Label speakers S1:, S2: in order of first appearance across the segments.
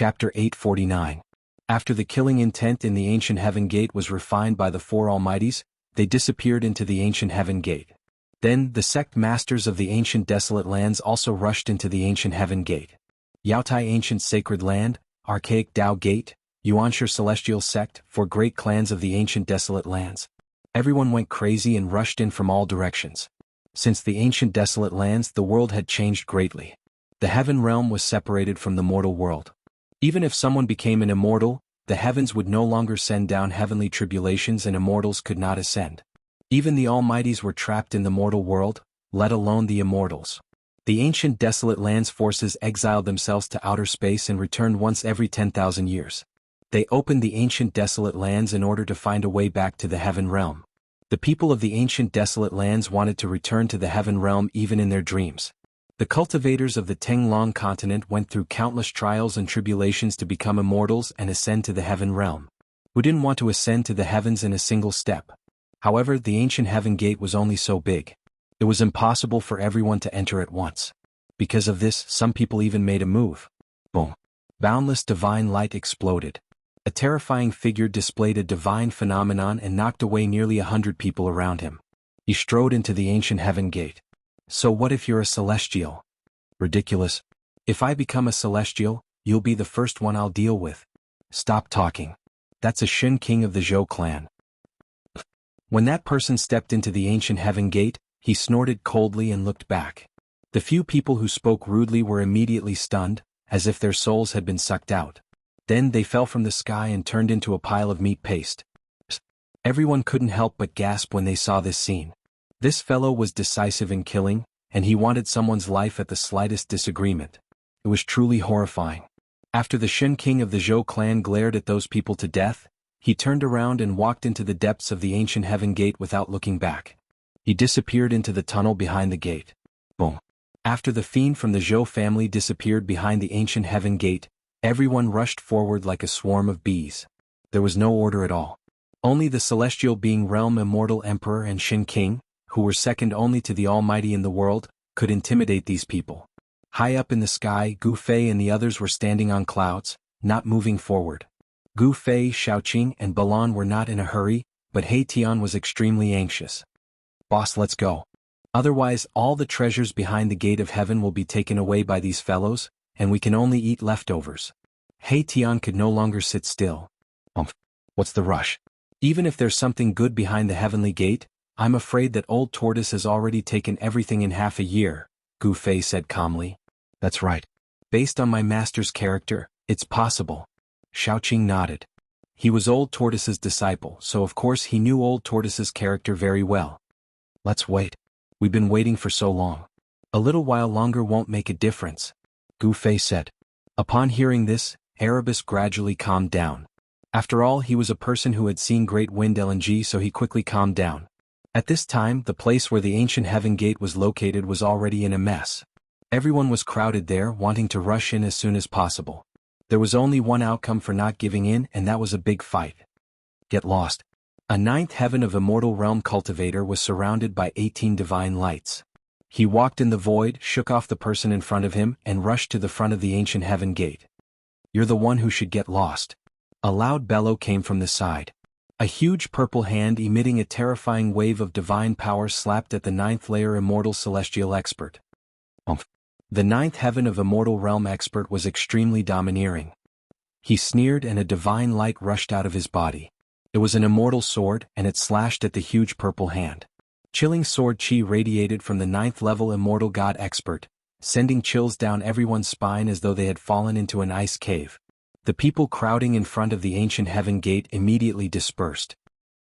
S1: Chapter 849. After the killing intent in the ancient heaven gate was refined by the four Almighties, they disappeared into the ancient heaven gate. Then the sect masters of the ancient desolate lands also rushed into the ancient heaven gate. Yaotai ancient sacred land, archaic Tao gate, Yuanshi celestial sect, four great clans of the ancient desolate lands. Everyone went crazy and rushed in from all directions. Since the ancient desolate lands, the world had changed greatly. The heaven realm was separated from the mortal world. Even if someone became an immortal, the heavens would no longer send down heavenly tribulations and immortals could not ascend. Even the Almighties were trapped in the mortal world, let alone the immortals. The ancient desolate lands forces exiled themselves to outer space and returned once every 10,000 years. They opened the ancient desolate lands in order to find a way back to the heaven realm. The people of the ancient desolate lands wanted to return to the heaven realm even in their dreams. The cultivators of the Tenglong continent went through countless trials and tribulations to become immortals and ascend to the heaven realm. Who didn't want to ascend to the heavens in a single step? However, the ancient heaven gate was only so big. It was impossible for everyone to enter at once. Because of this, some people even made a move. Boom. Boundless divine light exploded. A terrifying figure displayed a divine phenomenon and knocked away nearly 100 people around him. He strode into the ancient heaven gate. So what if you're a celestial? Ridiculous. If I become a celestial, you'll be the first one I'll deal with. Stop talking. That's a Shin king of the Zhou clan. When that person stepped into the ancient heaven gate, he snorted coldly and looked back. The few people who spoke rudely were immediately stunned, as if their souls had been sucked out. Then they fell from the sky and turned into a pile of meat paste. Everyone couldn't help but gasp when they saw this scene. This fellow was decisive in killing, and he wanted someone's life at the slightest disagreement. It was truly horrifying. After the Shin king of the Zhou clan glared at those people to death, he turned around and walked into the depths of the ancient heaven gate without looking back. He disappeared into the tunnel behind the gate. Boom. After the fiend from the Zhou family disappeared behind the ancient heaven gate, everyone rushed forward like a swarm of bees. There was no order at all. Only the celestial being realm immortal emperor and Shin king, who were second only to the Almighty in the world, could intimidate these people. High up in the sky, Gu Fei and the others were standing on clouds, not moving forward. Gu Fei, Shaoqing, and Balan were not in a hurry, but He Tian was extremely anxious. Boss, let's go. Otherwise, all the treasures behind the gate of heaven will be taken away by these fellows, and we can only eat leftovers. He Tian could no longer sit still. What's the rush? Even if there's something good behind the heavenly gate, I'm afraid that old tortoise has already taken everything in half a year, Gu Fei said calmly. That's right. Based on my master's character, it's possible. Shaoqing nodded. He was old tortoise's disciple, so of course he knew old tortoise's character very well. Let's wait. We've been waiting for so long. A little while longer won't make a difference, Gu Fei said. Upon hearing this, Erebus gradually calmed down. After all, he was a person who had seen great wind LNG, so he quickly calmed down. At this time, the place where the ancient heaven gate was located was already in a mess. Everyone was crowded there, wanting to rush in as soon as possible. There was only one outcome for not giving in, and that was a big fight. Get lost. A ninth heaven of immortal realm cultivator was surrounded by 18 divine lights. He walked in the void, shook off the person in front of him, and rushed to the front of the ancient heaven gate. You're the one who should get lost. A loud bellow came from the side. A huge purple hand emitting a terrifying wave of divine power slapped at the ninth layer immortal celestial expert. The ninth heaven of immortal realm expert was extremely domineering. He sneered and a divine light rushed out of his body. It was an immortal sword, and it slashed at the huge purple hand. Chilling sword chi radiated from the ninth level immortal god expert, sending chills down everyone's spine as though they had fallen into an ice cave. The people crowding in front of the ancient heaven gate immediately dispersed.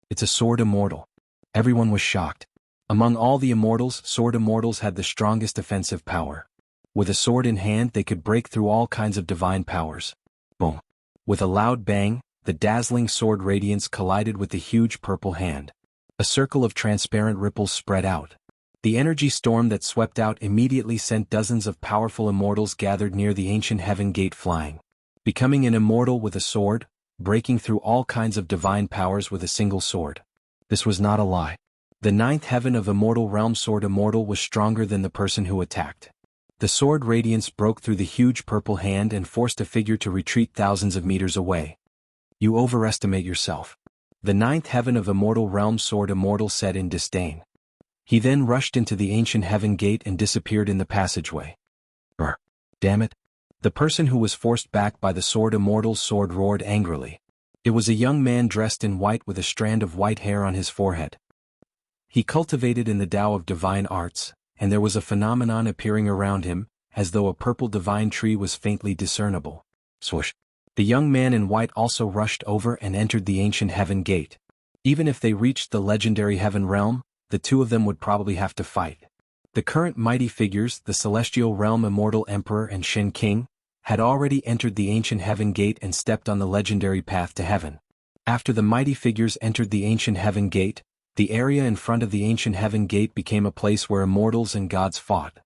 S1: It's a sword immortal. Everyone was shocked. Among all the immortals, sword immortals had the strongest offensive power. With a sword in hand, they could break through all kinds of divine powers. Boom. With a loud bang, the dazzling sword radiance collided with the huge purple hand. A circle of transparent ripples spread out. The energy storm that swept out immediately sent dozens of powerful immortals gathered near the ancient heaven gate flying. Becoming an immortal with a sword, breaking through all kinds of divine powers with a single sword. This was not a lie. The ninth heaven of immortal realm sword immortal was stronger than the person who attacked. The sword radiance broke through the huge purple hand and forced a figure to retreat thousands of meters away. You overestimate yourself. The ninth heaven of Immortal Realm Sword Immortal said in disdain. He then rushed into the ancient heaven gate and disappeared in the passageway. Damn it. The person who was forced back by the sword Immortal's sword roared angrily. It was a young man dressed in white with a strand of white hair on his forehead. He cultivated in the Tao of divine arts, and there was a phenomenon appearing around him, as though a purple divine tree was faintly discernible. Swoosh. The young man in white also rushed over and entered the ancient heaven gate. Even if they reached the legendary heaven realm, the two of them would probably have to fight. The current mighty figures, the celestial realm Immortal Emperor and Shen King, had already entered the ancient heaven gate and stepped on the legendary path to heaven. After the mighty figures entered the ancient heaven gate, the area in front of the ancient heaven gate became a place where immortals and gods fought.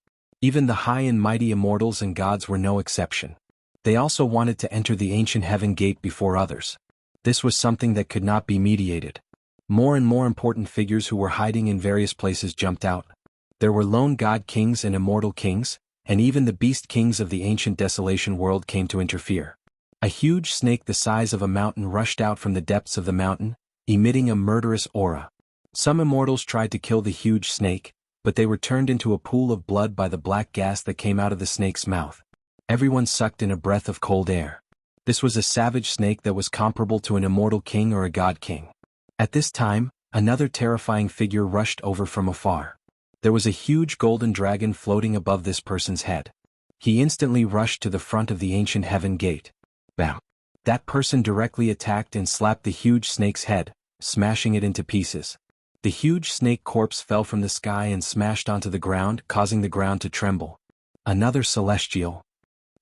S1: Even the high and mighty immortals and gods were no exception. They also wanted to enter the ancient heaven gate before others. This was something that could not be mediated. More and more important figures who were hiding in various places jumped out. There were lone god kings and immortal kings, and even the beast kings of the ancient desolation world came to interfere. A huge snake the size of a mountain rushed out from the depths of the mountain, emitting a murderous aura. Some immortals tried to kill the huge snake, but they were turned into a pool of blood by the black gas that came out of the snake's mouth. Everyone sucked in a breath of cold air. This was a savage snake that was comparable to an immortal king or a god king. At this time, another terrifying figure rushed over from afar. There was a huge golden dragon floating above this person's head. He instantly rushed to the front of the ancient heaven gate. Bam! That person directly attacked and slapped the huge snake's head, smashing it into pieces. The huge snake corpse fell from the sky and smashed onto the ground, causing the ground to tremble. Another celestial.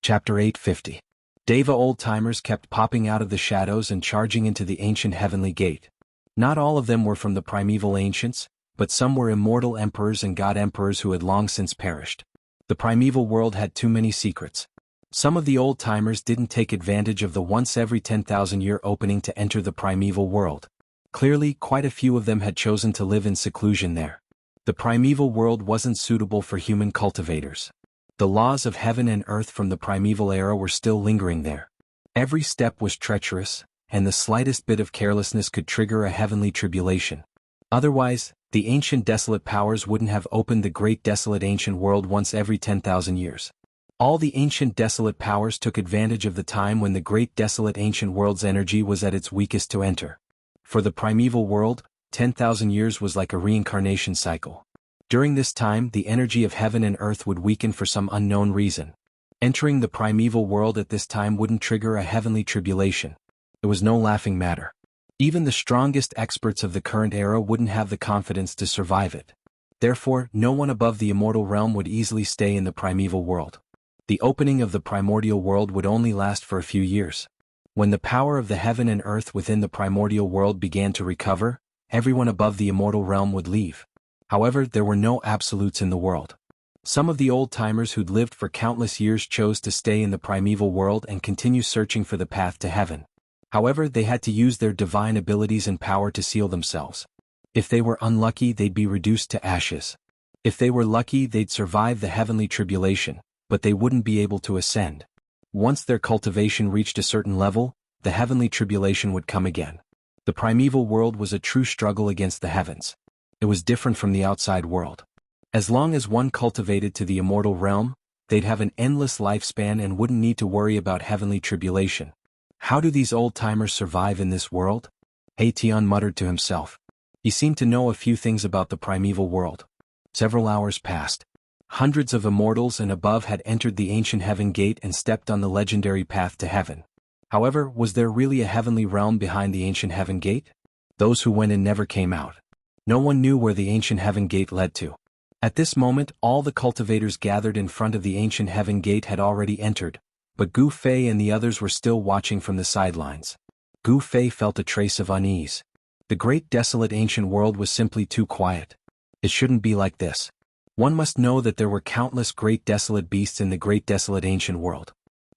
S1: Chapter 850. Deva old-timers kept popping out of the shadows and charging into the ancient heavenly gate. Not all of them were from the primeval ancients, but some were immortal emperors and god emperors who had long since perished. The primeval world had too many secrets. Some of the old-timers didn't take advantage of the once every 10,000-year opening to enter the primeval world. Clearly, quite a few of them had chosen to live in seclusion there. The primeval world wasn't suitable for human cultivators. The laws of heaven and earth from the primeval era were still lingering there. Every step was treacherous, and the slightest bit of carelessness could trigger a heavenly tribulation. Otherwise, the ancient desolate powers wouldn't have opened the great desolate ancient world once every 10,000 years. All the ancient desolate powers took advantage of the time when the great desolate ancient world's energy was at its weakest to enter. For the primeval world, 10,000 years was like a reincarnation cycle. During this time, the energy of heaven and earth would weaken for some unknown reason. Entering the primeval world at this time wouldn't trigger a heavenly tribulation. It was no laughing matter. Even the strongest experts of the current era wouldn't have the confidence to survive it. Therefore, no one above the immortal realm would easily stay in the primeval world. The opening of the primordial world would only last for a few years. When the power of the heaven and earth within the primordial world began to recover, everyone above the immortal realm would leave. However, there were no absolutes in the world. Some of the old-timers who'd lived for countless years chose to stay in the primeval world and continue searching for the path to heaven. However, they had to use their divine abilities and power to seal themselves. If they were unlucky, they'd be reduced to ashes. If they were lucky, they'd survive the heavenly tribulation, but they wouldn't be able to ascend. Once their cultivation reached a certain level, the heavenly tribulation would come again. The primeval world was a true struggle against the heavens. It was different from the outside world. As long as one cultivated to the immortal realm, they'd have an endless lifespan and wouldn't need to worry about heavenly tribulation. How do these old-timers survive in this world? Tian muttered to himself. He seemed to know a few things about the primeval world. Several hours passed. Hundreds of immortals and above had entered the ancient heaven gate and stepped on the legendary path to heaven. However, was there really a heavenly realm behind the ancient heaven gate? Those who went in never came out. No one knew where the ancient heaven gate led to. At this moment, all the cultivators gathered in front of the ancient heaven gate had already entered, but Gu Fei and the others were still watching from the sidelines. Gu Fei felt a trace of unease. The great desolate ancient world was simply too quiet. It shouldn't be like this. One must know that there were countless great desolate beasts in the great desolate ancient world.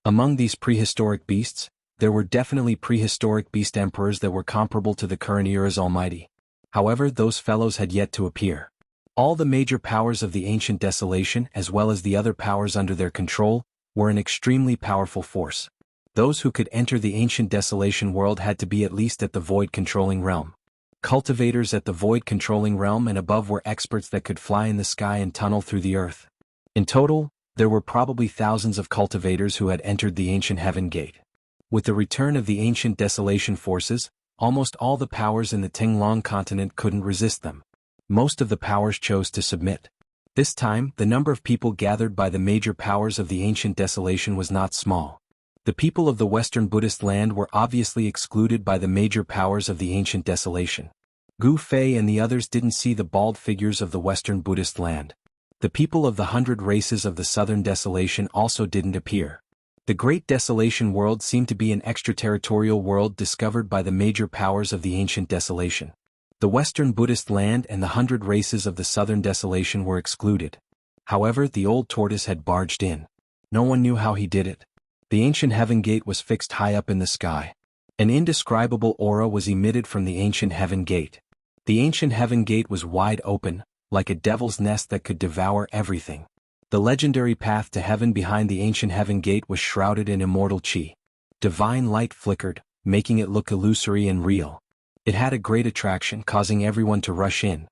S1: Among these prehistoric beasts, there were definitely prehistoric beast emperors that were comparable to the current era's almighty. However, those fellows had yet to appear. All the major powers of the ancient desolation, as well as the other powers under their control, were an extremely powerful force. Those who could enter the ancient desolation world had to be at least at the void-controlling realm. Cultivators at the void-controlling realm and above were experts that could fly in the sky and tunnel through the earth. In total, there were probably thousands of cultivators who had entered the ancient heaven gate. With the return of the ancient desolation forces, almost all the powers in the Tinglong continent couldn't resist them. Most of the powers chose to submit. This time, the number of people gathered by the major powers of the ancient desolation was not small. The people of the Western Buddhist land were obviously excluded by the major powers of the ancient desolation. Gu Fei and the others didn't see the bald figures of the Western Buddhist land. The people of the 100 races of the Southern Desolation also didn't appear. The Great Desolation world seemed to be an extraterritorial world discovered by the major powers of the ancient desolation. The Western Buddhist land and the 100 races of the Southern Desolation were excluded. However, the old tortoise had barged in. No one knew how he did it. The ancient heaven gate was fixed high up in the sky. An indescribable aura was emitted from the ancient heaven gate. The ancient heaven gate was wide open, like a devil's nest that could devour everything. The legendary path to heaven behind the ancient heaven gate was shrouded in immortal chi. Divine light flickered, making it look illusory and real. It had a great attraction, causing everyone to rush in.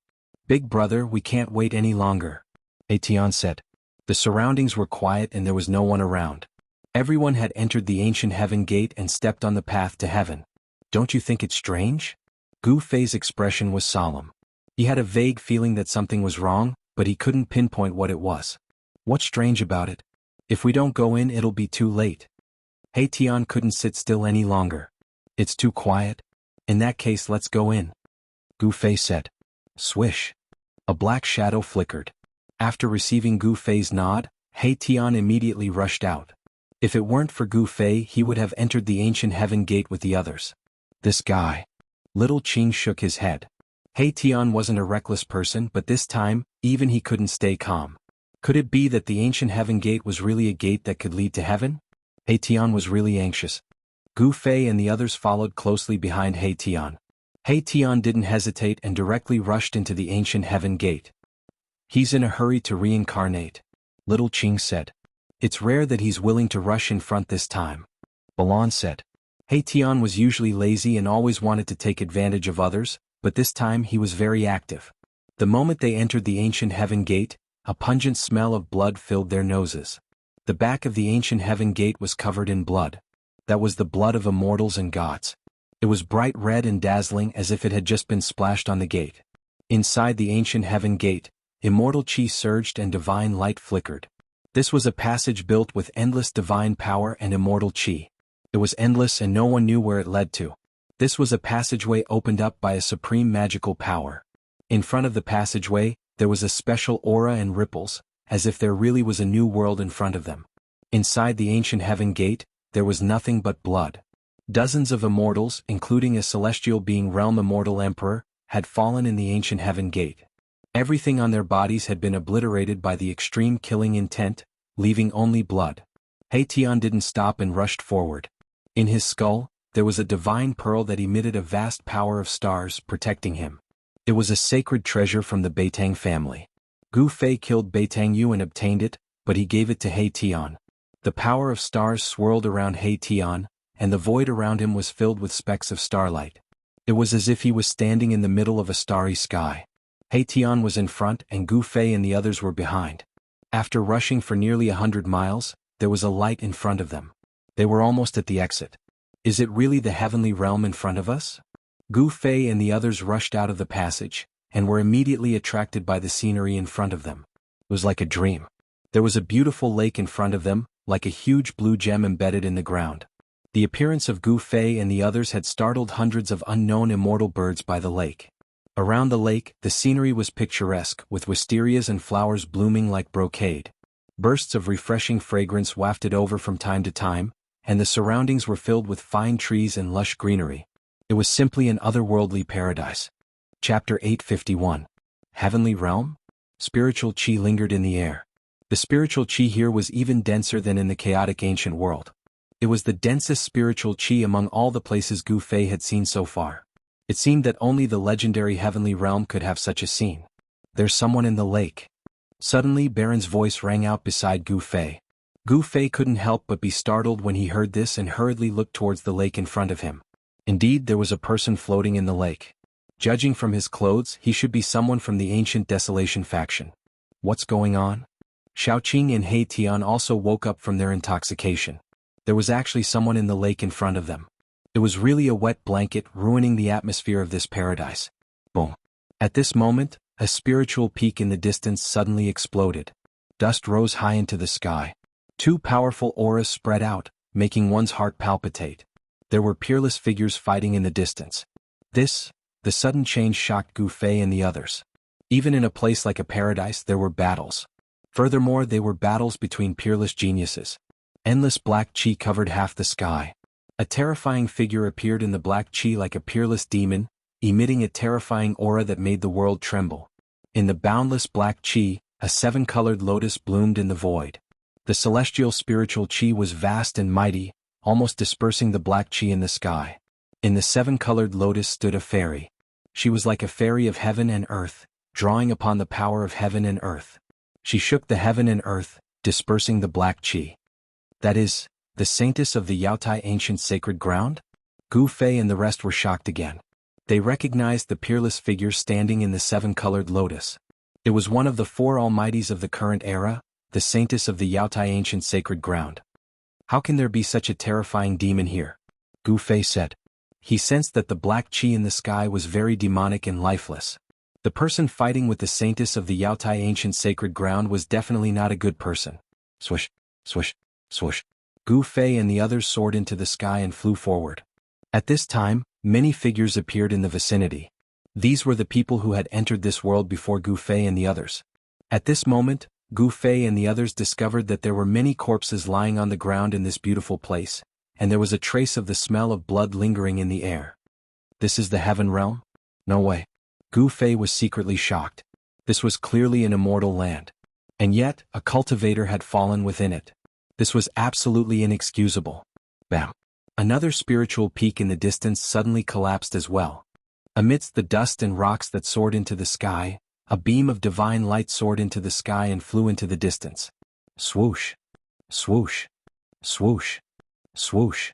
S1: "Big brother, we can't wait any longer," Etienne said. The surroundings were quiet and there was no one around. Everyone had entered the ancient heaven gate and stepped on the path to heaven. "Don't you think it's strange?" Gu Fei's expression was solemn. He had a vague feeling that something was wrong, but he couldn't pinpoint what it was. "What's strange about it? If we don't go in, it'll be too late." Etienne couldn't sit still any longer. "It's too quiet? In that case, let's go in," Gu Fei said. Swish. A black shadow flickered. After receiving Gu Fei's nod, Etienne immediately rushed out. If it weren't for Gu Fei, he would have entered the ancient heaven gate with the others. "This guy." Little Qing shook his head. Etienne wasn't a reckless person, but this time, even he couldn't stay calm. Could it be that the ancient heaven gate was really a gate that could lead to heaven? Etienne was really anxious. Gu Fei and the others followed closely behind Etienne. Etienne didn't hesitate and directly rushed into the ancient heaven gate. "He's in a hurry to reincarnate," Little Qing said. "It's rare that he's willing to rush in front this time," Balan said. Etienne was usually lazy and always wanted to take advantage of others, but this time he was very active. The moment they entered the ancient heaven gate, a pungent smell of blood filled their noses. The back of the ancient heaven gate was covered in blood. That was the blood of immortals and gods. It was bright red and dazzling as if it had just been splashed on the gate. Inside the ancient heaven gate, immortal chi surged and divine light flickered. This was a passage built with endless divine power and immortal chi. It was endless and no one knew where it led to. This was a passageway opened up by a supreme magical power. In front of the passageway, there was a special aura and ripples, as if there really was a new world in front of them. Inside the ancient heaven gate, there was nothing but blood. Dozens of immortals, including a celestial being realm immortal emperor, had fallen in the ancient heaven gate. Everything on their bodies had been obliterated by the extreme killing intent, leaving only blood. Etienne didn't stop and rushed forward. In his skull, there was a divine pearl that emitted a vast power of stars protecting him. It was a sacred treasure from the Beitang family. Gu Fei killed Beitang Yu and obtained it, but he gave it to Etienne. The power of stars swirled around Etienne, and the void around him was filled with specks of starlight. It was as if he was standing in the middle of a starry sky. Etienne was in front and Gu Fei and the others were behind. After rushing for nearly 100 miles, there was a light in front of them. They were almost at the exit. "Is it really the heavenly realm in front of us?" Gu Fei and the others rushed out of the passage, and were immediately attracted by the scenery in front of them. It was like a dream. There was a beautiful lake in front of them, like a huge blue gem embedded in the ground. The appearance of Gu Fei and the others had startled hundreds of unknown immortal birds by the lake. Around the lake, the scenery was picturesque, with wisterias and flowers blooming like brocade. Bursts of refreshing fragrance wafted over from time to time, and the surroundings were filled with fine trees and lush greenery. It was simply an otherworldly paradise. Chapter 851. Heavenly Realm? Spiritual chi lingered in the air. The spiritual chi here was even denser than in the chaotic ancient world. It was the densest spiritual chi among all the places Gu Fei had seen so far. It seemed that only the legendary heavenly realm could have such a scene. There's someone in the lake. Suddenly Baron's voice rang out beside Gu Fei. Gu Fei couldn't help but be startled when he heard this and hurriedly looked towards the lake in front of him. Indeed, there was a person floating in the lake. Judging from his clothes, he should be someone from the ancient Desolation faction. What's going on? Xiaoqing and He Tian also woke up from their intoxication. There was actually someone in the lake in front of them. It was really a wet blanket ruining the atmosphere of this paradise. Boom. At this moment, a spiritual peak in the distance suddenly exploded. Dust rose high into the sky. Two powerful auras spread out, making one's heart palpitate. There were peerless figures fighting in the distance. The sudden change shocked Gu Fei and the others. Even in a place like a paradise there were battles. Furthermore, they were battles between peerless geniuses. Endless black chi covered half the sky. A terrifying figure appeared in the black chi like a peerless demon, emitting a terrifying aura that made the world tremble. In the boundless black chi, a seven-colored lotus bloomed in the void. The celestial spiritual chi was vast and mighty, almost dispersing the black chi in the sky. In the seven-colored lotus stood a fairy. She was like a fairy of heaven and earth, drawing upon the power of heaven and earth. She shook the heaven and earth, dispersing the black chi. That is, the saintess of the Yaotai ancient sacred ground? Gu Fei and the rest were shocked again. They recognized the peerless figure standing in the seven-colored lotus. It was one of the four almighties of the current era, the saintess of the Yaotai ancient sacred ground. How can there be such a terrifying demon here? Gu Fei said. He sensed that the black chi in the sky was very demonic and lifeless. The person fighting with the saintess of the Yaotai ancient sacred ground was definitely not a good person. Swish, swish, swish. Gu Fei and the others soared into the sky and flew forward. At this time, many figures appeared in the vicinity. These were the people who had entered this world before Gu Fei and the others. At this moment, Gu Fei and the others discovered that there were many corpses lying on the ground in this beautiful place, and there was a trace of the smell of blood lingering in the air. This is the heaven realm? No way. Gu Fei was secretly shocked. This was clearly an immortal land. And yet, a cultivator had fallen within it. This was absolutely inexcusable. Bam. Another spiritual peak in the distance suddenly collapsed as well. Amidst the dust and rocks that soared into the sky, a beam of divine light soared into the sky and flew into the distance. Swoosh. Swoosh. Swoosh. Swoosh.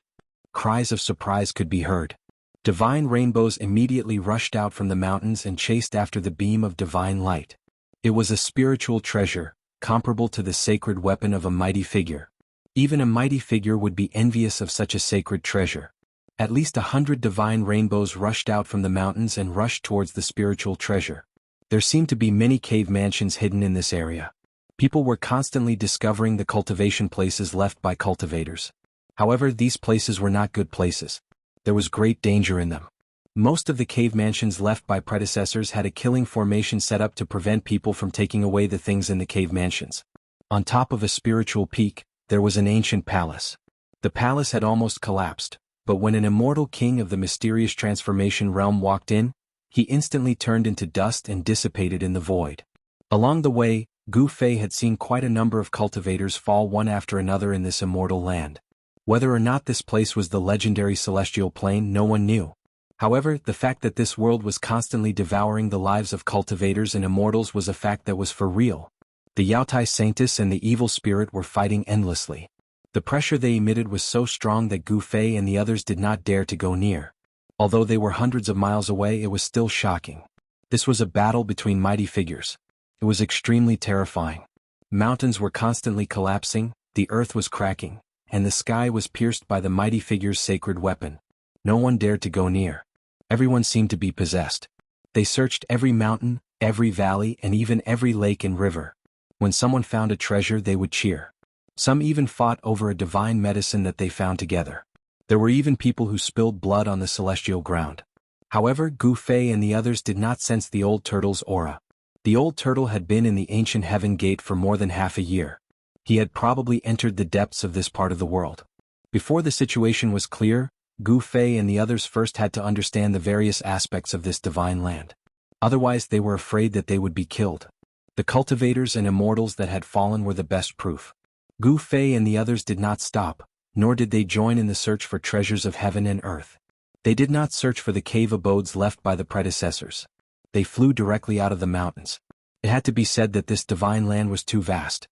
S1: Cries of surprise could be heard. Divine rainbows immediately rushed out from the mountains and chased after the beam of divine light. It was a spiritual treasure, comparable to the sacred weapon of a mighty figure. Even a mighty figure would be envious of such a sacred treasure. At least 100 divine rainbows rushed out from the mountains and rushed towards the spiritual treasure. There seemed to be many cave mansions hidden in this area. People were constantly discovering the cultivation places left by cultivators. However, these places were not good places. There was great danger in them. Most of the cave mansions left by predecessors had a killing formation set up to prevent people from taking away the things in the cave mansions. On top of a spiritual peak, there was an ancient palace. The palace had almost collapsed, but when an immortal king of the mysterious transformation realm walked in, he instantly turned into dust and dissipated in the void. Along the way, Gu Fei had seen quite a number of cultivators fall one after another in this immortal land. Whether or not this place was the legendary celestial plane, no one knew. However, the fact that this world was constantly devouring the lives of cultivators and immortals was a fact that was for real. The Yaotai Saintess and the evil spirit were fighting endlessly. The pressure they emitted was so strong that Gu Fei and the others did not dare to go near. Although they were hundreds of miles away, it was still shocking. This was a battle between mighty figures. It was extremely terrifying. Mountains were constantly collapsing, the earth was cracking, and the sky was pierced by the mighty figure's sacred weapon. No one dared to go near. Everyone seemed to be possessed. They searched every mountain, every valley, and even every lake and river. When someone found a treasure, they would cheer. Some even fought over a divine medicine that they found together. There were even people who spilled blood on the celestial ground. However, Gu Fei and the others did not sense the old turtle's aura. The old turtle had been in the ancient heaven gate for more than half a year. He had probably entered the depths of this part of the world. Before the situation was clear, Gu Fei and the others first had to understand the various aspects of this divine land. Otherwise, they were afraid that they would be killed. The cultivators and immortals that had fallen were the best proof. Gu Fei and the others did not stop, nor did they join in the search for treasures of heaven and earth. They did not search for the cave abodes left by the predecessors. They flew directly out of the mountains. It had to be said that this divine land was too vast.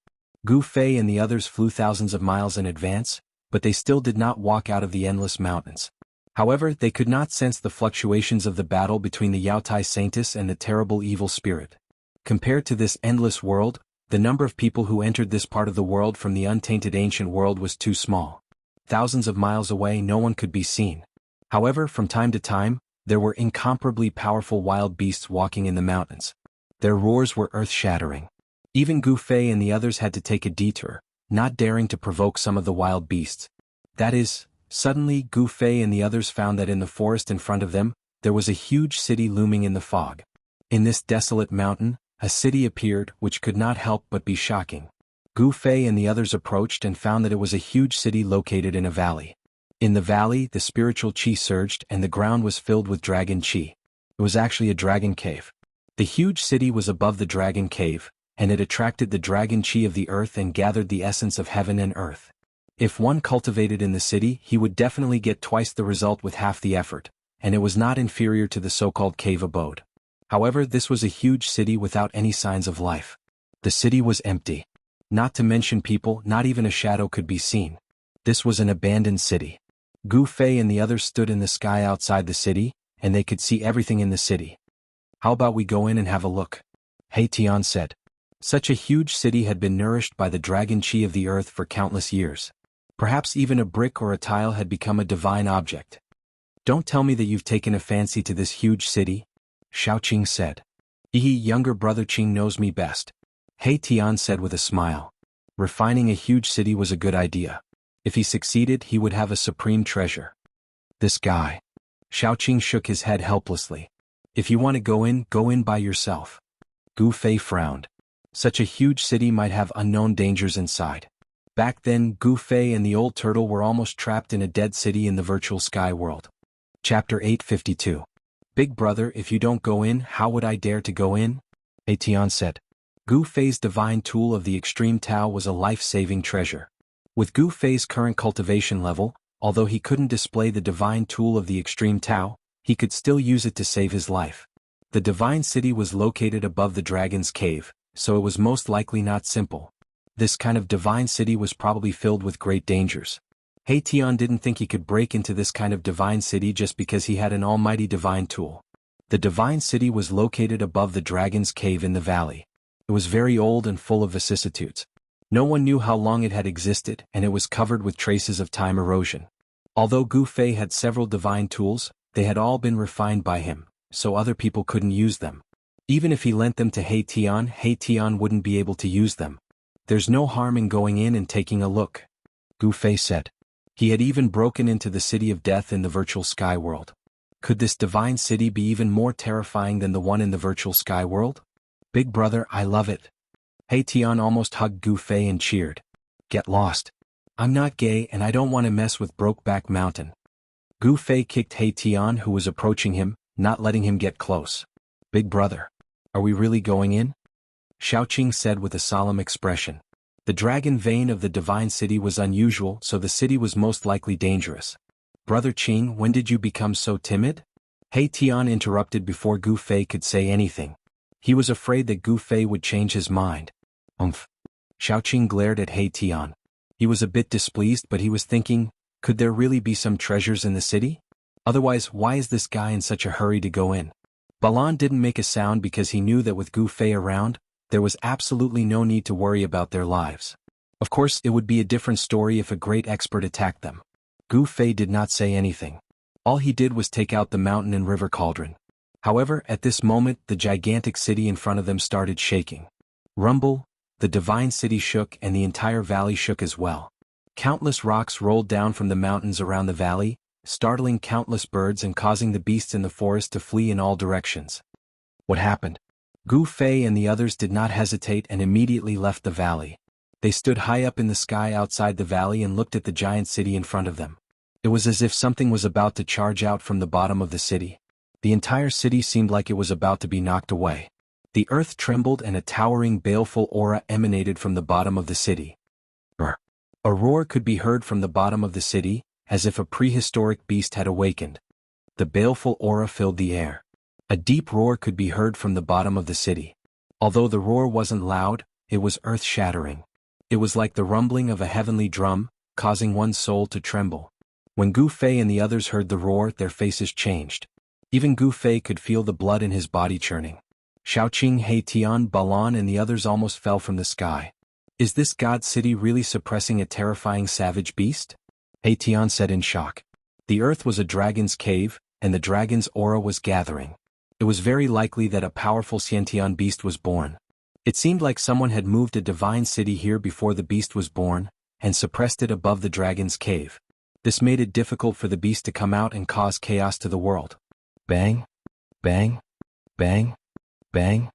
S1: Gu Fei and the others flew thousands of miles in advance, but they still did not walk out of the endless mountains. However, they could not sense the fluctuations of the battle between the Yaotai Saintess and the terrible evil spirit. Compared to this endless world, the number of people who entered this part of the world from the untainted ancient world was too small. Thousands of miles away no one could be seen. However, from time to time, there were incomparably powerful wild beasts walking in the mountains. Their roars were earth-shattering. Even Gu Fei and the others had to take a detour, not daring to provoke some of the wild beasts. That is, suddenly Gu Fei and the others found that in the forest in front of them, there was a huge city looming in the fog. In this desolate mountain, a city appeared which could not help but be shocking. Gu Fei and the others approached and found that it was a huge city located in a valley. In the valley, the spiritual qi surged and the ground was filled with dragon qi. It was actually a dragon cave. The huge city was above the dragon cave, and it attracted the dragon qi of the earth and gathered the essence of heaven and earth. If one cultivated in the city, he would definitely get twice the result with half the effort, and it was not inferior to the so-called cave abode. However, this was a huge city without any signs of life. The city was empty. Not to mention people, not even a shadow could be seen. This was an abandoned city. Gu Fei and the others stood in the sky outside the city, and they could see everything in the city. How about we go in and have a look? He Tian said. Such a huge city had been nourished by the dragon qi of the earth for countless years. Perhaps even a brick or a tile had become a divine object. Don't tell me that you've taken a fancy to this huge city, Xiaoqing said. Younger brother Qing knows me best. He Tian said with a smile. Refining a huge city was a good idea. If he succeeded, he would have a supreme treasure. This guy. Xiaoqing shook his head helplessly. If you want to go in by yourself. Gu Fei frowned. Such a huge city might have unknown dangers inside. Back then, Gu Fei and the old turtle were almost trapped in a dead city in the virtual sky world. Chapter 852. Big brother, if you don't go in, how would I dare to go in? He Tian said. Gu Fei's divine tool of the extreme Tao was a life-saving treasure. With Gu Fei's current cultivation level, although he couldn't display the divine tool of the extreme Tao, he could still use it to save his life. The divine city was located above the dragon's cave, so it was most likely not simple. This kind of divine city was probably filled with great dangers. He Tian didn't think he could break into this kind of divine city just because he had an almighty divine tool. The divine city was located above the dragon's cave in the valley. It was very old and full of vicissitudes. No one knew how long it had existed, and it was covered with traces of time erosion. Although Gu Fei had several divine tools, they had all been refined by him, so other people couldn't use them. Even if he lent them to He Tian wouldn't be able to use them. There's no harm in going in and taking a look, Gu Fei said. He had even broken into the city of death in the virtual sky world. Could this divine city be even more terrifying than the one in the virtual sky world? Big brother, I love it. He Tian almost hugged Gu Fei and cheered. Get lost. I'm not gay and I don't want to mess with Brokeback Mountain. Gu Fei kicked He Tian who was approaching him, not letting him get close. Big brother. Are we really going in? Xiaoqing said with a solemn expression. The dragon vein of the divine city was unusual, so the city was most likely dangerous. Brother Qing, when did you become so timid? He Tian interrupted before Gu Fei could say anything. He was afraid that Gu Fei would change his mind. Xiaoqing glared at He Tian. He was a bit displeased, but he was thinking, could there really be some treasures in the city? Otherwise, why is this guy in such a hurry to go in? Balan didn't make a sound because he knew that with Gu Fei around, there was absolutely no need to worry about their lives. Of course, it would be a different story if a great expert attacked them. Gu Fei did not say anything. All he did was take out the mountain and river cauldron. However, at this moment, the gigantic city in front of them started shaking. Rumble, the divine city shook and the entire valley shook as well. Countless rocks rolled down from the mountains around the valley, startling countless birds and causing the beasts in the forest to flee in all directions. What happened? Gu Fei and the others did not hesitate and immediately left the valley. They stood high up in the sky outside the valley and looked at the giant city in front of them. It was as if something was about to charge out from the bottom of the city. The entire city seemed like it was about to be knocked away. The earth trembled and a towering baleful aura emanated from the bottom of the city. A roar could be heard from the bottom of the city, as if a prehistoric beast had awakened. The baleful aura filled the air. A deep roar could be heard from the bottom of the city. Although the roar wasn't loud, it was earth-shattering. It was like the rumbling of a heavenly drum, causing one's soul to tremble. When Gu Fei and the others heard the roar, their faces changed. Even Gu Fei could feel the blood in his body churning. Xiaoqing, He-Tian, Balan and the others almost fell from the sky. Is this god city really suppressing a terrifying savage beast? He-Tian said in shock. The earth was a dragon's cave, and the dragon's aura was gathering. It was very likely that a powerful Xiantian beast was born. It seemed like someone had moved a divine city here before the beast was born, and suppressed it above the dragon's cave. This made it difficult for the beast to come out and cause chaos to the world. Bang! Bang! Bang! Bang!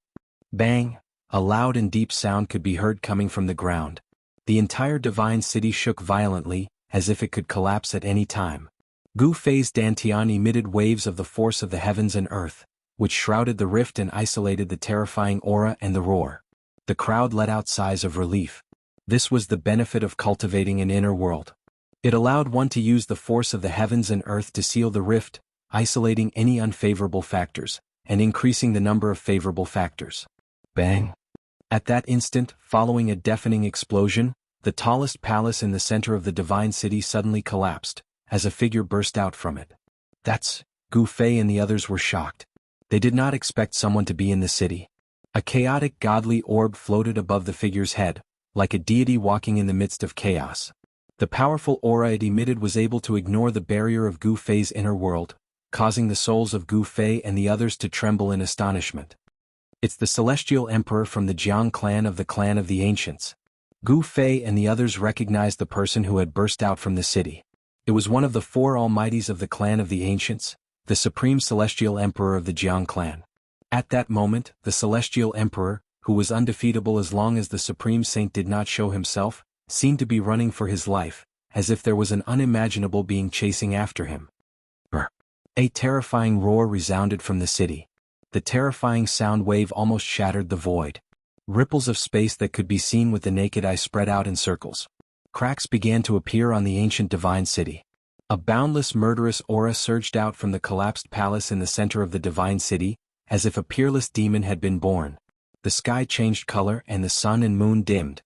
S1: Bang! A loud and deep sound could be heard coming from the ground. The entire divine city shook violently, as if it could collapse at any time. Gu Fei's dantian emitted waves of the force of the heavens and earth, which shrouded the rift and isolated the terrifying aura and the roar. The crowd let out sighs of relief. This was the benefit of cultivating an inner world. It allowed one to use the force of the heavens and earth to seal the rift, isolating any unfavorable factors, and increasing the number of favorable factors. Bang! At that instant, following a deafening explosion, the tallest palace in the center of the divine city suddenly collapsed, as a figure burst out from it. That's... Gu Fei and the others were shocked. They did not expect someone to be in the city. A chaotic godly orb floated above the figure's head, like a deity walking in the midst of chaos. The powerful aura it emitted was able to ignore the barrier of Gu Fei's inner world, causing the souls of Gu Fei and the others to tremble in astonishment. It's the Celestial Emperor from the Jiang clan of the Ancients. Gu Fei and the others recognized the person who had burst out from the city. It was one of the four almighties of the clan of the Ancients, the Supreme Celestial Emperor of the Jiang clan. At that moment, the Celestial Emperor, who was undefeatable as long as the Supreme Saint did not show himself, seemed to be running for his life, as if there was an unimaginable being chasing after him. Brr! A terrifying roar resounded from the city. The terrifying sound wave almost shattered the void. Ripples of space that could be seen with the naked eye spread out in circles. Cracks began to appear on the ancient divine city. A boundless murderous aura surged out from the collapsed palace in the center of the divine city, as if a peerless demon had been born. The sky changed color and the sun and moon dimmed.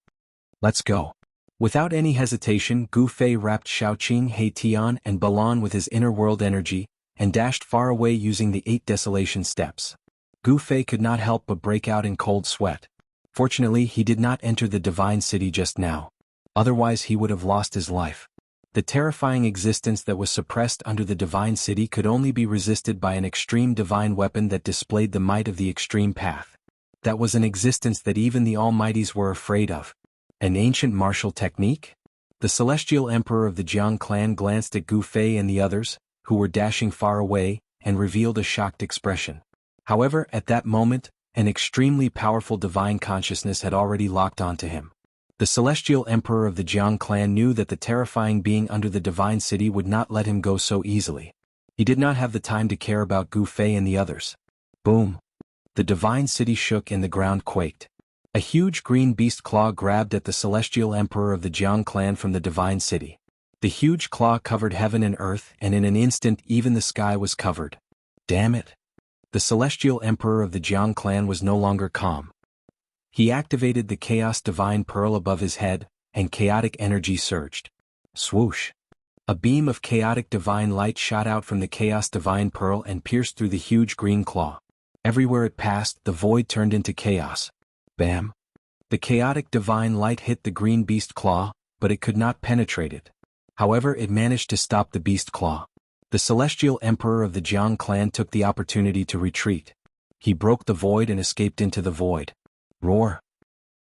S1: Let's go. Without any hesitation, Gu Fei wrapped Xiaoqing, He-Tian and Balan with his inner world energy, and dashed far away using the 8 desolation steps. Gu Fei could not help but break out in cold sweat. Fortunately, he did not enter the divine city just now. Otherwise he would have lost his life. The terrifying existence that was suppressed under the divine city could only be resisted by an extreme divine weapon that displayed the might of the extreme path. That was an existence that even the Almighties were afraid of. An ancient martial technique? The Celestial Emperor of the Jiang clan glanced at Gu Fei and the others, who were dashing far away, and revealed a shocked expression. However, at that moment, an extremely powerful divine consciousness had already locked onto him. The Celestial Emperor of the Jiang clan knew that the terrifying being under the divine city would not let him go so easily. He did not have the time to care about Gu Fei and the others. Boom! The divine city shook and the ground quaked. A huge green beast claw grabbed at the Celestial Emperor of the Jiang clan from the divine city. The huge claw covered heaven and earth, and in an instant even the sky was covered. Damn it! The Celestial Emperor of the Jiang clan was no longer calm. He activated the Chaos Divine Pearl above his head, and chaotic energy surged. Swoosh! A beam of chaotic divine light shot out from the Chaos Divine Pearl and pierced through the huge green claw. Everywhere it passed, the void turned into chaos. Bam! The chaotic divine light hit the green beast claw, but it could not penetrate it. However, it managed to stop the beast claw. The Celestial Emperor of the Jiang clan took the opportunity to retreat. He broke the void and escaped into the void. Roar!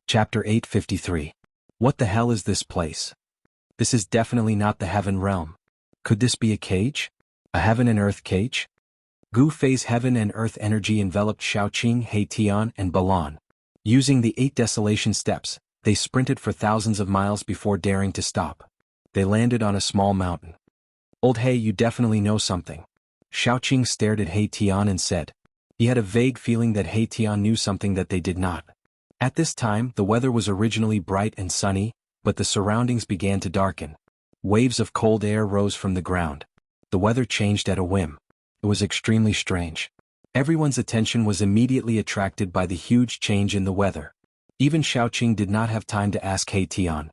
S1: Chapter 853. What the hell is this place? This is definitely not the heaven realm. Could this be a cage? A heaven and earth cage? Gu Fei's heaven and earth energy enveloped Xiaoqing, He-Tian and Balan. Using the 8 desolation steps, they sprinted for thousands of miles before daring to stop. They landed on a small mountain. Old He, you definitely know something. Xiaoqing stared at He-Tian and said. He had a vague feeling that He-Tian knew something that they did not. At this time, the weather was originally bright and sunny, but the surroundings began to darken. Waves of cold air rose from the ground. The weather changed at a whim. It was extremely strange. Everyone's attention was immediately attracted by the huge change in the weather. Even Xiaoqing did not have time to ask He Tian,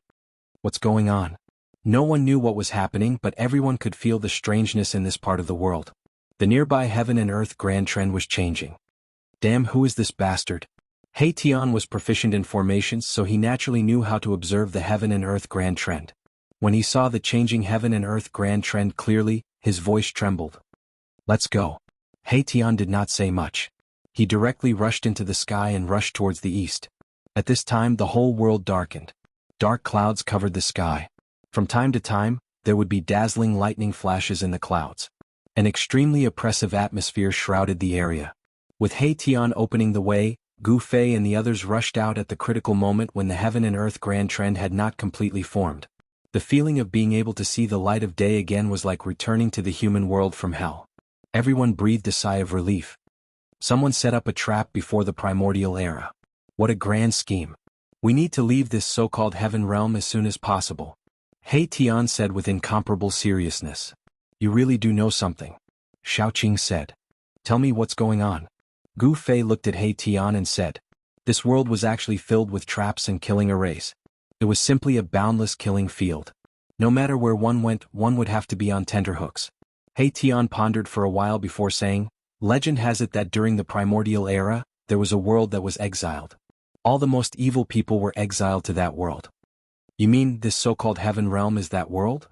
S1: "What's going on?" No one knew what was happening, but everyone could feel the strangeness in this part of the world. The nearby heaven and earth grand trend was changing. Damn, who is this bastard? He Tian was proficient in formations, so he naturally knew how to observe the heaven and earth grand trend. When he saw the changing heaven and earth grand trend clearly, his voice trembled. "Let's go." He Tian did not say much. He directly rushed into the sky and rushed towards the east. At this time the whole world darkened. Dark clouds covered the sky. From time to time, there would be dazzling lightning flashes in the clouds. An extremely oppressive atmosphere shrouded the area. With He Tian opening the way, Gu Fei and the others rushed out at the critical moment when the heaven and earth grand trend had not completely formed. The feeling of being able to see the light of day again was like returning to the human world from hell. Everyone breathed a sigh of relief. Someone set up a trap before the primordial era. What a grand scheme. We need to leave this so-called heaven realm as soon as possible. He Tian said with incomparable seriousness. "You really do know something," Xiaoqing said. "Tell me what's going on." Gu Fei looked at He Tian and said, "This world was actually filled with traps and killing arrays. It was simply a boundless killing field. No matter where one went, one would have to be on tenterhooks." He Tian pondered for a while before saying, "Legend has it that during the primordial era, there was a world that was exiled. All the most evil people were exiled to that world." "You mean this so-called heaven realm is that world?"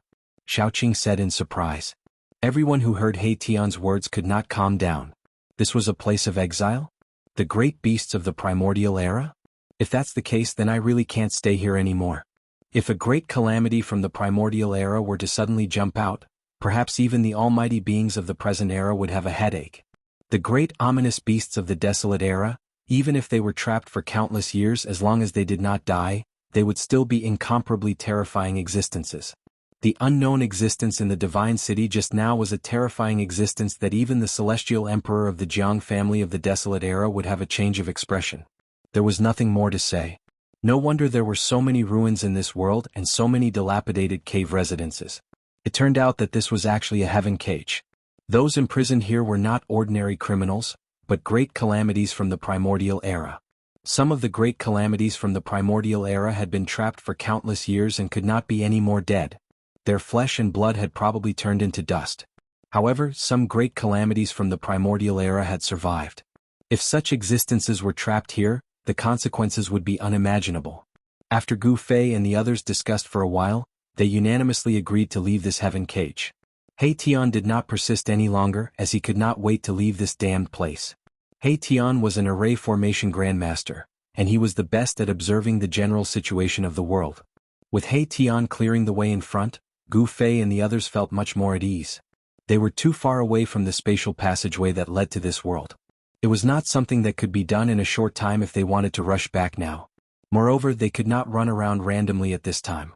S1: Xiaoqing said in surprise. Everyone who heard He Tian's words could not calm down. This was a place of exile? The great beasts of the primordial era? If that's the case, then I really can't stay here anymore. If a great calamity from the primordial era were to suddenly jump out, perhaps even the almighty beings of the present era would have a headache. The great ominous beasts of the desolate era, even if they were trapped for countless years, as long as they did not die, they would still be incomparably terrifying existences. The unknown existence in the divine city just now was a terrifying existence that even the celestial emperor of the Jiang family of the desolate era would have a change of expression. There was nothing more to say. No wonder there were so many ruins in this world and so many dilapidated cave residences. It turned out that this was actually a heaven cage. Those imprisoned here were not ordinary criminals, but great calamities from the primordial era. Some of the great calamities from the primordial era had been trapped for countless years and could not be any more dead. Their flesh and blood had probably turned into dust. However, some great calamities from the primordial era had survived. If such existences were trapped here, the consequences would be unimaginable. After Gu Fei and the others discussed for a while, they unanimously agreed to leave this heaven cage. He Tian did not persist any longer, as he could not wait to leave this damned place. He Tian was an array formation grandmaster, and he was the best at observing the general situation of the world. With He Tian clearing the way in front, Gu Fei and the others felt much more at ease. They were too far away from the spatial passageway that led to this world. It was not something that could be done in a short time if they wanted to rush back now. Moreover, they could not run around randomly at this time.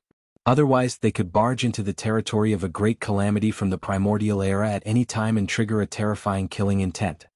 S1: Otherwise, they could barge into the territory of a great calamity from the primordial era at any time and trigger a terrifying killing intent.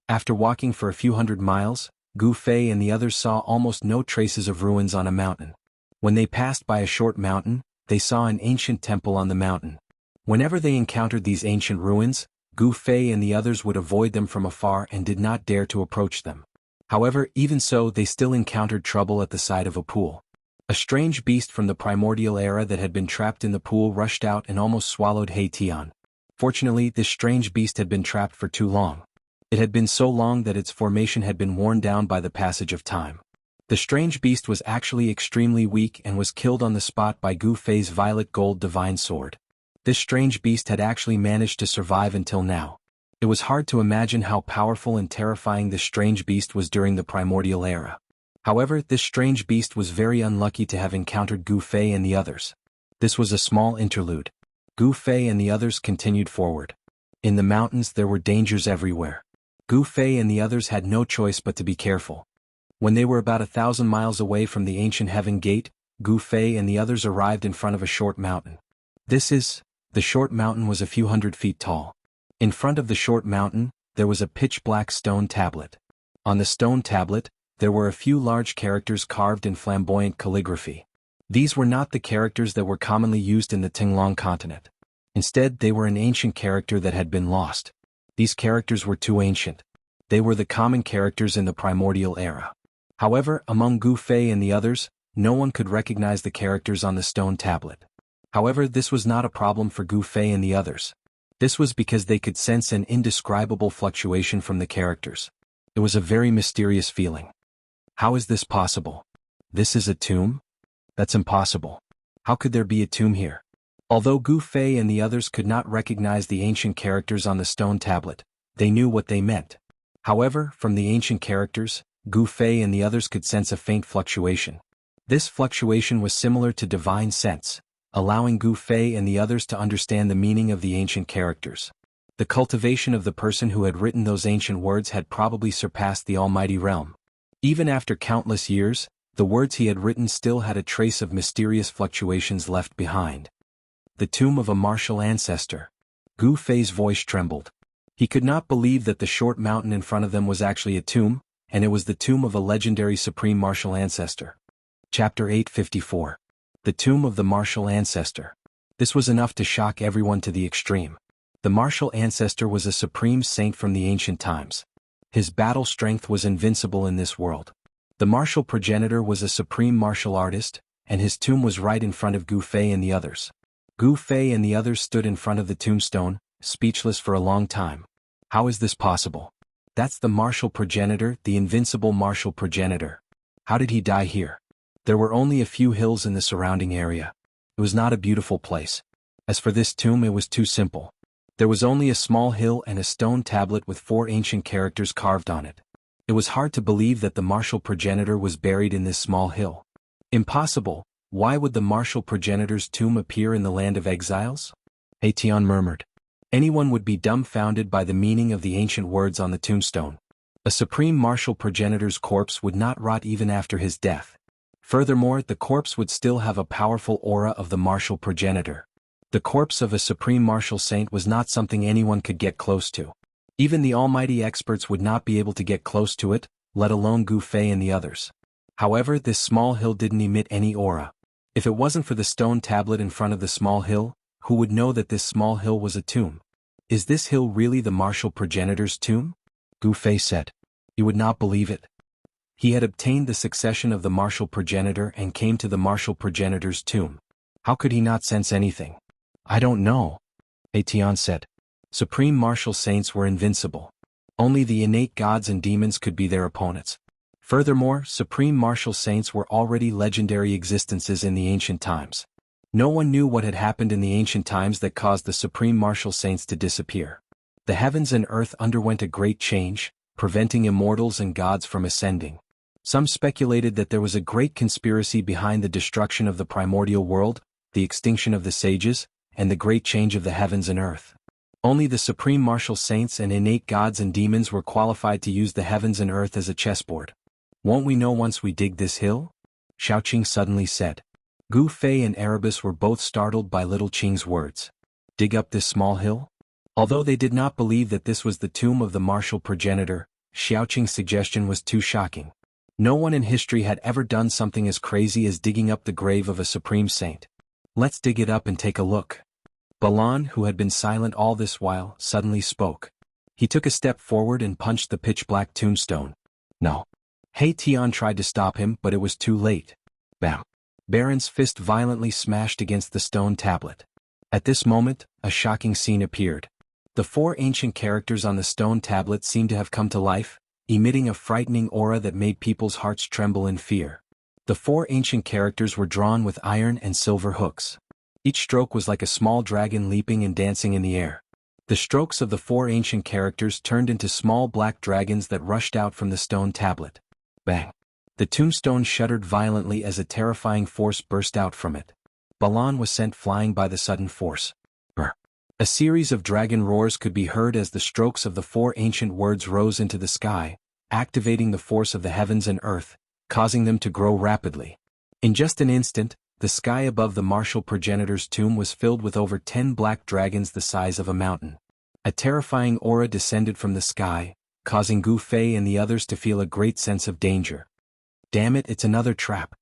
S1: After walking for a few hundred miles, Gu Fei and the others saw almost no traces of ruins on a mountain. When they passed by a short mountain, they saw an ancient temple on the mountain. Whenever they encountered these ancient ruins, Gu Fei and the others would avoid them from afar and did not dare to approach them. However, even so, they still encountered trouble at the side of a pool. A strange beast from the primordial era that had been trapped in the pool rushed out and almost swallowed He Tian. Fortunately, this strange beast had been trapped for too long. It had been so long that its formation had been worn down by the passage of time. The strange beast was actually extremely weak and was killed on the spot by Gu Fei's violet gold divine sword. This strange beast had actually managed to survive until now. It was hard to imagine how powerful and terrifying this strange beast was during the primordial era. However, this strange beast was very unlucky to have encountered Gu Fei and the others. This was a small interlude. Gu Fei and the others continued forward. In the mountains there were dangers everywhere. Gu Fei and the others had no choice but to be careful. When they were about 1,000 miles away from the ancient heaven gate, Gu Fei and the others arrived in front of a short mountain. The short mountain was a few hundred feet tall. In front of the short mountain, there was a pitch-black stone tablet. On the stone tablet, there were a few large characters carved in flamboyant calligraphy. These were not the characters that were commonly used in the Tinglong continent. Instead, they were an ancient character that had been lost. These characters were too ancient. They were the common characters in the primordial era. However, among Gu Fei and the others, no one could recognize the characters on the stone tablet. However, this was not a problem for Gu Fei and the others. This was because they could sense an indescribable fluctuation from the characters. It was a very mysterious feeling. How is this possible? This is a tomb? That's impossible. How could there be a tomb here? Although Gu Fei and the others could not recognize the ancient characters on the stone tablet, they knew what they meant. However, from the ancient characters, Gu Fei and the others could sense a faint fluctuation. This fluctuation was similar to divine sense, allowing Gu Fei and the others to understand the meaning of the ancient characters. The cultivation of the person who had written those ancient words had probably surpassed the almighty realm. Even after countless years, the words he had written still had a trace of mysterious fluctuations left behind. The tomb of a martial ancestor. Gu Fei's voice trembled. He could not believe that the short mountain in front of them was actually a tomb, and it was the tomb of a legendary supreme martial ancestor. Chapter 854. The Tomb of the Martial Ancestor. This was enough to shock everyone to the extreme. The martial ancestor was a supreme saint from the ancient times. His battle strength was invincible in this world. The martial progenitor was a supreme martial artist, and his tomb was right in front of Gu Fei and the others. Gu Fei and the others stood in front of the tombstone, speechless for a long time. How is this possible? That's the martial progenitor, the invincible martial progenitor. How did he die here? There were only a few hills in the surrounding area. It was not a beautiful place. As for this tomb, it was too simple. There was only a small hill and a stone tablet with 4 ancient characters carved on it. It was hard to believe that the martial progenitor was buried in this small hill. Impossible. Why would the martial progenitor's tomb appear in the land of exiles? Tian murmured. Anyone would be dumbfounded by the meaning of the ancient words on the tombstone. A supreme martial progenitor's corpse would not rot even after his death. Furthermore, the corpse would still have a powerful aura of the martial progenitor. The corpse of a supreme martial saint was not something anyone could get close to. Even the almighty experts would not be able to get close to it, let alone Gu Fei and the others. However, this small hill didn't emit any aura. If it wasn't for the stone tablet in front of the small hill, who would know that this small hill was a tomb? Is this hill really the martial progenitor's tomb? Gu Fei said. You would not believe it. He had obtained the succession of the martial progenitor and came to the martial progenitor's tomb. How could he not sense anything? I don't know, Tian said. Supreme martial saints were invincible. Only the innate gods and demons could be their opponents. Furthermore, supreme martial saints were already legendary existences in the ancient times. No one knew what had happened in the ancient times that caused the supreme martial saints to disappear. The heavens and earth underwent a great change, preventing immortals and gods from ascending. Some speculated that there was a great conspiracy behind the destruction of the primordial world, the extinction of the sages, and the great change of the heavens and earth. Only the supreme martial saints and innate gods and demons were qualified to use the heavens and earth as a chessboard. Won't we know once we dig this hill? Xiaoqing suddenly said. Gu Fei and Erebus were both startled by little Qing's words. Dig up this small hill? Although they did not believe that this was the tomb of the martial progenitor, Xiaoqing's suggestion was too shocking. No one in history had ever done something as crazy as digging up the grave of a supreme saint. Let's dig it up and take a look. Balan, who had been silent all this while, suddenly spoke. He took a step forward and punched the pitch-black tombstone. No. Tian tried to stop him, but it was too late. Bam. Baron's fist violently smashed against the stone tablet. At this moment, a shocking scene appeared. The 4 ancient characters on the stone tablet seemed to have come to life, emitting a frightening aura that made people's hearts tremble in fear. The 4 ancient characters were drawn with iron and silver hooks. Each stroke was like a small dragon leaping and dancing in the air. The strokes of the 4 ancient characters turned into small black dragons that rushed out from the stone tablet. Bang! The tombstone shuddered violently as a terrifying force burst out from it. Balan was sent flying by the sudden force. Brr! A series of dragon roars could be heard as the strokes of the 4 ancient words rose into the sky, activating the force of the heavens and earth, causing them to grow rapidly. In just an instant, the sky above the martial progenitor's tomb was filled with over 10 black dragons the size of a mountain. A terrifying aura descended from the sky, causing Gu Fei and the others to feel a great sense of danger. Damn it, it's another trap.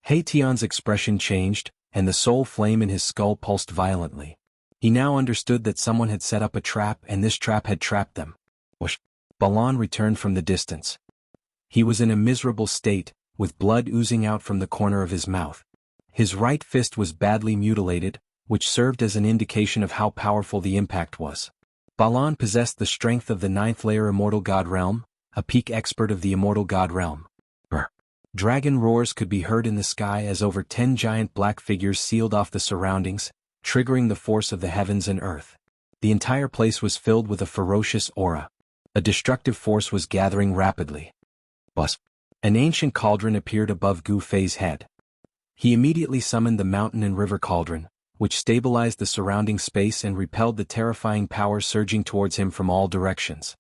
S1: Tian's expression changed, and the soul flame in his skull pulsed violently. He now understood that someone had set up a trap and this trap had trapped them. Whoosh! Balan returned from the distance. He was in a miserable state, with blood oozing out from the corner of his mouth. His right fist was badly mutilated, which served as an indication of how powerful the impact was. Balan possessed the strength of the 9th layer Immortal God Realm, a peak expert of the Immortal God Realm. Dragon roars could be heard in the sky as over 10 giant black figures sealed off the surroundings, triggering the force of the heavens and earth. The entire place was filled with a ferocious aura. A destructive force was gathering rapidly. An ancient cauldron appeared above Gu Fei's head. He immediately summoned the mountain and river cauldron, which stabilized the surrounding space and repelled the terrifying power surging towards him from all directions.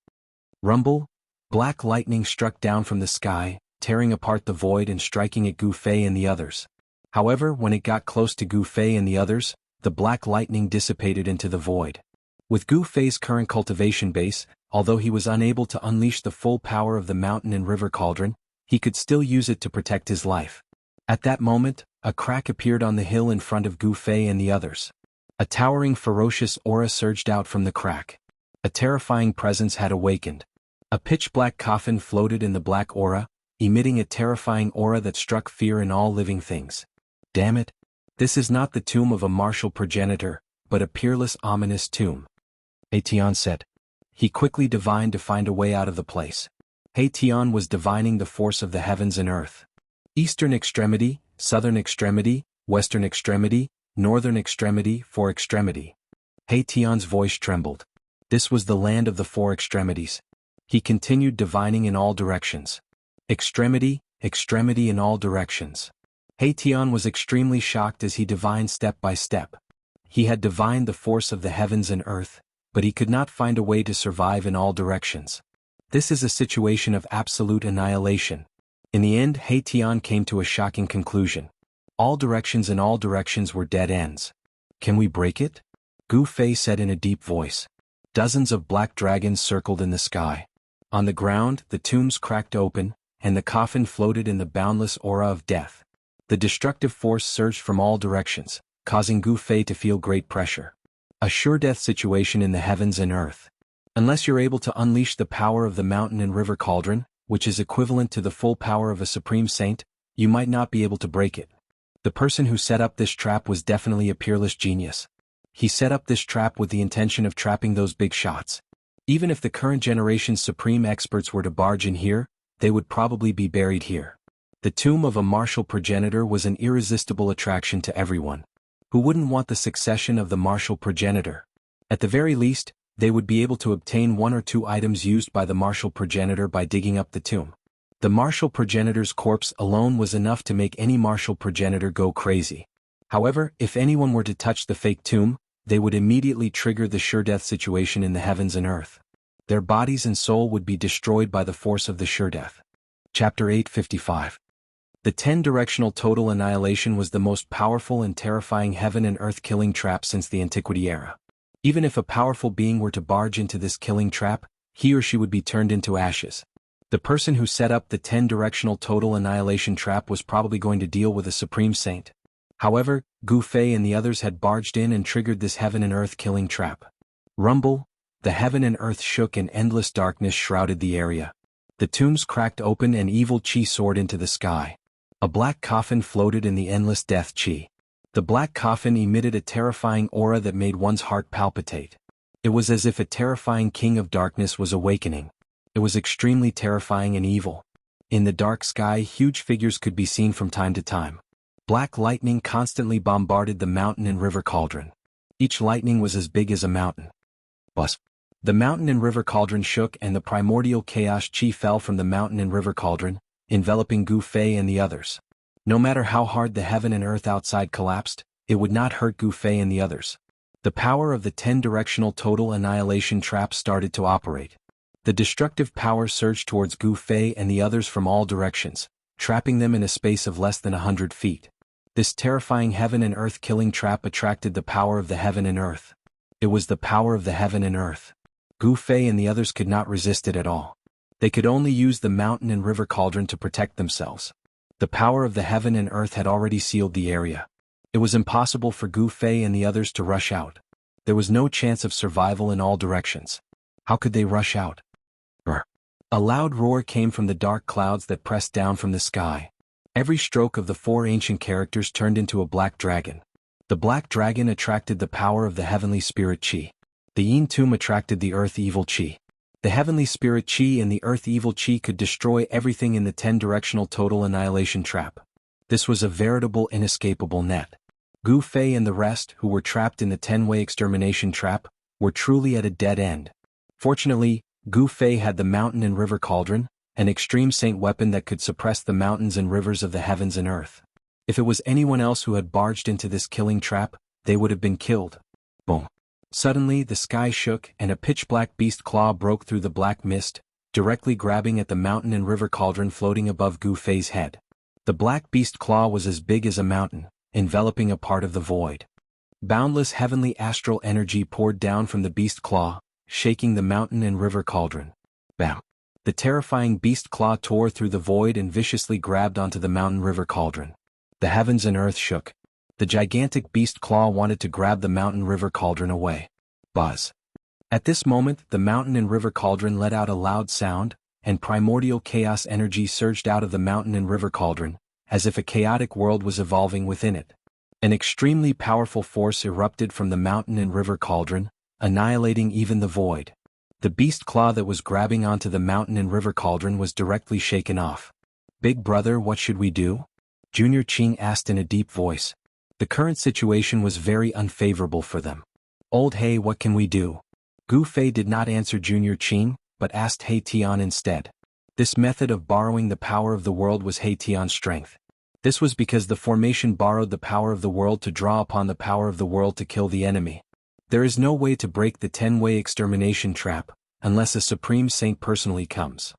S1: Rumble! Black lightning struck down from the sky, tearing apart the void and striking at Gu Fei and the others. However, when it got close to Gu Fei and the others, the black lightning dissipated into the void. With Gu Fei's current cultivation base, although he was unable to unleash the full power of the mountain and river cauldron, he could still use it to protect his life. At that moment, a crack appeared on the hill in front of Gu Fei and the others. A towering ferocious aura surged out from the crack. A terrifying presence had awakened. A pitch-black coffin floated in the black aura, emitting a terrifying aura that struck fear in all living things. Damn it! This is not the tomb of a martial progenitor, but a peerless ominous tomb. Tian said. He quickly divined to find a way out of the place. Tian was divining the force of the heavens and earth. Eastern extremity, southern extremity, western extremity, northern extremity, 4 extremity. Tian's voice trembled. This was the land of the 4 extremities. He continued divining in all directions. Extremity, extremity in all directions. Tian was extremely shocked as he divined step by step. He had divined the force of the heavens and earth, but he could not find a way to survive in all directions. This is a situation of absolute annihilation. In the end, Tian came to a shocking conclusion. All directions and all directions were dead ends. Can we break it? Gu Fei said in a deep voice. Dozens of black dragons circled in the sky. On the ground, the tombs cracked open, and the coffin floated in the boundless aura of death. The destructive force surged from all directions, causing Gu Fei to feel great pressure. A sure death situation in the heavens and earth. Unless you're able to unleash the power of the mountain and river cauldron, which is equivalent to the full power of a supreme saint, you might not be able to break it. The person who set up this trap was definitely a peerless genius. He set up this trap with the intention of trapping those big shots. Even if the current generation's supreme experts were to barge in here, they would probably be buried here. The tomb of a martial progenitor was an irresistible attraction to everyone. Who wouldn't want the succession of the martial progenitor? At the very least, they would be able to obtain 1 or 2 items used by the martial progenitor by digging up the tomb. The martial progenitor's corpse alone was enough to make any martial progenitor go crazy. However, if anyone were to touch the fake tomb, they would immediately trigger the sure death situation in the heavens and earth. Their bodies and soul would be destroyed by the force of the sure death. Chapter 855. The 10-directional total annihilation was the most powerful and terrifying heaven and earth killing trap since the Antiquity era. Even if a powerful being were to barge into this killing trap, he or she would be turned into ashes. The person who set up the 10-directional total annihilation trap was probably going to deal with a supreme saint. However, Gu Fei and the others had barged in and triggered this heaven and earth killing trap. Rumble! The heaven and earth shook and endless darkness shrouded the area. The tombs cracked open and evil chi soared into the sky. A black coffin floated in the endless death chi. The black coffin emitted a terrifying aura that made one's heart palpitate. It was as if a terrifying king of darkness was awakening. It was extremely terrifying and evil. In the dark sky, huge figures could be seen from time to time. Black lightning constantly bombarded the mountain and river cauldron. Each lightning was as big as a mountain. The mountain and river cauldron shook and the primordial chaos chi fell from the mountain and river cauldron, enveloping Gu Fei and the others. No matter how hard the heaven and earth outside collapsed, it would not hurt Gu Fei and the others. The power of the 10-directional total annihilation trap started to operate. The destructive power surged towards Gu Fei and the others from all directions, trapping them in a space of less than 100 feet. This terrifying heaven and earth killing trap attracted the power of the heaven and earth. It was the power of the heaven and earth. Gu Fei and the others could not resist it at all. They could only use the mountain and river cauldron to protect themselves. The power of the heaven and earth had already sealed the area. It was impossible for Gu Fei and the others to rush out. There was no chance of survival in all directions. How could they rush out? A loud roar came from the dark clouds that pressed down from the sky. Every stroke of the four ancient characters turned into a black dragon. The black dragon attracted the power of the heavenly spirit Qi. The Yin tomb attracted the earth evil Qi. The heavenly spirit Qi and the earth evil Qi could destroy everything in the 10-directional total annihilation trap. This was a veritable inescapable net. Gu Fei and the rest, who were trapped in the 10-way extermination trap, were truly at a dead end. Fortunately, Gu Fei had the mountain and river cauldron, an extreme saint weapon that could suppress the mountains and rivers of the heavens and earth. If it was anyone else who had barged into this killing trap, they would have been killed. Boom. Suddenly the sky shook and a pitch-black beast claw broke through the black mist, directly grabbing at the mountain and river cauldron floating above Gu Fei's head. The black beast claw was as big as a mountain, enveloping a part of the void. Boundless heavenly astral energy poured down from the beast claw, shaking the mountain and river cauldron. Bam! The terrifying beast claw tore through the void and viciously grabbed onto the mountain river cauldron. The heavens and earth shook. The gigantic beast claw wanted to grab the mountain river cauldron away. Buzz. At this moment, the mountain and river cauldron let out a loud sound, and primordial chaos energy surged out of the mountain and river cauldron, as if a chaotic world was evolving within it. An extremely powerful force erupted from the mountain and river cauldron, annihilating even the void. The beast claw that was grabbing onto the mountain and river cauldron was directly shaken off. "Big brother, what should we do?" Junior Qing asked in a deep voice. The current situation was very unfavorable for them. "Old He, what can we do?" Gu Fei did not answer Junior Qing, but asked He Tian instead. This method of borrowing the power of the world was He Tian's strength. This was because the formation borrowed the power of the world to draw upon the power of the world to kill the enemy. There is no way to break the 10-way extermination trap, unless a supreme saint personally comes.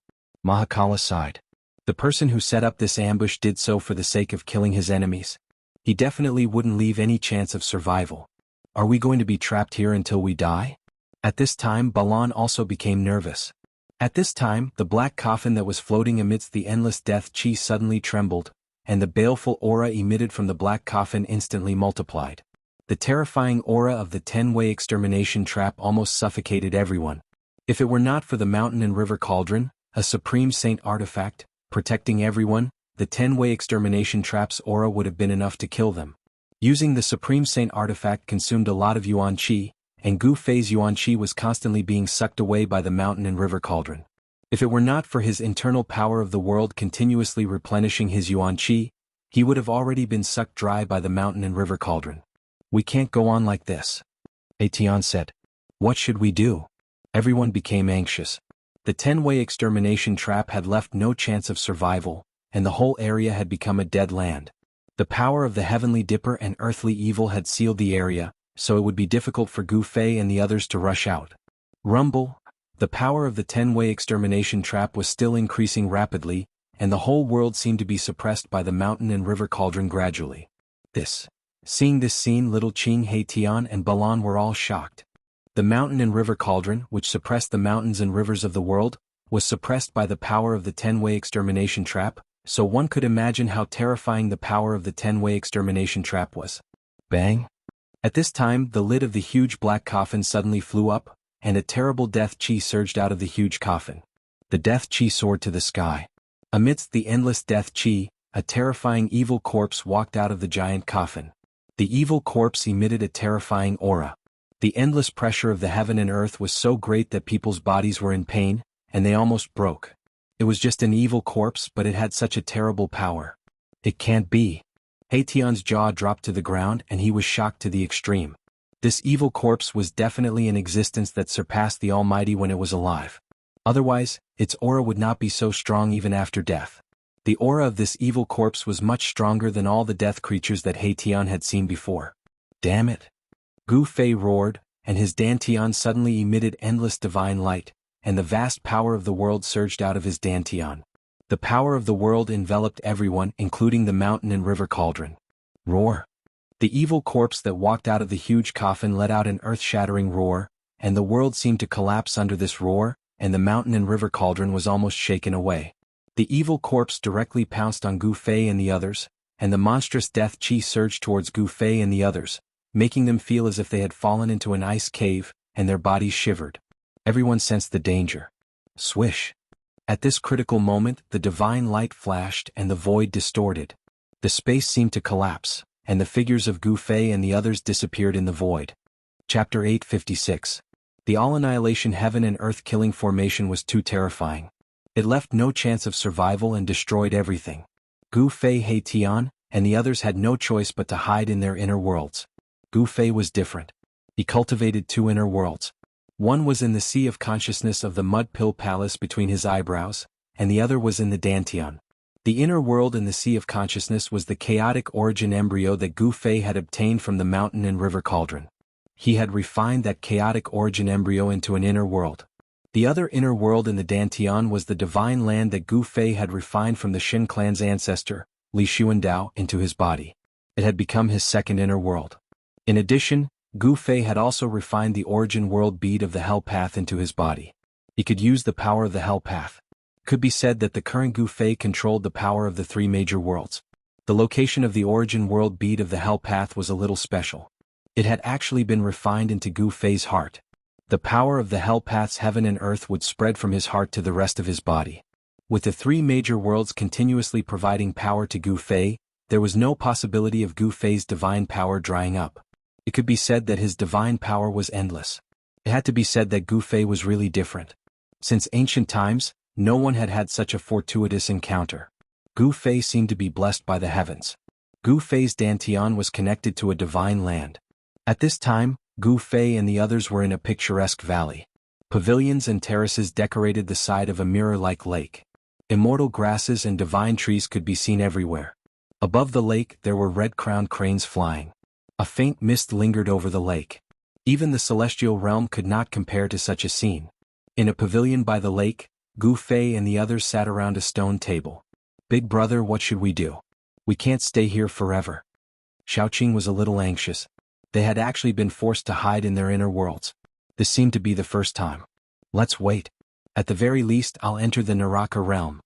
S1: Mahakala sighed. The person who set up this ambush did so for the sake of killing his enemies. He definitely wouldn't leave any chance of survival. Are we going to be trapped here until we die? At this time Balan also became nervous. At this time, the black coffin that was floating amidst the endless death Qi suddenly trembled, and the baleful aura emitted from the black coffin instantly multiplied. The terrifying aura of the 10-way extermination trap almost suffocated everyone. If it were not for the mountain and river cauldron, a supreme saint artifact, protecting everyone, the 10-way extermination trap's aura would have been enough to kill them. Using the supreme saint artifact consumed a lot of Yuan Qi, and Gu Fei's Yuan Qi was constantly being sucked away by the mountain and river cauldron. If it were not for his internal power of the world continuously replenishing his Yuan Qi, he would have already been sucked dry by the mountain and river cauldron. "We can't go on like this," Etienne said. "What should we do?" Everyone became anxious. The 10-way extermination trap had left no chance of survival, and the whole area had become a dead land. The power of the heavenly dipper and earthly evil had sealed the area, so it would be difficult for Gu Fei and the others to rush out. Rumble. The power of the 10-way extermination trap was still increasing rapidly, and the whole world seemed to be suppressed by the mountain and river cauldron gradually. Seeing this scene, little Qing, He Tian and Balan were all shocked. The mountain and river cauldron, which suppressed the mountains and rivers of the world, was suppressed by the power of the 10-way extermination trap, so one could imagine how terrifying the power of the 10-way extermination trap was. Bang! At this time, the lid of the huge black coffin suddenly flew up, and a terrible death Qi surged out of the huge coffin. The death Qi soared to the sky. Amidst the endless death Qi, a terrifying evil corpse walked out of the giant coffin. The evil corpse emitted a terrifying aura. The endless pressure of the heaven and earth was so great that people's bodies were in pain, and they almost broke. It was just an evil corpse, but it had such a terrible power. It can't be. Haitian's jaw dropped to the ground and he was shocked to the extreme. This evil corpse was definitely an existence that surpassed the Almighty when it was alive. Otherwise, its aura would not be so strong even after death. The aura of this evil corpse was much stronger than all the death creatures that Haitian had seen before. Damn it! Gu Fei roared, and his dantian suddenly emitted endless divine light, and the vast power of the world surged out of his dantian. The power of the world enveloped everyone, including the mountain and river cauldron. Roar! The evil corpse that walked out of the huge coffin let out an earth-shattering roar, and the world seemed to collapse under this roar, and the mountain and river cauldron was almost shaken away. The evil corpse directly pounced on Gu Fei and the others, and the monstrous death Qi surged towards Gu Fei and the others, making them feel as if they had fallen into an ice cave, and their bodies shivered. Everyone sensed the danger. Swish! At this critical moment, the divine light flashed and the void distorted. The space seemed to collapse, and the figures of Gu Fei and the others disappeared in the void. Chapter 856. The all-annihilation heaven and earth killing formation was too terrifying. It left no chance of survival and destroyed everything. Gu Fei, He Tian, and the others had no choice but to hide in their inner worlds. Gu Fei was different. He cultivated two inner worlds. One was in the sea of consciousness of the mud pill palace between his eyebrows, and the other was in the Dantian. The inner world in the sea of consciousness was the chaotic origin embryo that Gu Fei had obtained from the mountain and river cauldron. He had refined that chaotic origin embryo into an inner world. The other inner world in the Dantian was the divine land that Gu Fei had refined from the Xin clan's ancestor, Li Xuandao, into his body. It had become his second inner world. In addition, Gu Fei had also refined the origin world bead of the Hell Path into his body. He could use the power of the Hell Path. It could be said that the current Gu Fei controlled the power of the three major worlds. The location of the origin world bead of the Hell Path was a little special. It had actually been refined into Gu Fei's heart. The power of the Hell Path's heaven and earth would spread from his heart to the rest of his body. With the three major worlds continuously providing power to Gu Fei, there was no possibility of Gu Fei's divine power drying up. It could be said that his divine power was endless. It had to be said that Gu Fei was really different. Since ancient times, no one had had such a fortuitous encounter. Gu Fei seemed to be blessed by the heavens. Gu Fei's Dantian was connected to a divine land. At this time, Gu Fei and the others were in a picturesque valley. Pavilions and terraces decorated the side of a mirror-like lake. Immortal grasses and divine trees could be seen everywhere. Above the lake there were red-crowned cranes flying. A faint mist lingered over the lake. Even the celestial realm could not compare to such a scene. In a pavilion by the lake, Gu Fei and the others sat around a stone table. "Big brother, what should we do? We can't stay here forever." Xiaoqing was a little anxious. They had actually been forced to hide in their inner worlds. This seemed to be the first time. "Let's wait. At the very least, I'll enter the Naraka realm,"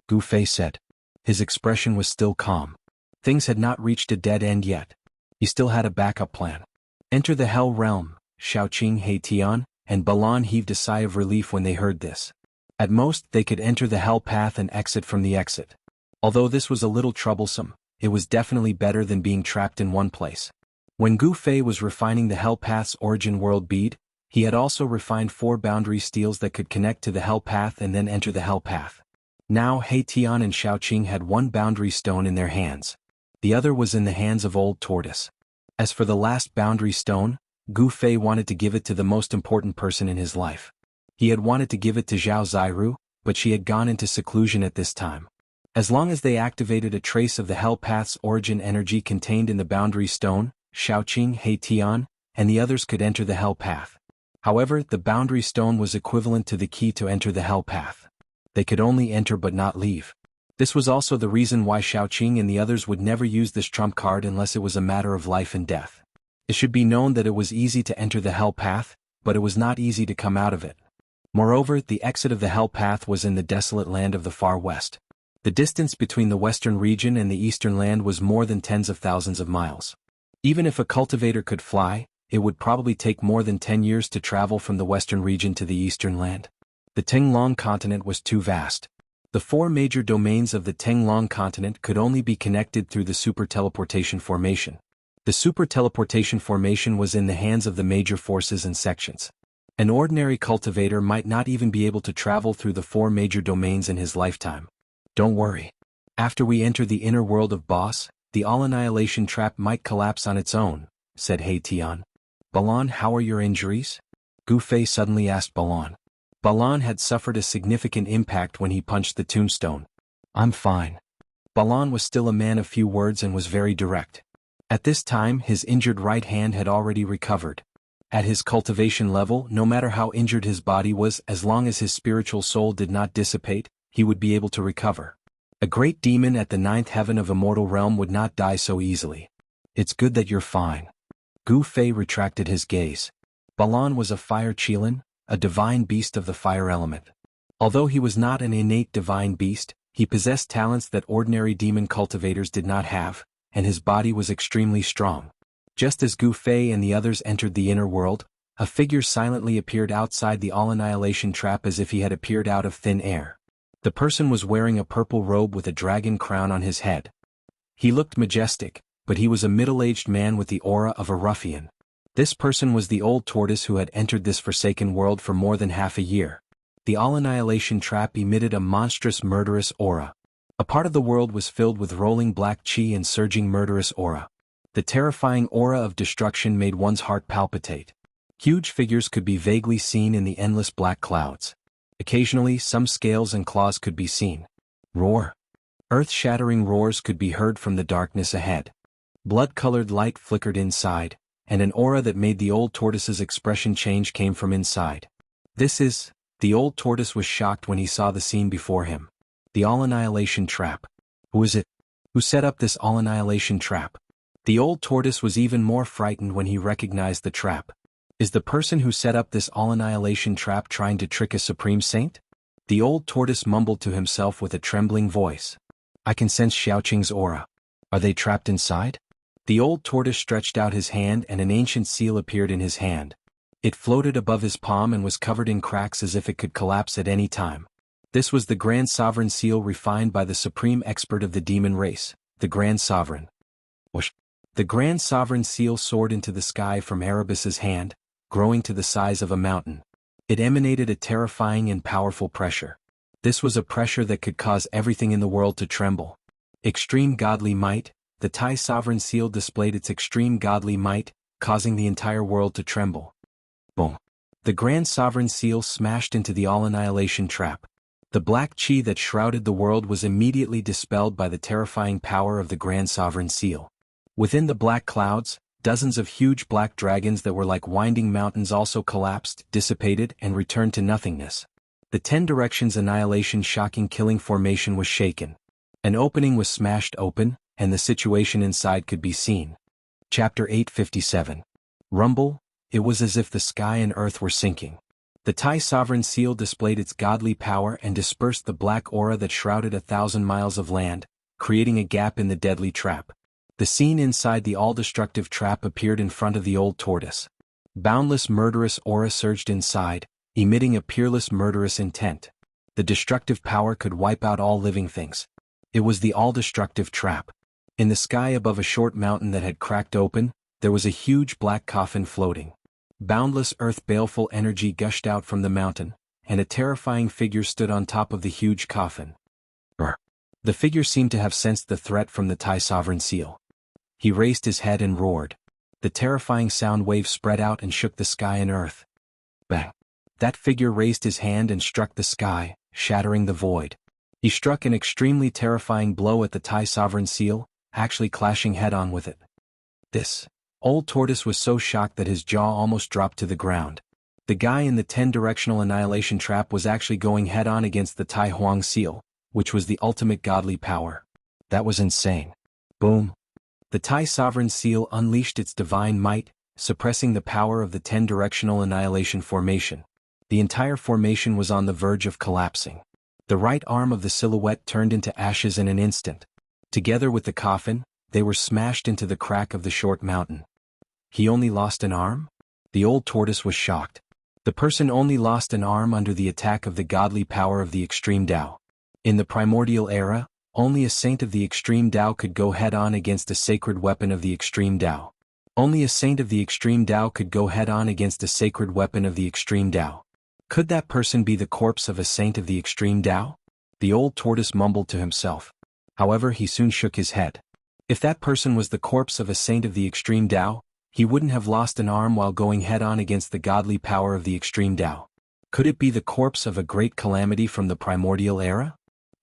S1: Gu Fei said. His expression was still calm. Things had not reached a dead end yet. He still had a backup plan. "Enter the Hell Realm," Xiaoqing, He Tian, and Balan heaved a sigh of relief when they heard this. At most, they could enter the Hell Path and exit from the exit. Although this was a little troublesome, it was definitely better than being trapped in one place. When Gu Fei was refining the Hell Path's origin world bead, he had also refined 4 boundary steels that could connect to the Hell Path and then enter the Hell Path. Now He Tian and Xiaoqing had one boundary stone in their hands. The other was in the hands of Old Tortoise. As for the last boundary stone, Gu Fei wanted to give it to the most important person in his life. He had wanted to give it to Zhao Ziru, but she had gone into seclusion at this time. As long as they activated a trace of the Hell Path's origin energy contained in the boundary stone, Xiaoqing, He Tian, and the others could enter the Hell Path. However, the boundary stone was equivalent to the key to enter the Hell Path. They could only enter but not leave. This was also the reason why Xiaoqing and the others would never use this trump card unless it was a matter of life and death. It should be known that it was easy to enter the Hell Path, but it was not easy to come out of it. Moreover, the exit of the Hell Path was in the desolate land of the far west. The distance between the western region and the eastern land was more than tens of thousands of miles. Even if a cultivator could fly, it would probably take more than 10 years to travel from the western region to the eastern land. The Tenglong continent was too vast. The 4 major domains of the Tenglong continent could only be connected through the super teleportation formation. The super teleportation formation was in the hands of the major forces and sections. An ordinary cultivator might not even be able to travel through the 4 major domains in his lifetime. "Don't worry. After we enter the inner world of Boss, the all-annihilation trap might collapse on its own," said He Tian. "Balan, how are your injuries?" Gu Fei suddenly asked Balan. Balan had suffered a significant impact when he punched the tombstone. "I'm fine." Balan was still a man of few words and was very direct. At this time, his injured right hand had already recovered. At his cultivation level, no matter how injured his body was, as long as his spiritual soul did not dissipate, he would be able to recover. A great demon at the 9th heaven of Immortal realm would not die so easily. "It's good that you're fine." Gu Fei retracted his gaze. Balan was a fire Qilin, a divine beast of the fire element. Although he was not an innate divine beast, he possessed talents that ordinary demon cultivators did not have, and his body was extremely strong. Just as Gu Fei and the others entered the inner world, a figure silently appeared outside the all-annihilation trap as if he had appeared out of thin air. The person was wearing a purple robe with a dragon crown on his head. He looked majestic, but he was a middle-aged man with the aura of a ruffian. This person was the old tortoise who had entered this forsaken world for more than half a year. The all-annihilation trap emitted a monstrous murderous aura. A part of the world was filled with rolling black chi and surging murderous aura. The terrifying aura of destruction made one's heart palpitate. Huge figures could be vaguely seen in the endless black clouds. Occasionally, some scales and claws could be seen. Roar. Earth-shattering roars could be heard from the darkness ahead. Blood-colored light flickered inside, and an aura that made the old tortoise's expression change came from inside. The old tortoise was shocked when he saw the scene before him. The all-annihilation trap. Who is it? Who set up this all-annihilation trap? The old tortoise was even more frightened when he recognized the trap. Is the person who set up this all-annihilation trap trying to trick a supreme saint? The old tortoise mumbled to himself with a trembling voice. I can sense Xiaoqing's aura. Are they trapped inside? The old tortoise stretched out his hand and an ancient seal appeared in his hand. It floated above his palm and was covered in cracks as if it could collapse at any time. This was the Grand Sovereign Seal refined by the supreme expert of the demon race, the Grand Sovereign. Whoosh! The Grand Sovereign Seal soared into the sky from Erebus's hand, growing to the size of a mountain. It emanated a terrifying and powerful pressure. This was a pressure that could cause everything in the world to tremble. Extreme godly might, the Thai Sovereign Seal displayed its extreme godly might, causing the entire world to tremble. Boom! The Grand Sovereign Seal smashed into the all-annihilation trap. The black chi that shrouded the world was immediately dispelled by the terrifying power of the Grand Sovereign Seal. Within the black clouds, dozens of huge black dragons that were like winding mountains also collapsed, dissipated, and returned to nothingness. The 10 Directions Annihilation Shocking Killing Formation was shaken. An opening was smashed open, and the situation inside could be seen. Chapter 857. Rumble. It was as if the sky and earth were sinking. The Thai Sovereign Seal displayed its godly power and dispersed the black aura that shrouded 1,000 miles of land, creating a gap in the deadly trap. The scene inside the all-destructive trap appeared in front of the old tortoise. Boundless murderous aura surged inside, emitting a peerless murderous intent. The destructive power could wipe out all living things. It was the all-destructive trap. In the sky above a short mountain that had cracked open, there was a huge black coffin floating. Boundless earth baleful energy gushed out from the mountain, and a terrifying figure stood on top of the huge coffin. The figure seemed to have sensed the threat from the Thai Sovereign Seal. He raised his head and roared. The terrifying sound wave spread out and shook the sky and earth. Bang! That figure raised his hand and struck the sky, shattering the void. He struck an extremely terrifying blow at the Thai Sovereign Seal, actually clashing head-on with it. This old tortoise was so shocked that his jaw almost dropped to the ground. The guy in the 10-directional annihilation trap was actually going head-on against the Tai Huang Seal, which was the ultimate godly power. That was insane. Boom! The Thai Sovereign Seal unleashed its divine might, suppressing the power of the 10-directional annihilation formation. The entire formation was on the verge of collapsing. The right arm of the silhouette turned into ashes in an instant. Together with the coffin, they were smashed into the crack of the short mountain. He only lost an arm? The old tortoise was shocked. The person only lost an arm under the attack of the godly power of the extreme Tao. In the primordial era, only a saint of the extreme Tao could go head-on against a sacred weapon of the extreme Tao. Only a saint of the extreme Tao could go head-on against a sacred weapon of the extreme Tao. Could that person be the corpse of a saint of the extreme Tao? The old tortoise mumbled to himself. However, he soon shook his head. If that person was the corpse of a saint of the extreme Tao, he wouldn't have lost an arm while going head-on against the godly power of the extreme Tao. Could it be the corpse of a great calamity from the primordial era?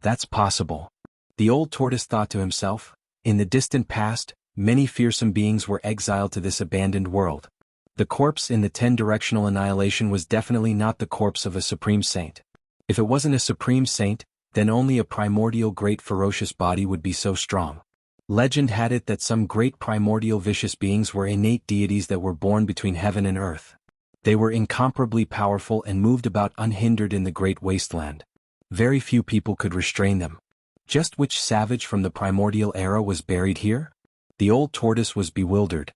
S1: That's possible. The old tortoise thought to himself. In the distant past, many fearsome beings were exiled to this abandoned world. The corpse in the 10-directional annihilation was definitely not the corpse of a supreme saint. If it wasn't a supreme saint, then only a primordial great ferocious body would be so strong. Legend had it that some great primordial vicious beings were innate deities that were born between heaven and earth. They were incomparably powerful and moved about unhindered in the great wasteland. Very few people could restrain them. Just which savage from the primordial era was buried here? The old tortoise was bewildered.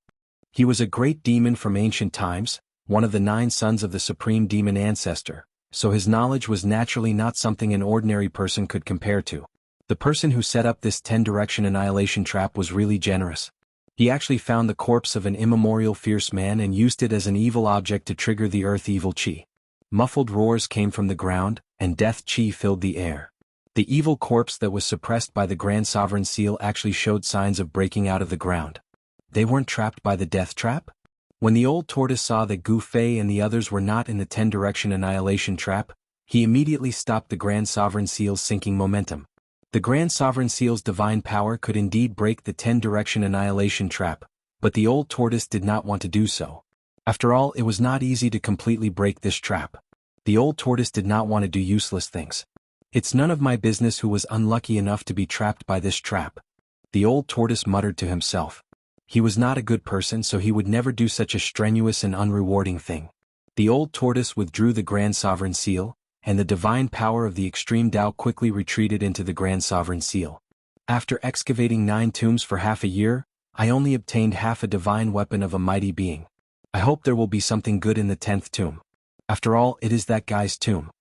S1: He was a great demon from ancient times, one of the 9 sons of the supreme demon ancestor, so his knowledge was naturally not something an ordinary person could compare to. The person who set up this 10-direction annihilation trap was really generous. He actually found the corpse of an immemorial fierce man and used it as an evil object to trigger the earth evil chi. Muffled roars came from the ground, and death chi filled the air. The evil corpse that was suppressed by the Grand Sovereign Seal actually showed signs of breaking out of the ground. They weren't trapped by the death trap? When the old tortoise saw that Gu Fei and the others were not in the 10-direction annihilation trap, he immediately stopped the Grand Sovereign Seal's sinking momentum. The Grand Sovereign Seal's divine power could indeed break the 10-direction annihilation trap, but the old tortoise did not want to do so. After all, it was not easy to completely break this trap. The old tortoise did not want to do useless things. It's none of my business who was unlucky enough to be trapped by this trap. The old tortoise muttered to himself. He was not a good person, so he would never do such a strenuous and unrewarding thing. The old tortoise withdrew the Grand Sovereign Seal, and the divine power of the extreme Tao quickly retreated into the Grand Sovereign Seal. After excavating 9 tombs for half a year, I only obtained half a divine weapon of a mighty being. I hope there will be something good in the 10th tomb. After all, it is that guy's tomb.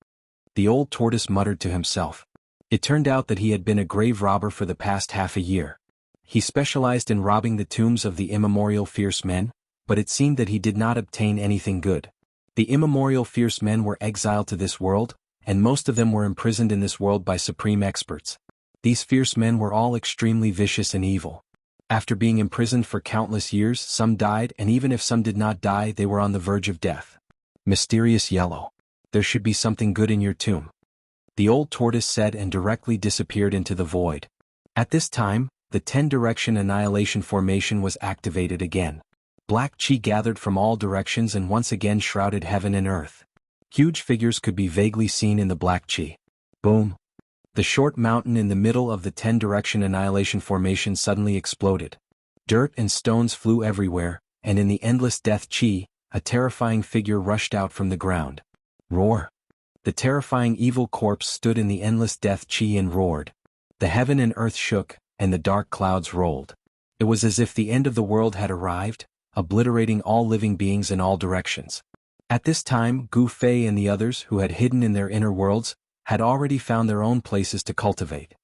S1: The old tortoise muttered to himself. It turned out that he had been a grave robber for the past half a year. He specialized in robbing the tombs of the immemorial fierce men, but it seemed that he did not obtain anything good. The immemorial fierce men were exiled to this world, and most of them were imprisoned in this world by supreme experts. These fierce men were all extremely vicious and evil. After being imprisoned for countless years, some died, and even if some did not die, they were on the verge of death. Mysterious yellow. There should be something good in your tomb. The old tortoise said and directly disappeared into the void. At this time, the 10-direction annihilation formation was activated again. Black chi gathered from all directions and once again shrouded heaven and earth. Huge figures could be vaguely seen in the black chi. Boom! The short mountain in the middle of the 10-direction annihilation formation suddenly exploded. Dirt and stones flew everywhere, and in the endless death chi, a terrifying figure rushed out from the ground. Roar! The terrifying evil corpse stood in the endless death chi and roared. The heaven and earth shook, and the dark clouds rolled. It was as if the end of the world had arrived, obliterating all living beings in all directions. At this time, Gu Fei and the others who had hidden in their inner worlds had already found their own places to cultivate.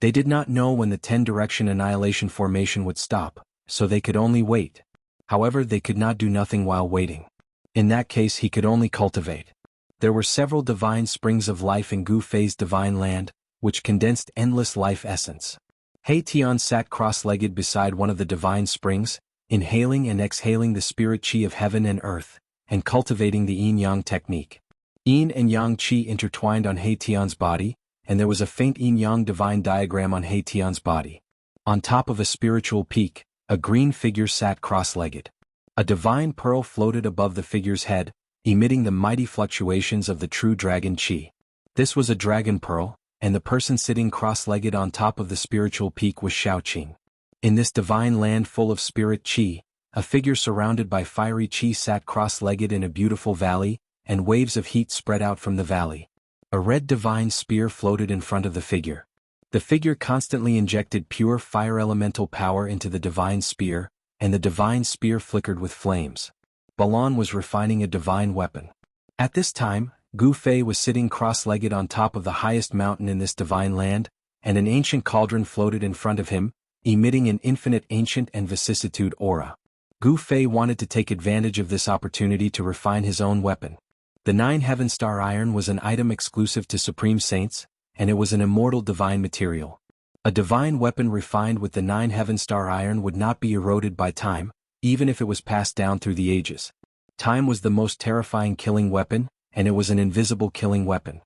S1: They did not know when the 10-direction annihilation formation would stop, so they could only wait. However, they could not do nothing while waiting. In that case, he could only cultivate. There were several divine springs of life in Gu Fei's divine land, which condensed endless life essence. He Tian sat cross-legged beside one of the divine springs, inhaling and exhaling the spirit chi of heaven and earth, and cultivating the yin-yang technique. Yin and yang chi intertwined on He Tian's body, and there was a faint yin-yang divine diagram on He Tian's body. On top of a spiritual peak, a green figure sat cross-legged. A divine pearl floated above the figure's head, emitting the mighty fluctuations of the true dragon chi. This was a dragon pearl, and the person sitting cross-legged on top of the spiritual peak was Shaoqing. In this divine land full of spirit chi, a figure surrounded by fiery chi sat cross-legged in a beautiful valley, and waves of heat spread out from the valley. A red divine spear floated in front of the figure. The figure constantly injected pure fire elemental power into the divine spear, and the divine spear flickered with flames. Balan was refining a divine weapon. At this time, Gu Fei was sitting cross-legged on top of the highest mountain in this divine land, and an ancient cauldron floated in front of him, emitting an infinite ancient and vicissitude aura. Gu Fei wanted to take advantage of this opportunity to refine his own weapon. The 9 Heaven Star Iron was an item exclusive to Supreme Saints, and it was an immortal divine material. A divine weapon refined with the 9 Heaven Star Iron would not be eroded by time, even if it was passed down through the ages. Time was the most terrifying killing weapon, and it was an invisible killing weapon.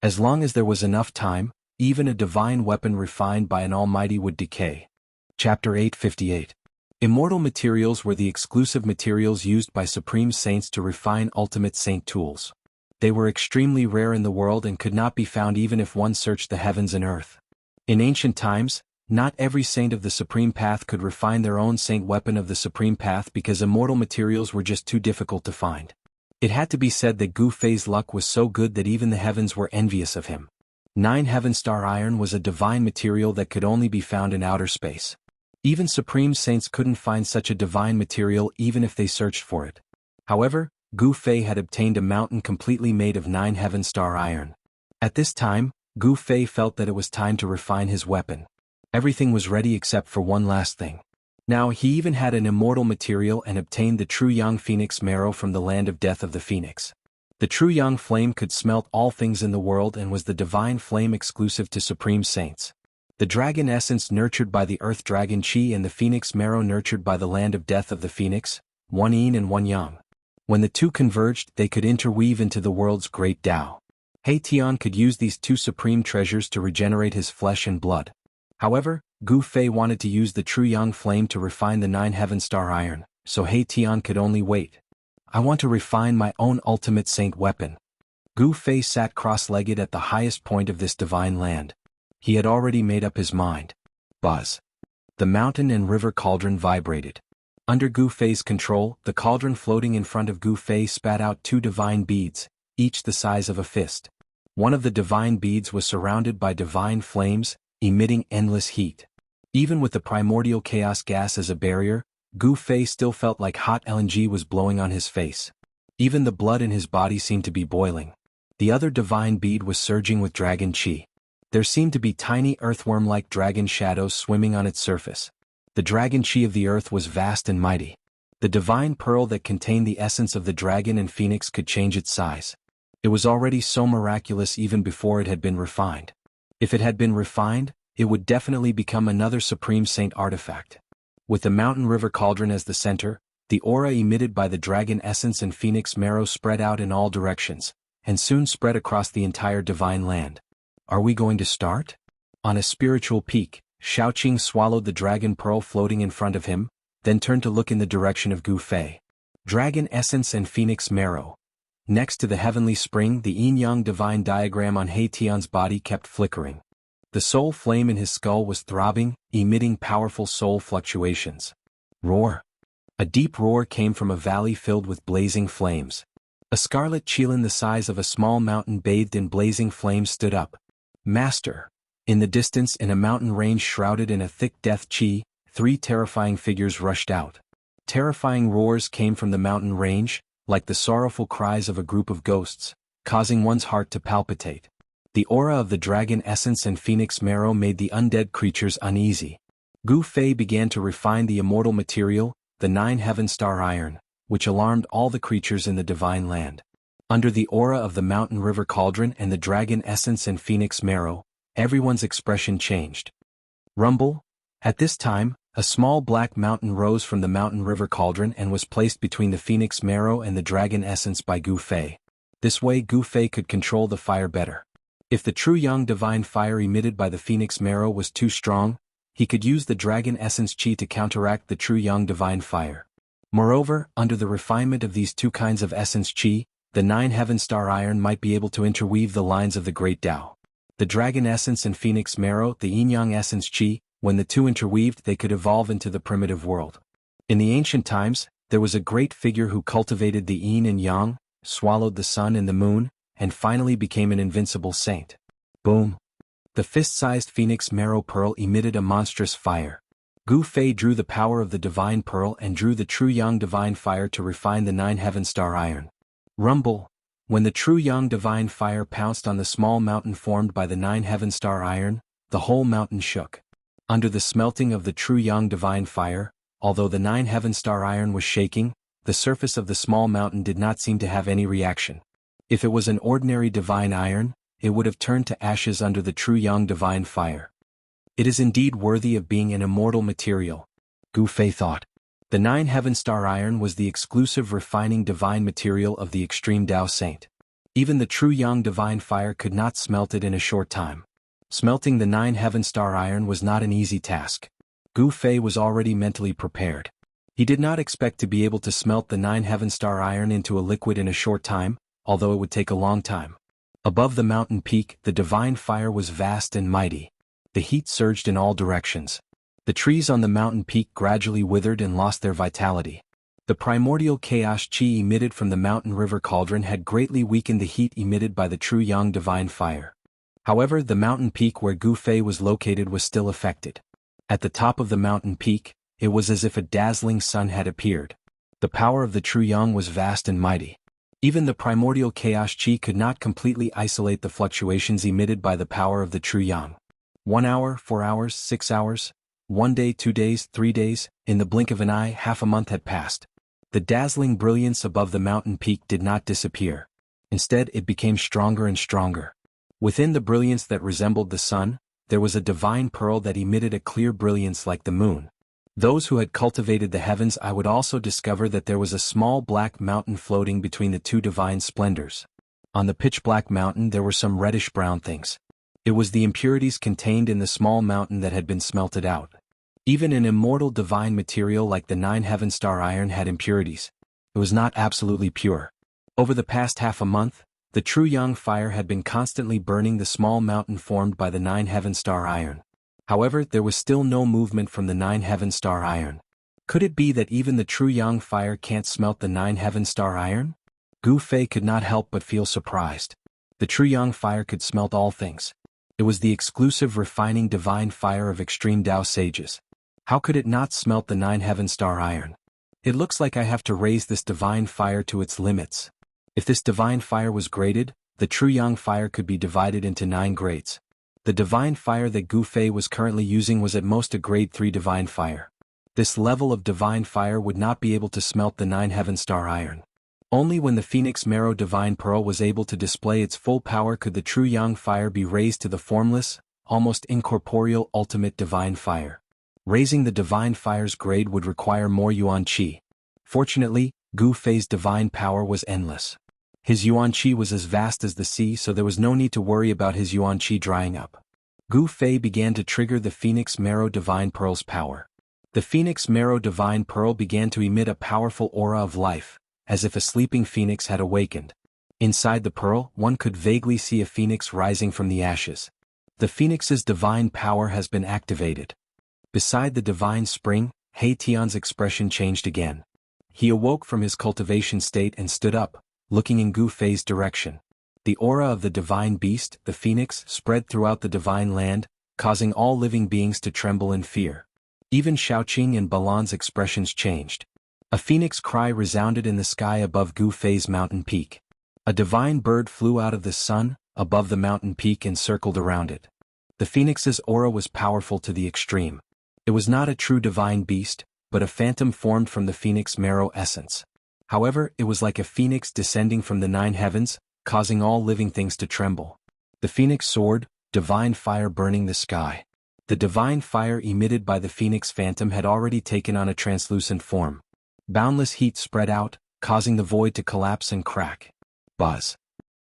S1: As long as there was enough time, even a divine weapon refined by an almighty would decay. Chapter 858. Immortal materials were the exclusive materials used by Supreme Saints to refine ultimate saint tools. They were extremely rare in the world and could not be found even if one searched the heavens and earth. In ancient times, not every saint of the Supreme Path could refine their own saint weapon of the Supreme Path because immortal materials were just too difficult to find. It had to be said that Gu Fei's luck was so good that even the heavens were envious of him. 9 Heaven Star Iron was a divine material that could only be found in outer space. Even Supreme Saints couldn't find such a divine material even if they searched for it. However, Gu Fei had obtained a mountain completely made of 9 heaven-star iron. At this time, Gu Fei felt that it was time to refine his weapon. Everything was ready except for one last thing. Now he even had an immortal material and obtained the true young phoenix marrow from the land of death of the phoenix. The true young flame could smelt all things in the world and was the divine flame exclusive to supreme saints. The dragon essence nurtured by the earth dragon chi and the phoenix marrow nurtured by the land of death of the phoenix, one yin and one yang. When the two converged, they could interweave into the world's great Tao. He Tian could use these two supreme treasures to regenerate his flesh and blood. However, Gu Fei wanted to use the true young flame to refine the 9 heaven-star iron, so He Tian could only wait. I want to refine my own ultimate saint weapon. Gu Fei sat cross-legged at the highest point of this divine land. He had already made up his mind. Buzz. The mountain and river cauldron vibrated. Under Gu Fei's control, the cauldron floating in front of Gu Fei spat out 2 divine beads, each the size of a fist. One of the divine beads was surrounded by divine flames, emitting endless heat. Even with the primordial chaos gas as a barrier, Gu Fei still felt like hot LNG was blowing on his face. Even the blood in his body seemed to be boiling. The other divine bead was surging with dragon chi. There seemed to be tiny earthworm-like dragon shadows swimming on its surface. The dragon chi of the earth was vast and mighty. The divine pearl that contained the essence of the dragon and phoenix could change its size. It was already so miraculous even before it had been refined. If it had been refined, it would definitely become another supreme saint artifact. With the mountain river cauldron as the center, the aura emitted by the dragon essence and phoenix marrow spread out in all directions, and soon spread across the entire divine land. Are we going to start? On a spiritual peak, Shaoqing swallowed the dragon pearl floating in front of him, then turned to look in the direction of Gu Fei. Dragon essence and phoenix marrow. Next to the heavenly spring, the yin-yang divine diagram on He Tian's body kept flickering. The soul flame in his skull was throbbing, emitting powerful soul fluctuations. Roar. A deep roar came from a valley filled with blazing flames. A scarlet qilin the size of a small mountain bathed in blazing flames stood up. Master. In the distance, in a mountain range shrouded in a thick death chi, 3 terrifying figures rushed out. Terrifying roars came from the mountain range, like the sorrowful cries of a group of ghosts, causing one's heart to palpitate. The aura of the dragon essence and phoenix marrow made the undead creatures uneasy. Gu Fei began to refine the immortal material, the 9 heaven-star iron, which alarmed all the creatures in the divine land. Under the aura of the mountain river cauldron and the dragon essence and phoenix marrow, everyone's expression changed. Rumble. At this time, a small black mountain rose from the mountain river cauldron and was placed between the phoenix marrow and the dragon essence by Gu Fei. This way Gu Fei could control the fire better. If the true young divine fire emitted by the phoenix marrow was too strong, he could use the dragon essence chi to counteract the true young divine fire. Moreover, under the refinement of these 2 kinds of essence chi, the 9 heaven-star iron might be able to interweave the lines of the great Tao. The dragon essence and phoenix marrow, the yin-yang essence chi, when the 2 interweaved they could evolve into the primitive world. In the ancient times, there was a great figure who cultivated the yin and yang, swallowed the sun and the moon, and finally became an invincible saint. Boom! The fist-sized phoenix marrow pearl emitted a monstrous fire. Gu Fei drew the power of the divine pearl and drew the true young divine fire to refine the 9 heaven-star iron. Rumble! When the true young divine fire pounced on the small mountain formed by the 9 heaven-star iron, the whole mountain shook. Under the smelting of the true young divine fire, although the 9 heaven-star iron was shaking, the surface of the small mountain did not seem to have any reaction. If it was an ordinary divine iron, it would have turned to ashes under the true young divine fire. It is indeed worthy of being an immortal material, Gu Fei thought. The 9 heaven-star iron was the exclusive refining divine material of the extreme Tao saint. Even the true young divine fire could not smelt it in a short time. Smelting the 9 heaven-star iron was not an easy task. Gu Fei was already mentally prepared. He did not expect to be able to smelt the 9 heaven-star iron into a liquid in a short time, although it would take a long time. Above the mountain peak, the divine fire was vast and mighty. The heat surged in all directions. The trees on the mountain peak gradually withered and lost their vitality. The primordial chaos chi emitted from the mountain river cauldron had greatly weakened the heat emitted by the true young divine fire. However, the mountain peak where Gu Fei was located was still affected. At the top of the mountain peak, it was as if a dazzling sun had appeared. The power of the true young was vast and mighty. Even the primordial chaos chi could not completely isolate the fluctuations emitted by the power of the true yang. 1 hour, 4 hours, 6 hours, 1 day, 2 days, 3 days, in the blink of an eye, half a month had passed. The dazzling brilliance above the mountain peak did not disappear. Instead, it became stronger and stronger. Within the brilliance that resembled the sun, there was a divine pearl that emitted a clear brilliance like the moon. Those who had cultivated the heavens I would also discover that there was a small black mountain floating between the two divine splendors. On the pitch-black mountain there were some reddish-brown things. It was the impurities contained in the small mountain that had been smelted out. Even an immortal divine material like the 9 heaven star iron had impurities. It was not absolutely pure. Over the past half a month, the true yang fire had been constantly burning the small mountain formed by the 9 heaven star iron. However, there was still no movement from the 9 heaven star iron. Could it be that even the true yang fire can't smelt the 9 heaven star iron? Gu Fei could not help but feel surprised. The true yang fire could smelt all things. It was the exclusive refining divine fire of extreme Tao sages. How could it not smelt the 9 heaven star iron? It looks like I have to raise this divine fire to its limits. If this divine fire was graded, the true yang fire could be divided into 9 grades. The divine fire that Gu Fei was currently using was at most a grade 3 divine fire. This level of divine fire would not be able to smelt the 9 heaven star iron. Only when the Phoenix Marrow divine pearl was able to display its full power could the true yang fire be raised to the formless, almost incorporeal ultimate divine fire. Raising the divine fire's grade would require more yuan qi. Fortunately, Gu Fei's divine power was endless. His yuan qi was as vast as the sea, so there was no need to worry about his yuan qi drying up. Gu Fei began to trigger the Phoenix Marrow Divine Pearl's power. The Phoenix Marrow Divine Pearl began to emit a powerful aura of life, as if a sleeping phoenix had awakened. Inside the pearl, one could vaguely see a phoenix rising from the ashes. The phoenix's divine power has been activated. Beside the divine spring, He Tian's expression changed again. He awoke from his cultivation state and stood up, looking in Gu Fei's direction. The aura of the divine beast, the phoenix, spread throughout the divine land, causing all living beings to tremble in fear. Even Shaoqing and Balan's expressions changed. A phoenix cry resounded in the sky above Gu Fei's mountain peak. A divine bird flew out of the sun, above the mountain peak and circled around it. The phoenix's aura was powerful to the extreme. It was not a true divine beast, but a phantom formed from the Phoenix Marrow essence. However, it was like a phoenix descending from the 9 heavens, causing all living things to tremble. The phoenix soared, divine fire burning the sky. The divine fire emitted by the phoenix phantom had already taken on a translucent form. Boundless heat spread out, causing the void to collapse and crack. Buzz.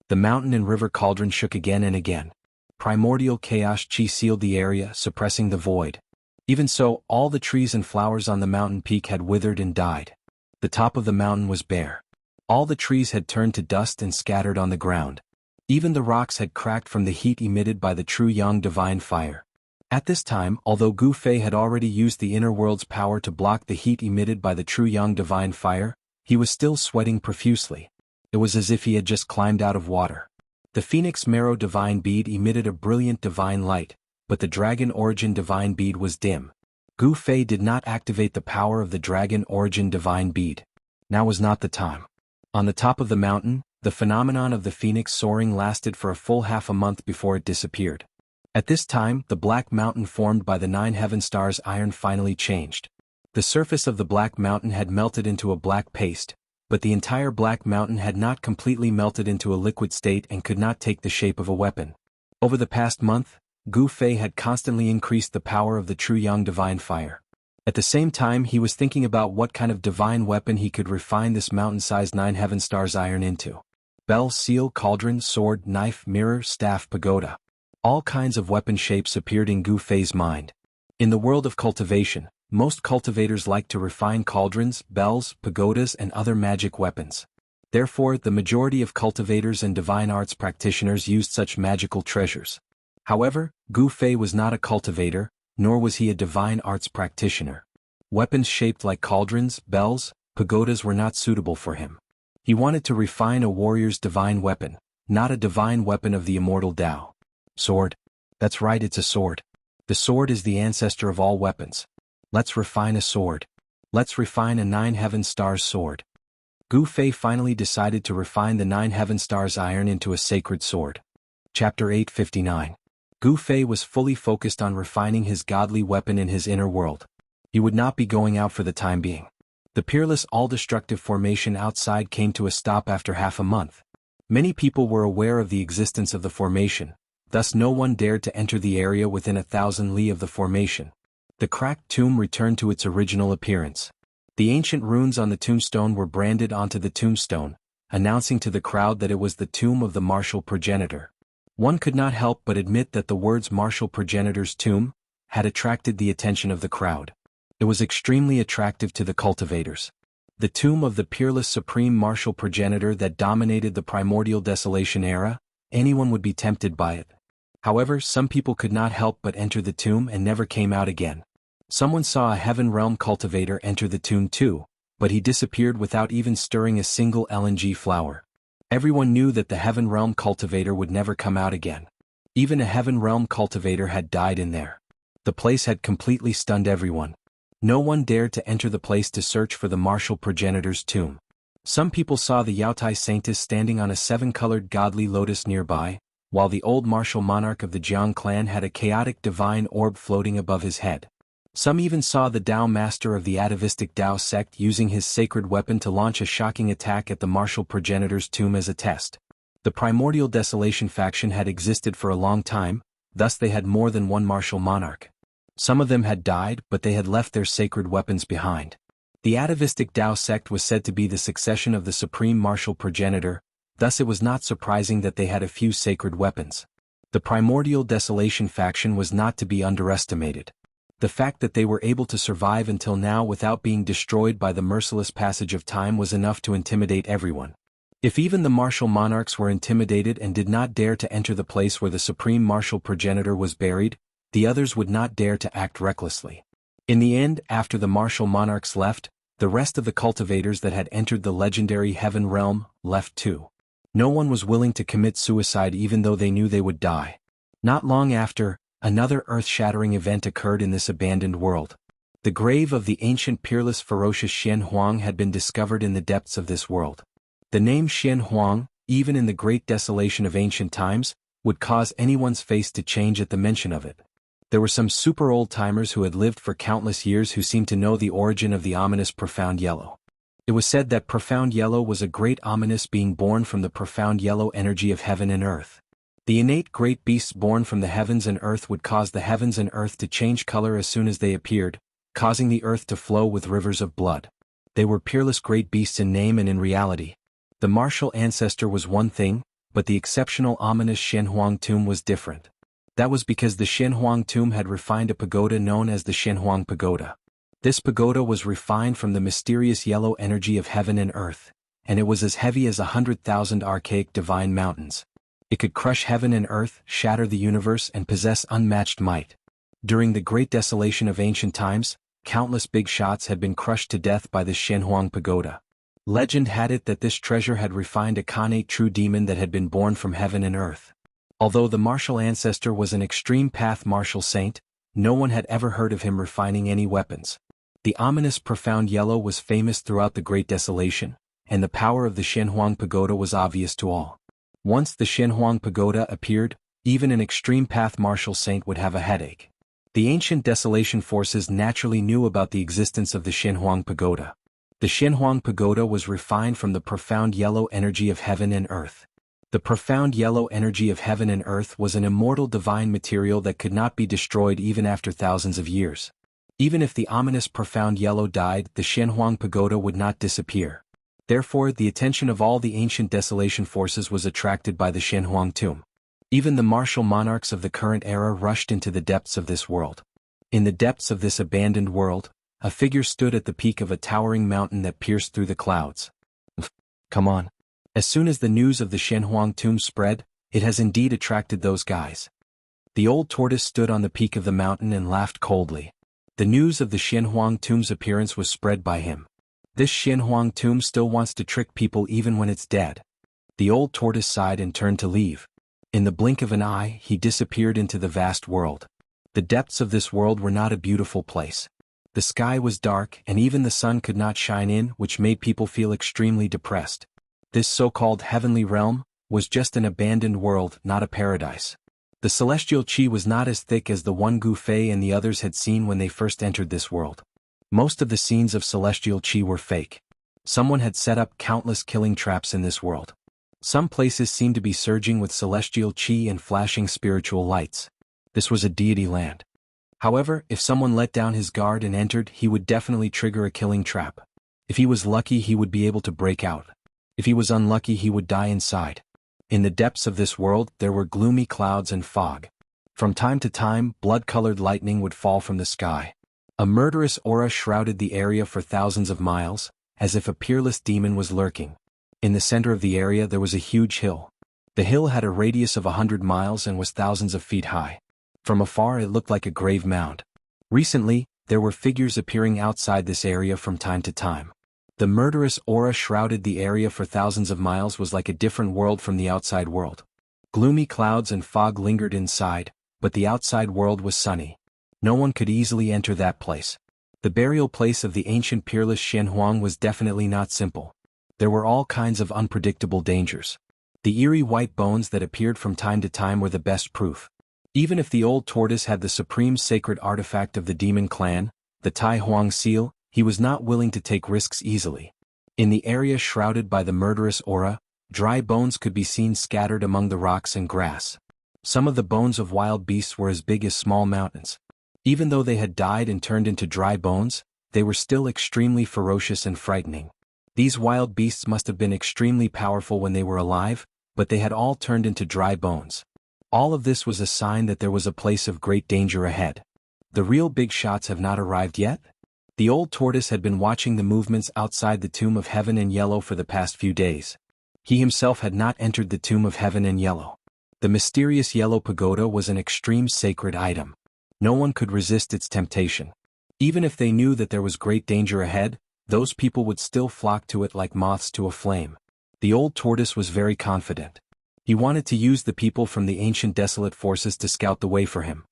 S1: The mountain and river cauldron shook again and again. Primordial chaos chi sealed the area, suppressing the void. Even so, all the trees and flowers on the mountain peak had withered and died. The top of the mountain was bare. All the trees had turned to dust and scattered on the ground. Even the rocks had cracked from the heat emitted by the true yang divine fire. At this time, although Gu Fei had already used the inner world's power to block the heat emitted by the true yang divine fire, he was still sweating profusely. It was as if he had just climbed out of water. The Phoenix Marrow divine bead emitted a brilliant divine light, but the Dragon Origin Divine Bead was dim. Gu Fei did not activate the power of the Dragon Origin Divine Bead. Now was not the time. On the top of the mountain, the phenomenon of the phoenix soaring lasted for a full half a month before it disappeared. At this time, the black mountain formed by the 9 heaven stars iron finally changed. The surface of the black mountain had melted into a black paste, but the entire black mountain had not completely melted into a liquid state and could not take the shape of a weapon. Over the past month, Gu Fei had constantly increased the power of the true yang divine fire. At the same time, he was thinking about what kind of divine weapon he could refine this mountain-sized 9 heaven stars iron into. Bell, seal, cauldron, sword, knife, mirror, staff, pagoda. All kinds of weapon shapes appeared in Gu Fei's mind. In the world of cultivation, most cultivators like to refine cauldrons, bells, pagodas and other magic weapons. Therefore, the majority of cultivators and divine arts practitioners used such magical treasures. However, Gu Fei was not a cultivator, nor was he a divine arts practitioner. Weapons shaped like cauldrons, bells, pagodas were not suitable for him. He wanted to refine a warrior's divine weapon, not a divine weapon of the immortal Tao. Sword. That's right, it's a sword. The sword is the ancestor of all weapons. Let's refine a sword. Let's refine a 9 heaven stars sword. Gu Fei finally decided to refine the 9 heaven stars iron into a sacred sword. Chapter 859. Gu Fei was fully focused on refining his godly weapon in his inner world. He would not be going out for the time being. The peerless all-destructive formation outside came to a stop after half a month. Many people were aware of the existence of the formation, thus no one dared to enter the area within 1,000 li of the formation. The cracked tomb returned to its original appearance. The ancient runes on the tombstone were branded onto the tombstone, announcing to the crowd that it was the tomb of the martial progenitor. One could not help but admit that the words martial progenitor's tomb had attracted the attention of the crowd. It was extremely attractive to the cultivators. The tomb of the peerless supreme martial progenitor that dominated the primordial desolation era, anyone would be tempted by it. However, some people could not help but enter the tomb and never came out again. Someone saw a heaven realm cultivator enter the tomb too, but he disappeared without even stirring a single LNG flower. Everyone knew that the heaven realm cultivator would never come out again. Even a heaven realm cultivator had died in there. The place had completely stunned everyone. No one dared to enter the place to search for the martial progenitor's tomb. Some people saw the Yaotai Saintess standing on a 7-colored godly lotus nearby, while the old martial monarch of the Jiang clan had a chaotic divine orb floating above his head. Some even saw the Dao master of the atavistic Dao sect using his sacred weapon to launch a shocking attack at the martial progenitor's tomb as a test. The primordial desolation faction had existed for a long time, thus they had more than one martial monarch. Some of them had died, but they had left their sacred weapons behind. The atavistic Dao sect was said to be the succession of the supreme martial progenitor, thus it was not surprising that they had a few sacred weapons. The primordial desolation faction was not to be underestimated. The fact that they were able to survive until now without being destroyed by the merciless passage of time was enough to intimidate everyone. If even the martial monarchs were intimidated and did not dare to enter the place where the supreme martial progenitor was buried, the others would not dare to act recklessly. In the end, after the martial monarchs left, the rest of the cultivators that had entered the legendary heaven realm left too. No one was willing to commit suicide even though they knew they would die. Not long after, another earth-shattering event occurred in this abandoned world. The grave of the ancient peerless ferocious Xian Huang had been discovered in the depths of this world. The name Xian Huang, even in the great desolation of ancient times, would cause anyone's face to change at the mention of it. There were some super old-timers who had lived for countless years who seemed to know the origin of the ominous profound yellow. It was said that profound yellow was a great ominous being born from the profound yellow energy of heaven and earth. The innate great beasts born from the heavens and earth would cause the heavens and earth to change color as soon as they appeared, causing the earth to flow with rivers of blood. They were peerless great beasts in name and in reality. The martial ancestor was one thing, but the exceptional ominous Xianhuang tomb was different. That was because the Xianhuang tomb had refined a pagoda known as the Xianhuang pagoda. This pagoda was refined from the mysterious yellow energy of heaven and earth, and it was as heavy as 100,000 archaic divine mountains. It could crush heaven and earth, shatter the universe, and possess unmatched might. During the great desolation of ancient times, countless big shots had been crushed to death by the Xianhuang pagoda. Legend had it that this treasure had refined a Khanate true demon that had been born from heaven and earth. Although the martial ancestor was an extreme path martial saint, no one had ever heard of him refining any weapons. The ominous profound yellow was famous throughout the great desolation, and the power of the Xianhuang pagoda was obvious to all. Once the Xianhuang pagoda appeared, even an extreme path martial saint would have a headache. The ancient desolation forces naturally knew about the existence of the Xianhuang pagoda. The Xianhuang pagoda was refined from the profound yellow energy of heaven and earth. The profound yellow energy of heaven and earth was an immortal divine material that could not be destroyed even after thousands of years. Even if the ominous profound yellow died, the Xianhuang pagoda would not disappear. Therefore, the attention of all the ancient desolation forces was attracted by the Xianhuang tomb. Even the martial monarchs of the current era rushed into the depths of this world. In the depths of this abandoned world, a figure stood at the peak of a towering mountain that pierced through the clouds. Come on. As soon as the news of the Xianhuang tomb spread, it has indeed attracted those guys. The old tortoise stood on the peak of the mountain and laughed coldly. The news of the Xianhuang tomb's appearance was spread by him. This Xianhuang tomb still wants to trick people even when it's dead. The old tortoise sighed and turned to leave. In the blink of an eye, he disappeared into the vast world. The depths of this world were not a beautiful place. The sky was dark and even the sun could not shine in, which made people feel extremely depressed. This so-called heavenly realm was just an abandoned world, not a paradise. The celestial chi was not as thick as the one Gu Fei and the others had seen when they first entered this world. Most of the scenes of celestial chi were fake. Someone had set up countless killing traps in this world. Some places seemed to be surging with celestial chi and flashing spiritual lights. This was a deity land. However, if someone let down his guard and entered, he would definitely trigger a killing trap. If he was lucky, he would be able to break out. If he was unlucky, he would die inside. In the depths of this world, there were gloomy clouds and fog. From time to time, blood-colored lightning would fall from the sky. A murderous aura shrouded the area for thousands of miles, as if a peerless demon was lurking. In the center of the area there was a huge hill. The hill had a radius of 100 miles and was thousands of feet high. From afar it looked like a grave mound. Recently, there were figures appearing outside this area from time to time. The murderous aura shrouded the area for thousands of miles was like a different world from the outside world. Gloomy clouds and fog lingered inside, but the outside world was sunny. No one could easily enter that place. The burial place of the ancient peerless Shen Huang was definitely not simple. There were all kinds of unpredictable dangers. The eerie white bones that appeared from time to time were the best proof. Even if the old tortoise had the supreme sacred artifact of the demon clan, the Tai Huang seal, he was not willing to take risks easily. In the area shrouded by the murderous aura, dry bones could be seen scattered among the rocks and grass. Some of the bones of wild beasts were as big as small mountains. Even though they had died and turned into dry bones, they were still extremely ferocious and frightening. These wild beasts must have been extremely powerful when they were alive, but they had all turned into dry bones. All of this was a sign that there was a place of great danger ahead. The real big shots have not arrived yet? The old tortoise had been watching the movements outside the Tomb of Heaven and Yellow for the past few days. He himself had not entered the Tomb of Heaven and Yellow. The mysterious yellow pagoda was an extreme sacred item. No one could resist its temptation. Even if they knew that there was great danger ahead, those people would still flock to it like moths to a flame. The old tortoise was very confident. He wanted to use the people from the ancient desolate forces to scout the way for him.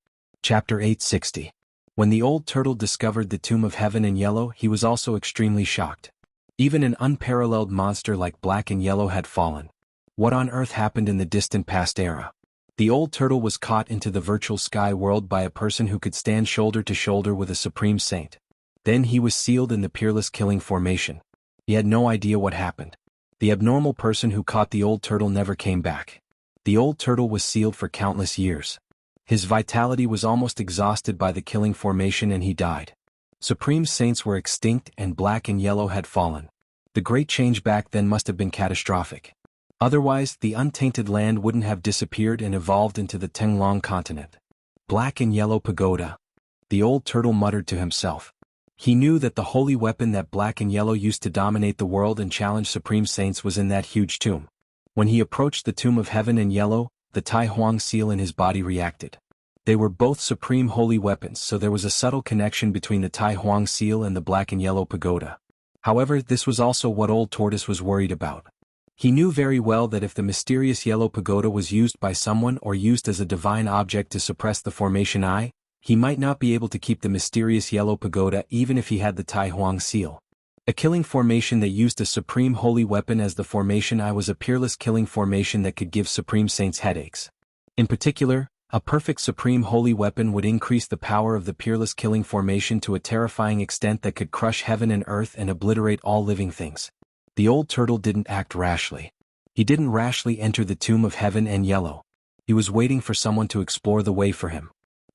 S1: Chapter 860. When the old turtle discovered the Tomb of Heaven and Yellow, he was also extremely shocked. Even an unparalleled monster like Black and Yellow had fallen. What on earth happened in the distant past era? The old turtle was caught into the virtual sky world by a person who could stand shoulder to shoulder with a supreme saint. Then he was sealed in the peerless killing formation. He had no idea what happened. The abnormal person who caught the old turtle never came back. The old turtle was sealed for countless years. His vitality was almost exhausted by the killing formation and he died. Supreme saints were extinct and Black and Yellow had fallen. The great change back then must have been catastrophic. Otherwise, the untainted land wouldn't have disappeared and evolved into the Tenglong continent. Black and Yellow pagoda. The old turtle muttered to himself. He knew that the holy weapon that Black and Yellow used to dominate the world and challenge supreme saints was in that huge tomb. When he approached the Tomb of Heaven and Yellow, the Tai Huang seal in his body reacted. They were both supreme holy weapons, so there was a subtle connection between the Tai Huang seal and the Black and Yellow pagoda. However, this was also what Old Tortoise was worried about. He knew very well that if the mysterious yellow pagoda was used by someone or used as a divine object to suppress the formation eye, he might not be able to keep the mysterious yellow pagoda even if he had the Tai Huang seal. A killing formation that used a supreme holy weapon as the formation eye was a peerless killing formation that could give supreme saints headaches. In particular, a perfect supreme holy weapon would increase the power of the peerless killing formation to a terrifying extent that could crush heaven and earth and obliterate all living things. The old turtle didn't act rashly. He didn't rashly enter the Tomb of Heaven and Yellow. He was waiting for someone to explore the way for him.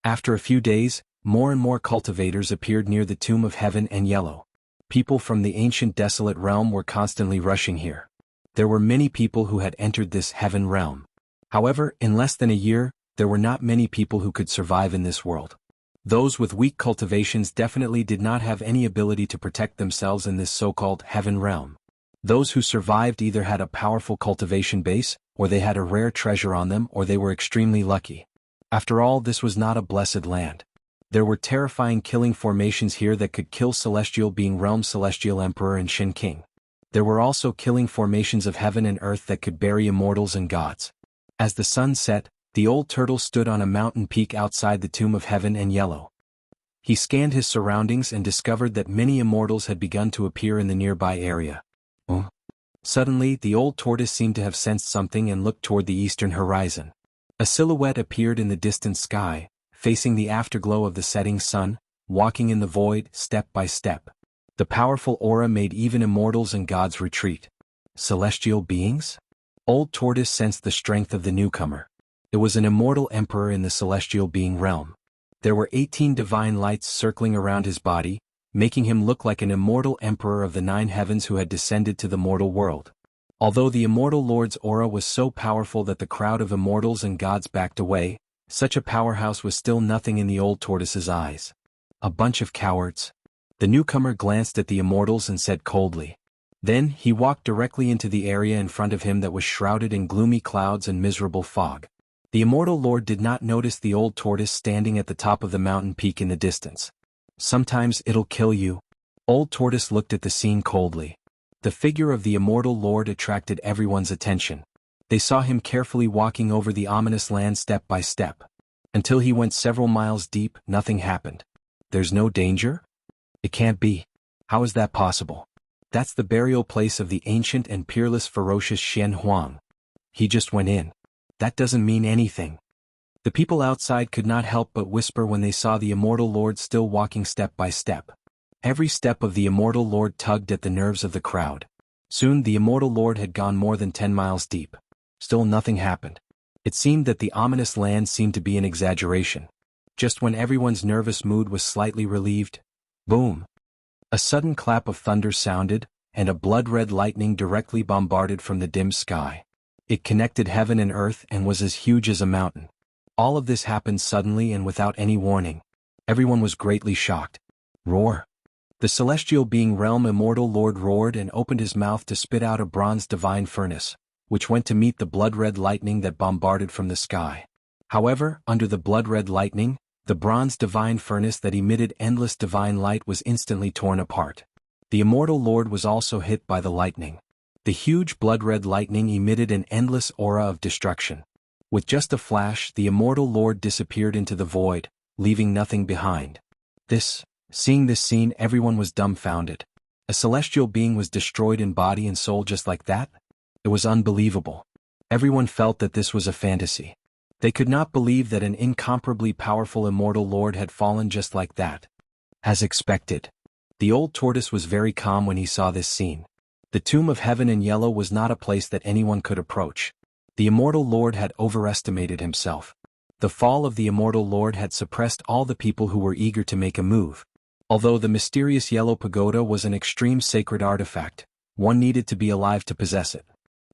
S1: After a few days, more and more cultivators appeared near the Tomb of Heaven and Yellow. People from the ancient desolate realm were constantly rushing here. There were many people who had entered this heaven realm. However, in less than a year, there were not many people who could survive in this world. Those with weak cultivations definitely did not have any ability to protect themselves in this so-called heaven realm. Those who survived either had a powerful cultivation base, or they had a rare treasure on them, or they were extremely lucky. After all, this was not a blessed land. There were terrifying killing formations here that could kill Celestial Being Realm Celestial Emperor and Shin King. There were also killing formations of heaven and earth that could bury immortals and gods. As the sun set, the old turtle stood on a mountain peak outside the Tomb of Heaven and Yellow. He scanned his surroundings and discovered that many immortals had begun to appear in the nearby area. Oh. Suddenly, the old tortoise seemed to have sensed something and looked toward the eastern horizon. A silhouette appeared in the distant sky, facing the afterglow of the setting sun, walking in the void, step by step. The powerful aura made even immortals and gods retreat. Celestial beings? Old Tortoise sensed the strength of the newcomer. It was an immortal emperor in the celestial being realm. There were 18 divine lights circling around his body, making him look like an immortal emperor of the 9 heavens who had descended to the mortal world. Although the immortal lord's aura was so powerful that the crowd of immortals and gods backed away, such a powerhouse was still nothing in the old tortoise's eyes. A bunch of cowards. The newcomer glanced at the immortals and said coldly. Then he walked directly into the area in front of him that was shrouded in gloomy clouds and miserable fog. The immortal lord did not notice the old tortoise standing at the top of the mountain peak in the distance. Sometimes it'll kill you. Old Tortoise looked at the scene coldly. The figure of the immortal lord attracted everyone's attention. They saw him carefully walking over the ominous land step by step. Until he went several miles deep, nothing happened. There's no danger? It can't be. How is that possible? That's the burial place of the ancient and peerless ferocious Xian Huang. He just went in. That doesn't mean anything. The people outside could not help but whisper when they saw the immortal lord still walking step by step. Every step of the immortal lord tugged at the nerves of the crowd. Soon the immortal lord had gone more than 10 miles deep. Still nothing happened. It seemed that the ominous land seemed to be an exaggeration. Just when everyone's nervous mood was slightly relieved, boom! A sudden clap of thunder sounded, and a blood-red lightning directly bombarded from the dim sky. It connected heaven and earth and was as huge as a mountain. All of this happened suddenly and without any warning. Everyone was greatly shocked. Roar! The celestial being realm immortal lord roared and opened his mouth to spit out a bronze divine furnace, which went to meet the blood-red lightning that bombarded from the sky. However, under the blood-red lightning, the bronze divine furnace that emitted endless divine light was instantly torn apart. The immortal lord was also hit by the lightning. The huge blood-red lightning emitted an endless aura of destruction. With just a flash, the immortal lord disappeared into the void, leaving nothing behind. Seeing this scene, everyone was dumbfounded. A celestial being was destroyed in body and soul just like that? It was unbelievable. Everyone felt that this was a fantasy. They could not believe that an incomparably powerful immortal lord had fallen just like that. As expected. The old tortoise was very calm when he saw this scene. The tomb of heaven in yellow was not a place that anyone could approach. The immortal lord had overestimated himself. The fall of the immortal lord had suppressed all the people who were eager to make a move. Although the mysterious yellow pagoda was an extreme sacred artifact, one needed to be alive to possess it.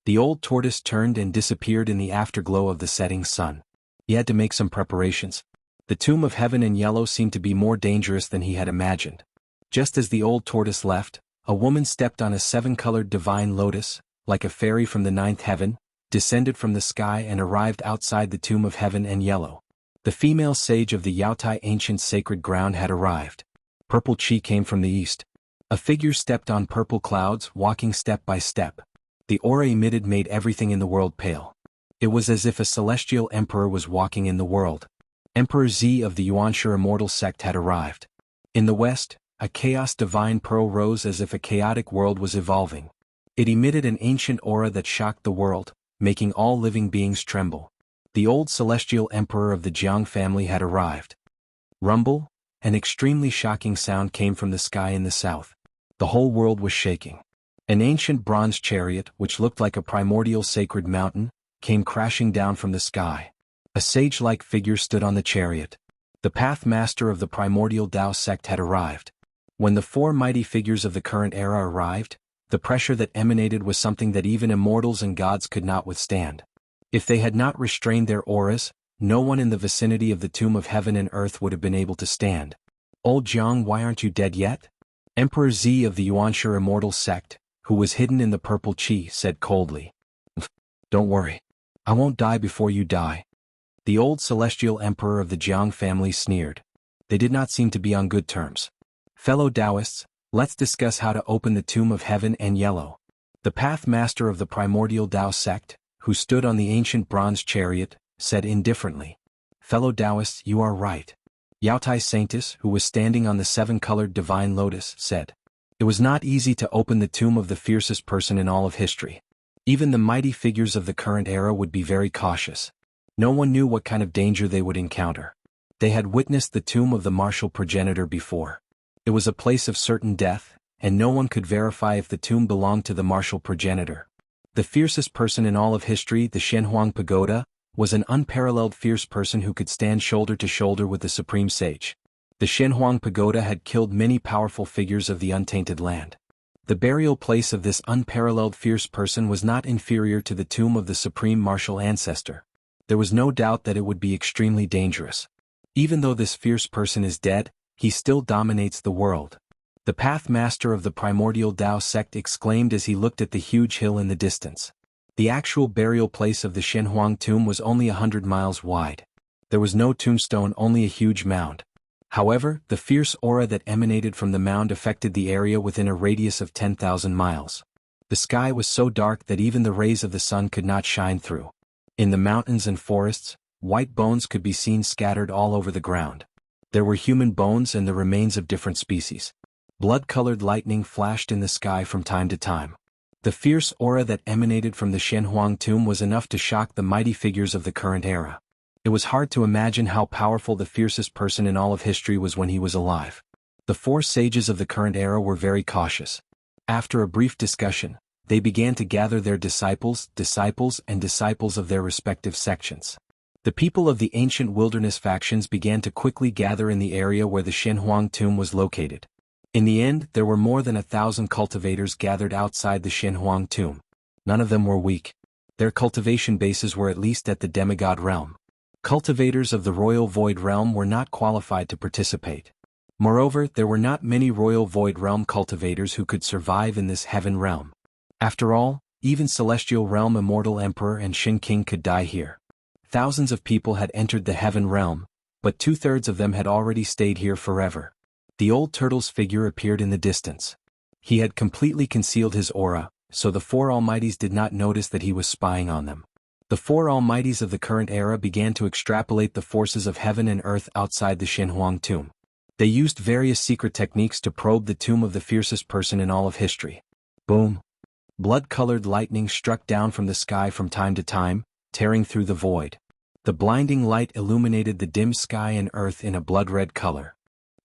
S1: The old tortoise turned and disappeared in the afterglow of the setting sun. He had to make some preparations. The tomb of heaven in yellow seemed to be more dangerous than he had imagined. Just as the old tortoise left, a woman stepped on a 7-colored divine lotus, like a fairy from the 9th heaven, descended from the sky and arrived outside the tomb of heaven in yellow. The female sage of the Yaotai ancient sacred ground had arrived. Purple chi came from the east. A figure stepped on purple clouds, walking step by step. The aura emitted made everything in the world pale. It was as if a celestial emperor was walking in the world. Emperor Z of the Yuanshi immortal sect had arrived. In the west, a chaos divine pearl rose as if a chaotic world was evolving. It emitted an ancient aura that shocked the world, making all living beings tremble. The old celestial emperor of the Jiang family had arrived. Rumble? An extremely shocking sound came from the sky in the south. The whole world was shaking. An ancient bronze chariot, which looked like a primordial sacred mountain, came crashing down from the sky. A sage-like figure stood on the chariot. The path master of the primordial Tao sect had arrived. When the 4 mighty figures of the current era arrived, the pressure that emanated was something that even immortals and gods could not withstand. If they had not restrained their auras, no one in the vicinity of the tomb of heaven and earth would have been able to stand. Old Jiang, why aren't you dead yet? Emperor Z of the Yuanshi immortal sect, who was hidden in the purple chi, said coldly. Don't worry. I won't die before you die. The old celestial emperor of the Jiang family sneered. They did not seem to be on good terms. Fellow Taoists, let's discuss how to open the tomb of heaven and yellow. The path master of the primordial Tao sect, who stood on the ancient bronze chariot, said indifferently. Fellow Taoists, you are right. Yaotai Sanctus, who was standing on the seven-colored divine lotus, said. It was not easy to open the tomb of the fiercest person in all of history. Even the mighty figures of the current era would be very cautious. No one knew what kind of danger they would encounter. They had witnessed the tomb of the martial progenitor before. It was a place of certain death, and no one could verify if the tomb belonged to the martial progenitor. The fiercest person in all of history, the Shenhuang Pagoda, was an unparalleled fierce person who could stand shoulder to shoulder with the supreme sage. The Shenhuang Pagoda had killed many powerful figures of the untainted land. The burial place of this unparalleled fierce person was not inferior to the tomb of the supreme martial ancestor. There was no doubt that it would be extremely dangerous. Even though this fierce person is dead, he still dominates the world. The Path Master of the Primordial Tao sect exclaimed as he looked at the huge hill in the distance. The actual burial place of the Shenhuang tomb was only 100 miles wide. There was no tombstone, only a huge mound. However, the fierce aura that emanated from the mound affected the area within a radius of 10,000 miles. The sky was so dark that even the rays of the sun could not shine through. In the mountains and forests, white bones could be seen scattered all over the ground. There were human bones and the remains of different species. Blood-colored lightning flashed in the sky from time to time. The fierce aura that emanated from the Shenhuang tomb was enough to shock the mighty figures of the current era. It was hard to imagine how powerful the fiercest person in all of history was when he was alive. The four sages of the current era were very cautious. After a brief discussion, they began to gather their disciples of their respective sections. The people of the ancient wilderness factions began to quickly gather in the area where the Shenhuang tomb was located. In the end, there were more than 1,000 cultivators gathered outside the Shenhuang tomb. None of them were weak. Their cultivation bases were at least at the demigod realm. Cultivators of the royal void realm were not qualified to participate. Moreover, there were not many royal void realm cultivators who could survive in this heaven realm. After all, even celestial realm Immortal Emperor and Shin King could die here. Thousands of people had entered the heaven realm, but 2/3 of them had already stayed here forever. The old turtle's figure appeared in the distance. He had completely concealed his aura, so the four almighties did not notice that he was spying on them. The four almighties of the current era began to extrapolate the forces of heaven and earth outside the Shenhuang tomb. They used various secret techniques to probe the tomb of the fiercest person in all of history. Boom! Blood-colored lightning struck down from the sky from time to time, tearing through the void. The blinding light illuminated the dim sky and earth in a blood-red color.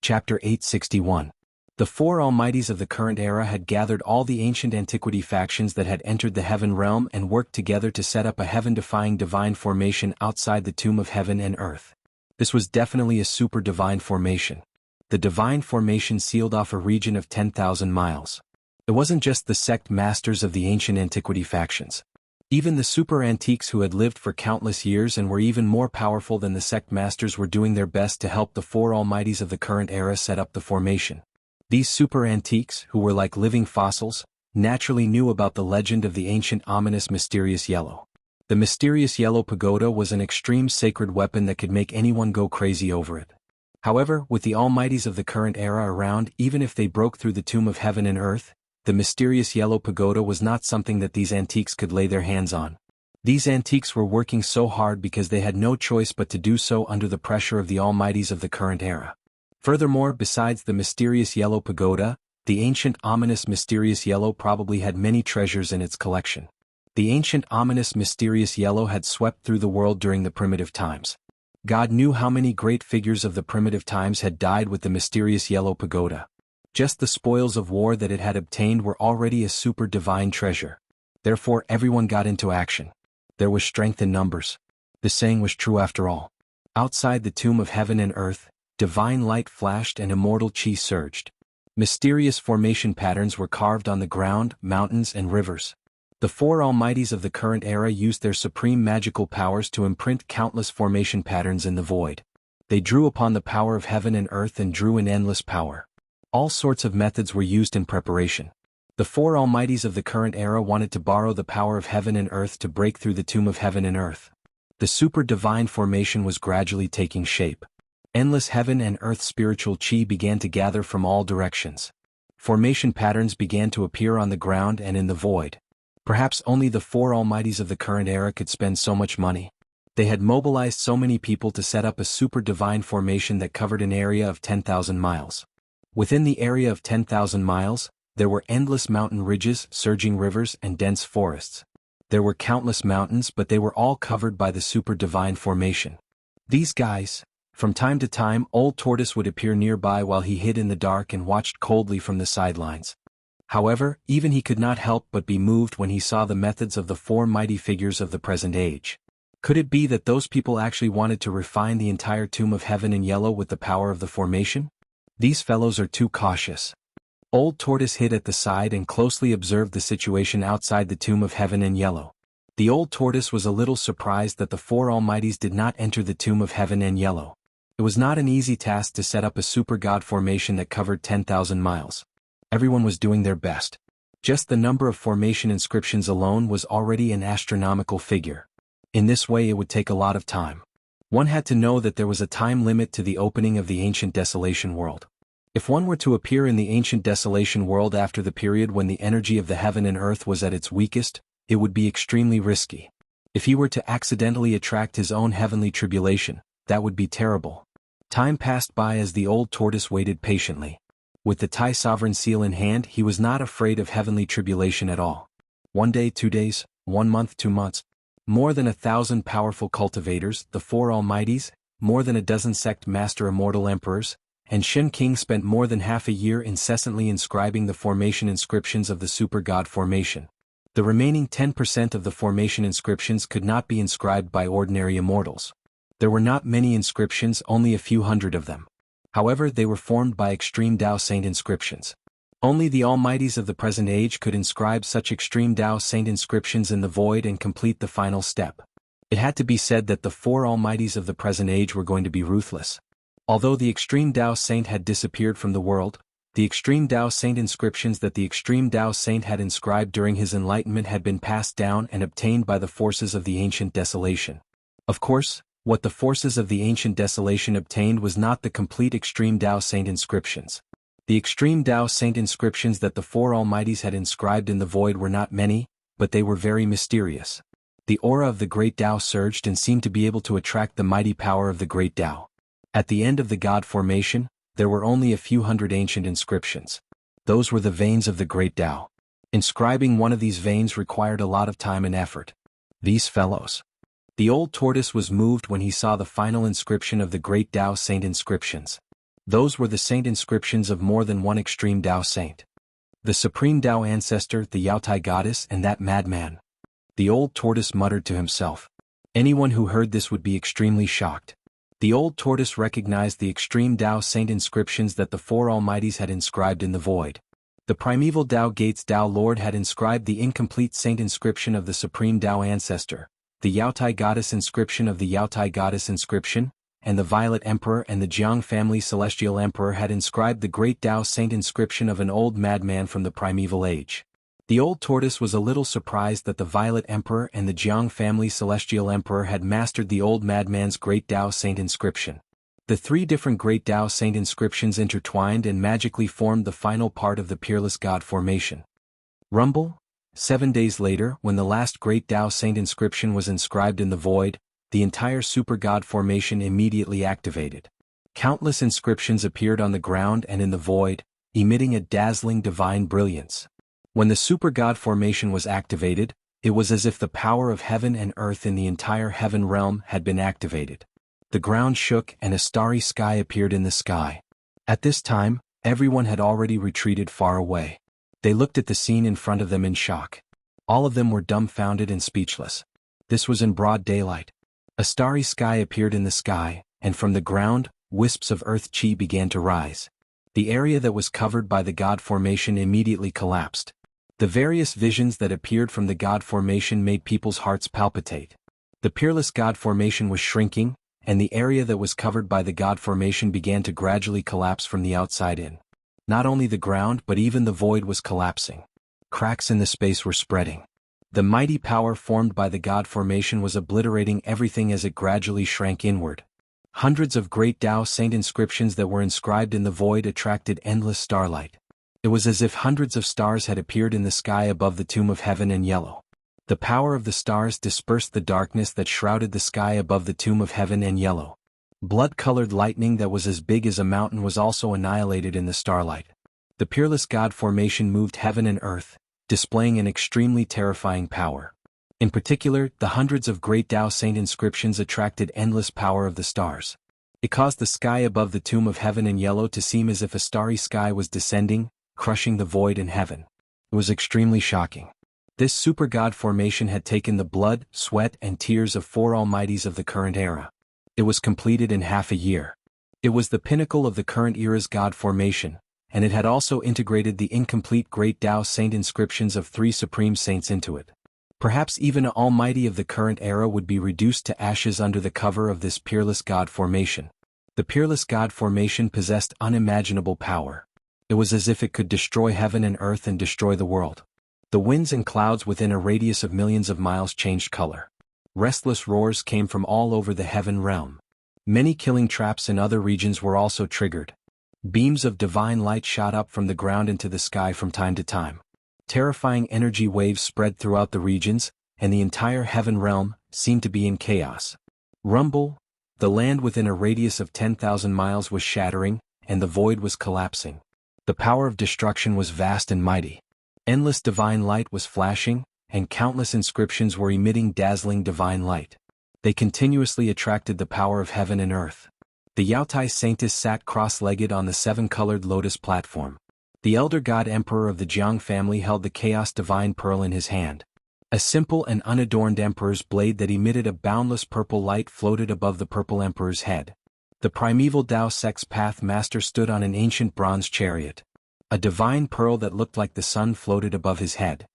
S1: Chapter 861. The four almighties of the current era had gathered all the ancient antiquity factions that had entered the heaven realm and worked together to set up a heaven-defying divine formation outside the tomb of heaven and earth. This was definitely a super divine formation. The divine formation sealed off a region of 10,000 miles. It wasn't just the sect masters of the ancient antiquity factions. Even the super antiques who had lived for countless years and were even more powerful than the sect masters were doing their best to help the four almighties of the current era set up the formation. These super antiques, who were like living fossils, naturally knew about the legend of the ancient ominous mysterious yellow. The mysterious yellow pagoda was an extreme sacred weapon that could make anyone go crazy over it. However, with the almighties of the current era around, even if they broke through the tomb of heaven and earth, the mysterious yellow pagoda was not something that these antiques could lay their hands on. These antiques were working so hard because they had no choice but to do so under the pressure of the almighties of the current era. Furthermore, besides the mysterious yellow pagoda, the ancient ominous mysterious yellow probably had many treasures in its collection. The ancient ominous mysterious yellow had swept through the world during the primitive times. God knew how many great figures of the primitive times had died with the mysterious yellow pagoda. Just the spoils of war that it had obtained were already a super divine treasure. Therefore everyone got into action. There was strength in numbers. The saying was true after all. Outside the tomb of heaven and earth, divine light flashed and immortal chi surged. Mysterious formation patterns were carved on the ground, mountains and rivers. The four almighties of the current era used their supreme magical powers to imprint countless formation patterns in the void. They drew upon the power of heaven and earth and drew in endless power. All sorts of methods were used in preparation. The four almighties of the current era wanted to borrow the power of heaven and earth to break through the tomb of heaven and earth. The super divine formation was gradually taking shape. Endless heaven and earth spiritual chi began to gather from all directions. Formation patterns began to appear on the ground and in the void. Perhaps only the four almighties of the current era could spend so much money. They had mobilized so many people to set up a super divine formation that covered an area of 10,000 miles. Within the area of 10,000 miles, there were endless mountain ridges, surging rivers, and dense forests. There were countless mountains, but they were all covered by the super divine formation. These guys. From time to time, Old Tortoise would appear nearby while he hid in the dark and watched coldly from the sidelines. However, even he could not help but be moved when he saw the methods of the four mighty figures of the present age. Could it be that those people actually wanted to refine the entire Tomb of Heaven in yellow with the power of the formation? These fellows are too cautious. Old Tortoise hid at the side and closely observed the situation outside the Tomb of Heaven in yellow. The Old Tortoise was a little surprised that the four Almighties did not enter the Tomb of Heaven in yellow. It was not an easy task to set up a super god formation that covered 10,000 miles. Everyone was doing their best. Just the number of formation inscriptions alone was already an astronomical figure. In this way it would take a lot of time. One had to know that there was a time limit to the opening of the ancient desolation world. If one were to appear in the ancient desolation world after the period when the energy of the heaven and earth was at its weakest, it would be extremely risky. If he were to accidentally attract his own heavenly tribulation, that would be terrible. Time passed by as the Old Tortoise waited patiently. With the Tai Sovereign Seal in hand, he was not afraid of heavenly tribulation at all. 1 day, 2 days, 1 month, 2 months. More than 1,000 powerful cultivators, the four Almighties, more than a dozen sect master Immortal emperors, and Shen King spent more than half a year incessantly inscribing the formation inscriptions of the super god formation. The remaining 10% of the formation inscriptions could not be inscribed by ordinary immortals. There were not many inscriptions, only a few hundred of them. However, they were formed by extreme Tao Saint inscriptions. Only the Almighties of the present age could inscribe such extreme Tao Saint inscriptions in the void and complete the final step. It had to be said that the four Almighties of the present age were going to be ruthless. Although the extreme Tao Saint had disappeared from the world, the extreme Tao Saint inscriptions that the extreme Tao Saint had inscribed during his enlightenment had been passed down and obtained by the forces of the ancient desolation. Of course, what the forces of the ancient desolation obtained was not the complete extreme Tao Saint inscriptions. The extreme Tao Saint inscriptions that the four Almighties had inscribed in the void were not many, but they were very mysterious. The aura of the great Tao surged and seemed to be able to attract the mighty power of the great Tao. At the end of the god formation, there were only a few hundred ancient inscriptions. Those were the veins of the great Tao. Inscribing one of these veins required a lot of time and effort. These fellows. The Old Tortoise was moved when he saw the final inscription of the great Tao Saint inscriptions. Those were the saint inscriptions of more than one extreme Tao Saint. The supreme Tao ancestor, the Yaotai goddess, and that madman. The Old Tortoise muttered to himself. Anyone who heard this would be extremely shocked. The Old Tortoise recognized the extreme Tao Saint inscriptions that the four Almighties had inscribed in the void. The primeval Tao Gates Tao Lord had inscribed the incomplete saint inscription of the supreme Tao ancestor, the Yaotai goddess inscription of the Yaotai goddess inscription, and the Violet Emperor and the Jiang family celestial emperor had inscribed the great Tao Saint inscription of an old madman from the primeval age. The Old Tortoise was a little surprised that the Violet Emperor and the Jiang family celestial emperor had mastered the old madman's great Tao Saint inscription. The three different great Tao Saint inscriptions intertwined and magically formed the final part of the peerless god formation. Rumble? 7 days later, when the last great Tao Saint inscription was inscribed in the void, the entire super god formation immediately activated. Countless inscriptions appeared on the ground and in the void, emitting a dazzling divine brilliance. When the super god formation was activated, it was as if the power of heaven and earth in the entire heaven realm had been activated. The ground shook and a starry sky appeared in the sky. At this time, everyone had already retreated far away. They looked at the scene in front of them in shock. All of them were dumbfounded and speechless. This was in broad daylight. A starry sky appeared in the sky, and from the ground, wisps of earth chi began to rise. The area that was covered by the god formation immediately collapsed. The various visions that appeared from the god formation made people's hearts palpitate. The peerless god formation was shrinking, and the area that was covered by the god formation began to gradually collapse from the outside in. Not only the ground but even the void was collapsing. Cracks in the space were spreading. The mighty power formed by the god formation was obliterating everything as it gradually shrank inward. Hundreds of great Tao Saint inscriptions that were inscribed in the void attracted endless starlight. It was as if hundreds of stars had appeared in the sky above the Tomb of Heaven in yellow. The power of the stars dispersed the darkness that shrouded the sky above the tomb of heaven, and yellow, blood-colored lightning that was as big as a mountain was also annihilated in the starlight. The peerless God formation moved heaven and earth, displaying an extremely terrifying power. In particular, the hundreds of great Tao Saint inscriptions attracted endless power of the stars. It caused the sky above the tomb of heaven in yellow to seem as if a starry sky was descending, crushing the void in heaven. It was extremely shocking. This super god formation had taken the blood, sweat, and tears of 4 almighties of the current era. It was completed in half a year. It was the pinnacle of the current era's god formation, and it had also integrated the incomplete great Tao Saint inscriptions of 3 supreme saints into it. Perhaps even an almighty of the current era would be reduced to ashes under the cover of this peerless god formation. The peerless god formation possessed unimaginable power. It was as if it could destroy heaven and earth and destroy the world. The winds and clouds within a radius of millions of miles changed color. Restless roars came from all over the heaven realm. Many killing traps in other regions were also triggered. Beams of divine light shot up from the ground into the sky from time to time. Terrifying energy waves spread throughout the regions, and the entire heaven realm seemed to be in chaos. Rumble, the land within a radius of 10,000 miles was shattering, and the void was collapsing. The power of destruction was vast and mighty. Endless divine light was flashing, and countless inscriptions were emitting dazzling divine light. They continuously attracted the power of heaven and earth. The Yaotai Saintess sat cross-legged on the 7-colored lotus platform. The elder god emperor of the Jiang family held the chaos divine pearl in his hand. A simple and unadorned emperor's blade that emitted a boundless purple light floated above the purple emperor's head. The primeval Tao Sex Path Master stood on an ancient bronze chariot. A divine pearl that looked like the sun floated above his head.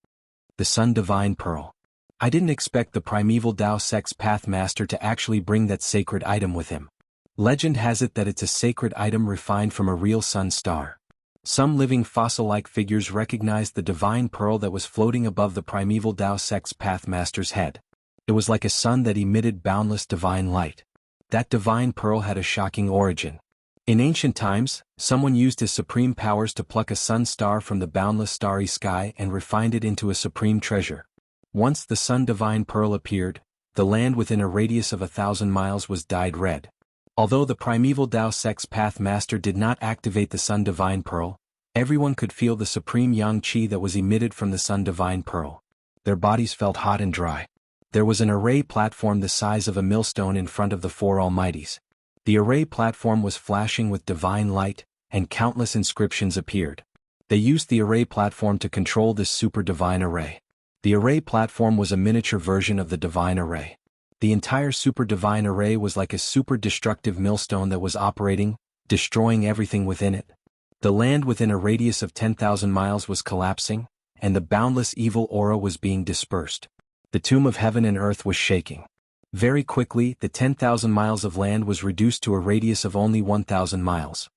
S1: The Sun Divine Pearl. I didn't expect the primeval Tao Sex Path Master to actually bring that sacred item with him. Legend has it that it's a sacred item refined from a real sun star. Some living fossil-like figures recognized the divine pearl that was floating above the primeval Tao Sex Path Master's head. It was like a sun that emitted boundless divine light. That divine pearl had a shocking origin. In ancient times, someone used his supreme powers to pluck a sun star from the boundless starry sky and refined it into a supreme treasure. Once the Sun Divine Pearl appeared, the land within a radius of 1,000 miles was dyed red. Although the primeval Tao Sex Path Master did not activate the Sun Divine Pearl, everyone could feel the supreme yang qi that was emitted from the Sun Divine Pearl. Their bodies felt hot and dry. There was an array platform the size of a millstone in front of the 4 almighties. The array platform was flashing with divine light, and countless inscriptions appeared. They used the array platform to control this super divine array. The array platform was a miniature version of the divine array. The entire super divine array was like a super destructive millstone that was operating, destroying everything within it. The land within a radius of 10,000 miles was collapsing, and the boundless evil aura was being dispersed. The tomb of heaven and earth was shaking. Very quickly, the 10,000 miles of land was reduced to a radius of only 1,000 miles.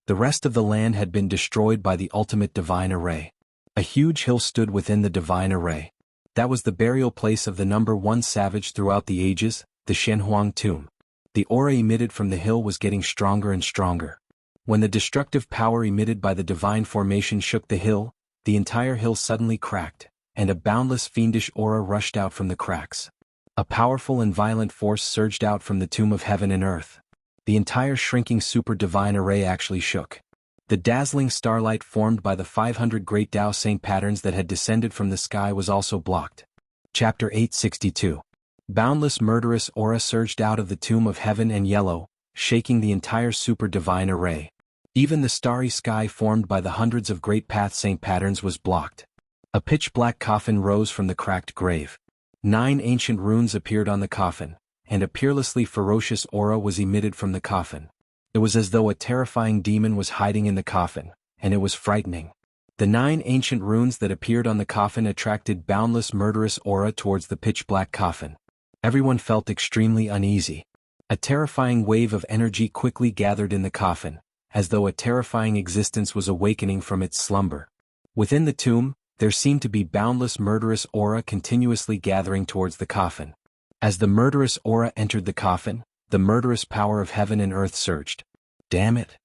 S1: The rest of the land had been destroyed by the ultimate divine array. A huge hill stood within the divine array. That was the burial place of the number 1 savage throughout the ages, the Shenhuang tomb. The aura emitted from the hill was getting stronger and stronger. When the destructive power emitted by the divine formation shook the hill, the entire hill suddenly cracked, and a boundless fiendish aura rushed out from the cracks. A powerful and violent force surged out from the tomb of heaven and earth. The entire shrinking super divine array actually shook. The dazzling starlight formed by the 500 great Tao Saint patterns that had descended from the sky was also blocked. Chapter 862. Boundless murderous aura surged out of the tomb of heaven and yellow, shaking the entire super divine array. Even the starry sky formed by the hundreds of great Path Saint patterns was blocked. A pitch-black coffin rose from the cracked grave. 9 ancient runes appeared on the coffin, and a peerlessly ferocious aura was emitted from the coffin. It was as though a terrifying demon was hiding in the coffin, and it was frightening. The 9 ancient runes that appeared on the coffin attracted boundless murderous aura towards the pitch-black coffin. Everyone felt extremely uneasy. A terrifying wave of energy quickly gathered in the coffin, as though a terrifying existence was awakening from its slumber. Within the tomb, there seemed to be boundless murderous aura continuously gathering towards the coffin. As the murderous aura entered the coffin, the murderous power of heaven and earth surged. Damn it!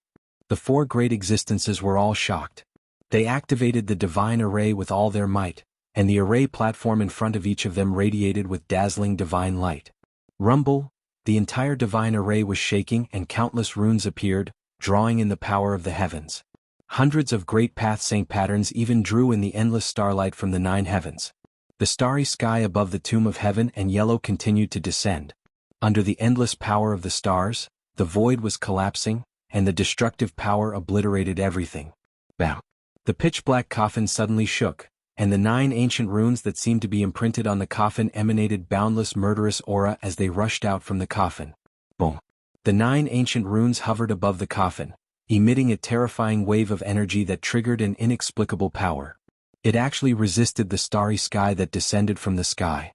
S1: The 4 great existences were all shocked. They activated the divine array with all their might, and the array platform in front of each of them radiated with dazzling divine light. Rumble, the entire divine array was shaking and countless runes appeared, drawing in the power of the heavens. Hundreds of great path saint patterns even drew in the endless starlight from the 9 heavens. The starry sky above the tomb of heaven and yellow continued to descend. Under the endless power of the stars, the void was collapsing, and the destructive power obliterated everything. Bam! The pitch-black coffin suddenly shook, and the 9 ancient runes that seemed to be imprinted on the coffin emanated boundless murderous aura as they rushed out from the coffin. Boom! The 9 ancient runes hovered above the coffin, emitting a terrifying wave of energy that triggered an inexplicable power. It actually resisted the starry sky that descended from the sky.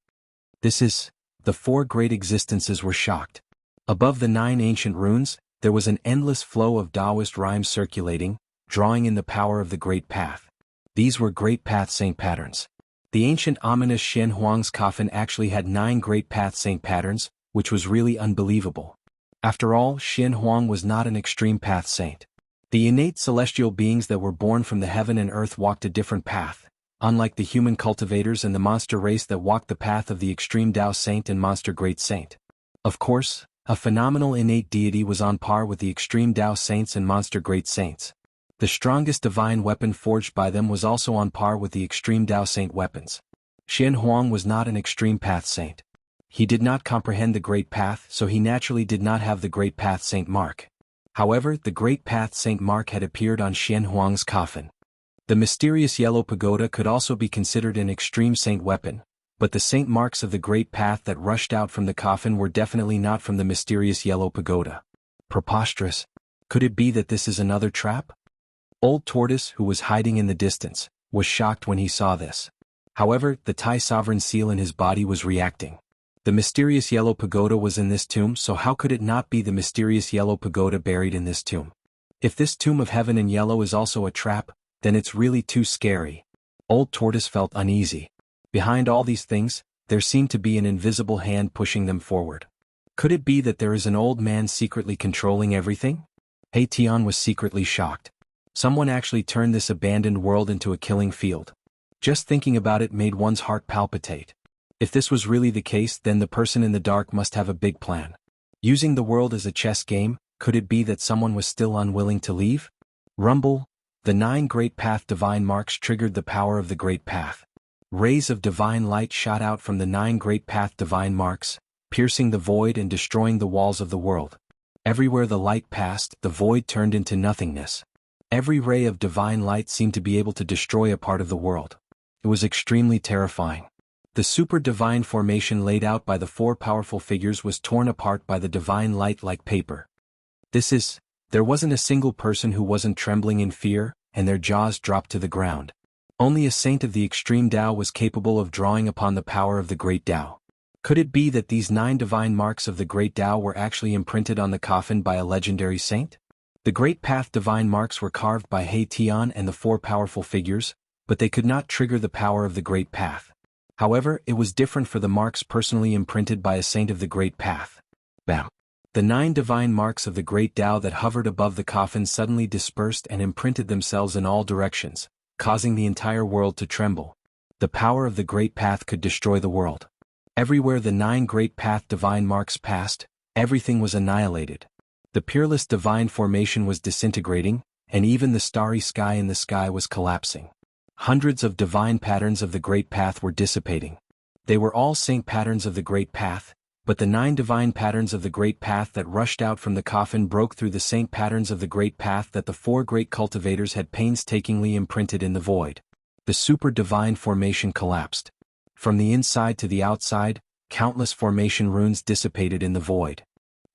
S1: The 4 great existences were shocked. Above the 9 ancient runes, there was an endless flow of Taoist rhymes circulating, drawing in the power of the Great Path. These were Great Path Saint patterns. The ancient ominous Xian Huang's coffin actually had 9 Great Path Saint patterns, which was really unbelievable. After all, Xian Huang was not an extreme path saint. The innate celestial beings that were born from the heaven and earth walked a different path, unlike the human cultivators and the monster race that walked the path of the extreme Tao saint and monster great saint. Of course, a phenomenal innate deity was on par with the extreme Tao saints and monster great saints. The strongest divine weapon forged by them was also on par with the extreme Tao saint weapons. Xian Huang was not an extreme path saint. He did not comprehend the Great Path, so he naturally did not have the Great Path Saint mark. However, the Great Path Saint mark had appeared on Xian Huang's coffin. The mysterious yellow pagoda could also be considered an extreme saint weapon, but the saint marks of the Great Path that rushed out from the coffin were definitely not from the mysterious yellow pagoda. Preposterous. Could it be that this is another trap? Old Tortoise, who was hiding in the distance, was shocked when he saw this. However, the Tai sovereign seal in his body was reacting. The mysterious yellow pagoda was in this tomb, so how could it not be the mysterious yellow pagoda buried in this tomb? If this tomb of heaven in yellow is also a trap, then it's really too scary. Old Tortoise felt uneasy. Behind all these things, there seemed to be an invisible hand pushing them forward. Could it be that there is an old man secretly controlling everything? He Tian was secretly shocked. Someone actually turned this abandoned world into a killing field. Just thinking about it made one's heart palpitate. If this was really the case, then the person in the dark must have a big plan. Using the world as a chess game, could it be that someone was still unwilling to leave? Rumble, the 9 Great Path divine marks triggered the power of the Great Path. Rays of divine light shot out from the 9 Great Path divine marks, piercing the void and destroying the walls of the world. Everywhere the light passed, the void turned into nothingness. Every ray of divine light seemed to be able to destroy a part of the world. It was extremely terrifying. The super divine formation laid out by the 4 powerful figures was torn apart by the divine light like paper. There wasn't a single person who wasn't trembling in fear, and their jaws dropped to the ground. Only a saint of the extreme Tao was capable of drawing upon the power of the great Tao. Could it be that these 9 divine marks of the great Tao were actually imprinted on the coffin by a legendary saint? The Great Path divine marks were carved by He Tian and the 4 powerful figures, but they could not trigger the power of the Great Path. However, it was different for the marks personally imprinted by a saint of the Great Path. Bam! The 9 divine marks of the Great Tao that hovered above the coffin suddenly dispersed and imprinted themselves in all directions, causing the entire world to tremble. The power of the Great Path could destroy the world. Everywhere the 9 Great Path divine marks passed, everything was annihilated. The peerless divine formation was disintegrating, and even the starry sky in the sky was collapsing. Hundreds of divine patterns of the Great Path were dissipating. They were all saint patterns of the Great Path, but the 9 divine patterns of the Great Path that rushed out from the coffin broke through the saint patterns of the Great Path that the 4 great cultivators had painstakingly imprinted in the void. The super divine formation collapsed. From the inside to the outside, countless formation runes dissipated in the void.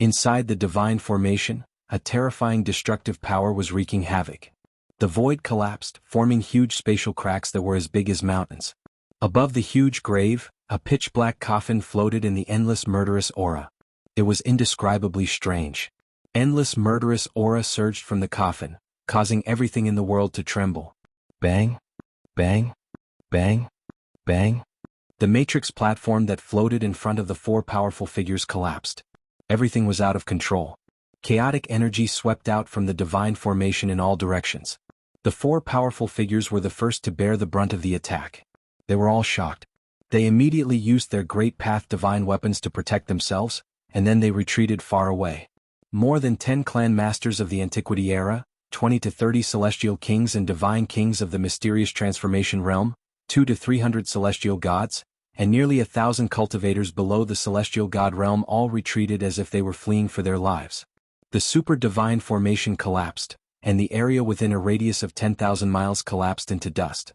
S1: Inside the divine formation, a terrifying destructive power was wreaking havoc. The void collapsed, forming huge spatial cracks that were as big as mountains. Above the huge grave, a pitch-black coffin floated in the endless murderous aura. It was indescribably strange. Endless murderous aura surged from the coffin, causing everything in the world to tremble. Bang! Bang! Bang! Bang! The matrix platform that floated in front of the 4 powerful figures collapsed. Everything was out of control. Chaotic energy swept out from the divine formation in all directions. The 4 powerful figures were the first to bear the brunt of the attack. They were all shocked. They immediately used their great path divine weapons to protect themselves, and then they retreated far away. More than 10 clan masters of the Antiquity era, 20 to 30 celestial kings and divine kings of the mysterious transformation realm, 200 to 300 celestial gods, and nearly 1,000 cultivators below the celestial god realm all retreated as if they were fleeing for their lives. The super divine formation collapsed, and the area within a radius of 10,000 miles collapsed into dust.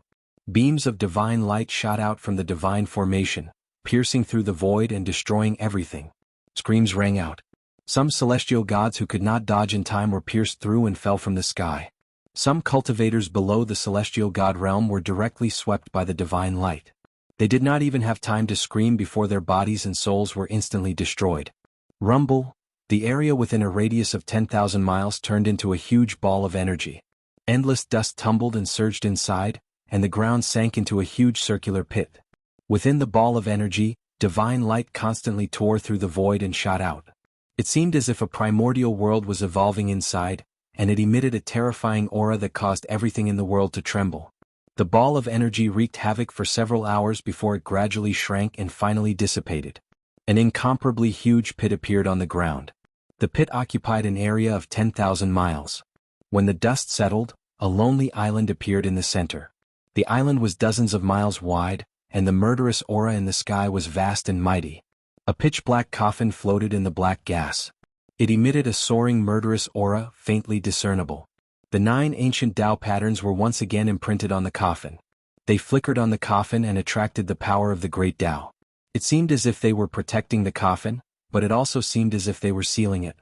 S1: Beams of divine light shot out from the divine formation, piercing through the void and destroying everything. Screams rang out. Some celestial gods who could not dodge in time were pierced through and fell from the sky. Some cultivators below the celestial god realm were directly swept by the divine light. They did not even have time to scream before their bodies and souls were instantly destroyed. Rumble. The area within a radius of 10,000 miles turned into a huge ball of energy. Endless dust tumbled and surged inside, and the ground sank into a huge circular pit. Within the ball of energy, divine light constantly tore through the void and shot out. It seemed as if a primordial world was evolving inside, and it emitted a terrifying aura that caused everything in the world to tremble. The ball of energy wreaked havoc for several hours before it gradually shrank and finally dissipated. An incomparably huge pit appeared on the ground. The pit occupied an area of 10,000 miles. When the dust settled, a lonely island appeared in the center. The island was dozens of miles wide, and the murderous aura in the sky was vast and mighty. A pitch-black coffin floated in the black gas. It emitted a soaring murderous aura, faintly discernible. The 9 ancient Tao patterns were once again imprinted on the coffin. They flickered on the coffin and attracted the power of the great Tao. It seemed as if they were protecting the coffin, but it also seemed as if they were sealing it.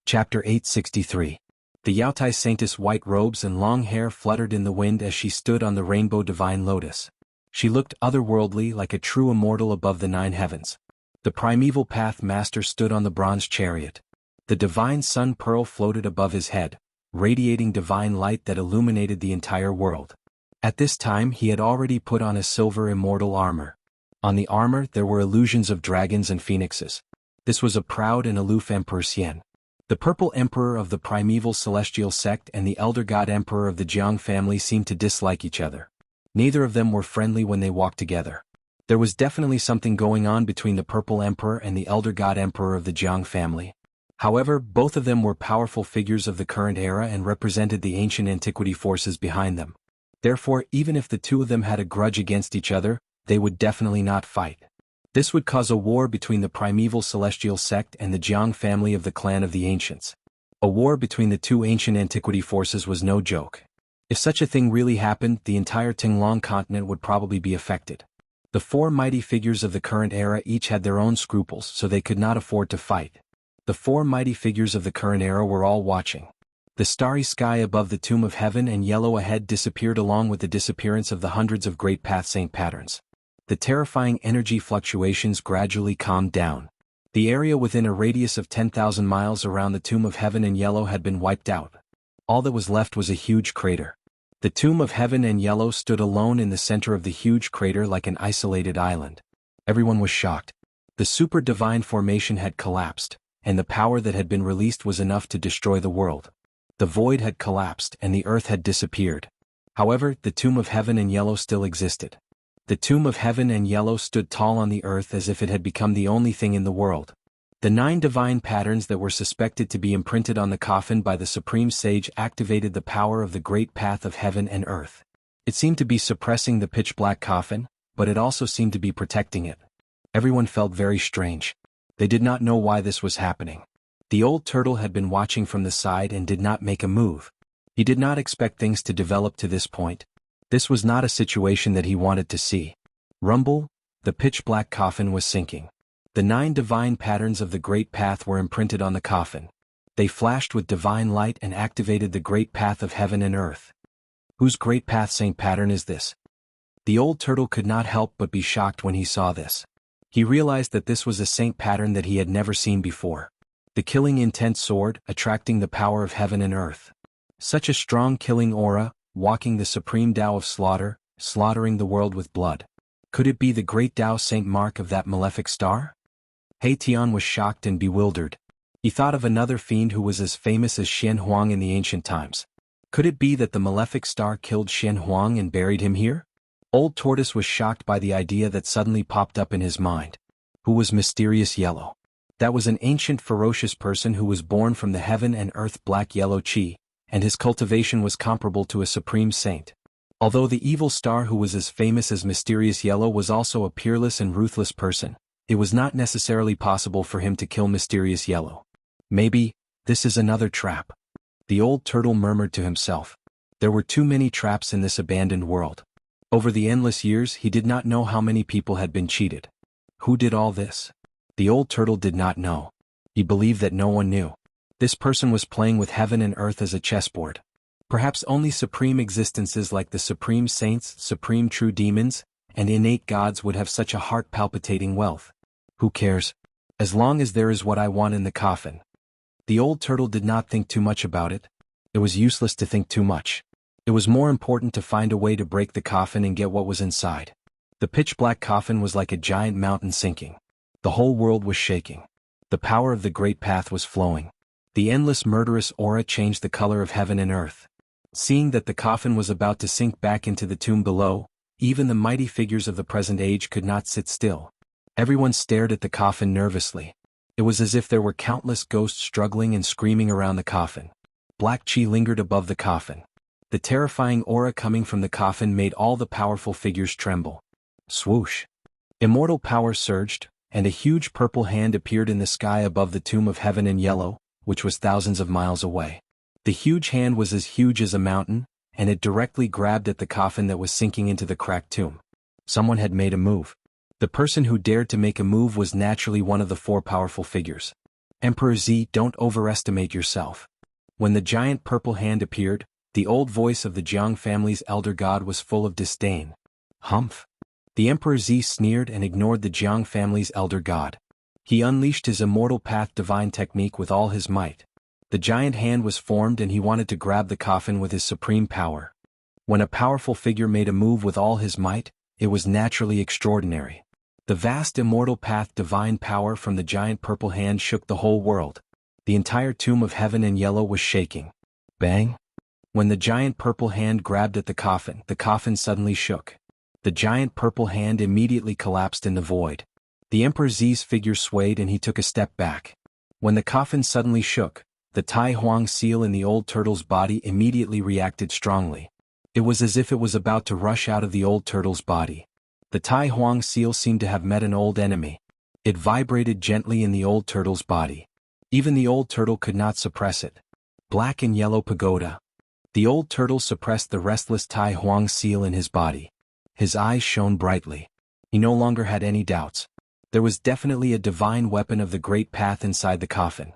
S1: Chapter 863. The Yaotai Saintess' white robes and long hair fluttered in the wind as she stood on the rainbow divine lotus. She looked otherworldly, like a true immortal above the 9 heavens. The primeval path master stood on the bronze chariot. The divine sun pearl floated above his head, radiating divine light that illuminated the entire world. At this time he had already put on a silver immortal armor. On the armor there were illusions of dragons and phoenixes. This was a proud and aloof Emperor Xian. The purple emperor of the primeval celestial sect and the elder god emperor of the Jiang family seemed to dislike each other. Neither of them were friendly when they walked together. There was definitely something going on between the purple emperor and the elder god emperor of the Jiang family. However, both of them were powerful figures of the current era and represented the ancient antiquity forces behind them. Therefore, even if the two of them had a grudge against each other, they would definitely not fight. This would cause a war between the primeval celestial sect and the Jiang family of the clan of the ancients. A war between the two ancient antiquity forces was no joke. If such a thing really happened, the entire Tinglong continent would probably be affected. The 4 mighty figures of the current era each had their own scruples, so they could not afford to fight. The 4 mighty figures of the current era were all watching. The starry sky above the tomb of heaven and yellow ahead disappeared along with the disappearance of the hundreds of great path saint patterns. The terrifying energy fluctuations gradually calmed down. The area within a radius of 10,000 miles around the tomb of heaven and yellow had been wiped out. All that was left was a huge crater. The tomb of heaven and yellow stood alone in the center of the huge crater like an isolated island. Everyone was shocked. The super divine formation had collapsed, and the power that had been released was enough to destroy the world. The void had collapsed and the earth had disappeared. However, the tomb of heaven and yellow still existed. The tomb of heaven and yellow stood tall on the earth as if it had become the only thing in the world. The 9 divine patterns that were suspected to be imprinted on the coffin by the Supreme Sage activated the power of the great path of heaven and earth. It seemed to be suppressing the pitch-black coffin, but it also seemed to be protecting it. Everyone felt very strange. They did not know why this was happening. The old turtle had been watching from the side and did not make a move. He did not expect things to develop to this point. This was not a situation that he wanted to see. Rumble. The pitch-black coffin was sinking. The 9 divine patterns of the great path were imprinted on the coffin. They flashed with divine light and activated the great path of heaven and earth. Whose great path saint pattern is this? The old turtle could not help but be shocked when he saw this. He realized that this was a saint pattern that he had never seen before. The killing intent sword, attracting the power of heaven and earth. Such a strong killing aura, walking the supreme Tao of slaughter, slaughtering the world with blood. Could it be the great Tao Saint mark of that malefic star? He Tian was shocked and bewildered. He thought of another fiend who was as famous as Xian Huang in the ancient times. Could it be that the malefic star killed Xian Huang and buried him here? Old Tortoise was shocked by the idea that suddenly popped up in his mind. Who was Mysterious Yellow? That was an ancient ferocious person who was born from the heaven and earth black yellow chi, and his cultivation was comparable to a supreme saint. Although the evil star who was as famous as Mysterious Yellow was also a peerless and ruthless person, it was not necessarily possible for him to kill Mysterious Yellow. Maybe, this is another trap. The old turtle murmured to himself. There were too many traps in this abandoned world. Over the endless years he did not know how many people had been cheated. Who did all this? The old turtle did not know. He believed that no one knew. This person was playing with heaven and earth as a chessboard. Perhaps only supreme existences like the supreme saints, supreme true demons, and innate gods would have such a heart-palpitating wealth. Who cares? As long as there is what I want in the coffin. The old turtle did not think too much about it. It was useless to think too much. It was more important to find a way to break the coffin and get what was inside. The pitch-black coffin was like a giant mountain sinking. The whole world was shaking. The power of the great path was flowing. The endless murderous aura changed the color of heaven and earth. Seeing that the coffin was about to sink back into the tomb below, even the mighty figures of the present age could not sit still. Everyone stared at the coffin nervously. It was as if there were countless ghosts struggling and screaming around the coffin. Black chi lingered above the coffin. The terrifying aura coming from the coffin made all the powerful figures tremble. Swoosh! Immortal power surged, and a huge purple hand appeared in the sky above the tomb of heaven and yellow, which was thousands of miles away. The huge hand was as huge as a mountain, and it directly grabbed at the coffin that was sinking into the cracked tomb. Someone had made a move. The person who dared to make a move was naturally one of the four powerful figures. Emperor Z, don't overestimate yourself. When the giant purple hand appeared, the old voice of the Jiang family's elder god was full of disdain. Humph! The Emperor Z sneered and ignored the Jiang family's elder god. He unleashed his immortal path divine technique with all his might. The giant hand was formed and he wanted to grab the coffin with his supreme power. When a powerful figure made a move with all his might, it was naturally extraordinary. The vast immortal path divine power from the giant purple hand shook the whole world. The entire tomb of heaven and yellow was shaking. Bang! When the giant purple hand grabbed at the coffin suddenly shook. The giant purple hand immediately collapsed in the void. The Emperor Z's figure swayed and he took a step back. When the coffin suddenly shook, the Tai Huang seal in the old turtle's body immediately reacted strongly. It was as if it was about to rush out of the old turtle's body. The Tai Huang seal seemed to have met an old enemy. It vibrated gently in the old turtle's body. Even the old turtle could not suppress it. Black and yellow pagoda. The old turtle suppressed the restless Tai Huang seal in his body. His eyes shone brightly. He no longer had any doubts. There was definitely a divine weapon of the great path inside the coffin.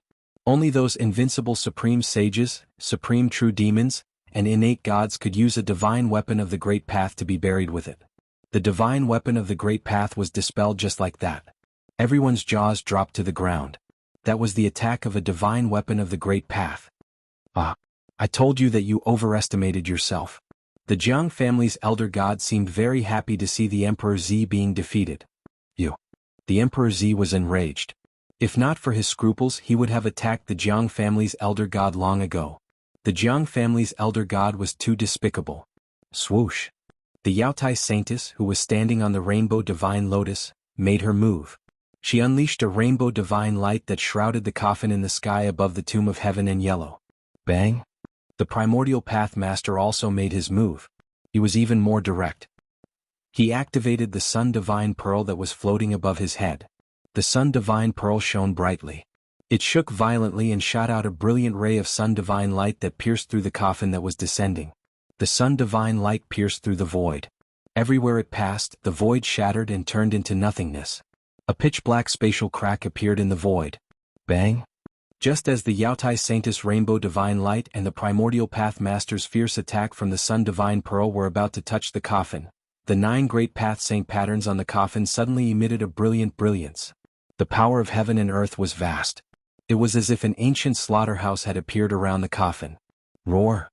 S1: Only those invincible supreme sages, supreme true demons, and innate gods could use a divine weapon of the great path to be buried with it. The divine weapon of the great path was dispelled just like that. Everyone's jaws dropped to the ground. That was the attack of a divine weapon of the great path. Ah, I told you that you overestimated yourself. The Jiang family's elder god seemed very happy to see the Emperor Z being defeated. You. The Emperor Z was enraged. If not for his scruples, he would have attacked the Jiang family's elder god long ago. The Jiang family's elder god was too despicable. Swoosh. The Yaotai Saintess, who was standing on the rainbow divine lotus, made her move. She unleashed a rainbow divine light that shrouded the coffin in the sky above the tomb of heaven and yellow. Bang! The primordial path master also made his move. He was even more direct. He activated the sun divine pearl that was floating above his head. The sun divine pearl shone brightly. It shook violently and shot out a brilliant ray of sun divine light that pierced through the coffin that was descending. The sun divine light pierced through the void. Everywhere it passed, the void shattered and turned into nothingness. A pitch-black spatial crack appeared in the void. Bang! Just as the Yaotai Saintess rainbow divine light and the primordial path master's fierce attack from the sun divine pearl were about to touch the coffin, the 9 great path saint patterns on the coffin suddenly emitted a brilliant brilliance. The power of heaven and earth was vast. It was as if an ancient slaughterhouse had appeared around the coffin. Roar!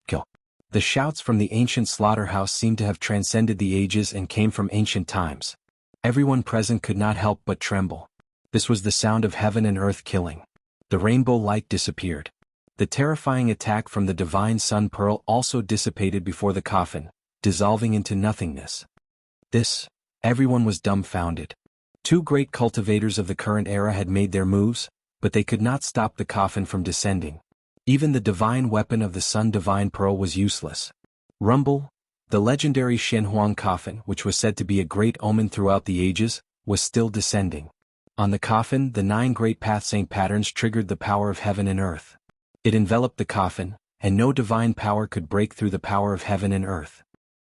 S1: Kill! The shouts from the ancient slaughterhouse seemed to have transcended the ages and came from ancient times. Everyone present could not help but tremble. This was the sound of heaven and earth killing. The rainbow light disappeared. The terrifying attack from the divine sun pearl also dissipated before the coffin. dissolving into nothingness. Everyone was dumbfounded. Two great cultivators of the current era had made their moves, but they could not stop the coffin from descending. Even the divine weapon of the Sun Divine Pearl was useless. Rumble, the legendary Shenhuang coffin, which was said to be a great omen throughout the ages, was still descending. On the coffin, the 9 great path saint patterns triggered the power of heaven and earth. It enveloped the coffin, and no divine power could break through the power of heaven and earth.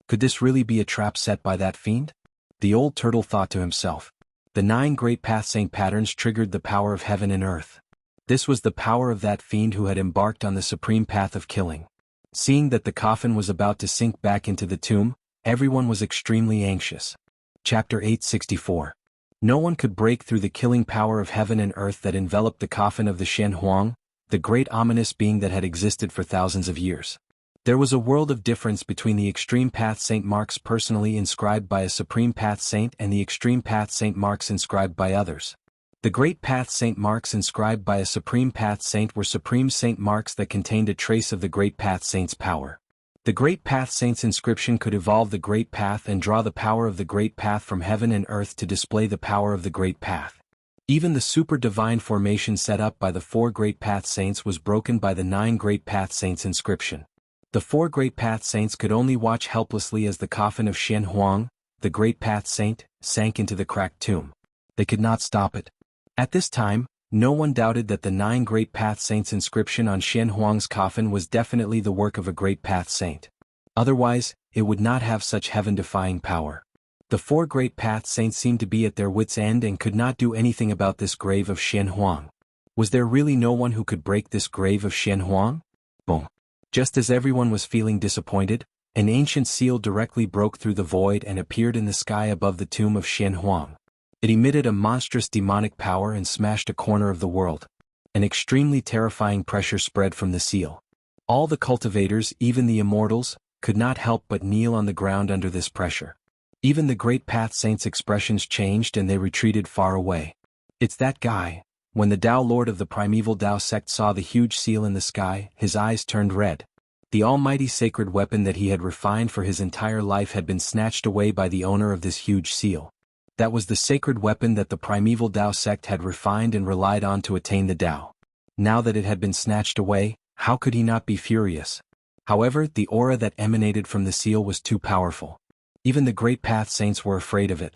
S1: Could this really be a trap set by that fiend? The old turtle thought to himself. The 9 great path saint patterns triggered the power of heaven and earth. This was the power of that fiend who had embarked on the supreme path of killing. Seeing that the coffin was about to sink back into the tomb, everyone was extremely anxious. Chapter 864. No one could break through the killing power of heaven and earth that enveloped the coffin of the Shenhuang, the great ominous being that had existed for thousands of years. There was a world of difference between the extreme path saint marks personally inscribed by a supreme path saint and the extreme path saint marks inscribed by others. The great path saint marks inscribed by a supreme path saint were supreme saint marks that contained a trace of the great path saint's power. The great path saint's inscription could evolve the great path and draw the power of the great path from heaven and earth to display the power of the great path. Even the super divine formation set up by the 4 great path saints was broken by the 9 great path saints' inscription. The 4 great path saints could only watch helplessly as the coffin of Shenhuang, the great path saint, sank into the cracked tomb. They could not stop it. At this time, no one doubted that the 9 great path saints' inscription on Shenhuang's coffin was definitely the work of a great path saint. Otherwise, it would not have such heaven-defying power. The 4 great path saints seemed to be at their wits' end and could not do anything about this grave of Shenhuang. Was there really no one who could break this grave of Shenhuang? Boom. Just as everyone was feeling disappointed, an ancient seal directly broke through the void and appeared in the sky above the tomb of Shenhuang. It emitted a monstrous demonic power and smashed a corner of the world. An extremely terrifying pressure spread from the seal. All the cultivators, even the immortals, could not help but kneel on the ground under this pressure. Even the great path saints' expressions changed and they retreated far away. It's that guy. When the Tao Lord of the primeval Tao sect saw the huge seal in the sky, his eyes turned red. The almighty sacred weapon that he had refined for his entire life had been snatched away by the owner of this huge seal. That was the sacred weapon that the primeval Tao sect had refined and relied on to attain the Tao. Now that it had been snatched away, how could he not be furious? However, the aura that emanated from the seal was too powerful. Even the great path saints were afraid of it.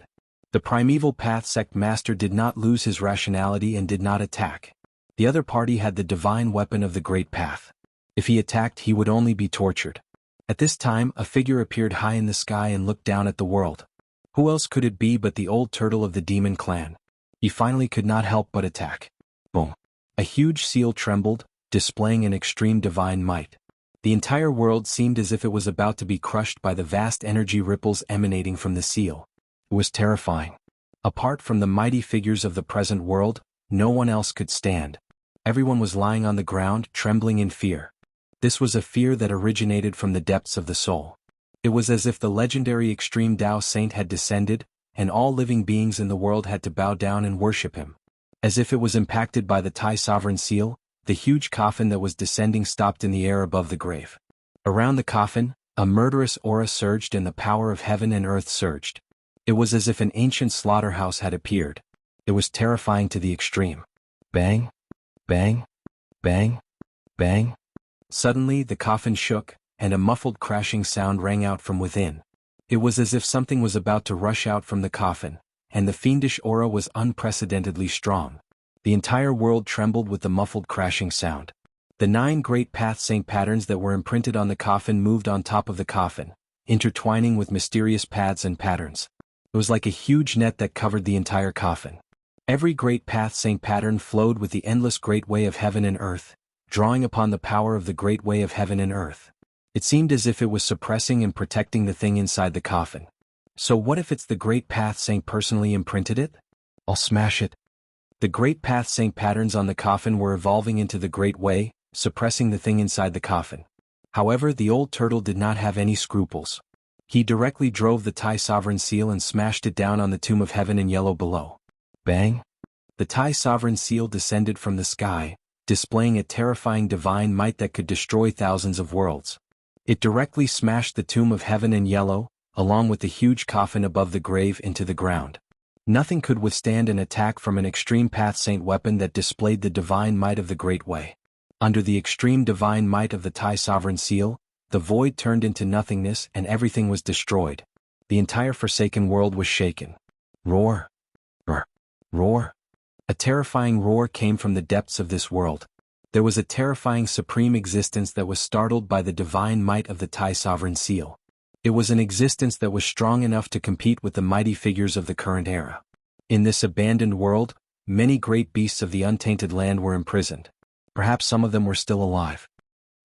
S1: The primeval path sect master did not lose his rationality and did not attack. The other party had the divine weapon of the great path. If he attacked, he would only be tortured. At this time, a figure appeared high in the sky and looked down at the world. Who else could it be but the old turtle of the demon clan? He finally could not help but attack. Boom. A huge seal trembled, displaying an extreme divine might. The entire world seemed as if it was about to be crushed by the vast energy ripples emanating from the seal. It was terrifying. Apart from the mighty figures of the present world, no one else could stand. Everyone was lying on the ground, trembling in fear. This was a fear that originated from the depths of the soul. It was as if the legendary extreme Tao Saint had descended, and all living beings in the world had to bow down and worship him. As if it was impacted by the Tai Sovereign Seal, the huge coffin that was descending stopped in the air above the grave. Around the coffin, a murderous aura surged and the power of heaven and earth surged. It was as if an ancient slaughterhouse had appeared. It was terrifying to the extreme. Bang, bang, bang, bang. Suddenly the coffin shook, and a muffled crashing sound rang out from within. It was as if something was about to rush out from the coffin, and the fiendish aura was unprecedentedly strong. The entire world trembled with the muffled crashing sound. The 9 great path saint patterns that were imprinted on the coffin moved on top of the coffin, intertwining with mysterious paths and patterns. It was like a huge net that covered the entire coffin. Every great path saint pattern flowed with the endless great way of heaven and earth, drawing upon the power of the great way of heaven and earth. It seemed as if it was suppressing and protecting the thing inside the coffin. So what if it's the great path saint personally imprinted it? I'll smash it. The great path saint patterns on the coffin were evolving into the great way, suppressing the thing inside the coffin. However, the old turtle did not have any scruples. He directly drove the Tai Sovereign Seal and smashed it down on the tomb of heaven in yellow below. Bang! The Tai Sovereign Seal descended from the sky, displaying a terrifying divine might that could destroy thousands of worlds. It directly smashed the tomb of heaven in yellow, along with the huge coffin above the grave, into the ground. Nothing could withstand an attack from an extreme path saint weapon that displayed the divine might of the Great Way. Under the extreme divine might of the Tai Sovereign Seal, the void turned into nothingness and everything was destroyed. The entire forsaken world was shaken. Roar! Roar! Roar! A terrifying roar came from the depths of this world. There was a terrifying supreme existence that was startled by the divine might of the Tai Sovereign Seal. It was an existence that was strong enough to compete with the mighty figures of the current era. In this abandoned world, many great beasts of the untainted land were imprisoned. Perhaps some of them were still alive.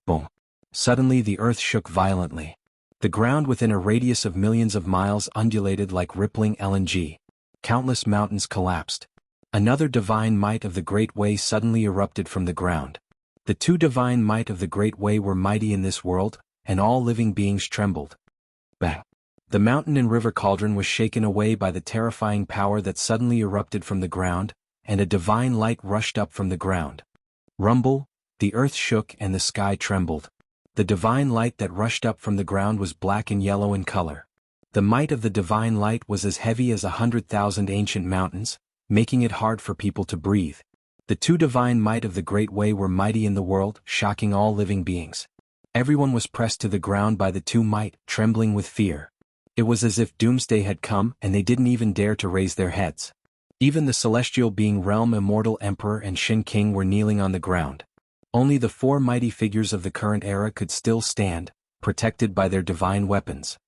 S1: Boom! Suddenly the earth shook violently. The ground within a radius of millions of miles undulated like rippling LNG. Countless mountains collapsed. Another divine might of the Great Way suddenly erupted from the ground. The two divine might of the Great Way were mighty in this world, and all living beings trembled. Bang! The mountain and river cauldron was shaken away by the terrifying power that suddenly erupted from the ground, and a divine light rushed up from the ground. Rumble! The earth shook and the sky trembled. The divine light that rushed up from the ground was black and yellow in color. The might of the divine light was as heavy as 100,000 ancient mountains, making it hard for people to breathe. The two divine might of the Great Way were mighty in the world, shocking all living beings. Everyone was pressed to the ground by the two might, trembling with fear. It was as if doomsday had come and they didn't even dare to raise their heads. Even the celestial being realm Immortal Emperor and Shin King were kneeling on the ground. Only the four mighty figures of the current era could still stand, protected by their divine weapons.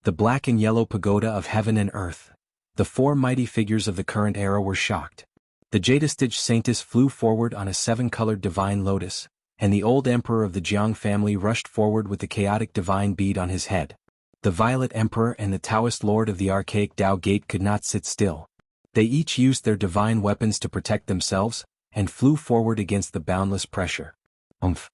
S1: The black and yellow pagoda of heaven and earth. The four mighty figures of the current era were shocked. The Jadestige Saintess flew forward on a seven-colored divine lotus, and the old emperor of the Jiang family rushed forward with the chaotic divine bead on his head. The Violet Emperor and the Taoist Lord of the archaic Tao Gate could not sit still. They each used their divine weapons to protect themselves, and flew forward against the boundless pressure. Umph!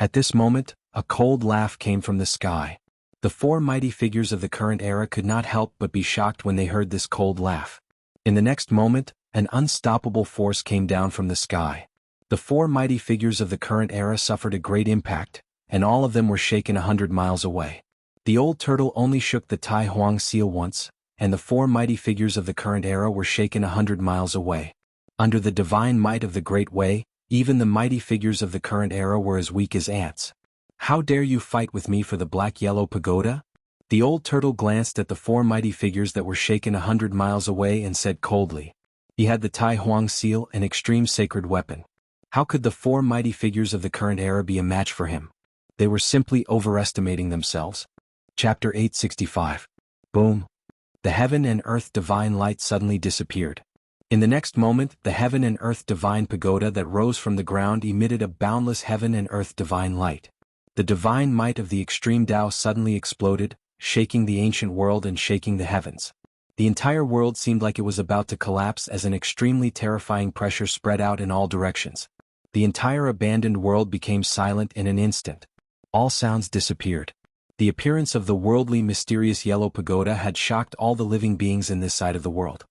S1: At this moment, a cold laugh came from the sky. The four mighty figures of the current era could not help but be shocked when they heard this cold laugh. In the next moment, an unstoppable force came down from the sky. The four mighty figures of the current era suffered a great impact, and all of them were shaken 100 miles away. The old turtle only shook the Tai Huang seal once, and the four mighty figures of the current era were shaken 100 miles away. Under the divine might of the Great Way, even the mighty figures of the current era were as weak as ants. How dare you fight with me for the black-yellow pagoda? The old turtle glanced at the four mighty figures that were shaken 100 miles away and said coldly. He had the Tai Huang seal, an extreme sacred weapon. How could the four mighty figures of the current era be a match for him? They were simply overestimating themselves. Chapter 865. Boom! The heaven and earth divine light suddenly disappeared. In the next moment, the heaven and earth divine pagoda that rose from the ground emitted a boundless heaven and earth divine light. The divine might of the extreme Tao suddenly exploded, shaking the ancient world and shaking the heavens. The entire world seemed like it was about to collapse as an extremely terrifying pressure spread out in all directions. The entire abandoned world became silent in an instant. All sounds disappeared. The appearance of the worldly mysterious yellow pagoda had shocked all the living beings in this side of the world.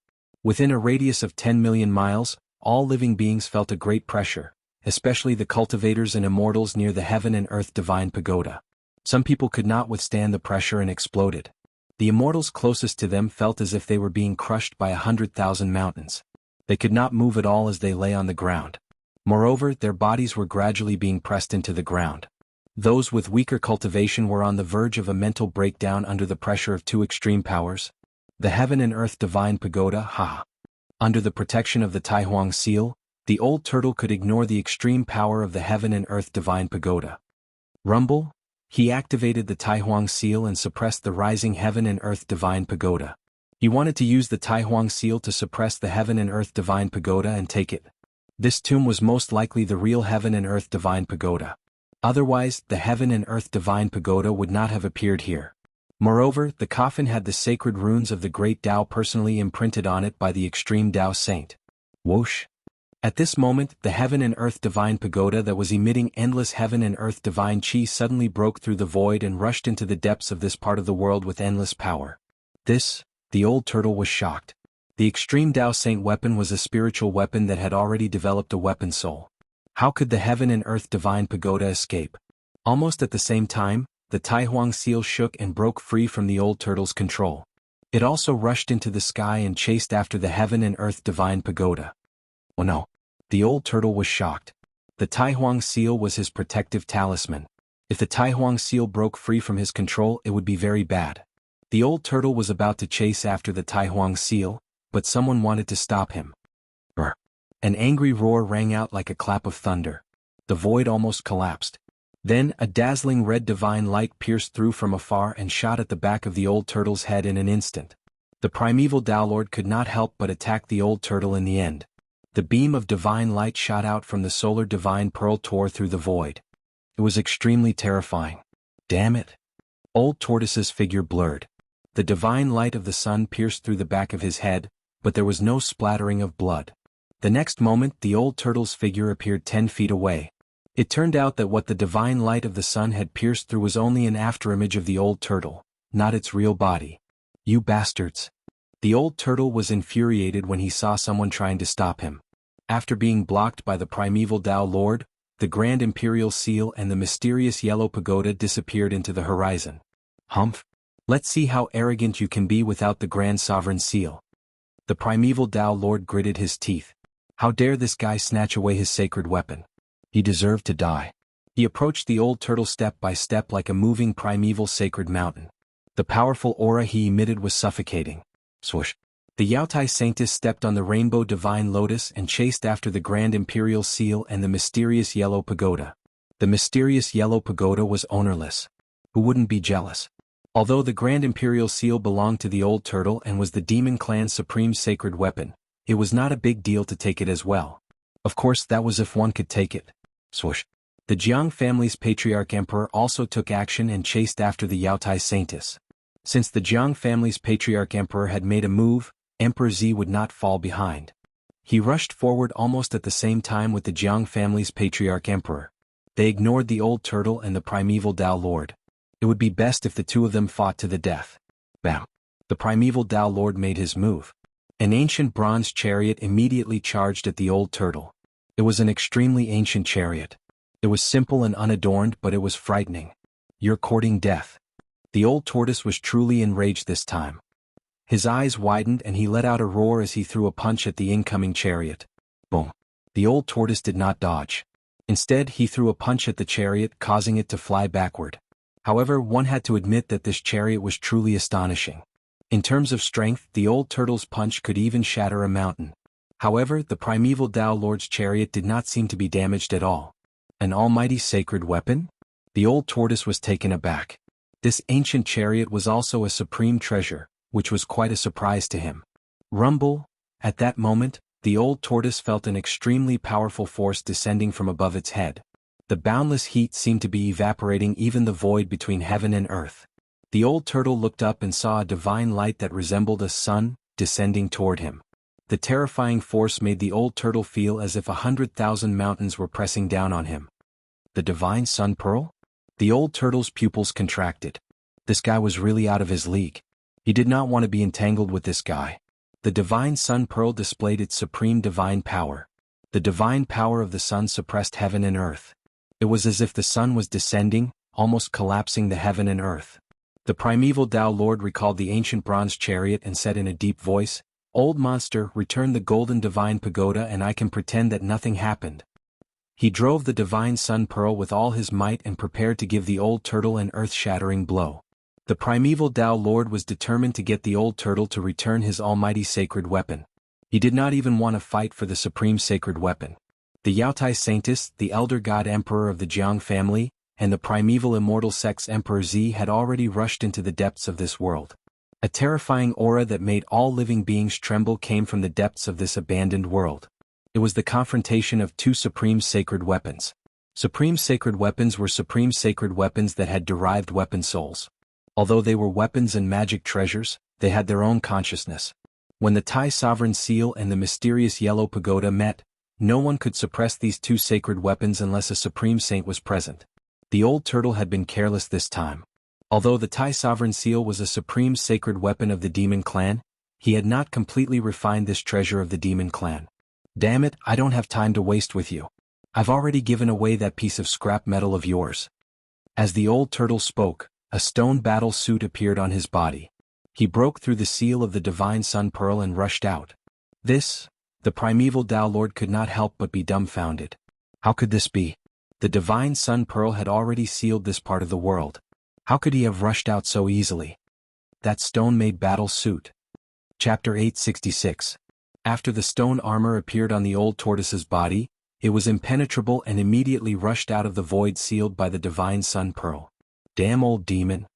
S1: Within a radius of 10 million miles, all living beings felt a great pressure, especially the cultivators and immortals near the heaven and earth divine pagoda. Some people could not withstand the pressure and exploded. The immortals closest to them felt as if they were being crushed by 100,000 mountains. They could not move at all as they lay on the ground. Moreover, their bodies were gradually being pressed into the ground. Those with weaker cultivation were on the verge of a mental breakdown under the pressure of two extreme powers. The heaven and earth divine pagoda, Under the protection of the Tai Huang seal, the old turtle could ignore the extreme power of the heaven and earth divine pagoda. Rumble? He activated the Tai Huang seal and suppressed the rising heaven and earth divine pagoda. He wanted to use the Tai Huang seal to suppress the heaven and earth divine pagoda and take it. This tomb was most likely the real heaven and earth divine pagoda. Otherwise, the heaven and earth divine pagoda would not have appeared here. Moreover, the coffin had the sacred runes of the great Tao personally imprinted on it by the extreme Tao saint. Whoosh! At this moment, the heaven and earth divine pagoda that was emitting endless heaven and earth divine chi suddenly broke through the void and rushed into the depths of this part of the world with endless power. The old turtle was shocked. The extreme Tao saint weapon was a spiritual weapon that had already developed a weapon soul. How could the heaven and earth divine pagoda escape? Almost at the same time, the Taihuang seal shook and broke free from the old turtle's control. It also rushed into the sky and chased after the heaven and earth divine pagoda. Oh no! The old turtle was shocked. The Taihuang seal was his protective talisman. If the Taihuang seal broke free from his control, it would be very bad. The old turtle was about to chase after the Taihuang seal, but someone wanted to stop him. Brr! An angry roar rang out like a clap of thunder. The void almost collapsed. Then a dazzling red divine light pierced through from afar and shot at the back of the old turtle's head in an instant. The primeval Tao Lord could not help but attack the old turtle in the end. The beam of divine light shot out from the solar divine pearl tore through the void. It was extremely terrifying. Damn it! Old Tortoise's figure blurred. The divine light of the sun pierced through the back of his head, but there was no splattering of blood. The next moment the old turtle's figure appeared 10 feet away. It turned out that what the divine light of the sun had pierced through was only an afterimage of the old turtle, not its real body. You bastards! The old turtle was infuriated when he saw someone trying to stop him. After being blocked by the primeval Tao Lord, the Grand Imperial Seal and the mysterious yellow pagoda disappeared into the horizon. Humph! Let's see how arrogant you can be without the Grand Sovereign Seal. The primeval Tao Lord gritted his teeth. How dare this guy snatch away his sacred weapon? He deserved to die. He approached the old turtle step by step like a moving primeval sacred mountain. The powerful aura he emitted was suffocating. Swoosh! The Yaotai Saintess stepped on the rainbow divine lotus and chased after the Grand Imperial Seal and the mysterious yellow pagoda. The mysterious yellow pagoda was ownerless. Who wouldn't be jealous? Although the Grand Imperial Seal belonged to the old turtle and was the demon clan's supreme sacred weapon, it was not a big deal to take it as well. Of course, that was if one could take it. Swoosh! The Jiang family's patriarch emperor also took action and chased after the Yaotai Saintess. Since the Jiang family's patriarch emperor had made a move, Emperor Z would not fall behind. He rushed forward almost at the same time with the Jiang family's patriarch emperor. They ignored the old turtle and the primeval Tao Lord. It would be best if the two of them fought to the death. Bam! The primeval Tao Lord made his move. An ancient bronze chariot immediately charged at the old turtle. It was an extremely ancient chariot. It was simple and unadorned, but it was frightening. You're courting death. The old tortoise was truly enraged this time. His eyes widened and he let out a roar as he threw a punch at the incoming chariot. Boom! The old tortoise did not dodge. Instead, he threw a punch at the chariot, causing it to fly backward. However, one had to admit that this chariot was truly astonishing. In terms of strength, the old turtle's punch could even shatter a mountain. However, the primeval Tao Lord's chariot did not seem to be damaged at all. An almighty sacred weapon? The old tortoise was taken aback. This ancient chariot was also a supreme treasure, which was quite a surprise to him. Rumble! At that moment, the old tortoise felt an extremely powerful force descending from above its head. The boundless heat seemed to be evaporating even the void between heaven and earth. The old turtle looked up and saw a divine light that resembled a sun, descending toward him. The terrifying force made the old turtle feel as if 100,000 mountains were pressing down on him. The divine sun pearl? The old turtle's pupils contracted. This guy was really out of his league. He did not want to be entangled with this guy. The divine sun pearl displayed its supreme divine power. The divine power of the sun suppressed heaven and earth. It was as if the sun was descending, almost collapsing the heaven and earth. The primeval Tao Lord recalled the ancient bronze chariot and said in a deep voice, "Old monster, return the golden divine pagoda and I can pretend that nothing happened." He drove the divine sun pearl with all his might and prepared to give the old turtle an earth-shattering blow. The primeval Tao Lord was determined to get the old turtle to return his almighty sacred weapon. He did not even want to fight for the supreme sacred weapon. The Yaotai Saintess, the elder god emperor of the Jiang family, and the primeval immortal sex Emperor Z had already rushed into the depths of this world. A terrifying aura that made all living beings tremble came from the depths of this abandoned world. It was the confrontation of two supreme sacred weapons. Supreme sacred weapons were supreme sacred weapons that had derived weapon souls. Although they were weapons and magic treasures, they had their own consciousness. When the Tai Sovereign Seal and the mysterious yellow pagoda met, no one could suppress these two sacred weapons unless a supreme saint was present. The old turtle had been careless this time. Although the Tai Sovereign Seal was a supreme sacred weapon of the demon clan, he had not completely refined this treasure of the demon clan. Damn it, I don't have time to waste with you. I've already given away that piece of scrap metal of yours. As the old turtle spoke, a stone battle suit appeared on his body. He broke through the seal of the divine sun pearl and rushed out. The primeval Tao Lord could not help but be dumbfounded. How could this be? The divine sun pearl had already sealed this part of the world. How could he have rushed out so easily? That stone-made battle suit. Chapter 866. After the stone armor appeared on the old tortoise's body, it was impenetrable and immediately rushed out of the void sealed by the divine sun pearl. Damn old demon.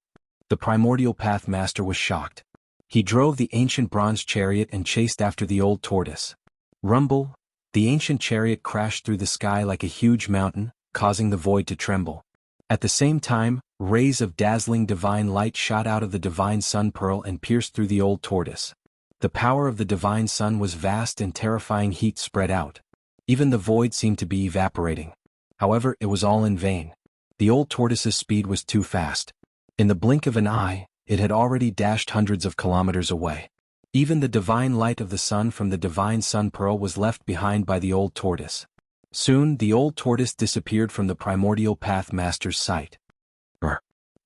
S1: The primordial path master was shocked. He drove the ancient bronze chariot and chased after the old tortoise. Rumble, the ancient chariot crashed through the sky like a huge mountain, causing the void to tremble. At the same time, rays of dazzling divine light shot out of the divine sun pearl and pierced through the old tortoise. The power of the divine sun was vast and terrifying heat spread out. Even the void seemed to be evaporating. However, it was all in vain. The old tortoise's speed was too fast. In the blink of an eye, it had already dashed hundreds of kilometers away. Even the divine light of the sun from the divine sun pearl was left behind by the old tortoise. Soon, the old tortoise disappeared from the primordial path master's sight.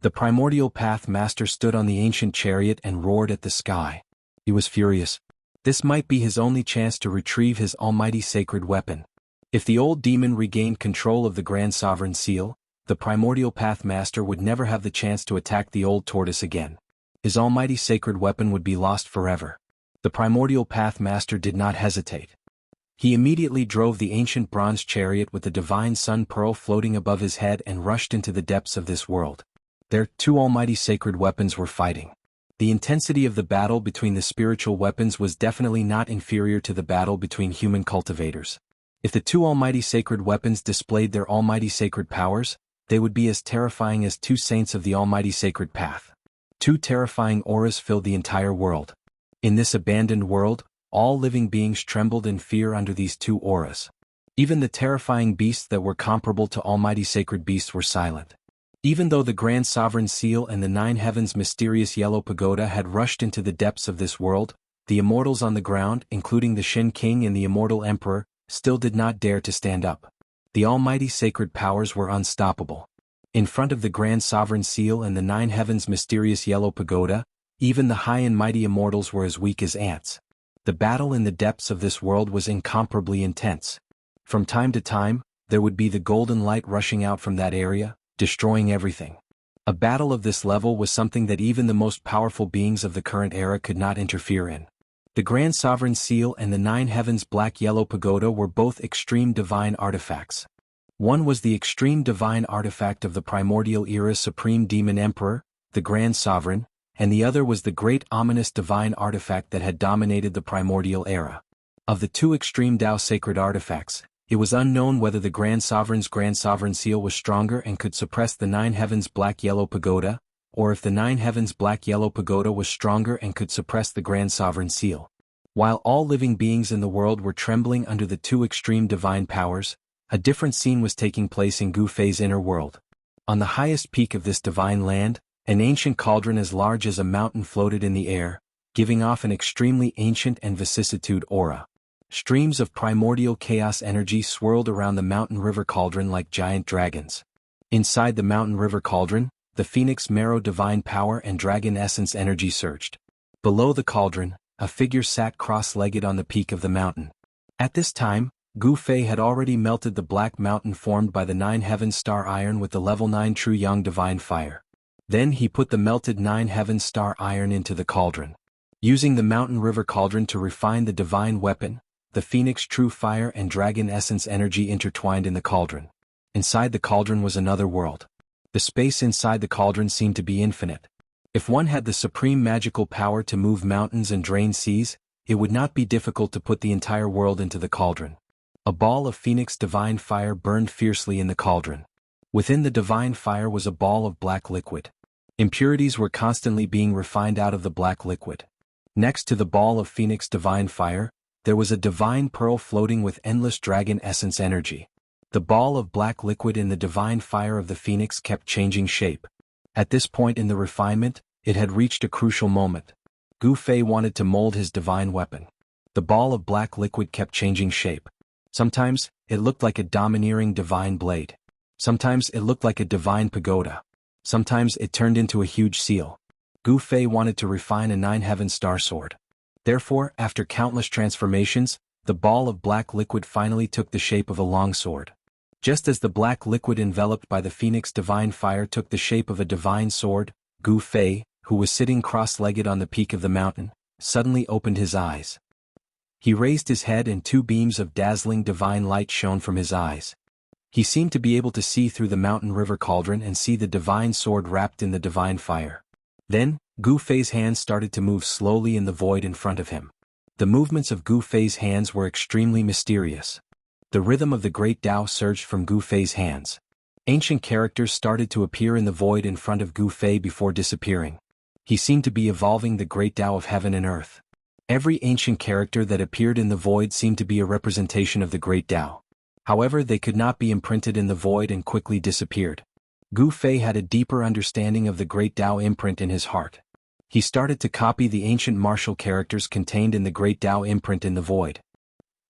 S1: The primordial path master stood on the ancient chariot and roared at the sky. He was furious. This might be his only chance to retrieve his almighty sacred weapon. If the old demon regained control of the Grand Sovereign Seal, the primordial path master would never have the chance to attack the old tortoise again. His almighty sacred weapon would be lost forever. The primordial path master did not hesitate. He immediately drove the ancient bronze chariot with the divine sun pearl floating above his head and rushed into the depths of this world. Their two almighty sacred weapons were fighting. The intensity of the battle between the spiritual weapons was definitely not inferior to the battle between human cultivators. If the two almighty sacred weapons displayed their almighty sacred powers, they would be as terrifying as two saints of the almighty sacred path. Two terrifying auras filled the entire world. In this abandoned world, all living beings trembled in fear under these two auras. Even the terrifying beasts that were comparable to almighty sacred beasts were silent. Even though the Grand Sovereign Seal and the Nine Heavens' mysterious yellow pagoda had rushed into the depths of this world, the immortals on the ground, including the Shin King and the Immortal Emperor, still did not dare to stand up. The almighty sacred powers were unstoppable. In front of the Grand Sovereign Seal and the Nine Heavens' mysterious yellow pagoda, even the high and mighty immortals were as weak as ants. The battle in the depths of this world was incomparably intense. From time to time, there would be the golden light rushing out from that area, destroying everything. A battle of this level was something that even the most powerful beings of the current era could not interfere in. The Grand Sovereign Seal and the Nine Heavens' black-yellow pagoda were both extreme divine artifacts. One was the extreme divine artifact of the primordial era's supreme demon emperor, the Grand Sovereign, and the other was the great ominous divine artifact that had dominated the primordial era. Of the two extreme Tao sacred artifacts, it was unknown whether the Grand Sovereign Seal was stronger and could suppress the Nine Heavens' black-yellow pagoda, or if the Nine Heavens' black-yellow pagoda was stronger and could suppress the Grand Sovereign Seal. While all living beings in the world were trembling under the two extreme divine powers, a different scene was taking place in Gu Fei's inner world. On the highest peak of this divine land, an ancient cauldron as large as a mountain floated in the air, giving off an extremely ancient and vicissitude aura. Streams of primordial chaos energy swirled around the mountain river cauldron like giant dragons. Inside the mountain river cauldron, the phoenix marrow divine power and dragon essence energy surged. Below the cauldron, a figure sat cross-legged on the peak of the mountain. At this time, Gu Fei had already melted the black mountain formed by the Nine Heavens star iron with the level 9 true yang divine fire. Then he put the melted Nine Heavens star iron into the cauldron. Using the mountain river cauldron to refine the divine weapon, the phoenix true fire and dragon essence energy intertwined in the cauldron. Inside the cauldron was another world. The space inside the cauldron seemed to be infinite. If one had the supreme magical power to move mountains and drain seas, it would not be difficult to put the entire world into the cauldron. A ball of phoenix divine fire burned fiercely in the cauldron. Within the divine fire was a ball of black liquid. Impurities were constantly being refined out of the black liquid. Next to the ball of phoenix divine fire, there was a divine pearl floating with endless dragon essence energy. The ball of black liquid in the divine fire of the phoenix kept changing shape. At this point in the refinement, it had reached a crucial moment. Gu Fei wanted to mold his divine weapon. The ball of black liquid kept changing shape. Sometimes, it looked like a domineering divine blade. Sometimes it looked like a divine pagoda. Sometimes it turned into a huge seal. Gu Fei wanted to refine a 9-heaven star sword. Therefore, after countless transformations, the ball of black liquid finally took the shape of a long sword. Just as the black liquid enveloped by the phoenix divine fire took the shape of a divine sword, Gu Fei, who was sitting cross-legged on the peak of the mountain, suddenly opened his eyes. He raised his head and 2 beams of dazzling divine light shone from his eyes. He seemed to be able to see through the mountain river cauldron and see the divine sword wrapped in the divine fire. Then, Gu Fei's hands started to move slowly in the void in front of him. The movements of Gu Fei's hands were extremely mysterious. The rhythm of the great Tao surged from Gu Fei's hands. Ancient characters started to appear in the void in front of Gu Fei before disappearing. He seemed to be evolving the great Tao of heaven and earth. Every ancient character that appeared in the void seemed to be a representation of the great Tao. However, they could not be imprinted in the void and quickly disappeared. Gu Fei had a deeper understanding of the great Tao imprint in his heart. He started to copy the ancient martial characters contained in the great Tao imprint in the void.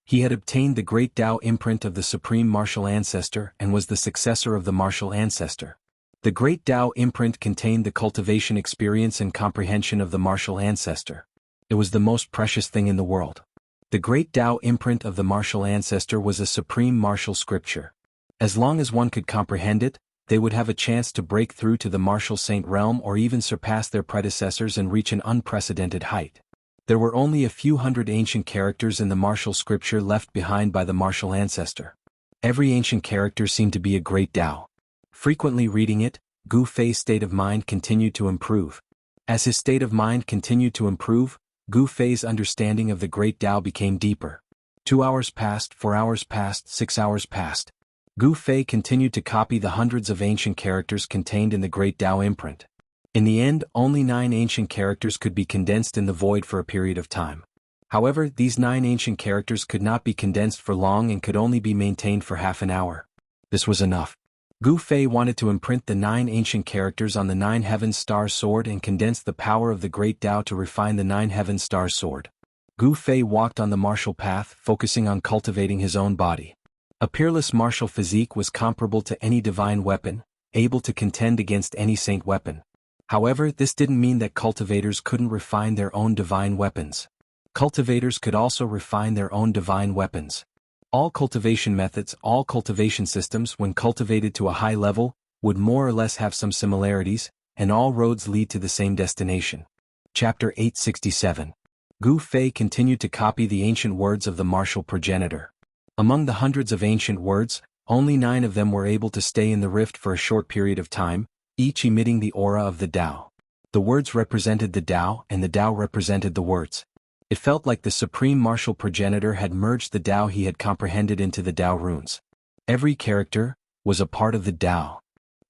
S1: He had obtained the great Tao imprint of the supreme martial ancestor and was the successor of the martial ancestor. The great Tao imprint contained the cultivation experience and comprehension of the martial ancestor. It was the most precious thing in the world. The great Tao imprint of the martial ancestor was a supreme martial scripture. As long as one could comprehend it, they would have a chance to break through to the martial saint realm or even surpass their predecessors and reach an unprecedented height. There were only a few hundred ancient characters in the martial scripture left behind by the martial ancestor. Every ancient character seemed to be a great Tao. Frequently reading it, Gu Fei's state of mind continued to improve. As his state of mind continued to improve, Gu Fei's understanding of the great Tao became deeper. 2 hours passed, 4 hours passed, 6 hours passed. Gu Fei continued to copy the hundreds of ancient characters contained in the great Tao imprint. In the end, only 9 ancient characters could be condensed in the void for a period of time. However, these 9 ancient characters could not be condensed for long and could only be maintained for half an hour. This was enough. Gu Fei wanted to imprint the 9 ancient characters on the 9 heaven star sword and condense the power of the great Tao to refine the 9 heaven star sword. Gu Fei walked on the martial path, focusing on cultivating his own body. A peerless martial physique was comparable to any divine weapon, able to contend against any saint weapon. However, this didn't mean that cultivators couldn't refine their own divine weapons. Cultivators could also refine their own divine weapons. All cultivation methods, all cultivation systems, when cultivated to a high level, would more or less have some similarities, and all roads lead to the same destination. Chapter 867. Gu Fei continued to copy the ancient words of the martial progenitor. Among the hundreds of ancient words, only 9 of them were able to stay in the rift for a short period of time, each emitting the aura of the Tao. The words represented the Tao and the Tao represented the words. It felt like the supreme martial progenitor had merged the Tao he had comprehended into the Tao runes. Every character was a part of the Tao.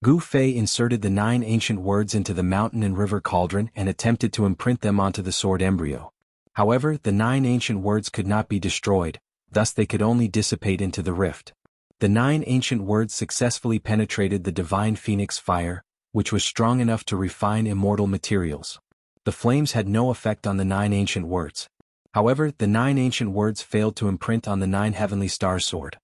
S1: Gu Fei inserted the 9 ancient words into the mountain and river cauldron and attempted to imprint them onto the sword embryo. However, the 9 ancient words could not be destroyed, thus they could only dissipate into the rift. The 9 ancient words successfully penetrated the divine phoenix fire, which was strong enough to refine immortal materials. The flames had no effect on the 9 ancient words. However, the 9 ancient words failed to imprint on the 9 heavenly star sword.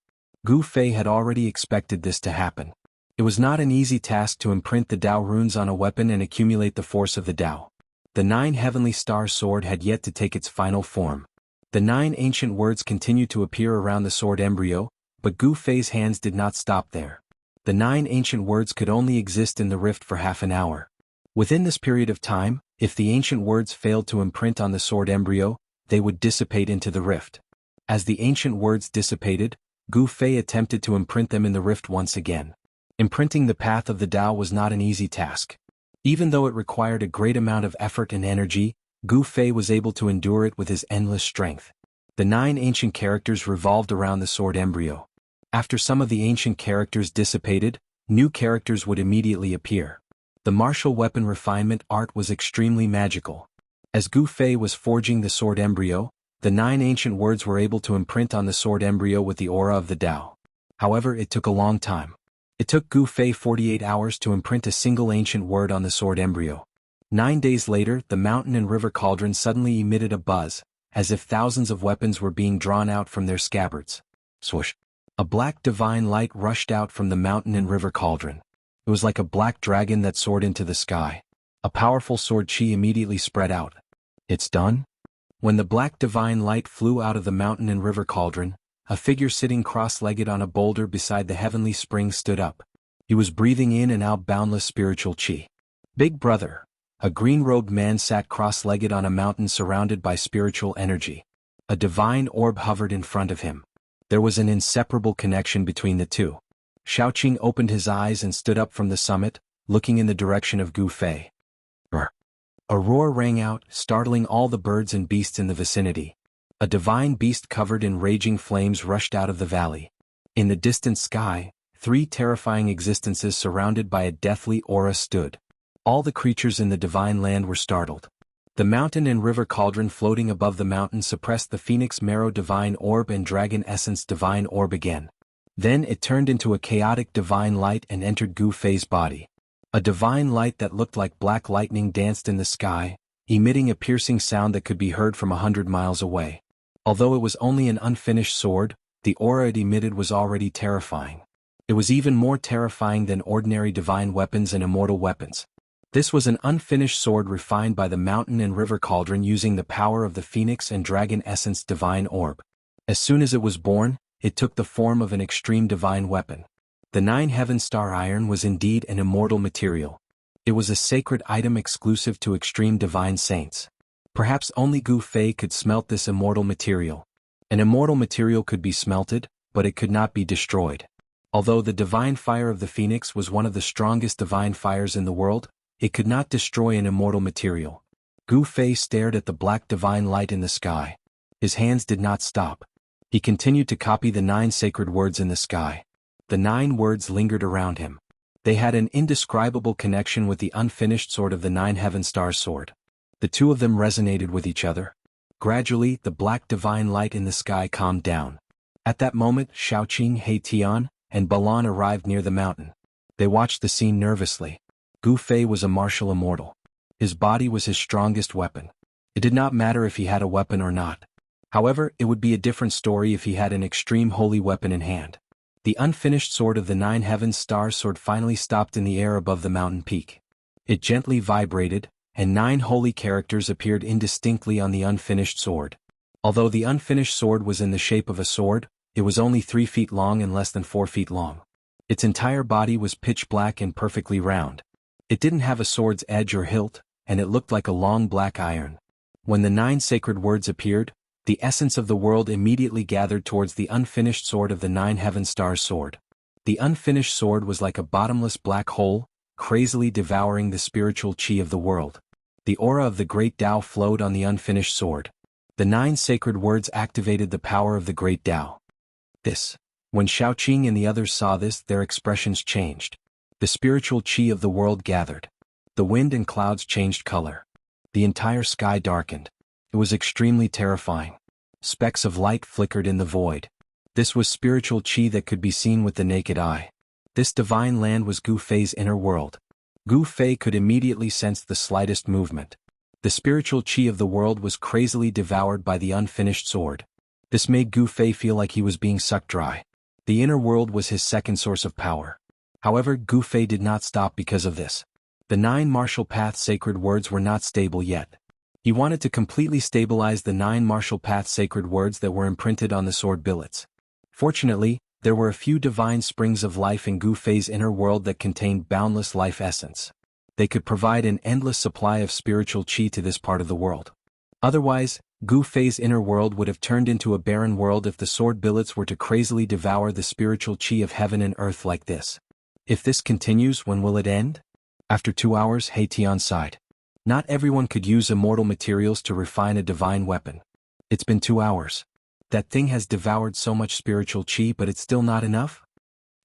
S1: Gu Fei had already expected this to happen. It was not an easy task to imprint the Tao runes on a weapon and accumulate the force of the Tao. The 9 heavenly star sword had yet to take its final form. The 9 ancient words continued to appear around the sword embryo, but Gu Fei's hands did not stop there. The 9 ancient words could only exist in the rift for half an hour. Within this period of time, if the ancient words failed to imprint on the sword embryo, they would dissipate into the rift. As the ancient words dissipated, Gu Fei attempted to imprint them in the rift once again. Imprinting the path of the Tao was not an easy task. Even though it required a great amount of effort and energy, Gu Fei was able to endure it with his endless strength. The 9 ancient characters revolved around the sword embryo. After some of the ancient characters dissipated, new characters would immediately appear. The martial weapon refinement art was extremely magical. As Gu Fei was forging the sword embryo, the 9 ancient words were able to imprint on the sword embryo with the aura of the Tao. However, it took a long time. It took Gu Fei 48 hours to imprint a single ancient word on the sword embryo. 9 days later, the mountain and river cauldron suddenly emitted a buzz, as if thousands of weapons were being drawn out from their scabbards. Swoosh! A black divine light rushed out from the mountain and river cauldron. It was like a black dragon that soared into the sky. A powerful sword chi immediately spread out. It's done? When the black divine light flew out of the mountain and river cauldron, a figure sitting cross-legged on a boulder beside the heavenly spring stood up. He was breathing in and out boundless spiritual chi. Big brother. A green-robed man sat cross-legged on a mountain surrounded by spiritual energy. A divine orb hovered in front of him. There was an inseparable connection between the two. Shaoqing opened his eyes and stood up from the summit, looking in the direction of Gu Fei. A roar rang out, startling all the birds and beasts in the vicinity. A divine beast covered in raging flames rushed out of the valley. In the distant sky, 3 terrifying existences surrounded by a deathly aura stood. All the creatures in the divine land were startled. The mountain and river cauldron floating above the mountain suppressed the Phoenix Marrow divine orb and Dragon Essence divine orb again. Then it turned into a chaotic divine light and entered Gu Fei's body. A divine light that looked like black lightning danced in the sky, emitting a piercing sound that could be heard from 100 miles away. Although it was only an unfinished sword, the aura it emitted was already terrifying. It was even more terrifying than ordinary divine weapons and immortal weapons. This was an unfinished sword refined by the mountain and river cauldron using the power of the Phoenix and Dragon Essence divine orb. As soon as it was born, it took the form of an extreme divine weapon. The 9 Heaven Star Iron was indeed an immortal material. It was a sacred item exclusive to extreme divine saints. Perhaps only Gu Fei could smelt this immortal material. An immortal material could be smelted, but it could not be destroyed. Although the divine fire of the Phoenix was one of the strongest divine fires in the world, it could not destroy an immortal material. Gu Fei stared at the black divine light in the sky. His hands did not stop. He continued to copy the 9 sacred words in the sky. The 9 words lingered around him. They had an indescribable connection with the unfinished sword of the 9 Heaven Star sword. The two of them resonated with each other. Gradually, the black divine light in the sky calmed down. At that moment, Shaoqing, Heitian, and Balan arrived near the mountain. They watched the scene nervously. Gu Fei was a martial immortal. His body was his strongest weapon. It did not matter if he had a weapon or not. However, it would be a different story if he had an extreme holy weapon in hand. The unfinished sword of the 9 Heaven Star sword finally stopped in the air above the mountain peak. It gently vibrated, and 9 holy characters appeared indistinctly on the unfinished sword. Although the unfinished sword was in the shape of a sword, it was only 3 feet long and less than 4 feet long. Its entire body was pitch black and perfectly round. It didn't have a sword's edge or hilt, and it looked like a long black iron. When the 9 sacred words appeared, the essence of the world immediately gathered towards the unfinished sword of the 9 Heaven Star sword. The unfinished sword was like a bottomless black hole, crazily devouring the spiritual chi of the world. The aura of the great Tao flowed on the unfinished sword. The 9 sacred words activated the power of the great Tao. When Shaoqing and the others saw this, their expressions changed. The spiritual chi of the world gathered. The wind and clouds changed color. The entire sky darkened. It was extremely terrifying. Specks of light flickered in the void. This was spiritual chi that could be seen with the naked eye. This divine land was Gu Fei's inner world. Gu Fei could immediately sense the slightest movement. The spiritual chi of the world was crazily devoured by the unfinished sword. This made Gu Fei feel like he was being sucked dry. The inner world was his second source of power. However, Gu Fei did not stop because of this. The 9 martial path sacred words were not stable yet. He wanted to completely stabilize the 9 martial path sacred words that were imprinted on the sword billets. Fortunately, there were a few divine springs of life in Gu Fei's inner world that contained boundless life essence. They could provide an endless supply of spiritual chi to this part of the world. Otherwise, Gu Fei's inner world would have turned into a barren world if the sword billets were to crazily devour the spiritual chi of heaven and earth like this. If this continues, when will it end? After 2 hours, Heitian sighed. Not everyone could use immortal materials to refine a divine weapon. It's been 2 hours. That thing has devoured so much spiritual chi, but it's still not enough?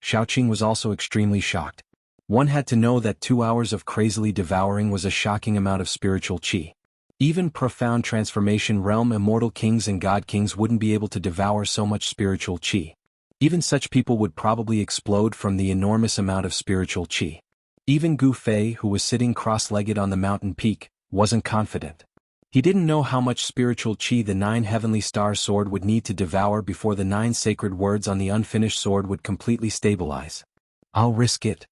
S1: Shaoqing was also extremely shocked. One had to know that 2 hours of crazily devouring was a shocking amount of spiritual chi. Even profound transformation realm immortal kings and god kings wouldn't be able to devour so much spiritual chi. Even such people would probably explode from the enormous amount of spiritual chi. Even Gu Fei, who was sitting cross-legged on the mountain peak, wasn't confident. He didn't know how much spiritual chi the 9 heavenly star sword would need to devour before the 9 sacred words on the unfinished sword would completely stabilize. I'll risk it.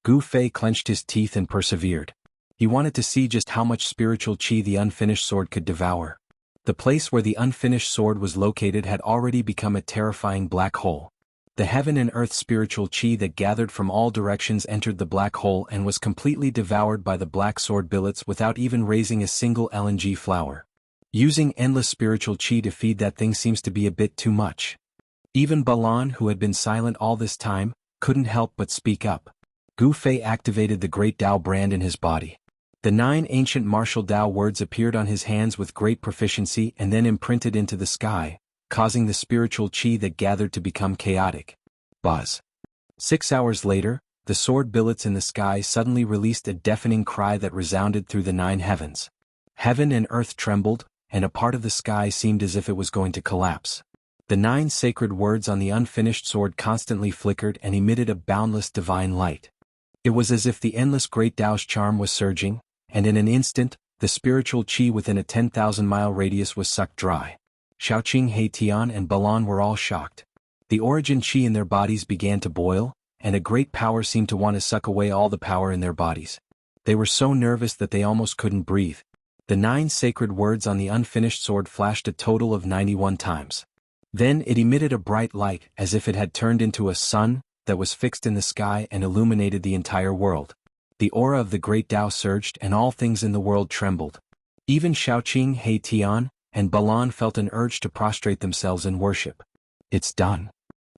S1: Gu Fei clenched his teeth and persevered. He wanted to see just how much spiritual qi the unfinished sword could devour. The place where the unfinished sword was located had already become a terrifying black hole. The heaven and earth spiritual qi that gathered from all directions entered the black hole and was completely devoured by the black sword billets without even raising a single LNG flower. Using endless spiritual qi to feed that thing seems to be a bit too much. Even Balan, who had been silent all this time, couldn't help but speak up. Gu Fei activated the great Dao brand in his body. The 9 ancient martial Dao words appeared on his hands with great proficiency and then imprinted into the sky, causing the spiritual qi that gathered to become chaotic. Buzz. 6 hours later, the sword billets in the sky suddenly released a deafening cry that resounded through the 9 heavens. Heaven and earth trembled, and a part of the sky seemed as if it was going to collapse. The 9 sacred words on the unfinished sword constantly flickered and emitted a boundless divine light. It was as if the endless great Dao's charm was surging, and in an instant, the spiritual qi within a 10,000-mile radius was sucked dry. Xiaoqing, Heitian, and Balan were all shocked. The origin qi in their bodies began to boil, and a great power seemed to want to suck away all the power in their bodies. They were so nervous that they almost couldn't breathe. The 9 sacred words on the unfinished sword flashed a total of 91 times. Then it emitted a bright light as if it had turned into a sun that was fixed in the sky and illuminated the entire world. The aura of the great Dao surged and all things in the world trembled. Even Xiaoqing, Heitian, and Balan felt an urge to prostrate themselves in worship. It's done.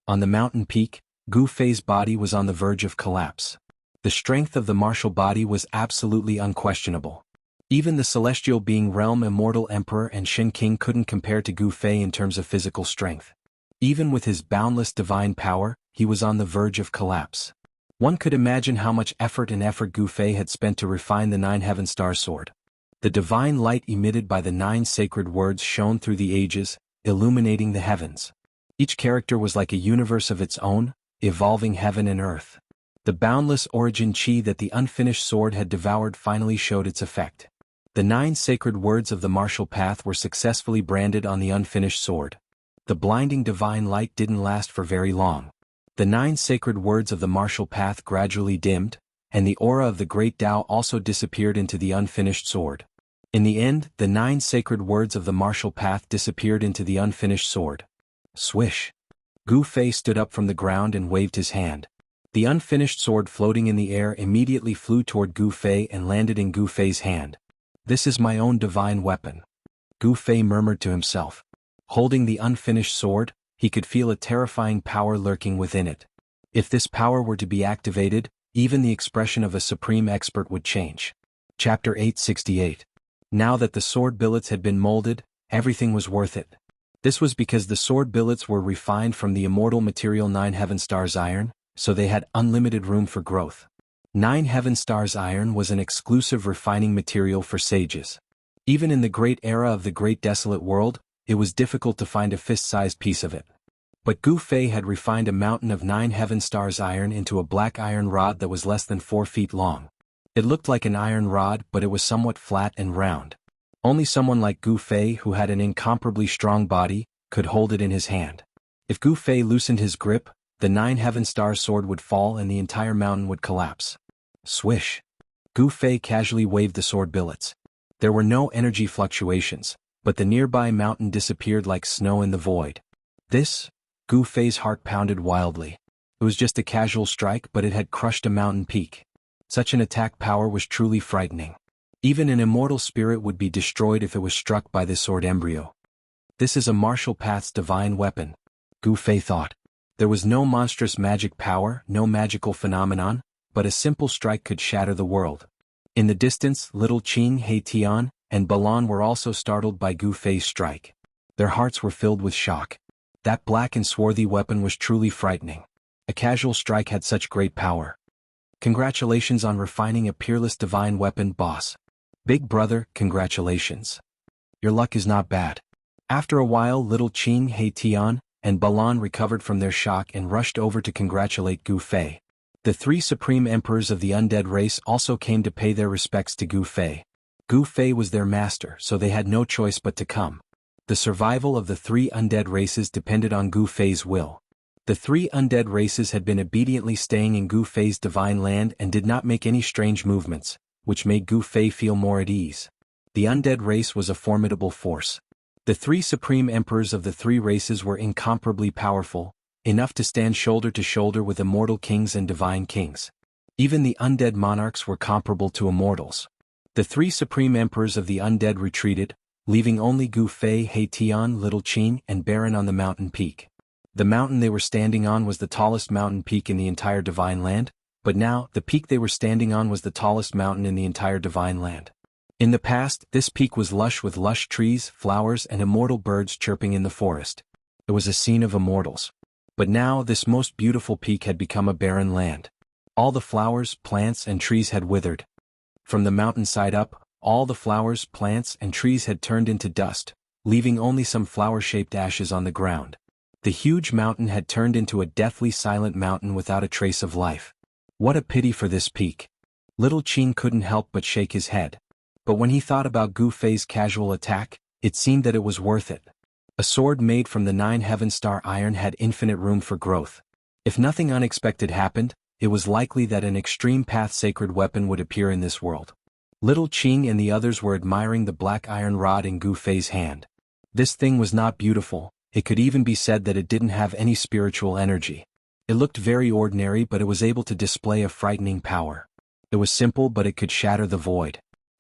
S1: On the mountain peak, Gu Fei's body was on the verge of collapse. The strength of the martial body was absolutely unquestionable. Even the celestial being realm Immortal Emperor and Shen King couldn't compare to Gu Fei in terms of physical strength. Even with his boundless divine power, he was on the verge of collapse. One could imagine how much effort Gu Fei had spent to refine the 9 heaven star sword. The divine light emitted by the 9 sacred words shone through the ages, illuminating the heavens. Each character was like a universe of its own, evolving heaven and earth. The boundless origin qi that the unfinished sword had devoured finally showed its effect. The 9 sacred words of the martial path were successfully branded on the unfinished sword. The blinding divine light didn't last for very long. The 9 sacred words of the martial path gradually dimmed, and the aura of the great Dao also disappeared into the unfinished sword. In the end, the 9 sacred words of the martial path disappeared into the unfinished sword. Swish! Gu Fei stood up from the ground and waved his hand. The unfinished sword floating in the air immediately flew toward Gu Fei and landed in Gu Fei's hand. This is my own divine weapon. Gu Fei murmured to himself. Holding the unfinished sword, he could feel a terrifying power lurking within it. If this power were to be activated, even the expression of a supreme expert would change. Chapter 868. Now that the sword billets had been molded, everything was worth it. This was because the sword billets were refined from the immortal material 9 heaven stars iron, so they had unlimited room for growth. 9 heaven stars iron was an exclusive refining material for sages. Even in the great era of the great desolate world, it was difficult to find a fist-sized piece of it. But Gu Fei had refined a mountain of 9 heaven stars iron into a black iron rod that was less than 4 feet long. It looked like an iron rod, but it was somewhat flat and round. Only someone like Gu Fei, who had an incomparably strong body, could hold it in his hand. If Gu Fei loosened his grip, the 9 heaven star sword would fall and the entire mountain would collapse. Swish! Gu Fei casually waved the sword billets. There were no energy fluctuations, but the nearby mountain disappeared like snow in the void. This? Gu Fei's heart pounded wildly. It was just a casual strike, but it had crushed a mountain peak. Such an attack power was truly frightening. Even an immortal spirit would be destroyed if it was struck by this sword embryo. This is a martial path's divine weapon, Gu Fei thought. There was no monstrous magic power, no magical phenomenon, but a simple strike could shatter the world. In the distance, little Qing, Heitian, and Balan were also startled by Gu Fei's strike. Their hearts were filled with shock. That black and swarthy weapon was truly frightening. A casual strike had such great power. Congratulations on refining a peerless divine weapon, boss. Big brother, congratulations. Your luck is not bad. After a while, little Qing, Heitian, and Balan recovered from their shock and rushed over to congratulate Gu Fei. The 3 supreme emperors of the undead race also came to pay their respects to Gu Fei. Gu Fei was their master, so they had no choice but to come. The survival of the 3 undead races depended on Gu Fei's will. The three undead races had been obediently staying in Gu Fei's divine land and did not make any strange movements, which made Gu Fei feel more at ease. The undead race was a formidable force. The three supreme emperors of the three races were incomparably powerful, enough to stand shoulder to shoulder with immortal kings and divine kings. Even the undead monarchs were comparable to immortals. The three supreme emperors of the undead retreated, leaving only Gu Fei, He Tian, Little Qing, and Baron on the mountain peak. The mountain they were standing on was the tallest mountain peak in the entire divine land, but now, the peak they were standing on was the tallest mountain in the entire divine land. In the past, this peak was lush with lush trees, flowers, and immortal birds chirping in the forest. It was a scene of immortals. But now, this most beautiful peak had become a barren land. All the flowers, plants, and trees had withered. From the mountainside up, all the flowers, plants, and trees had turned into dust, leaving only some flower-shaped ashes on the ground. The huge mountain had turned into a deathly silent mountain without a trace of life. What a pity for this peak. Little Qing couldn't help but shake his head. But when he thought about Gu Fei's casual attack, it seemed that it was worth it. A sword made from the 9 Heaven Star iron had infinite room for growth. If nothing unexpected happened, it was likely that an extreme path sacred weapon would appear in this world. Little Qing and the others were admiring the black iron rod in Gu Fei's hand. This thing was not beautiful. It could even be said that it didn't have any spiritual energy. It looked very ordinary, but it was able to display a frightening power. It was simple, but it could shatter the void.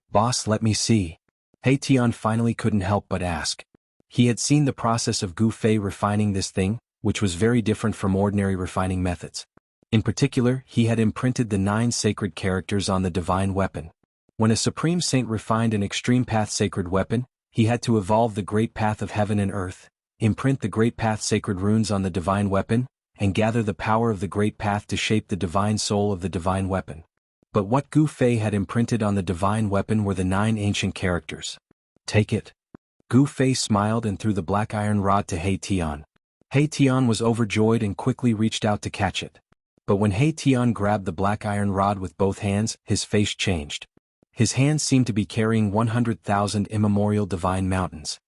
S1: "Boss, let me see." He Tian finally couldn't help but ask. He had seen the process of Gu Fei refining this thing, which was very different from ordinary refining methods. In particular, he had imprinted the 9 sacred characters on the divine weapon. When a supreme saint refined an extreme path sacred weapon, he had to evolve the great path of heaven and earth, imprint the great path sacred runes on the divine weapon, and gather the power of the great path to shape the divine soul of the divine weapon. But what Gu Fei had imprinted on the divine weapon were the 9 ancient characters. "Take it." Gu Fei smiled and threw the black iron rod to He Tian. He Tian was overjoyed and quickly reached out to catch it. But when He Tian grabbed the black iron rod with both hands, his face changed. His hands seemed to be carrying 100,000 immemorial divine mountains.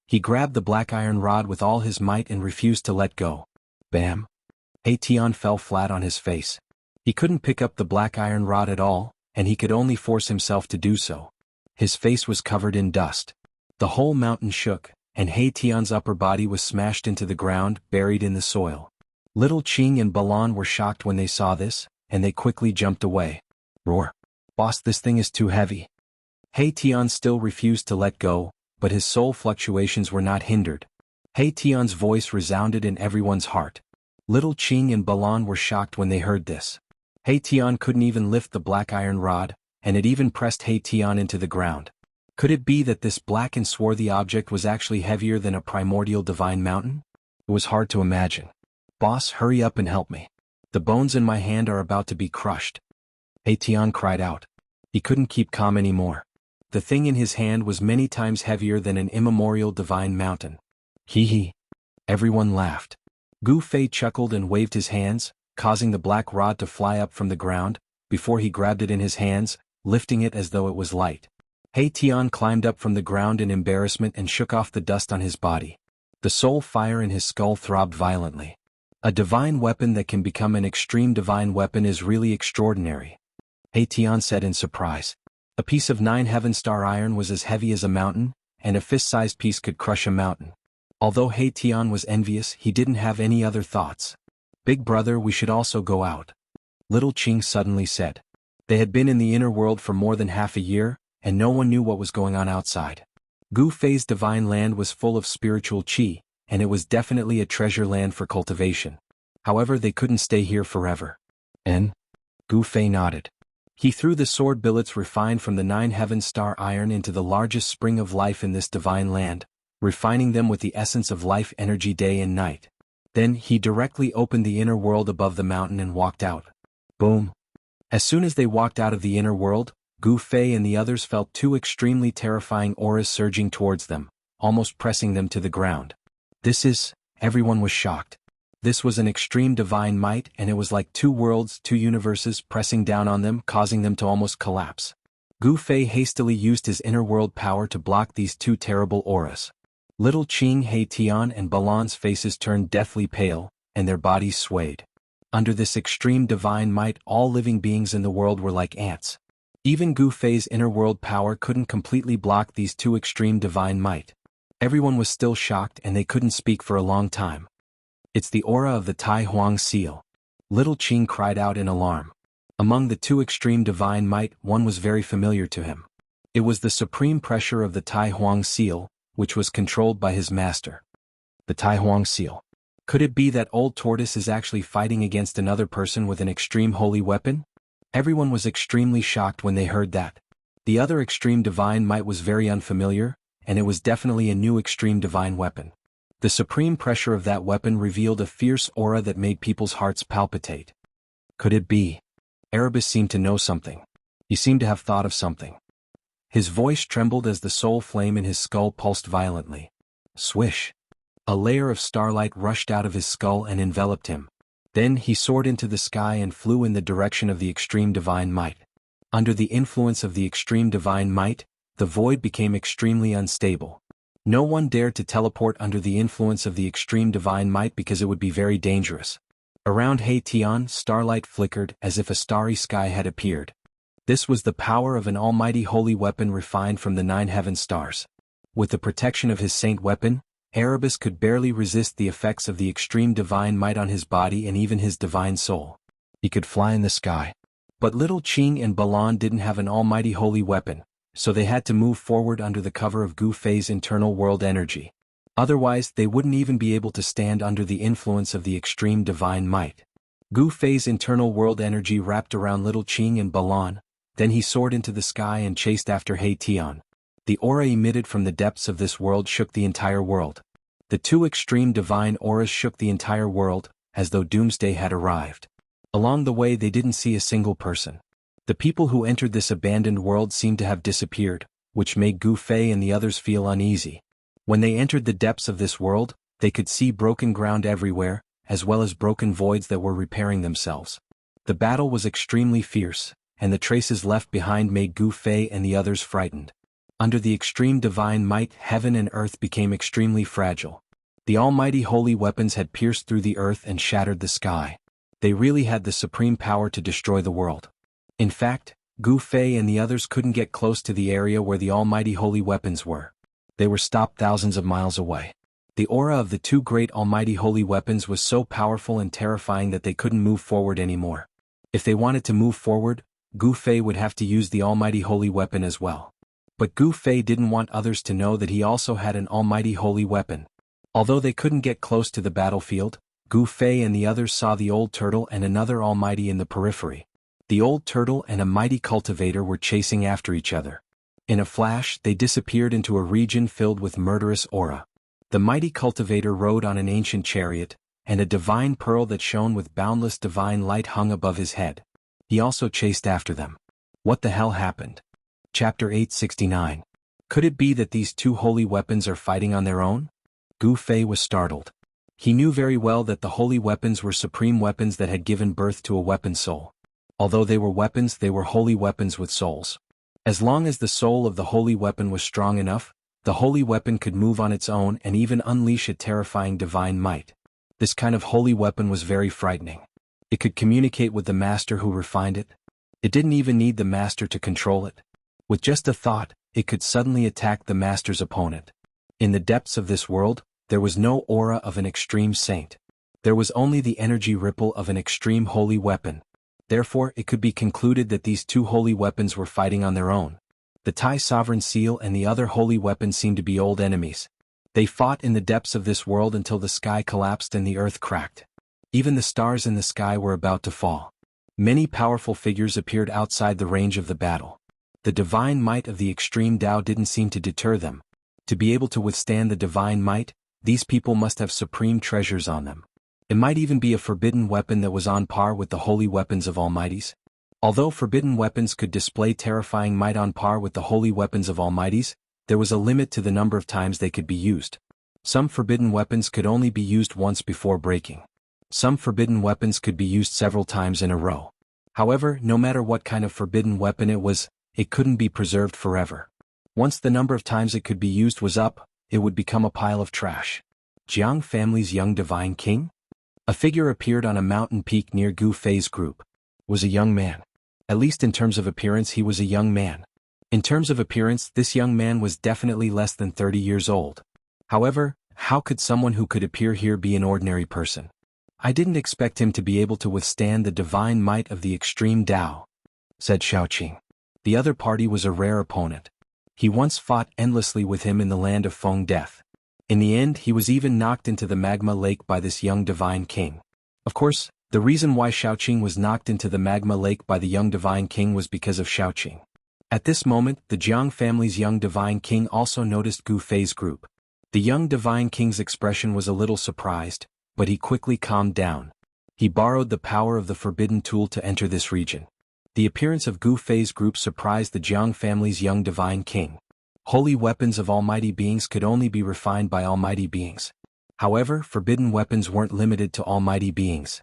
S1: He grabbed the black iron rod with all his might and refused to let go. Bam! He Tian fell flat on his face. He couldn't pick up the black iron rod at all, and he could only force himself to do so. His face was covered in dust. The whole mountain shook, and He Tian's upper body was smashed into the ground, buried in the soil. Little Qing and Balan were shocked when they saw this, and they quickly jumped away. "Roar! Boss, this thing is too heavy." He Tian still refused to let go, but his soul fluctuations were not hindered. He Tian's voice resounded in everyone's heart. Little Qing and Balan were shocked when they heard this. He Tian couldn't even lift the black iron rod, and it even pressed He Tian into the ground. Could it be that this black and swarthy object was actually heavier than a primordial divine mountain? It was hard to imagine. "Boss, hurry up and help me. The bones in my hand are about to be crushed." He Tian cried out. He couldn't keep calm anymore. The thing in his hand was many times heavier than an immemorial divine mountain. Hee hee. Everyone laughed. Gu Fei chuckled and waved his hands, causing the black rod to fly up from the ground, before he grabbed it in his hands, lifting it as though it was light. He Tian climbed up from the ground in embarrassment and shook off the dust on his body. The soul fire in his skull throbbed violently. A divine weapon that can become an extreme divine weapon is really extraordinary, He Tian said in surprise. A piece of 9 Heaven Star iron was as heavy as a mountain, and a fist-sized piece could crush a mountain. Although He Tian was envious, he didn't have any other thoughts. "Big brother, we should also go out," Little Qing suddenly said. They had been in the inner world for more than half a year, and no one knew what was going on outside. Gu Fei's divine land was full of spiritual qi, and it was definitely a treasure land for cultivation. However, they couldn't stay here forever. "And?" Gu Fei nodded. He threw the sword billets refined from the 9 Heaven Star iron into the largest spring of life in this divine land, refining them with the essence of life energy day and night. Then he directly opened the inner world above the mountain and walked out. Boom. As soon as they walked out of the inner world, Gu Fei and the others felt 2 extremely terrifying auras surging towards them, almost pressing them to the ground. Everyone was shocked. This was an extreme divine might, and it was like 2 worlds, 2 universes pressing down on them, causing them to almost collapse. Gu Fei hastily used his inner world power to block these 2 terrible auras. Little Qing, He Tian and Balan's faces turned deathly pale, and their bodies swayed. Under this extreme divine might, all living beings in the world were like ants. Even Gu Fei's inner world power couldn't completely block these two extreme divine might. Everyone was still shocked and they couldn't speak for a long time. It's the aura of the Tai Huang seal. Little Qing cried out in alarm. Among the two extreme divine might, one was very familiar to him. It was the supreme pressure of the Tai Huang seal, which was controlled by his master. The Tai Huang seal. Could it be that old tortoise is actually fighting against another person with an extreme holy weapon? Everyone was extremely shocked when they heard that. The other extreme divine might was very unfamiliar, and it was definitely a new extreme divine weapon. The supreme pressure of that weapon revealed a fierce aura that made people's hearts palpitate. Could it be? Erebus seemed to know something. He seemed to have thought of something. His voice trembled as the soul flame in his skull pulsed violently. Swish! A layer of starlight rushed out of his skull and enveloped him. Then he soared into the sky and flew in the direction of the extreme divine might. Under the influence of the extreme divine might, the void became extremely unstable. No one dared to teleport under the influence of the extreme divine might because it would be very dangerous. Around He-Tian, starlight flickered as if a starry sky had appeared. This was the power of an almighty holy weapon refined from the 9 heaven stars. With the protection of his saint weapon, Erebus could barely resist the effects of the extreme divine might on his body and even his divine soul. He could fly in the sky. But little Qing and Balan didn't have an almighty holy weapon, so they had to move forward under the cover of Gu Fei's internal world energy. Otherwise, they wouldn't even be able to stand under the influence of the extreme divine might. Gu Fei's internal world energy wrapped around little Qing and Balan, then he soared into the sky and chased after He-Tian. The aura emitted from the depths of this world shook the entire world. The two extreme divine auras shook the entire world, as though doomsday had arrived. Along the way they didn't see a single person. The people who entered this abandoned world seemed to have disappeared, which made Gu Fei and the others feel uneasy. When they entered the depths of this world, they could see broken ground everywhere, as well as broken voids that were repairing themselves. The battle was extremely fierce, and the traces left behind made Gu Fei and the others frightened. Under the extreme divine might, heaven and earth became extremely fragile. The almighty holy weapons had pierced through the earth and shattered the sky. They really had the supreme power to destroy the world. In fact, Gu Fei and the others couldn't get close to the area where the almighty holy weapons were. They were stopped thousands of miles away. The aura of the two great almighty holy weapons was so powerful and terrifying that they couldn't move forward anymore. If they wanted to move forward, Gu Fei would have to use the almighty holy weapon as well. But Gu Fei didn't want others to know that he also had an almighty holy weapon. Although they couldn't get close to the battlefield, Gu Fei and the others saw the old turtle and another almighty in the periphery. The old turtle and a mighty cultivator were chasing after each other. In a flash, they disappeared into a region filled with murderous aura. The mighty cultivator rode on an ancient chariot, and a divine pearl that shone with boundless divine light hung above his head. He also chased after them. What the hell happened? Chapter 869. Could it be that these two holy weapons are fighting on their own? Gu Fei was startled. He knew very well that the holy weapons were supreme weapons that had given birth to a weapon soul. Although they were weapons, they were holy weapons with souls. As long as the soul of the holy weapon was strong enough, the holy weapon could move on its own and even unleash a terrifying divine might. This kind of holy weapon was very frightening. It could communicate with the master who refined it. It didn't even need the master to control it. With just a thought, it could suddenly attack the master's opponent. In the depths of this world, there was no aura of an extreme saint. There was only the energy ripple of an extreme holy weapon. Therefore, it could be concluded that these two holy weapons were fighting on their own. The Tai Sovereign Seal and the other holy weapon seemed to be old enemies. They fought in the depths of this world until the sky collapsed and the earth cracked. Even the stars in the sky were about to fall. Many powerful figures appeared outside the range of the battle. The divine might of the extreme Tao didn't seem to deter them. To be able to withstand the divine might, these people must have supreme treasures on them. It might even be a forbidden weapon that was on par with the holy weapons of Almighties. Although forbidden weapons could display terrifying might on par with the holy weapons of Almighties, there was a limit to the number of times they could be used. Some forbidden weapons could only be used once before breaking. Some forbidden weapons could be used several times in a row. However, no matter what kind of forbidden weapon it was, it couldn't be preserved forever. Once the number of times it could be used was up, it would become a pile of trash. Jiang family's young divine king? A figure appeared on a mountain peak near Gu Fei's group. Was a young man. At least in terms of appearance he was a young man. In terms of appearance this young man was definitely less than 30 years old. However, how could someone who could appear here be an ordinary person? I didn't expect him to be able to withstand the divine might of the extreme Tao, said Xiaoqing. The other party was a rare opponent. He once fought endlessly with him in the land of Feng Death. In the end he was even knocked into the magma lake by this young divine king. Of course, the reason why Xiaoqing was knocked into the magma lake by the young divine king was because of Xiaoqing. At this moment, the Jiang family's young divine king also noticed Gu Fei's group. The young divine king's expression was a little surprised, but he quickly calmed down. He borrowed the power of the forbidden tool to enter this region. The appearance of Gu Fei's group surprised the Jiang family's young divine king. Holy weapons of almighty beings could only be refined by almighty beings. However, forbidden weapons weren't limited to almighty beings.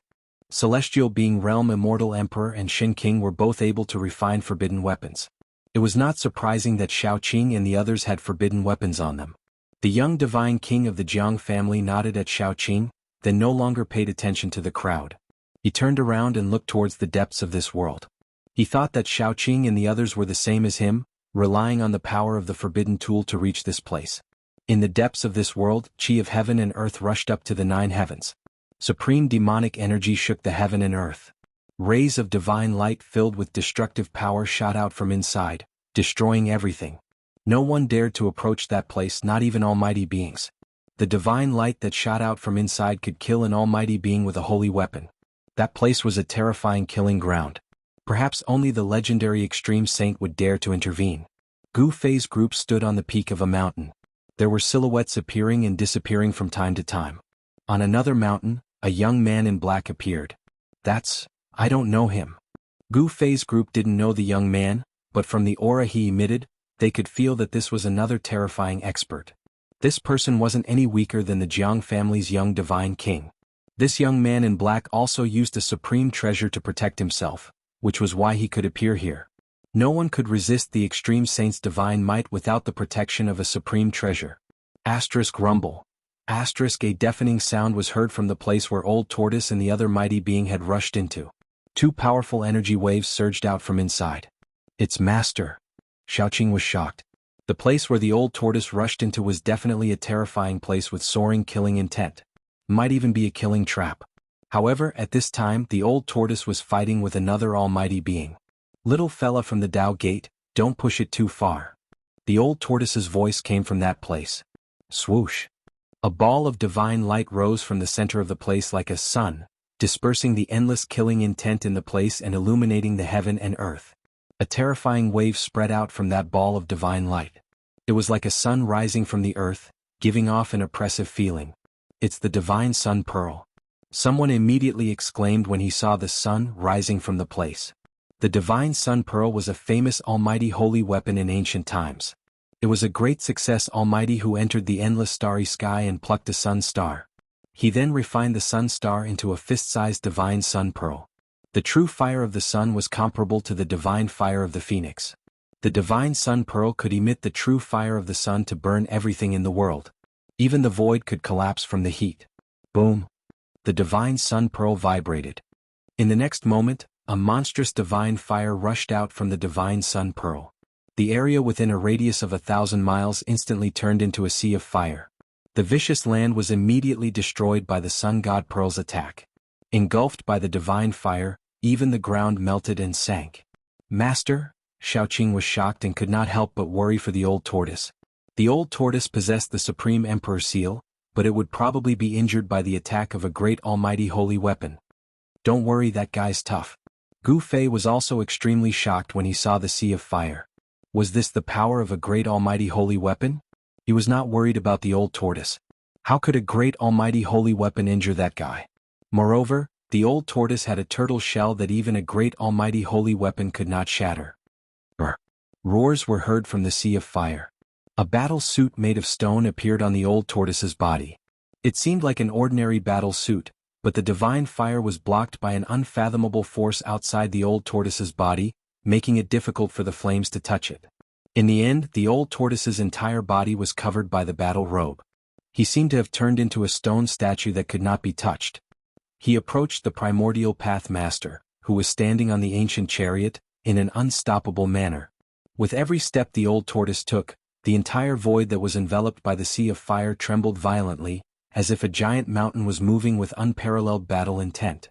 S1: Celestial being Realm Immortal Emperor and Shin King were both able to refine forbidden weapons. It was not surprising that Xiaoqing and the others had forbidden weapons on them. The young divine king of the Jiang family nodded at Xiaoqing, then no longer paid attention to the crowd. He turned around and looked towards the depths of this world. He thought that Xiaoqing and the others were the same as him, relying on the power of the forbidden tool to reach this place. In the depths of this world, Qi of heaven and earth rushed up to the 9 heavens. Supreme demonic energy shook the heaven and earth. Rays of divine light filled with destructive power shot out from inside, destroying everything. No one dared to approach that place, not even almighty beings. The divine light that shot out from inside could kill an almighty being with a holy weapon. That place was a terrifying killing ground. Perhaps only the legendary extreme saint would dare to intervene. Gu Fei's group stood on the peak of a mountain. There were silhouettes appearing and disappearing from time to time. On another mountain, a young man in black appeared. I don't know him. Gu Fei's group didn't know the young man, but from the aura he emitted, they could feel that this was another terrifying expert. This person wasn't any weaker than the Jiang family's young divine king. This young man in black also used a supreme treasure to protect himself, which was why he could appear here. No one could resist the extreme saint's divine might without the protection of a supreme treasure. Rumble. A deafening sound was heard from the place where Old Tortoise and the other mighty being had rushed into. 2 powerful energy waves surged out from inside. It's Master. Xiaoqing was shocked. The place where the Old Tortoise rushed into was definitely a terrifying place with soaring killing intent. Might even be a killing trap. However, at this time the Old Tortoise was fighting with another almighty being. Little fella from the Tao Gate, don't push it too far. The Old Tortoise's voice came from that place. Swoosh. A ball of divine light rose from the center of the place like a sun, dispersing the endless killing intent in the place and illuminating the heaven and earth. A terrifying wave spread out from that ball of divine light. It was like a sun rising from the earth, giving off an oppressive feeling. It's the divine sun pearl. Someone immediately exclaimed when he saw the sun rising from the place. The divine sun pearl was a famous almighty holy weapon in ancient times. It was a great success almighty who entered the endless starry sky and plucked a sun star. He then refined the sun star into a fist-sized divine sun pearl. The true fire of the sun was comparable to the divine fire of the phoenix. The divine sun pearl could emit the true fire of the sun to burn everything in the world. Even the void could collapse from the heat. Boom! The divine sun pearl vibrated. In the next moment, a monstrous divine fire rushed out from the divine sun pearl. The area within a radius of 1,000 miles instantly turned into a sea of fire. The vicious land was immediately destroyed by the sun god pearl's attack. Engulfed by the divine fire, even the ground melted and sank. Master? Xiaoqing was shocked and could not help but worry for the Old Tortoise. The Old Tortoise possessed the Supreme Emperor seal, but it would probably be injured by the attack of a great almighty holy weapon. Don't worry, that guy's tough. Gu Fei was also extremely shocked when he saw the sea of fire. Was this the power of a great almighty holy weapon? He was not worried about the Old Tortoise. How could a great almighty holy weapon injure that guy? Moreover, the Old Tortoise had a turtle shell that even a great almighty holy weapon could not shatter. Roars were heard from the sea of fire. A battle suit made of stone appeared on the Old Tortoise's body. It seemed like an ordinary battle suit, but the divine fire was blocked by an unfathomable force outside the Old Tortoise's body, making it difficult for the flames to touch it. In the end, the Old Tortoise's entire body was covered by the battle robe. He seemed to have turned into a stone statue that could not be touched. He approached the primordial path master, who was standing on the ancient chariot, in an unstoppable manner. With every step the old tortoise took, the entire void that was enveloped by the sea of fire trembled violently, as if a giant mountain was moving with unparalleled battle intent.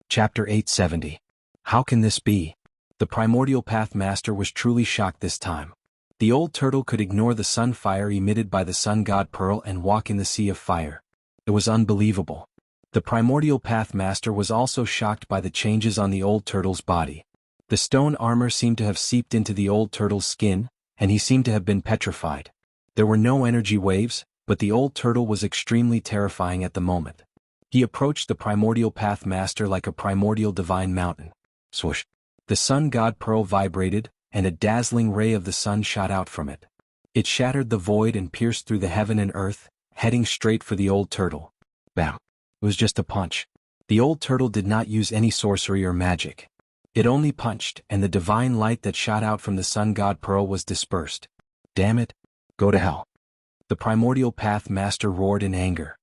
S1: Chapter 870. How can this be? The primordial path master was truly shocked this time. The old turtle could ignore the sun fire emitted by the sun god Pearl and walk in the sea of fire. It was unbelievable. The primordial path master was also shocked by the changes on the old turtle's body. The stone armor seemed to have seeped into the old turtle's skin, and he seemed to have been petrified. There were no energy waves, but the old turtle was extremely terrifying at the moment. He approached the primordial path master like a primordial divine mountain. Swoosh! The sun god Pearl vibrated, and a dazzling ray of the sun shot out from it. It shattered the void and pierced through the heaven and earth, heading straight for the old turtle. Bam! It was just a punch. The old turtle did not use any sorcery or magic. It only punched, and the divine light that shot out from the sun god Pearl was dispersed. Damn it! Go to hell! The primordial path master roared in anger.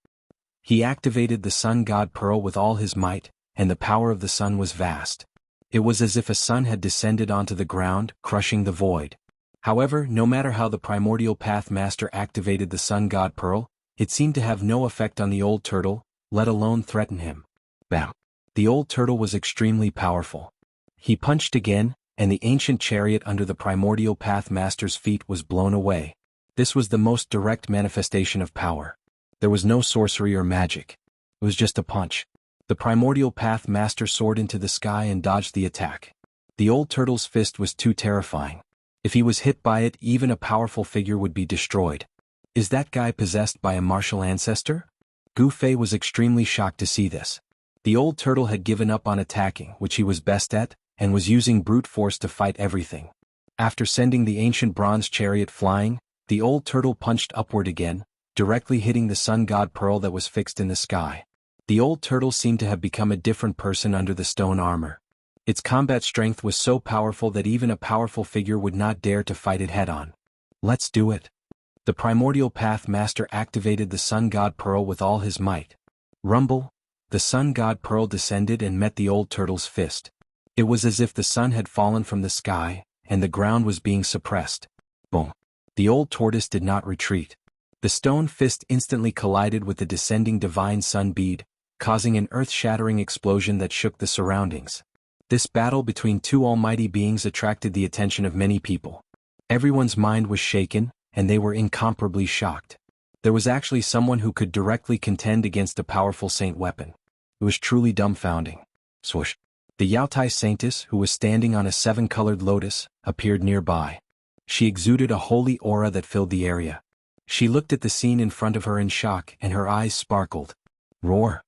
S1: He activated the sun god Pearl with all his might, and the power of the sun was vast. It was as if a sun had descended onto the ground, crushing the void. However, no matter how the primordial path master activated the sun god Pearl, it seemed to have no effect on the old turtle, let alone threaten him. Bam! The old turtle was extremely powerful. He punched again, and the ancient chariot under the primordial path master's feet was blown away. This was the most direct manifestation of power. There was no sorcery or magic. It was just a punch. The primordial path master soared into the sky and dodged the attack. The old turtle's fist was too terrifying. If he was hit by it, even a powerful figure would be destroyed. Is that guy possessed by a martial ancestor? Gu Fei was extremely shocked to see this. The old turtle had given up on attacking, which he was best at, and was using brute force to fight everything. After sending the ancient bronze chariot flying, the old turtle punched upward again, directly hitting the sun god Pearl that was fixed in the sky. The old turtle seemed to have become a different person under the stone armor. Its combat strength was so powerful that even a powerful figure would not dare to fight it head-on. Let's do it. The primordial path master activated the sun god Pearl with all his might. Rumble! The sun god Pearl descended and met the old turtle's fist. It was as if the sun had fallen from the sky, and the ground was being suppressed. Boom! The old tortoise did not retreat. The stone fist instantly collided with the descending divine sun bead, causing an earth-shattering explosion that shook the surroundings. This battle between two almighty beings attracted the attention of many people. Everyone's mind was shaken, and they were incomparably shocked. There was actually someone who could directly contend against a powerful saint weapon. It was truly dumbfounding. Swoosh! The Yaotai Saintess, who was standing on a seven-colored lotus, appeared nearby. She exuded a holy aura that filled the area. She looked at the scene in front of her in shock, and her eyes sparkled. Roar!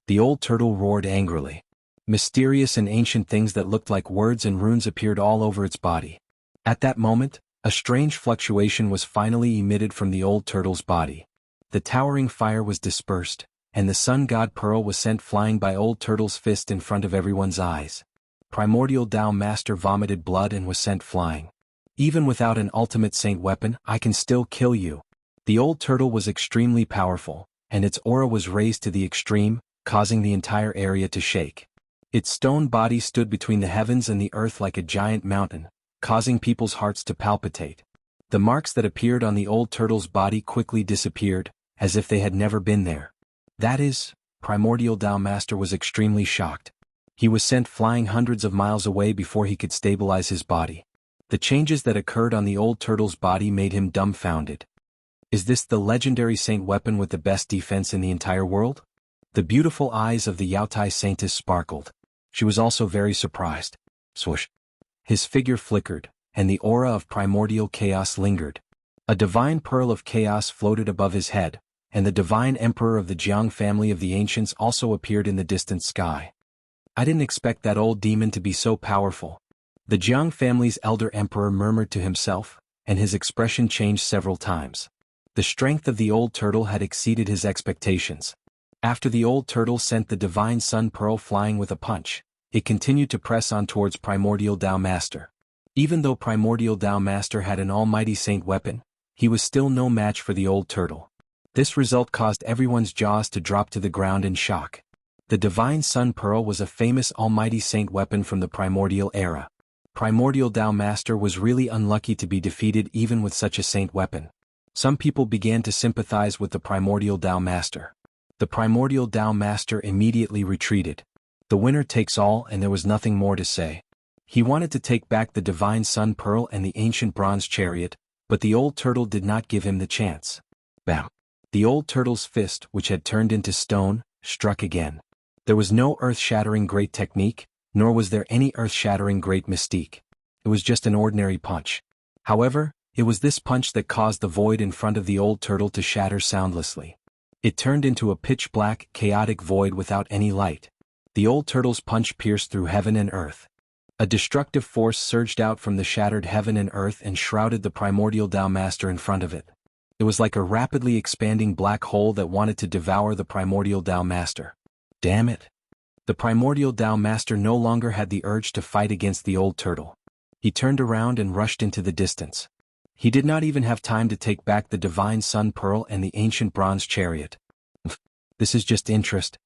S1: The old turtle roared angrily. Mysterious and ancient things that looked like words and runes appeared all over its body. At that moment, a strange fluctuation was finally emitted from the old turtle's body. The towering fire was dispersed, and the sun god Pearl was sent flying by old turtle's fist in front of everyone's eyes. Primordial Tao Master vomited blood and was sent flying. Even without an ultimate saint weapon, I can still kill you. The old turtle was extremely powerful, and its aura was raised to the extreme, causing the entire area to shake. Its stone body stood between the heavens and the earth like a giant mountain, causing people's hearts to palpitate. The marks that appeared on the old turtle's body quickly disappeared, as if they had never been there. That is, Primordial Tao Master was extremely shocked. He was sent flying hundreds of miles away before he could stabilize his body. The changes that occurred on the old turtle's body made him dumbfounded. Is this the legendary saint weapon with the best defense in the entire world? The beautiful eyes of the Yaotai Saintess sparkled. She was also very surprised. Swoosh! His figure flickered, and the aura of primordial chaos lingered. A divine pearl of chaos floated above his head, and the divine emperor of the Jiang family of the ancients also appeared in the distant sky. I didn't expect that old demon to be so powerful. The Jiang family's elder emperor murmured to himself, and his expression changed several times. The strength of the old turtle had exceeded his expectations. After the old turtle sent the divine sun pearl flying with a punch, it continued to press on towards Primordial Tao Master. Even though Primordial Tao Master had an almighty saint weapon, he was still no match for the old turtle. This result caused everyone's jaws to drop to the ground in shock. The Divine Sun Pearl was a famous almighty saint weapon from the primordial era. Primordial Tao Master was really unlucky to be defeated even with such a saint weapon. Some people began to sympathize with the Primordial Tao Master. The Primordial Tao Master immediately retreated. The winner takes all, and there was nothing more to say. He wanted to take back the Divine Sun Pearl and the ancient bronze chariot, but the old turtle did not give him the chance. Bam! The old turtle's fist, which had turned into stone, struck again. There was no earth-shattering great technique, nor was there any earth-shattering great mystique. It was just an ordinary punch. However, it was this punch that caused the void in front of the old turtle to shatter soundlessly. It turned into a pitch-black, chaotic void without any light. The old turtle's punch pierced through heaven and earth. A destructive force surged out from the shattered heaven and earth and shrouded the Primordial Tao Master in front of it. It was like a rapidly expanding black hole that wanted to devour the Primordial Tao Master. Damn it! The Primordial Tao Master no longer had the urge to fight against the old turtle. He turned around and rushed into the distance. He did not even have time to take back the Divine Sun Pearl and the ancient bronze chariot. This is just interest,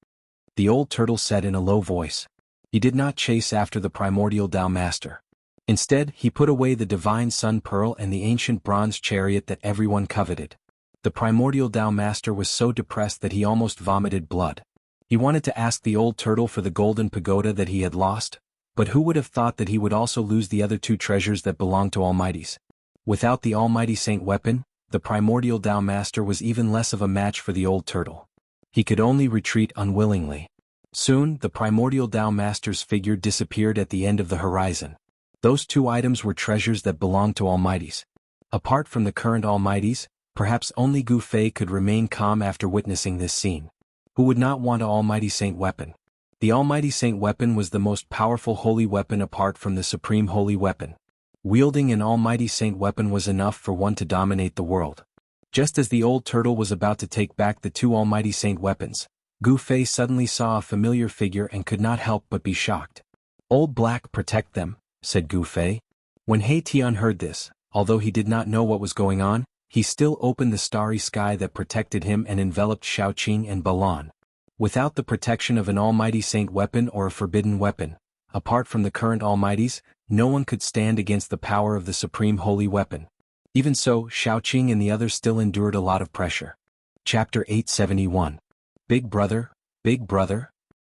S1: the old turtle said in a low voice. He did not chase after the Primordial Tao Master. Instead, he put away the Divine Sun Pearl and the ancient bronze chariot that everyone coveted. The Primordial Tao Master was so depressed that he almost vomited blood. He wanted to ask the old turtle for the golden pagoda that he had lost, but who would have thought that he would also lose the other two treasures that belonged to Almighties? Without the almighty saint weapon, the Primordial Tao Master was even less of a match for the old turtle. He could only retreat unwillingly. Soon, the Primordial Tao Master's figure disappeared at the end of the horizon. Those two items were treasures that belonged to Almighties. Apart from the current Almighties, perhaps only Gu Fei could remain calm after witnessing this scene. Who would not want an almighty saint weapon? The almighty saint weapon was the most powerful holy weapon apart from the supreme holy weapon. Wielding an almighty saint weapon was enough for one to dominate the world. Just as the old turtle was about to take back the two almighty saint weapons, Gu Fei suddenly saw a familiar figure and could not help but be shocked. "Old Black, protect them," said Gu Fei. When He Tian heard this, although he did not know what was going on, he still opened the starry sky that protected him and enveloped Shaoqing and Balan. Without the protection of an almighty saint weapon or a forbidden weapon, apart from the current almighties, no one could stand against the power of the supreme holy weapon. Even so, Shaoqing and the others still endured a lot of pressure. Chapter 871. Big Brother, Big Brother?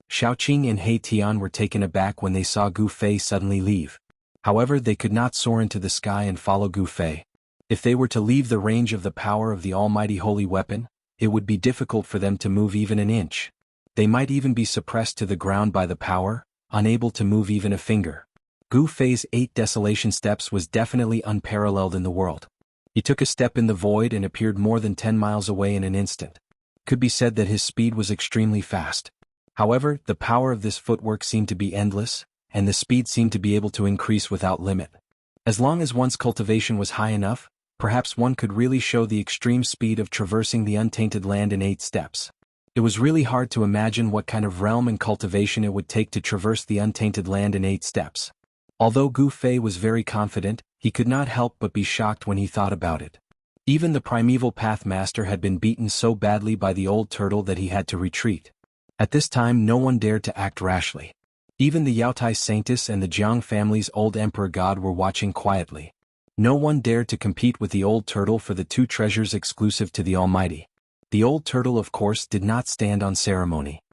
S1: Shaoqing and He Tian were taken aback when they saw Gu Fei suddenly leave. However, they could not soar into the sky and follow Gu Fei. If they were to leave the range of the power of the almighty holy weapon, it would be difficult for them to move even an inch. They might even be suppressed to the ground by the power, unable to move even a finger. Gu Fei's 8 desolation steps was definitely unparalleled in the world. He took a step in the void and appeared more than 10 miles away in an instant. Could be said that his speed was extremely fast. However, the power of this footwork seemed to be endless, and the speed seemed to be able to increase without limit. As long as one's cultivation was high enough, perhaps one could really show the extreme speed of traversing the untainted land in 8 steps. It was really hard to imagine what kind of realm and cultivation it would take to traverse the untainted land in 8 steps. Although Gu Fei was very confident, he could not help but be shocked when he thought about it. Even the primeval path master had been beaten so badly by the old turtle that he had to retreat. At this time no one dared to act rashly. Even the Yaotai Saintess and the Jiang family's old emperor god were watching quietly. No one dared to compete with the old turtle for the 2 treasures exclusive to the Almighty. The old turtle of course did not stand on ceremony.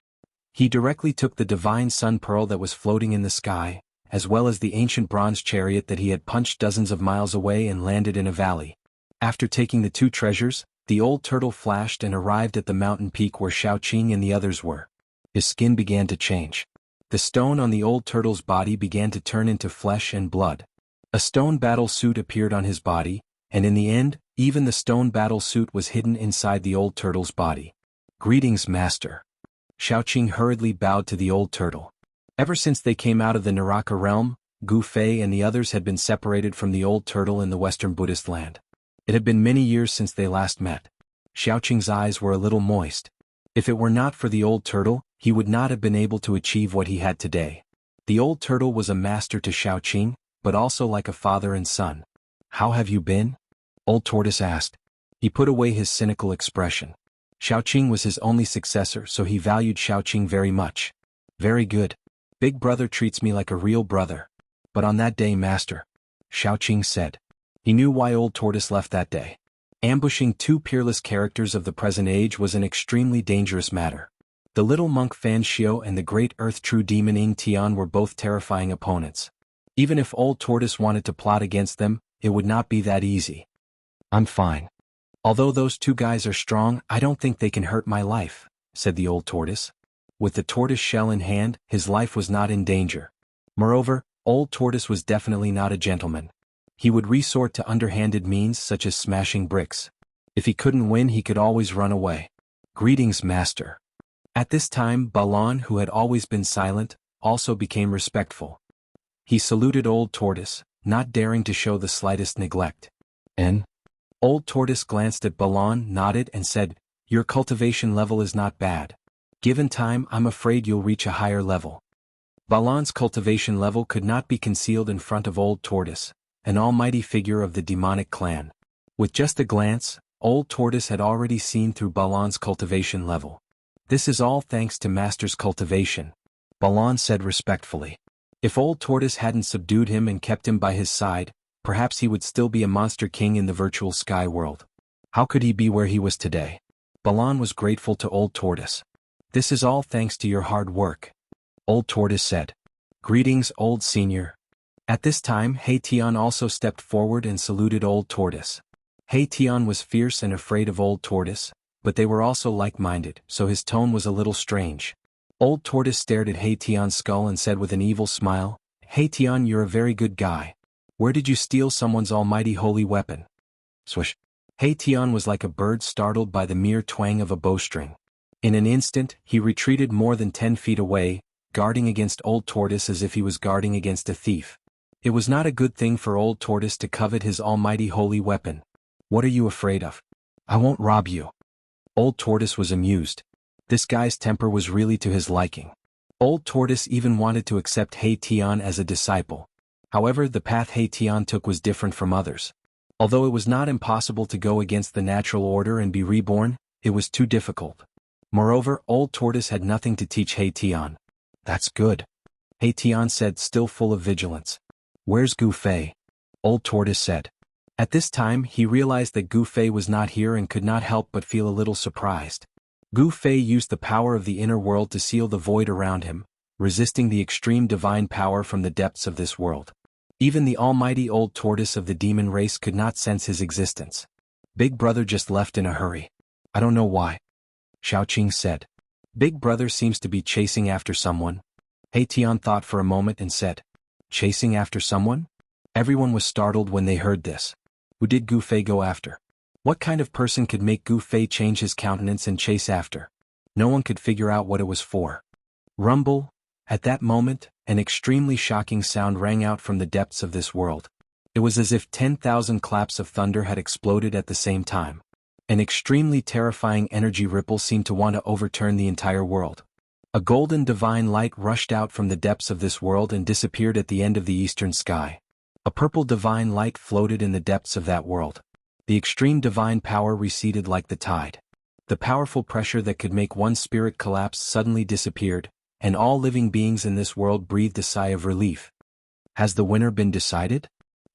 S1: He directly took the Divine Sun Pearl that was floating in the sky, as well as the ancient bronze chariot that he had punched dozens of miles away and landed in a valley. After taking the 2 treasures, the old turtle flashed and arrived at the mountain peak where Shaoqing and the others were. His skin began to change. The stone on the old turtle's body began to turn into flesh and blood. A stone battle suit appeared on his body, and in the end, even the stone battle suit was hidden inside the old turtle's body. "Greetings, Master." Shaoqing hurriedly bowed to the old turtle. Ever since they came out of the Naraka realm, Gu Fei and the others had been separated from the old turtle in the western Buddhist land. It had been many years since they last met. Shaoqing's eyes were a little moist. If it were not for the old turtle, he would not have been able to achieve what he had today. The old turtle was a master to Shaoqing, but also like a father and son. "How have you been?" Old Tortoise asked. He put away his cynical expression. Xiaoqing was his only successor, so he valued Xiaoqing very much. Very good. Big brother treats me like a real brother. But on that day, master, Xiaoqing said. He knew why Old Tortoise left that day. Ambushing two peerless characters of the present age was an extremely dangerous matter. The little monk Fan Xiao and the great earth true demon Ying Tian were both terrifying opponents. Even if Old Tortoise wanted to plot against them, it would not be that easy. I'm fine. Although those two guys are strong, I don't think they can hurt my life, said the Old Tortoise. With the tortoise shell in hand, his life was not in danger. Moreover, Old Tortoise was definitely not a gentleman. He would resort to underhanded means such as smashing bricks. If he couldn't win, he could always run away. Greetings, master. At this time, Balan, who had always been silent, also became respectful. He saluted Old Tortoise, not daring to show the slightest neglect. Old Tortoise glanced at Balan, nodded and said, your cultivation level is not bad. Given time, I'm afraid you'll reach a higher level. Balan's cultivation level could not be concealed in front of Old Tortoise, an almighty figure of the demonic clan. With just a glance, Old Tortoise had already seen through Balan's cultivation level. This is all thanks to Master's cultivation, Balan said respectfully. If Old Tortoise hadn't subdued him and kept him by his side, perhaps he would still be a monster king in the virtual sky world. How could he be where he was today? Balan was grateful to Old Tortoise. This is all thanks to your hard work, Old Tortoise said. Greetings, Old Senior. At this time, He Tian also stepped forward and saluted Old Tortoise. He Tian was fierce and afraid of Old Tortoise, but they were also like-minded, so his tone was a little strange. Old Tortoise stared at He Tian's skull and said with an evil smile, He Tian, you're a very good guy. Where did you steal someone's almighty holy weapon? Swish. He Tian was like a bird startled by the mere twang of a bowstring. In an instant, he retreated more than 10 feet away, guarding against Old Tortoise as if he was guarding against a thief. It was not a good thing for Old Tortoise to covet his almighty holy weapon. What are you afraid of? I won't rob you. Old Tortoise was amused. This guy's temper was really to his liking. Old Tortoise even wanted to accept He Tian as a disciple. However, the path He Tian took was different from others. Although it was not impossible to go against the natural order and be reborn, it was too difficult. Moreover, Old Tortoise had nothing to teach He Tian. That's good, He Tian said, still full of vigilance. Where's Gu Fei? Old Tortoise said. At this time, he realized that Gu Fei was not here and could not help but feel a little surprised. Gu Fei used the power of the inner world to seal the void around him, resisting the extreme divine power from the depths of this world. Even the almighty Old Tortoise of the demon race could not sense his existence. Big Brother just left in a hurry. I don't know why, Xiaoqing said. Big Brother seems to be chasing after someone. He Tian thought for a moment and said, chasing after someone? Everyone was startled when they heard this. Who did Gu Fei go after? What kind of person could make Gu Fei change his countenance and chase after? No one could figure out what it was for. Rumble. At that moment, an extremely shocking sound rang out from the depths of this world. It was as if 10,000 claps of thunder had exploded at the same time. An extremely terrifying energy ripple seemed to want to overturn the entire world. A golden divine light rushed out from the depths of this world and disappeared at the end of the eastern sky. A purple divine light floated in the depths of that world. The extreme divine power receded like the tide. The powerful pressure that could make one spirit collapse suddenly disappeared, and all living beings in this world breathed a sigh of relief. Has the winner been decided?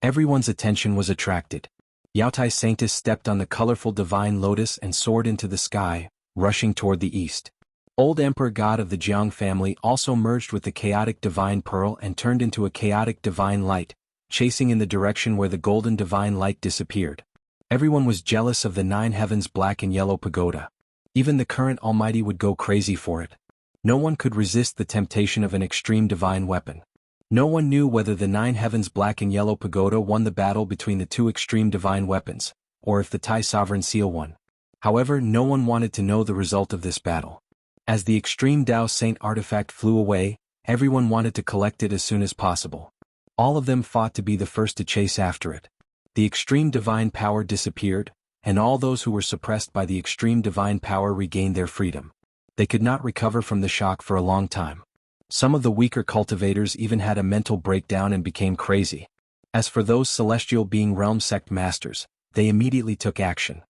S1: Everyone's attention was attracted. Yaotai Sanctus stepped on the colorful divine lotus and soared into the sky, rushing toward the east. Old Emperor God of the Jiang family also merged with the chaotic divine pearl and turned into a chaotic divine light, chasing in the direction where the golden divine light disappeared. Everyone was jealous of the 9 heavens black and yellow pagoda. Even the current Almighty would go crazy for it. No one could resist the temptation of an extreme divine weapon. No one knew whether the 9 heavens black and yellow pagoda won the battle between the two extreme divine weapons, or if the Tai Sovereign Seal won. However, no one wanted to know the result of this battle. As the extreme Dao Saint artifact flew away, everyone wanted to collect it as soon as possible. All of them fought to be the first to chase after it. The extreme divine power disappeared, and all those who were suppressed by the extreme divine power regained their freedom. They could not recover from the shock for a long time. Some of the weaker cultivators even had a mental breakdown and became crazy. As for those celestial being realm sect masters, they immediately took action.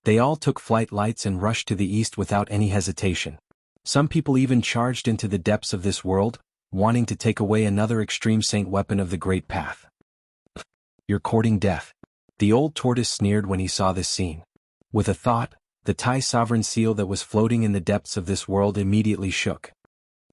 S1: They all took flight lights and rushed to the east without any hesitation. Some people even charged into the depths of this world, wanting to take away another extreme saint weapon of the Great Path. You're courting death. The old tortoise sneered when he saw this scene. With a thought, the Thai sovereign seal that was floating in the depths of this world immediately shook.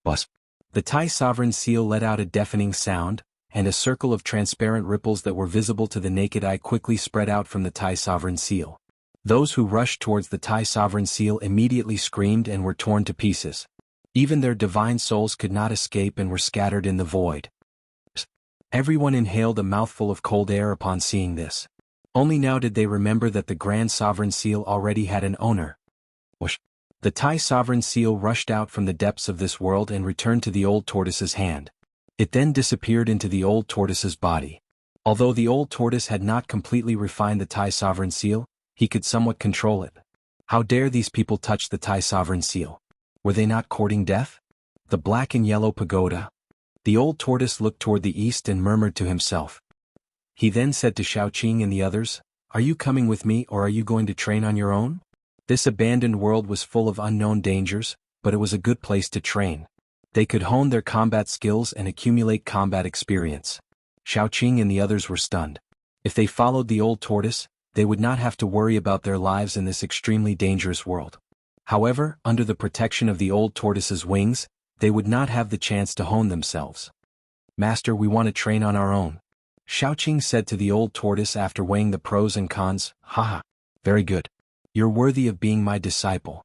S1: Buzz. The Thai sovereign seal let out a deafening sound, and a circle of transparent ripples that were visible to the naked eye quickly spread out from the Thai sovereign seal. Those who rushed towards the Thai sovereign seal immediately screamed and were torn to pieces. Even their divine souls could not escape and were scattered in the void. Everyone inhaled a mouthful of cold air upon seeing this. Only now did they remember that the Grand Sovereign Seal already had an owner. Whoosh! The Thai Sovereign Seal rushed out from the depths of this world and returned to the old tortoise's hand. It then disappeared into the old tortoise's body. Although the old tortoise had not completely refined the Thai Sovereign Seal, he could somewhat control it. How dare these people touch the Thai Sovereign Seal? Were they not courting death? The black and yellow pagoda? The old tortoise looked toward the east and murmured to himself. He then said to Xiaoqing and the others, "Are you coming with me or are you going to train on your own?" This abandoned world was full of unknown dangers, but it was a good place to train. They could hone their combat skills and accumulate combat experience. Xiaoqing and the others were stunned. If they followed the old tortoise, they would not have to worry about their lives in this extremely dangerous world. However, under the protection of the old tortoise's wings, they would not have the chance to hone themselves. "Master, we want to train on our own," Xiaoqing said to the old tortoise after weighing the pros and cons. "Haha. Very good. You're worthy of being my disciple."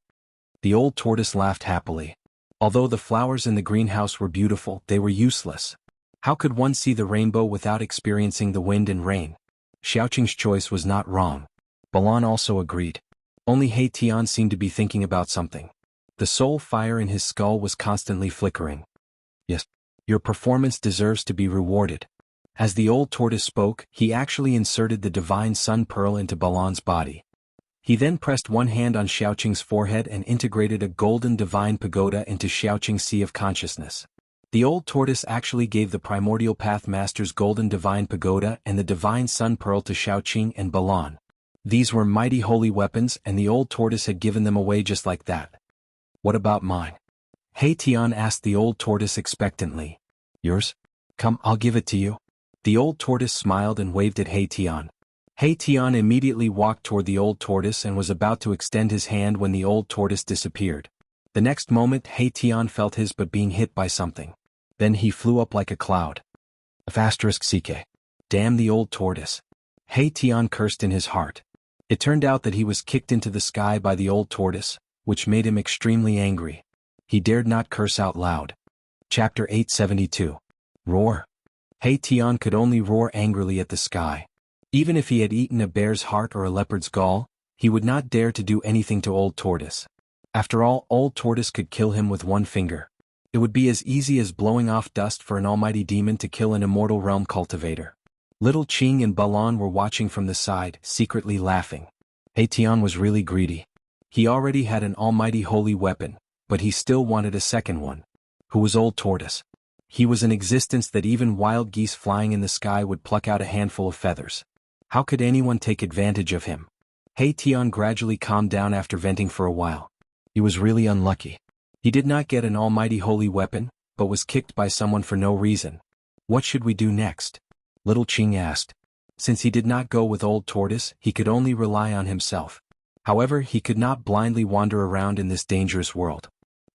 S1: The old tortoise laughed happily. Although the flowers in the greenhouse were beautiful, they were useless. How could one see the rainbow without experiencing the wind and rain? Xiaoqing's choice was not wrong. Balan also agreed. Only He Tian seemed to be thinking about something. The soul fire in his skull was constantly flickering. "Yes, your performance deserves to be rewarded." As the old tortoise spoke, he actually inserted the divine sun pearl into Balan's body. He then pressed one hand on Xiaoqing's forehead and integrated a golden divine pagoda into Xiaoqing's sea of consciousness. The old tortoise actually gave the primordial path master's golden divine pagoda and the divine sun pearl to Xiaoqing and Balan. These were mighty holy weapons and the old tortoise had given them away just like that. "What about mine?" He Tian asked the old tortoise expectantly. "Yours? Come, I'll give it to you." The old tortoise smiled and waved at He Tian. He Tian immediately walked toward the old tortoise and was about to extend his hand when the old tortoise disappeared. The next moment He Tian felt his butt being hit by something. Then he flew up like a cloud. *CK. Damn the old tortoise. He Tian cursed in his heart. It turned out that he was kicked into the sky by the old tortoise, which made him extremely angry. He dared not curse out loud. Chapter 872. Roar. He Tian could only roar angrily at the sky. Even if he had eaten a bear's heart or a leopard's gall, he would not dare to do anything to old tortoise. After all, old tortoise could kill him with one finger. It would be as easy as blowing off dust for an almighty demon to kill an immortal realm cultivator. Little Qing and Balan were watching from the side, secretly laughing. He Tian was really greedy. He already had an almighty holy weapon, but he still wanted a second one. Who was old tortoise? He was an existence that even wild geese flying in the sky would pluck out a handful of feathers. How could anyone take advantage of him? He Tian gradually calmed down after venting for a while. He was really unlucky. He did not get an almighty holy weapon, but was kicked by someone for no reason. What should we do next? Little Qing asked. Since he did not go with old tortoise, he could only rely on himself. However, he could not blindly wander around in this dangerous world.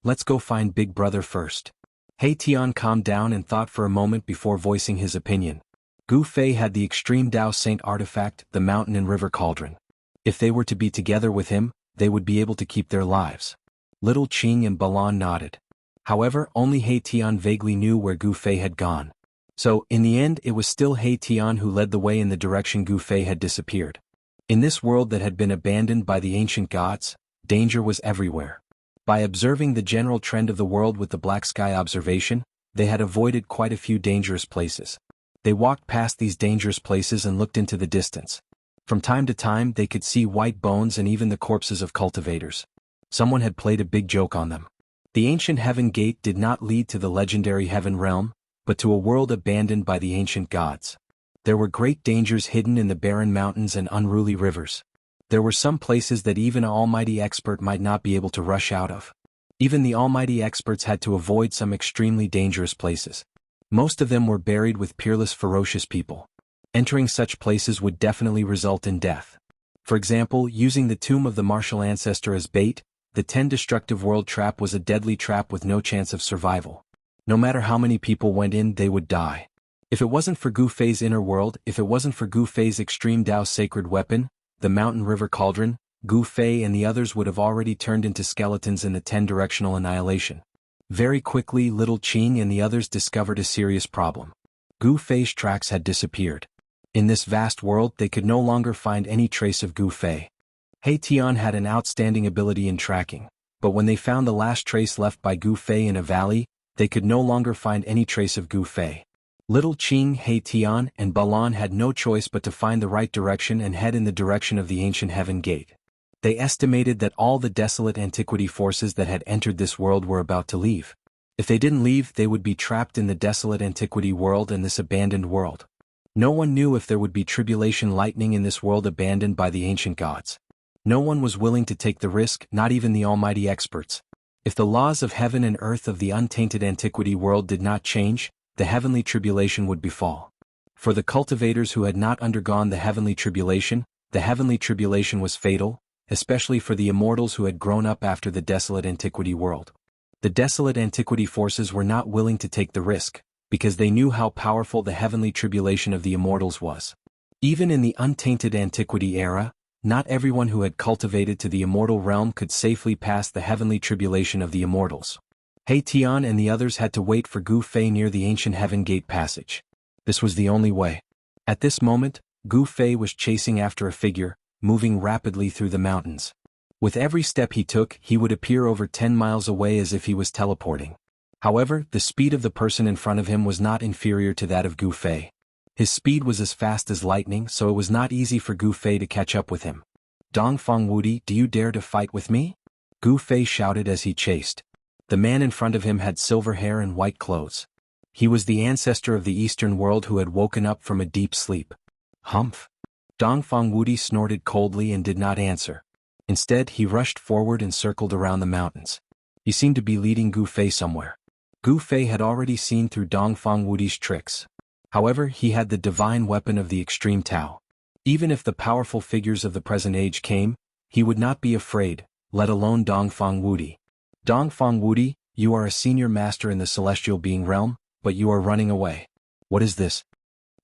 S1: Let's go find Big Brother first. He Tian calmed down and thought for a moment before voicing his opinion. Gu Fei had the extreme Dao Saint artifact, the mountain and river cauldron. If they were to be together with him, they would be able to keep their lives. Little Qing and Balan nodded. However, only He Tian vaguely knew where Gu Fei had gone. So, in the end, it was still He Tian who led the way in the direction Gu Fei had disappeared. In this world that had been abandoned by the ancient gods, danger was everywhere. By observing the general trend of the world with the black sky observation, they had avoided quite a few dangerous places. They walked past these dangerous places and looked into the distance. From time to time they could see white bones and even the corpses of cultivators. Someone had played a big joke on them. The ancient heaven gate did not lead to the legendary heaven realm, but to a world abandoned by the ancient gods. There were great dangers hidden in the barren mountains and unruly rivers. There were some places that even an almighty expert might not be able to rush out of. Even the almighty experts had to avoid some extremely dangerous places. Most of them were buried with peerless ferocious people. Entering such places would definitely result in death. For example, using the tomb of the martial ancestor as bait, the 10 destructive world trap was a deadly trap with no chance of survival. No matter how many people went in, they would die. If it wasn't for Gu Fei's inner world, if it wasn't for Gu Fei's extreme Dao sacred weapon, the mountain river cauldron, Gu Fei and the others would have already turned into skeletons in the 10-directional annihilation. Very quickly, little Qing and the others discovered a serious problem. Gu Fei's tracks had disappeared. In this vast world, they could no longer find any trace of Gu Fei. He Tian had an outstanding ability in tracking, but when they found the last trace left by Gu Fei in a valley, they could no longer find any trace of Gu Fei. Little Qing, He Tian, and Balan had no choice but to find the right direction and head in the direction of the ancient heaven gate. They estimated that all the desolate antiquity forces that had entered this world were about to leave. If they didn't leave, they would be trapped in the desolate antiquity world and this abandoned world. No one knew if there would be tribulation lightning in this world abandoned by the ancient gods. No one was willing to take the risk, not even the almighty experts. If the laws of heaven and earth of the untainted antiquity world did not change, the heavenly tribulation would befall. For the cultivators who had not undergone the heavenly tribulation was fatal, especially for the immortals who had grown up after the desolate antiquity world. The desolate antiquity forces were not willing to take the risk, because they knew how powerful the heavenly tribulation of the immortals was. Even in the untainted antiquity era, not everyone who had cultivated to the immortal realm could safely pass the heavenly tribulation of the immortals. He Tian and the others had to wait for Gu Fei near the ancient heaven gate passage. This was the only way. At this moment, Gu Fei was chasing after a figure, moving rapidly through the mountains. With every step he took, he would appear over 10 miles away as if he was teleporting. However, the speed of the person in front of him was not inferior to that of Gu Fei. His speed was as fast as lightning, so it was not easy for Gu Fei to catch up with him. "Dongfang Wudi, do you dare to fight with me?" Gu Fei shouted as he chased. The man in front of him had silver hair and white clothes. He was the ancestor of the Eastern world who had woken up from a deep sleep. "Humph." Dongfang Wudi snorted coldly and did not answer. Instead, he rushed forward and circled around the mountains. He seemed to be leading Gu Fei somewhere. Gu Fei had already seen through Dongfang Wudi's tricks. However, he had the divine weapon of the extreme Tao. Even if the powerful figures of the present age came, he would not be afraid, let alone Dongfang Wudi. "Dongfang Wudi, you are a senior master in the celestial being realm, but you are running away. What is this?"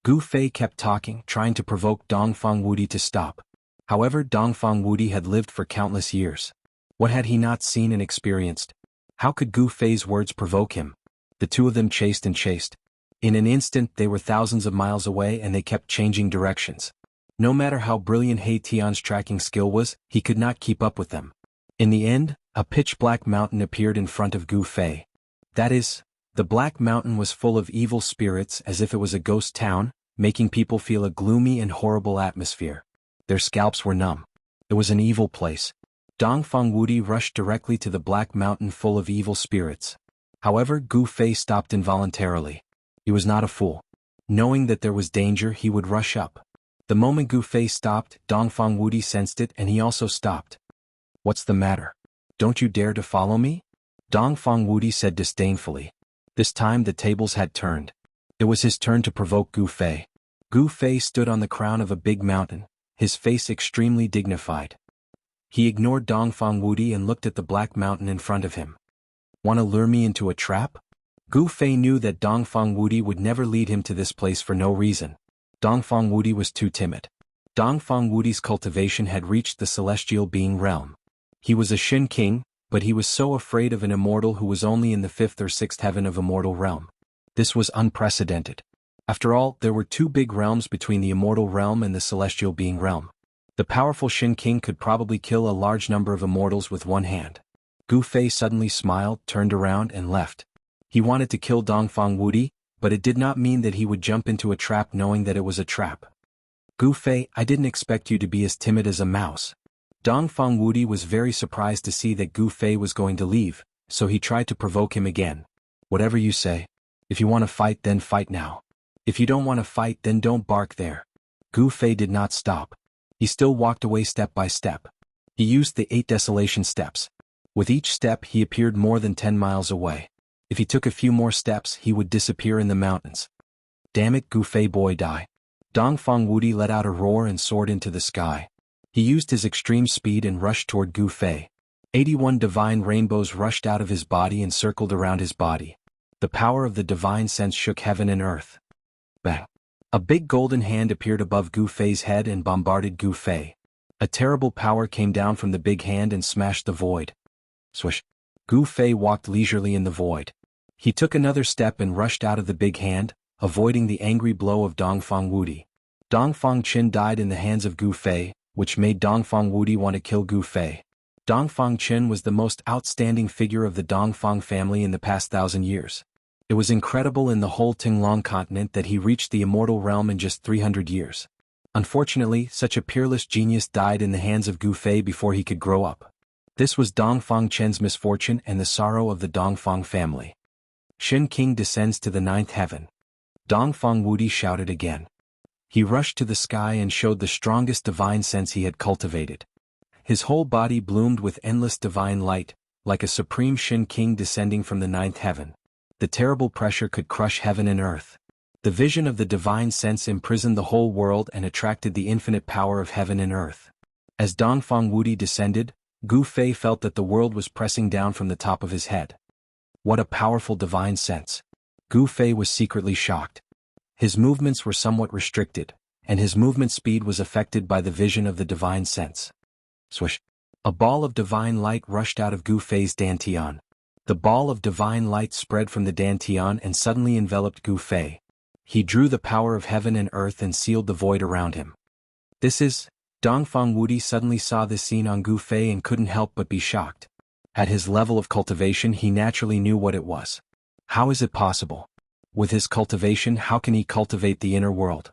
S1: Gu Fei kept talking, trying to provoke Dongfang Wudi to stop. However, Dongfang Wudi had lived for countless years. What had he not seen and experienced? How could Gu Fei's words provoke him? The two of them chased and chased. In an instant they were thousands of miles away and they kept changing directions. No matter how brilliant He Tian's tracking skill was, he could not keep up with them. In the end, a pitch-black mountain appeared in front of Gu Fei. That is, the black mountain was full of evil spirits as if it was a ghost town, making people feel a gloomy and horrible atmosphere. Their scalps were numb. It was an evil place. Dongfang Wudi rushed directly to the black mountain full of evil spirits. However, Gu Fei stopped involuntarily. He was not a fool. Knowing that there was danger, he would rush up. The moment Gu Fei stopped, Dongfang Wudi sensed it and he also stopped. "What's the matter? Don't you dare to follow me?" Dongfang Wudi said disdainfully. This time the tables had turned. It was his turn to provoke Gu Fei. Gu Fei stood on the crown of a big mountain, his face extremely dignified. He ignored Dongfang Wudi and looked at the black mountain in front of him. "Want to lure me into a trap?" Gu Fei knew that Dongfang Wudi would never lead him to this place for no reason. Dongfang Wudi was too timid. Dongfang Wudi's cultivation had reached the celestial being realm. He was a Shin king, but he was so afraid of an immortal who was only in the 5th or 6th heaven of immortal realm. This was unprecedented. After all, there were two big realms between the immortal realm and the celestial being realm. The powerful Shin king could probably kill a large number of immortals with one hand. Gu Fei suddenly smiled, turned around and left. He wanted to kill Dongfang Wudi, but it did not mean that he would jump into a trap knowing that it was a trap. "Gu Fei, I didn't expect you to be as timid as a mouse." Dongfang Wudi was very surprised to see that Gu Fei was going to leave, so he tried to provoke him again. "Whatever you say. If you want to fight, then fight now. If you don't want to fight, then don't bark there." Gu Fei did not stop. He still walked away step by step. He used the 8 desolation steps. With each step he appeared more than 10 miles away. If he took a few more steps he would disappear in the mountains. Damn it, Gu Fei boy, die. Dongfang Wudi let out a roar and soared into the sky. He used his extreme speed and rushed toward Gu Fei. 81 divine rainbows rushed out of his body and circled around his body. The power of the divine sense shook heaven and earth. Bang! A big golden hand appeared above Gu Fei's head and bombarded Gu Fei. A terrible power came down from the big hand and smashed the void. Swish! Gu Fei walked leisurely in the void. He took another step and rushed out of the big hand, avoiding the angry blow of Dongfang Wudi. Dongfang Qin died in the hands of Gu Fei, which made Dongfang Wudi want to kill Gu Fei. Dongfang Qin was the most outstanding figure of the Dongfang family in the past 1,000 years. It was incredible in the whole Tinglong continent that he reached the immortal realm in just 300 years. Unfortunately, such a peerless genius died in the hands of Gu Fei before he could grow up. This was Dongfang Chen's misfortune and the sorrow of the Dongfang family. Shen King descends to the 9th heaven. Dongfang Wudi shouted again. He rushed to the sky and showed the strongest divine sense he had cultivated. His whole body bloomed with endless divine light, like a supreme Shen King descending from the 9th heaven. The terrible pressure could crush heaven and earth. The vision of the divine sense imprisoned the whole world and attracted the infinite power of heaven and earth. As Dongfang Wudi descended, Gu Fei felt that the world was pressing down from the top of his head. What a powerful divine sense! Gu Fei was secretly shocked. His movements were somewhat restricted, and his movement speed was affected by the vision of the divine sense. Swish! A ball of divine light rushed out of Gu Fei's dantian. The ball of divine light spread from the dantian and suddenly enveloped Gu Fei. He drew the power of heaven and earth and sealed the void around him. Dongfang Wudi suddenly saw this scene on Gu Fei and couldn't help but be shocked. At his level of cultivation he naturally knew what it was. How is it possible? With his cultivation, how can he cultivate the inner world?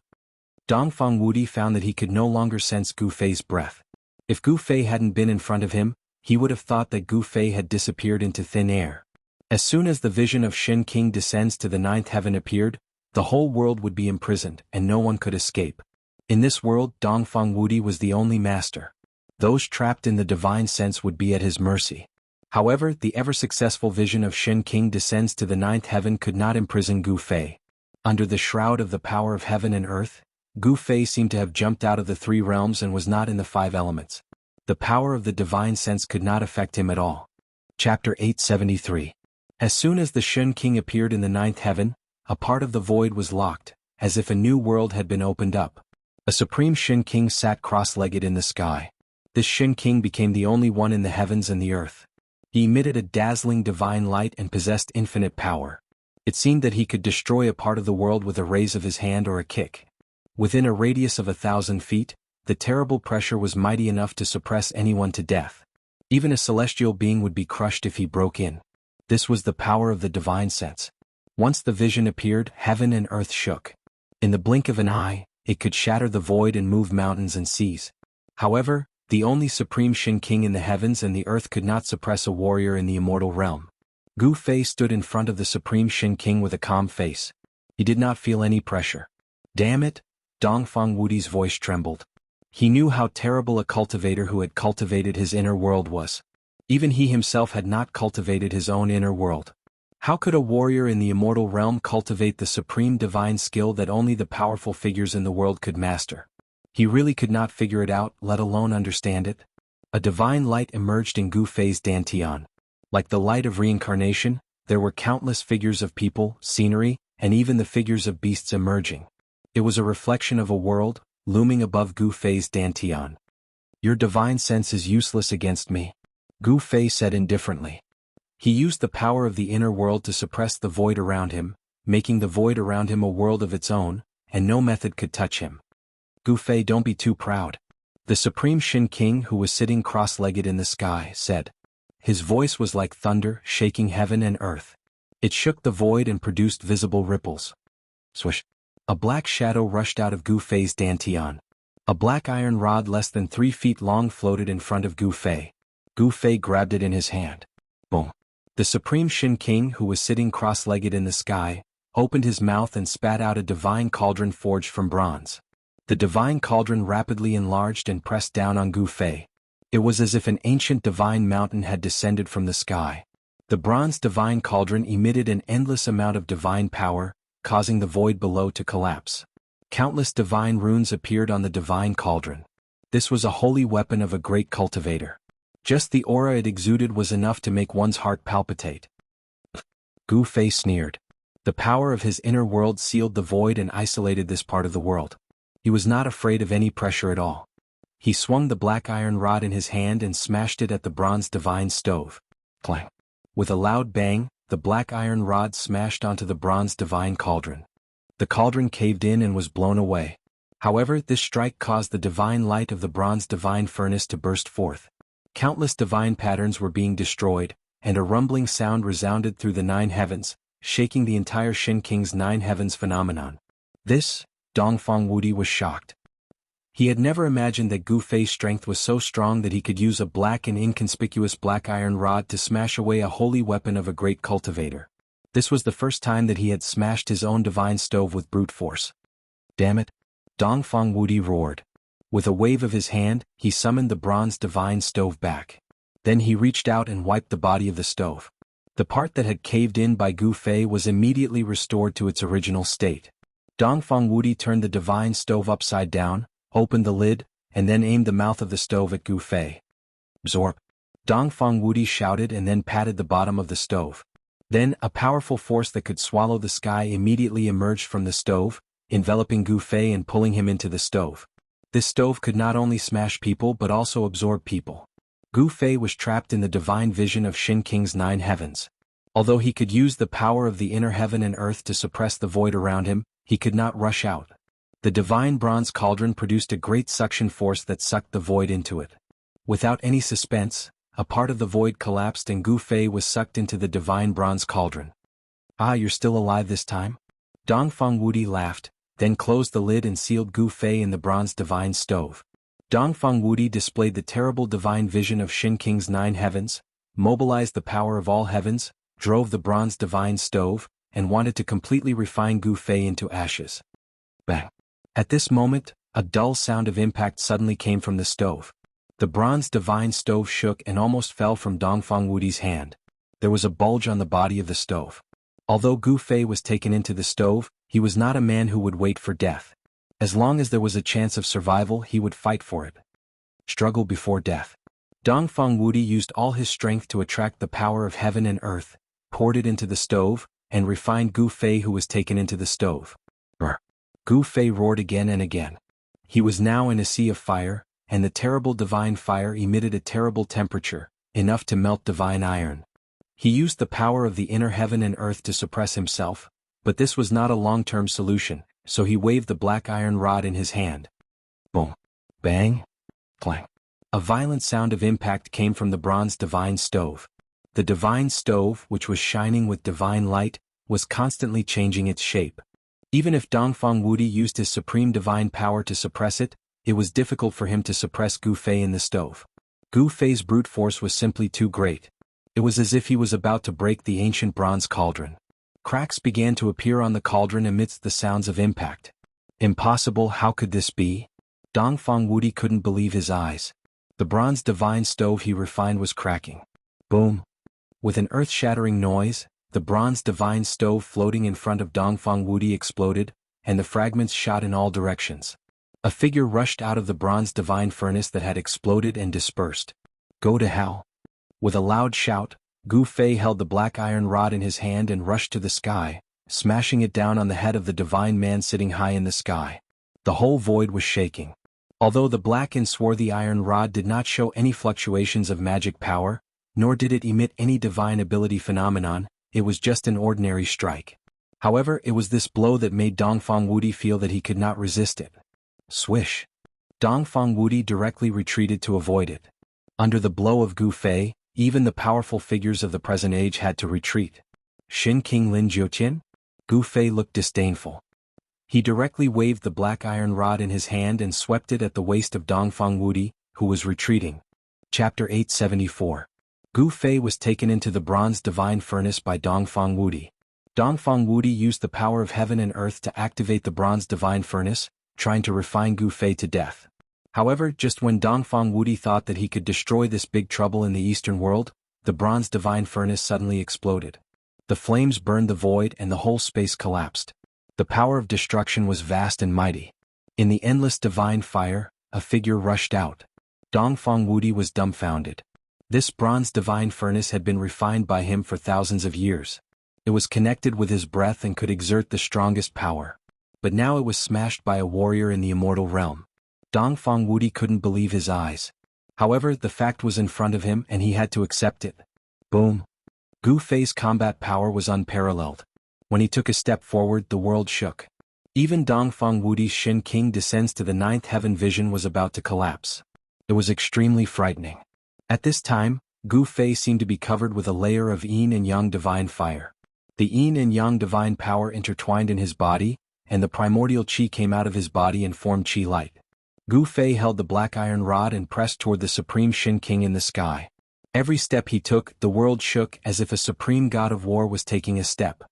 S1: Dongfang Wudi found that he could no longer sense Gu Fei's breath. If Gu Fei hadn't been in front of him, he would have thought that Gu Fei had disappeared into thin air. As soon as the vision of Shen King descends to the 9th heaven appeared, the whole world would be imprisoned and no one could escape. In this world, Dongfang Wudi was the only master. Those trapped in the divine sense would be at his mercy. However, the ever-successful vision of Shen King descends to the 9th heaven could not imprison Gu Fei. Under the shroud of the power of heaven and earth, Gu Fei seemed to have jumped out of the 3 realms and was not in the 5 elements. The power of the divine sense could not affect him at all. Chapter 873. As soon as the Shen King appeared in the 9th heaven, a part of the void was locked, as if a new world had been opened up. A supreme Shen King sat cross-legged in the sky. This Shen King became the only one in the heavens and the earth. He emitted a dazzling divine light and possessed infinite power. It seemed that he could destroy a part of the world with a raise of his hand or a kick. Within a radius of 1,000 feet, the terrible pressure was mighty enough to suppress anyone to death. Even a celestial being would be crushed if he broke in. This was the power of the divine sense. Once the vision appeared, heaven and earth shook. In the blink of an eye, it could shatter the void and move mountains and seas. However, the only supreme Shen King in the heavens and the earth could not suppress a warrior in the immortal realm. Gu Fei stood in front of the supreme Shen King with a calm face. He did not feel any pressure. Damn it! Dongfang Wudi's voice trembled. He knew how terrible a cultivator who had cultivated his inner world was. Even he himself had not cultivated his own inner world. How could a warrior in the immortal realm cultivate the supreme divine skill that only the powerful figures in the world could master? He really could not figure it out, let alone understand it. A divine light emerged in Gu Fei's dantian. Like the light of reincarnation, there were countless figures of people, scenery, and even the figures of beasts emerging. It was a reflection of a world, looming above Gu Fei's dantian. Your divine sense is useless against me, Gu Fei said indifferently. He used the power of the inner world to suppress the void around him, making the void around him a world of its own, and no method could touch him. Gu Fei, don't be too proud. The supreme Shen King, who was sitting cross-legged in the sky, said. His voice was like thunder, shaking heaven and earth. It shook the void and produced visible ripples. Swish! A black shadow rushed out of Gu Fei's dantian. A black iron rod less than 3 feet long floated in front of Gu Fei. Gu Fei grabbed it in his hand. Boom! The supreme Shen King, who was sitting cross-legged in the sky, opened his mouth and spat out a divine cauldron forged from bronze. The divine cauldron rapidly enlarged and pressed down on Gu Fei. It was as if an ancient divine mountain had descended from the sky. The bronze divine cauldron emitted an endless amount of divine power, causing the void below to collapse. Countless divine runes appeared on the divine cauldron. This was a holy weapon of a great cultivator. Just the aura it exuded was enough to make one's heart palpitate. Gu Fei sneered. The power of his inner world sealed the void and isolated this part of the world. He was not afraid of any pressure at all. He swung the black iron rod in his hand and smashed it at the bronze divine stove. Clang! With a loud bang, the black iron rod smashed onto the bronze divine cauldron. The cauldron caved in and was blown away. However, this strike caused the divine light of the bronze divine furnace to burst forth. Countless divine patterns were being destroyed, and a rumbling sound resounded through the 9 heavens, shaking the entire Shin King's 9 heavens phenomenon. This, Dongfang Wudi was shocked. He had never imagined that Gu Fei's strength was so strong that he could use a black and inconspicuous black iron rod to smash away a holy weapon of a great cultivator. This was the first time that he had smashed his own divine stove with brute force. Damn it! Dongfang Wudi roared. With a wave of his hand, he summoned the bronze divine stove back. Then he reached out and wiped the body of the stove. The part that had caved in by Gu Fei was immediately restored to its original state. Dongfang Wudi turned the divine stove upside down, opened the lid, and then aimed the mouth of the stove at Gu Fei. Zorp! Dongfang Wudi shouted and then patted the bottom of the stove. Then, a powerful force that could swallow the sky immediately emerged from the stove, enveloping Gu Fei and pulling him into the stove. This stove could not only smash people but also absorb people. Gu Fei was trapped in the divine vision of Shin King's 9 heavens. Although he could use the power of the inner heaven and earth to suppress the void around him, he could not rush out. The divine bronze cauldron produced a great suction force that sucked the void into it. Without any suspense, a part of the void collapsed and Gu Fei was sucked into the divine bronze cauldron. Ah, you're still alive this time? Dongfang Wudi laughed, then closed the lid and sealed Gu Fei in the bronze divine stove. Dongfang Wudi displayed the terrible divine vision of Shin King's 9 heavens, mobilized the power of all heavens, drove the bronze divine stove, and wanted to completely refine Gu Fei into ashes. Bang! At this moment, a dull sound of impact suddenly came from the stove. The bronze divine stove shook and almost fell from Dongfang Wudi's hand. There was a bulge on the body of the stove. Although Gu Fei was taken into the stove, he was not a man who would wait for death. As long as there was a chance of survival, he would fight for it. Struggle before death. Dongfang Wudi used all his strength to attract the power of heaven and earth, poured it into the stove, and refined Gu Fei, who was taken into the stove. Gu Fei roared again and again. He was now in a sea of fire, and the terrible divine fire emitted a terrible temperature, enough to melt divine iron. He used the power of the inner heaven and earth to suppress himself, but this was not a long-term solution, so he waved the black iron rod in his hand. Boom! Bang! Clang! A violent sound of impact came from the bronze divine stove. The divine stove, which was shining with divine light, was constantly changing its shape. Even if Dongfang Wudi used his supreme divine power to suppress it, it was difficult for him to suppress Gu Fei in the stove. Gu Fei's brute force was simply too great. It was as if he was about to break the ancient bronze cauldron. Cracks began to appear on the cauldron amidst the sounds of impact. Impossible, how could this be? Dongfang Wudi couldn't believe his eyes. The bronze divine stove he refined was cracking. Boom! With an earth-shattering noise, the bronze divine stove floating in front of Dongfang Wudi exploded, and the fragments shot in all directions. A figure rushed out of the bronze divine furnace that had exploded and dispersed. Go to hell! With a loud shout, Gu Fei held the black iron rod in his hand and rushed to the sky, smashing it down on the head of the divine man sitting high in the sky. The whole void was shaking. Although the black and swarthy iron rod did not show any fluctuations of magic power, nor did it emit any divine ability phenomenon, it was just an ordinary strike. However, it was this blow that made Dongfang Wudi feel that he could not resist it. Swish! Dongfang Wudi directly retreated to avoid it. Under the blow of Gu Fei, even the powerful figures of the present age had to retreat. Shin King Lin Jiuqian? Gu Fei looked disdainful. He directly waved the black iron rod in his hand and swept it at the waist of Dongfang Wudi, who was retreating. Chapter 874. Gu Fei was taken into the bronze divine furnace by Dongfang Wudi. Dongfang Wudi used the power of heaven and earth to activate the bronze divine furnace, trying to refine Gu Fei to death. However, just when Dongfang Wudi thought that he could destroy this big trouble in the eastern world, the bronze divine furnace suddenly exploded. The flames burned the void and the whole space collapsed. The power of destruction was vast and mighty. In the endless divine fire, a figure rushed out. Dongfang Wudi was dumbfounded. This bronze divine furnace had been refined by him for thousands of years. It was connected with his breath and could exert the strongest power. But now it was smashed by a warrior in the immortal realm. Dongfang Wudi couldn't believe his eyes. However, the fact was in front of him and he had to accept it. Boom! Gu Fei's combat power was unparalleled. When he took a step forward, the world shook. Even Dongfang Wudi's Shin King descends to the ninth heaven vision was about to collapse. It was extremely frightening. At this time, Gu Fei seemed to be covered with a layer of yin and yang divine fire. The yin and yang divine power intertwined in his body, and the primordial qi came out of his body and formed qi light. Gu Fei held the black iron rod and pressed toward the supreme Shin King in the sky. Every step he took, the world shook as if a supreme god of war was taking a step.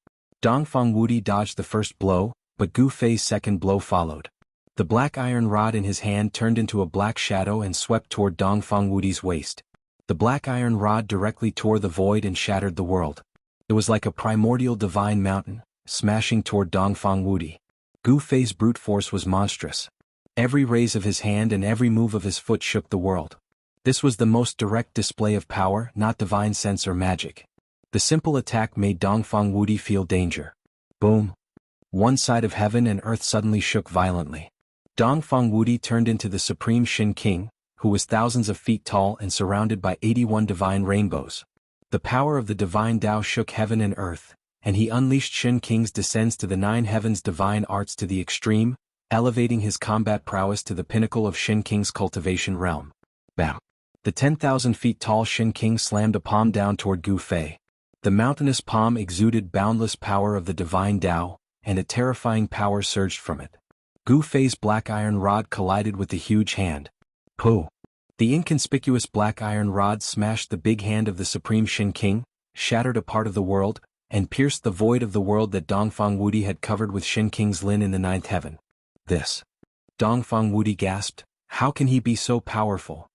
S1: Dongfang Wudi dodged the first blow, but Gu Fei's second blow followed. The black iron rod in his hand turned into a black shadow and swept toward Dongfang Wudi's waist. The black iron rod directly tore the void and shattered the world. It was like a primordial divine mountain, smashing toward Dongfang Wudi. Gu Fei's brute force was monstrous. Every raise of his hand and every move of his foot shook the world. This was the most direct display of power, not divine sense or magic. The simple attack made Dongfang Wudi feel danger. Boom! One side of heaven and earth suddenly shook violently. Dongfang Wudi turned into the supreme Shin King, who was thousands of feet tall and surrounded by 81 divine rainbows. The power of the divine Tao shook heaven and earth, and he unleashed Shin King's descends to the nine heavens divine arts to the extreme, elevating his combat prowess to the pinnacle of Shin King's cultivation realm. Bam! The 10,000 feet tall Shin King slammed a palm down toward Gu Fei. The mountainous palm exuded boundless power of the divine Tao, and a terrifying power surged from it. Gu Fei's black iron rod collided with the huge hand. Pooh! The inconspicuous black iron rod smashed the big hand of the supreme Shin King, shattered a part of the world, and pierced the void of the world that Dongfang Wudi had covered with Shin King's Lin in the ninth heaven. This! Dongfang Wudi gasped, how can he be so powerful?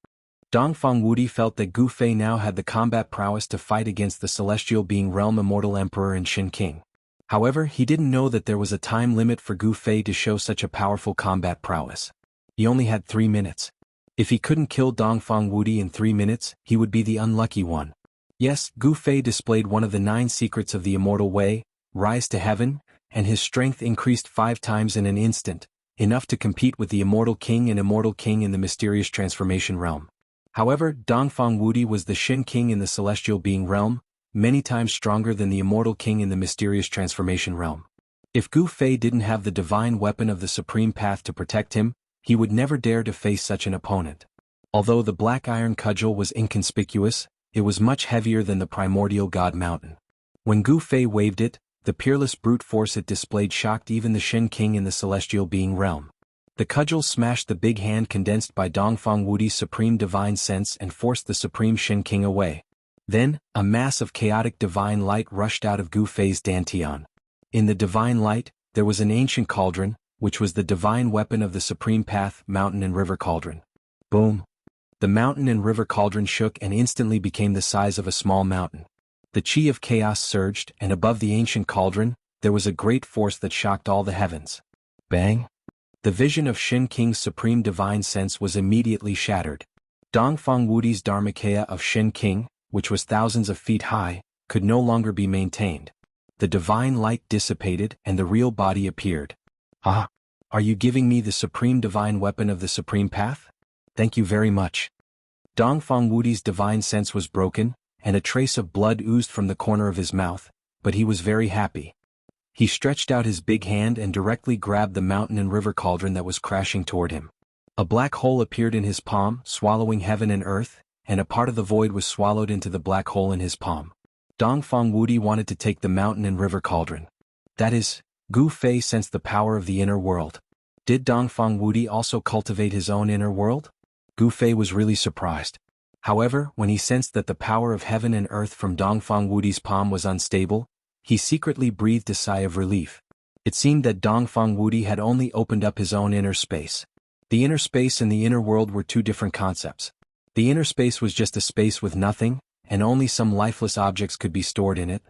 S1: Dongfang Wudi felt that Gu Fei now had the combat prowess to fight against the celestial being realm immortal emperor and Shin King. However, he didn't know that there was a time limit for Gu Fei to show such a powerful combat prowess. He only had 3 minutes. If he couldn't kill Dongfang Wudi in 3 minutes, he would be the unlucky one. Yes, Gu Fei displayed one of the 9 secrets of the immortal way, rise to heaven, and his strength increased 5 times in an instant, enough to compete with the immortal king and immortal king in the mysterious transformation realm. However, Dongfang Wudi was the Shin King in the celestial being realm, many times stronger than the immortal king in the mysterious transformation realm. If Gu Fei didn't have the divine weapon of the supreme path to protect him, he would never dare to face such an opponent. Although the black iron cudgel was inconspicuous, it was much heavier than the primordial god mountain. When Gu Fei waved it, the peerless brute force it displayed shocked even the Shin King in the celestial being realm. The cudgel smashed the big hand condensed by Dongfang Wudi's supreme divine sense and forced the supreme Shin King away. Then, a mass of chaotic divine light rushed out of Gu Fei's dantian. In the divine light, there was an ancient cauldron, which was the divine weapon of the supreme path, mountain and river cauldron. Boom! The mountain and river cauldron shook and instantly became the size of a small mountain. The chi of chaos surged, and above the ancient cauldron, there was a great force that shocked all the heavens. Bang! The vision of Shin King's supreme divine sense was immediately shattered. Dongfang Wudi's Dharmakaya of Shin King, which was thousands of feet high, could no longer be maintained. The divine light dissipated and the real body appeared. Ah! Are you giving me the supreme divine weapon of the supreme path? Thank you very much. Dongfang Wudi's divine sense was broken, and a trace of blood oozed from the corner of his mouth, but he was very happy. He stretched out his big hand and directly grabbed the mountain and river cauldron that was crashing toward him. A black hole appeared in his palm, swallowing heaven and earth, and a part of the void was swallowed into the black hole in his palm. Dongfang Wudi wanted to take the mountain and river cauldron. That is, Gu Fei sensed the power of the inner world. Did Dongfang Wudi also cultivate his own inner world? Gu Fei was really surprised. However, when he sensed that the power of heaven and earth from Dongfang Wudi's palm was unstable, he secretly breathed a sigh of relief. It seemed that Dongfang Wudi had only opened up his own inner space. The inner space and the inner world were two different concepts. The inner space was just a space with nothing, and only some lifeless objects could be stored in it.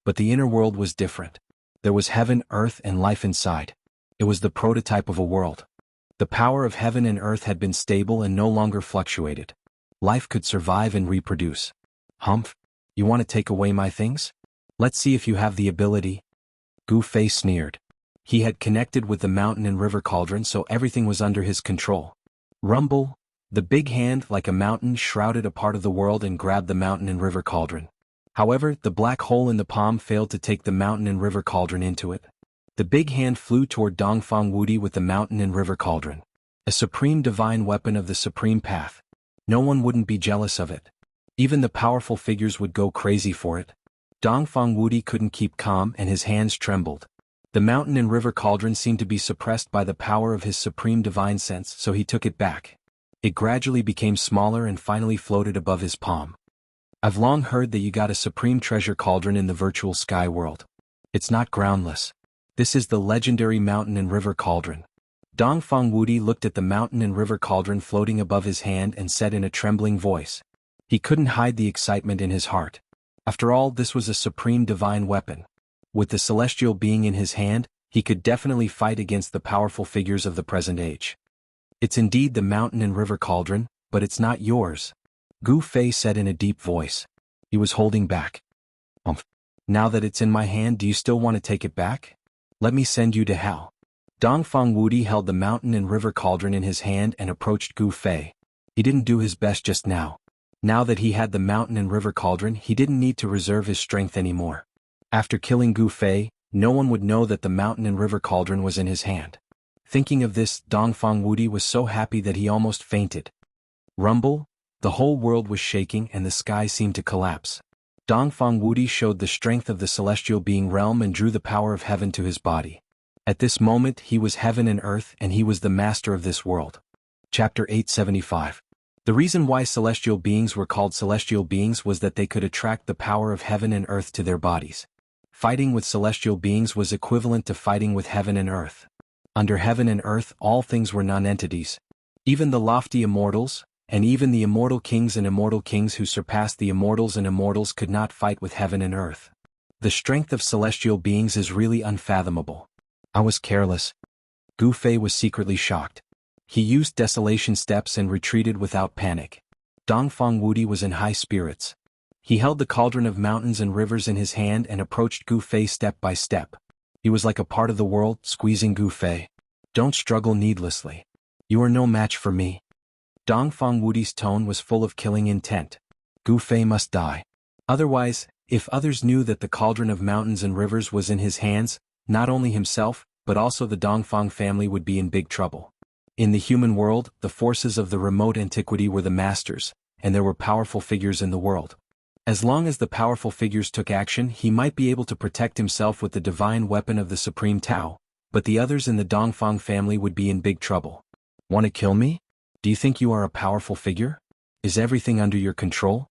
S1: But the inner world was different. There was heaven, earth, and life inside. It was the prototype of a world. The power of heaven and earth had been stable and no longer fluctuated. Life could survive and reproduce. Humph, you want to take away my things? Let's see if you have the ability. Gu Fei sneered. He had connected with the mountain and river cauldron, so everything was under his control. Rumble, the big hand like a mountain shrouded a part of the world and grabbed the mountain and river cauldron. However, the black hole in the palm failed to take the mountain and river cauldron into it. The big hand flew toward Dongfang Wudi with the mountain and river cauldron. A supreme divine weapon of the supreme path. No one wouldn't be jealous of it. Even the powerful figures would go crazy for it. Dongfang Wudi couldn't keep calm and his hands trembled. The mountain and river cauldron seemed to be suppressed by the power of his supreme divine sense, so he took it back. It gradually became smaller and finally floated above his palm. I've long heard that you got a supreme treasure cauldron in the virtual sky world. It's not groundless. This is the legendary mountain and river cauldron. Dongfang Wudi looked at the mountain and river cauldron floating above his hand and said in a trembling voice. He couldn't hide the excitement in his heart. After all, this was a supreme divine weapon. With the celestial being in his hand, he could definitely fight against the powerful figures of the present age. It's indeed the mountain and river cauldron, but it's not yours. Gu Fei said in a deep voice. He was holding back. Now that it's in my hand, do you still want to take it back? Let me send you to hell. Dongfang Wudi held the mountain and river cauldron in his hand and approached Gu Fei. He didn't do his best just now. Now that he had the mountain and river cauldron, he didn't need to reserve his strength anymore. After killing Gu Fei, no one would know that the mountain and river cauldron was in his hand. Thinking of this, Dongfang Wudi was so happy that he almost fainted. Rumble, the whole world was shaking and the sky seemed to collapse. Dongfang Wudi showed the strength of the celestial being realm and drew the power of heaven to his body. At this moment he was heaven and earth and he was the master of this world. Chapter 875. The reason why celestial beings were called celestial beings was that they could attract the power of heaven and earth to their bodies. Fighting with celestial beings was equivalent to fighting with heaven and earth. Under heaven and earth all things were non-entities. Even the lofty immortals, and even the immortal kings and immortal kings who surpassed the immortals and immortals could not fight with heaven and earth. The strength of celestial beings is really unfathomable. I was careless. Gu Fei was secretly shocked. He used desolation steps and retreated without panic. Dongfang Wudi was in high spirits. He held the cauldron of mountains and rivers in his hand and approached Gu Fei step by step. He was like a part of the world, squeezing Gu Fei. Don't struggle needlessly. You are no match for me. Dongfang Wudi's tone was full of killing intent. Gu Fei must die. Otherwise, if others knew that the cauldron of mountains and rivers was in his hands, not only himself, but also the Dongfang family would be in big trouble. In the human world, the forces of the remote antiquity were the masters, and there were powerful figures in the world. As long as the powerful figures took action, he might be able to protect himself with the divine weapon of the Supreme Tao, but the others in the Dongfang family would be in big trouble. Want to kill me? Do you think you are a powerful figure? Is everything under your control?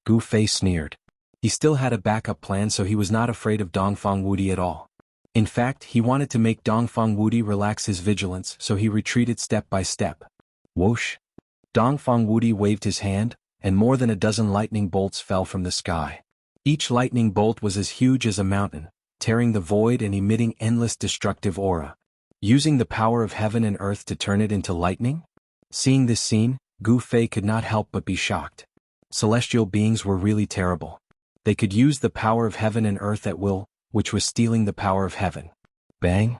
S1: Gu Fei sneered. He still had a backup plan, so he was not afraid of Dongfang Wudi at all. In fact, he wanted to make Dongfang Wudi relax his vigilance, so he retreated step by step. Whoosh! Dongfang Wudi waved his hand, and more than a dozen lightning bolts fell from the sky. Each lightning bolt was as huge as a mountain, tearing the void and emitting endless destructive aura. Using the power of heaven and earth to turn it into lightning? Seeing this scene, Gu Fei could not help but be shocked. Celestial beings were really terrible. They could use the power of heaven and earth at will, which was stealing the power of heaven. Bang!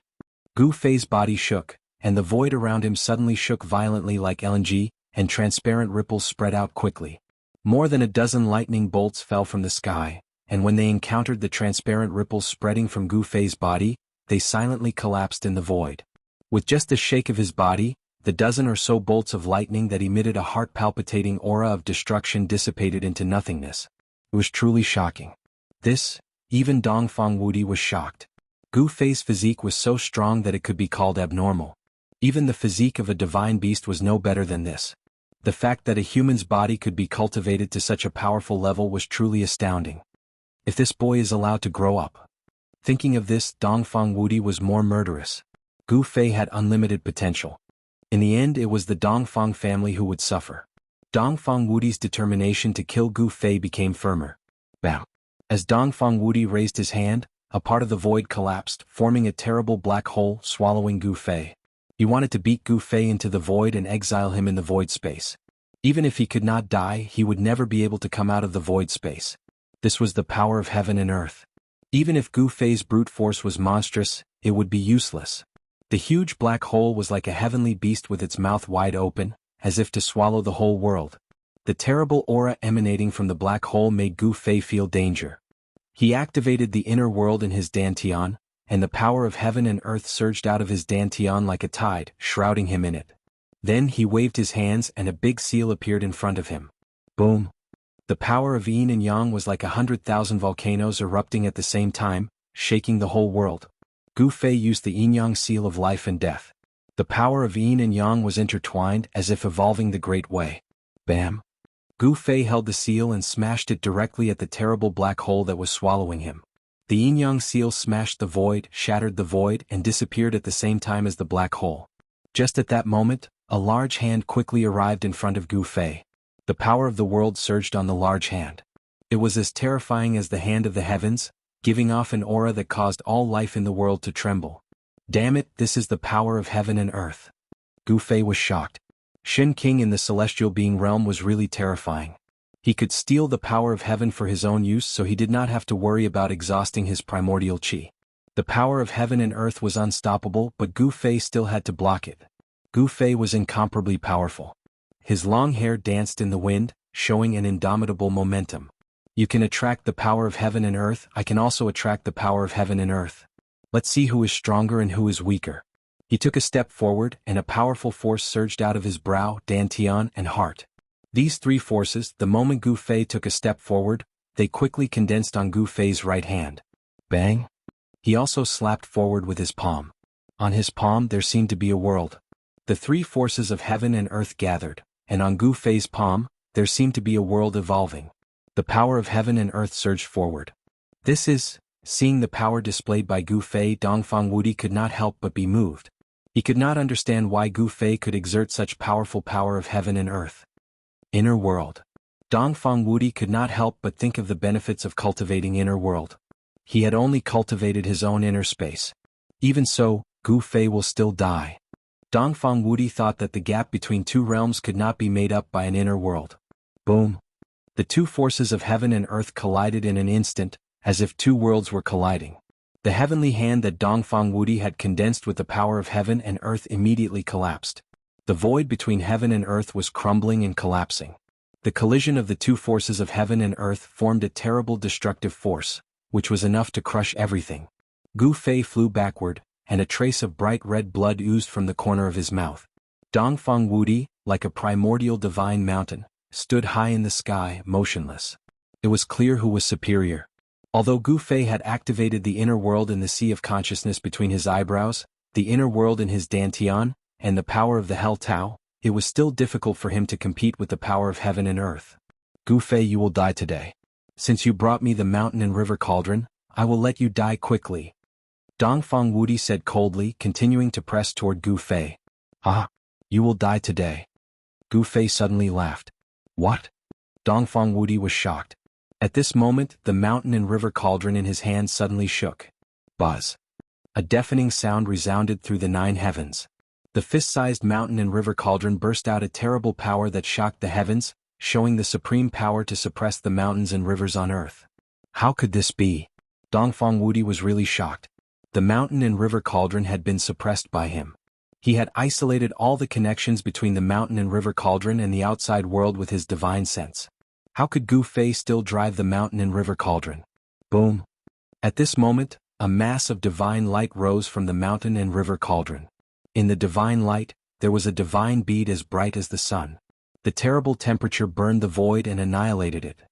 S1: Gu Fei's body shook, and the void around him suddenly shook violently like LNG, and transparent ripples spread out quickly. More than a dozen lightning bolts fell from the sky, and when they encountered the transparent ripples spreading from Gu Fei's body, they silently collapsed in the void. With just a shake of his body, the dozen or so bolts of lightning that emitted a heart-palpitating aura of destruction dissipated into nothingness. It was truly shocking. Even Dongfang Wudi was shocked. Gu Fei's physique was so strong that it could be called abnormal. Even the physique of a divine beast was no better than this. The fact that a human's body could be cultivated to such a powerful level was truly astounding. If this boy is allowed to grow up. Thinking of this, Dongfang Wudi was more murderous. Gu Fei had unlimited potential. In the end, it was the Dongfang family who would suffer. Dongfang Wudi's determination to kill Gu Fei became firmer. Bam! As Dongfang Wudi raised his hand, a part of the void collapsed, forming a terrible black hole, swallowing Gu Fei. He wanted to beat Gu Fei into the void and exile him in the void space. Even if he could not die, he would never be able to come out of the void space. This was the power of heaven and earth. Even if Gu Fei's brute force was monstrous, it would be useless. The huge black hole was like a heavenly beast with its mouth wide open, as if to swallow the whole world. The terrible aura emanating from the black hole made Gu Fei feel danger. He activated the inner world in his dantian, and the power of heaven and earth surged out of his dantian like a tide, shrouding him in it. Then he waved his hands and a big seal appeared in front of him. Boom! The power of yin and yang was like 100,000 volcanoes erupting at the same time, shaking the whole world. Gu Fei used the yin-yang seal of life and death. The power of yin and yang was intertwined as if evolving the great way. Bam! Gu Fei held the seal and smashed it directly at the terrible black hole that was swallowing him. The yin-yang seal smashed the void, shattered the void, and disappeared at the same time as the black hole. Just at that moment, a large hand quickly arrived in front of Gu Fei. The power of the world surged on the large hand. It was as terrifying as the hand of the heavens, giving off an aura that caused all life in the world to tremble. Damn it, this is the power of heaven and earth. Gu Fei was shocked. Shen King in the celestial being realm was really terrifying. He could steal the power of heaven for his own use, so he did not have to worry about exhausting his primordial qi. The power of heaven and earth was unstoppable, but Gu Fei still had to block it. Gu Fei was incomparably powerful. His long hair danced in the wind, showing an indomitable momentum. You can attract the power of heaven and earth, I can also attract the power of heaven and earth. Let's see who is stronger and who is weaker. He took a step forward, and a powerful force surged out of his brow, dantian, and heart. These three forces, the moment Gu Fei took a step forward, they quickly condensed on Gu Fei's right hand. Bang! He also slapped forward with his palm. On his palm there seemed to be a world. The three forces of heaven and earth gathered, and on Gu Fei's palm, there seemed to be a world evolving. The power of heaven and earth surged forward. Seeing the power displayed by Gu Fei, Dongfang Wudi could not help but be moved. He could not understand why Gu Fei could exert such powerful power of heaven and earth. Inner world. Dongfang Wudi could not help but think of the benefits of cultivating inner world. He had only cultivated his own inner space. Even so, Gu Fei will still die. Dongfang Wudi thought that the gap between two realms could not be made up by an inner world. Boom! The two forces of heaven and earth collided in an instant, as if two worlds were colliding. The heavenly hand that Dongfang Wudi had condensed with the power of heaven and earth immediately collapsed. The void between heaven and earth was crumbling and collapsing. The collision of the two forces of heaven and earth formed a terrible destructive force, which was enough to crush everything. Gu Fei flew backward, and a trace of bright red blood oozed from the corner of his mouth. Dongfang Wudi, like a primordial divine mountain, stood high in the sky, motionless. It was clear who was superior. Although Gu Fei had activated the inner world in the sea of consciousness between his eyebrows, the inner world in his dantian, and the power of the Hell Tao, it was still difficult for him to compete with the power of heaven and earth. Gu Fei, you will die today. Since you brought me the mountain and river cauldron, I will let you die quickly. Dongfang Wudi said coldly, continuing to press toward Gu Fei. Ah, you will die today. Gu Fei suddenly laughed. What? Dongfang Wudi was shocked. At this moment, the mountain and river cauldron in his hand suddenly shook. Buzz. A deafening sound resounded through the 9 heavens. The fist-sized mountain and river cauldron burst out a terrible power that shocked the heavens, showing the supreme power to suppress the mountains and rivers on earth. How could this be? Dongfang Wudi was really shocked. The mountain and river cauldron had been suppressed by him. He had isolated all the connections between the mountain and river cauldron and the outside world with his divine sense. How could Gu Fei still drive the mountain and river cauldron? Boom! At this moment, a mass of divine light rose from the mountain and river cauldron. In the divine light, there was a divine bead as bright as the sun. The terrible temperature burned the void and annihilated it.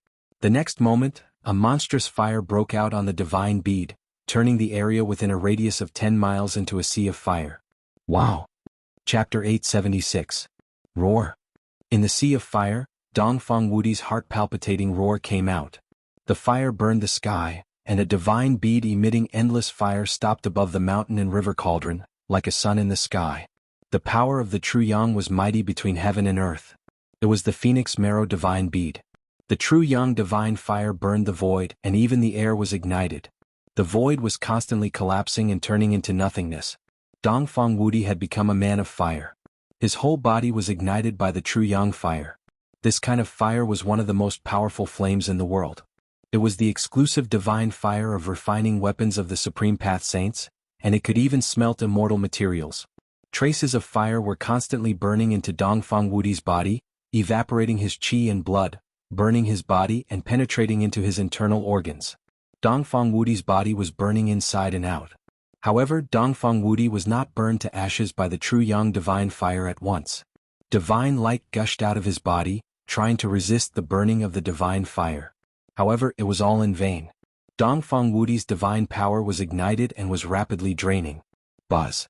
S1: The next moment, a monstrous fire broke out on the divine bead, turning the area within a radius of 10 miles into a sea of fire. Wow! Chapter 876. Roar. In the sea of fire, Dongfang Wudi's heart-palpitating roar came out. The fire burned the sky, and a divine bead emitting endless fire stopped above the mountain and river cauldron, like a sun in the sky. The power of the true yang was mighty between heaven and earth. It was the phoenix marrow divine bead. The true yang divine fire burned the void, and even the air was ignited. The void was constantly collapsing and turning into nothingness. Dongfang Wudi had become a man of fire. His whole body was ignited by the true yang fire. This kind of fire was one of the most powerful flames in the world. It was the exclusive divine fire of refining weapons of the Supreme Path Saints, and it could even smelt immortal materials. Traces of fire were constantly burning into Dongfang Wudi's body, evaporating his qi and blood, burning his body and penetrating into his internal organs. Dongfang Wudi's body was burning inside and out. However, Dongfang Wudi was not burned to ashes by the true yang divine fire at once. Divine light gushed out of his body, trying to resist the burning of the divine fire. However, it was all in vain. Dongfang Wudi's divine power was ignited and was rapidly draining. Buzz.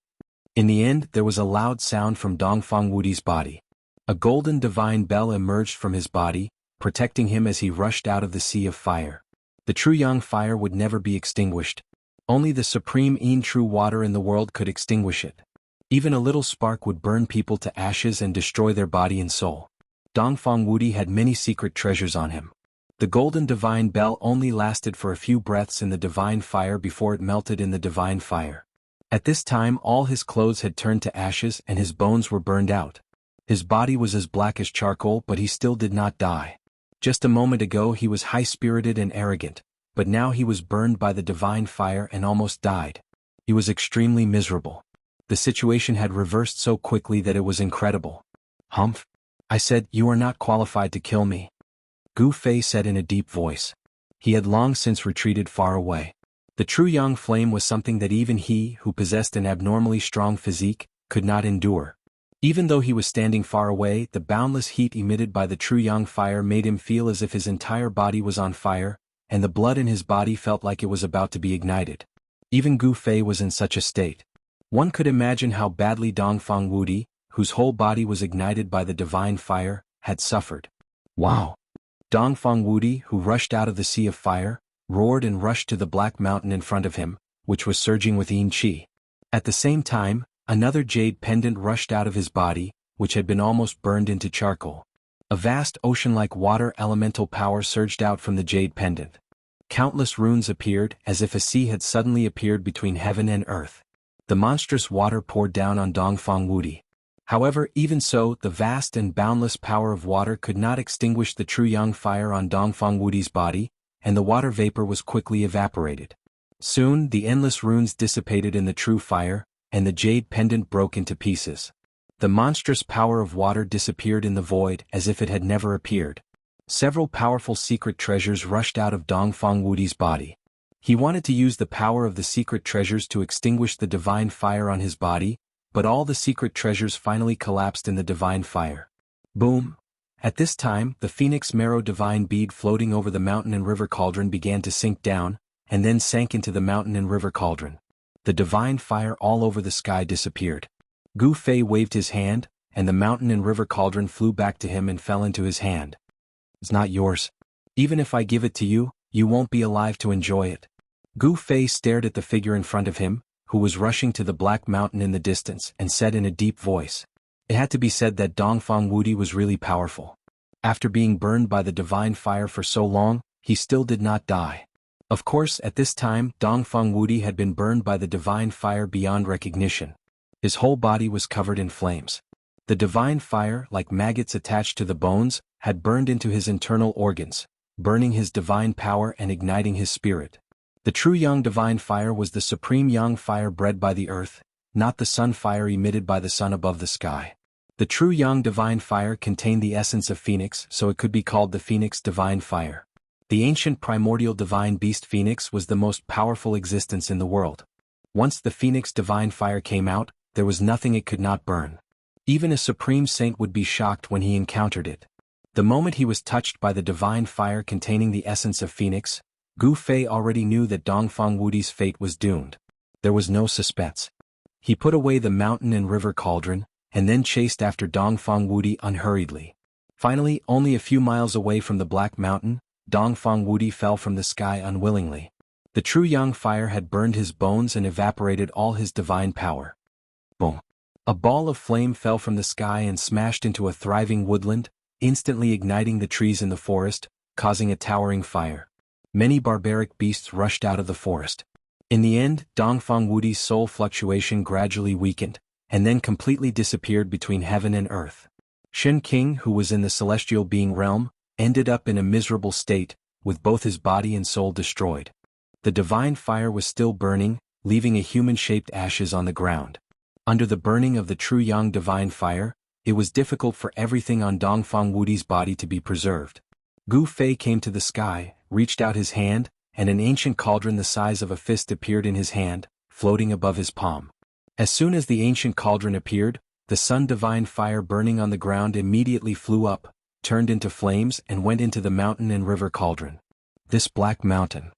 S1: In the end, there was a loud sound from Dongfang Wudi's body. A golden divine bell emerged from his body, protecting him as he rushed out of the sea of fire. The true yang fire would never be extinguished. Only the supreme Yin true water in the world could extinguish it. Even a little spark would burn people to ashes and destroy their body and soul. Dongfang Wudi had many secret treasures on him. The golden divine bell only lasted for a few breaths in the divine fire before it melted in the divine fire. At this time all his clothes had turned to ashes and his bones were burned out. His body was as black as charcoal, but he still did not die. Just a moment ago he was high-spirited and arrogant, but now he was burned by the divine fire and almost died. He was extremely miserable. The situation had reversed so quickly that it was incredible. "Humph," I said, "you are not qualified to kill me," Gu Fei said in a deep voice. He had long since retreated far away. The true yang flame was something that even he, who possessed an abnormally strong physique, could not endure. Even though he was standing far away, the boundless heat emitted by the true yang fire made him feel as if his entire body was on fire, and the blood in his body felt like it was about to be ignited. Even Gu Fei was in such a state. One could imagine how badly Dongfang Wudi, whose whole body was ignited by the divine fire, had suffered. "Wow!" Dongfang Wudi, who rushed out of the sea of fire, roared and rushed to the black mountain in front of him, which was surging with yin qi. At the same time, another jade pendant rushed out of his body, which had been almost burned into charcoal. A vast ocean-like water elemental power surged out from the jade pendant. Countless runes appeared, as if a sea had suddenly appeared between heaven and earth. The monstrous water poured down on Dongfang Wudi. However, even so, the vast and boundless power of water could not extinguish the true yang fire on Dongfang Wudi's body, and the water vapor was quickly evaporated. Soon, the endless runes dissipated in the true fire, and the jade pendant broke into pieces. The monstrous power of water disappeared in the void as if it had never appeared. Several powerful secret treasures rushed out of Dongfang Wudi's body. He wanted to use the power of the secret treasures to extinguish the divine fire on his body, but all the secret treasures finally collapsed in the divine fire. Boom! At this time, the phoenix marrow divine bead floating over the mountain and river cauldron began to sink down, and then sank into the mountain and river cauldron. The divine fire all over the sky disappeared. Gu Fei waved his hand, and the mountain and river cauldron flew back to him and fell into his hand. "It's not yours. Even if I give it to you, you won't be alive to enjoy it." Gu Fei stared at the figure in front of him, who was rushing to the black mountain in the distance, and said in a deep voice. It had to be said that Dongfang Wudi was really powerful. After being burned by the divine fire for so long, he still did not die. Of course, at this time, Dongfang Wudi had been burned by the divine fire beyond recognition. His whole body was covered in flames. The divine fire, like maggots attached to the bones, had burned into his internal organs, burning his divine power and igniting his spirit. The true yang divine fire was the supreme yang fire bred by the earth, not the sun fire emitted by the sun above the sky. The true yang divine fire contained the essence of phoenix, so it could be called the phoenix divine fire. The ancient primordial divine beast phoenix was the most powerful existence in the world. Once the phoenix divine fire came out, there was nothing it could not burn. Even a supreme saint would be shocked when he encountered it. The moment he was touched by the divine fire containing the essence of phoenix, Gu Fei already knew that Dongfang Wudi's fate was doomed. There was no suspense. He put away the mountain and river cauldron, and then chased after Dongfang Wudi unhurriedly. Finally, only a few miles away from the Black Mountain, Dongfang Wudi fell from the sky unwillingly. The true Yang fire had burned his bones and evaporated all his divine power. Boom! A ball of flame fell from the sky and smashed into a thriving woodland, instantly igniting the trees in the forest, causing a towering fire. Many barbaric beasts rushed out of the forest. In the end, Dongfang Wudi's soul fluctuation gradually weakened, and then completely disappeared between heaven and earth. Shen King, who was in the celestial being realm, ended up in a miserable state, with both his body and soul destroyed. The divine fire was still burning, leaving a human-shaped ashes on the ground. Under the burning of the true Yang divine fire, it was difficult for everything on Dongfang Wudi's body to be preserved. Gu Fei came to the sky, reached out his hand, and an ancient cauldron the size of a fist appeared in his hand, floating above his palm. As soon as the ancient cauldron appeared, the sun divine fire burning on the ground immediately flew up, turned into flames and went into the mountain and river cauldron. This black mountain.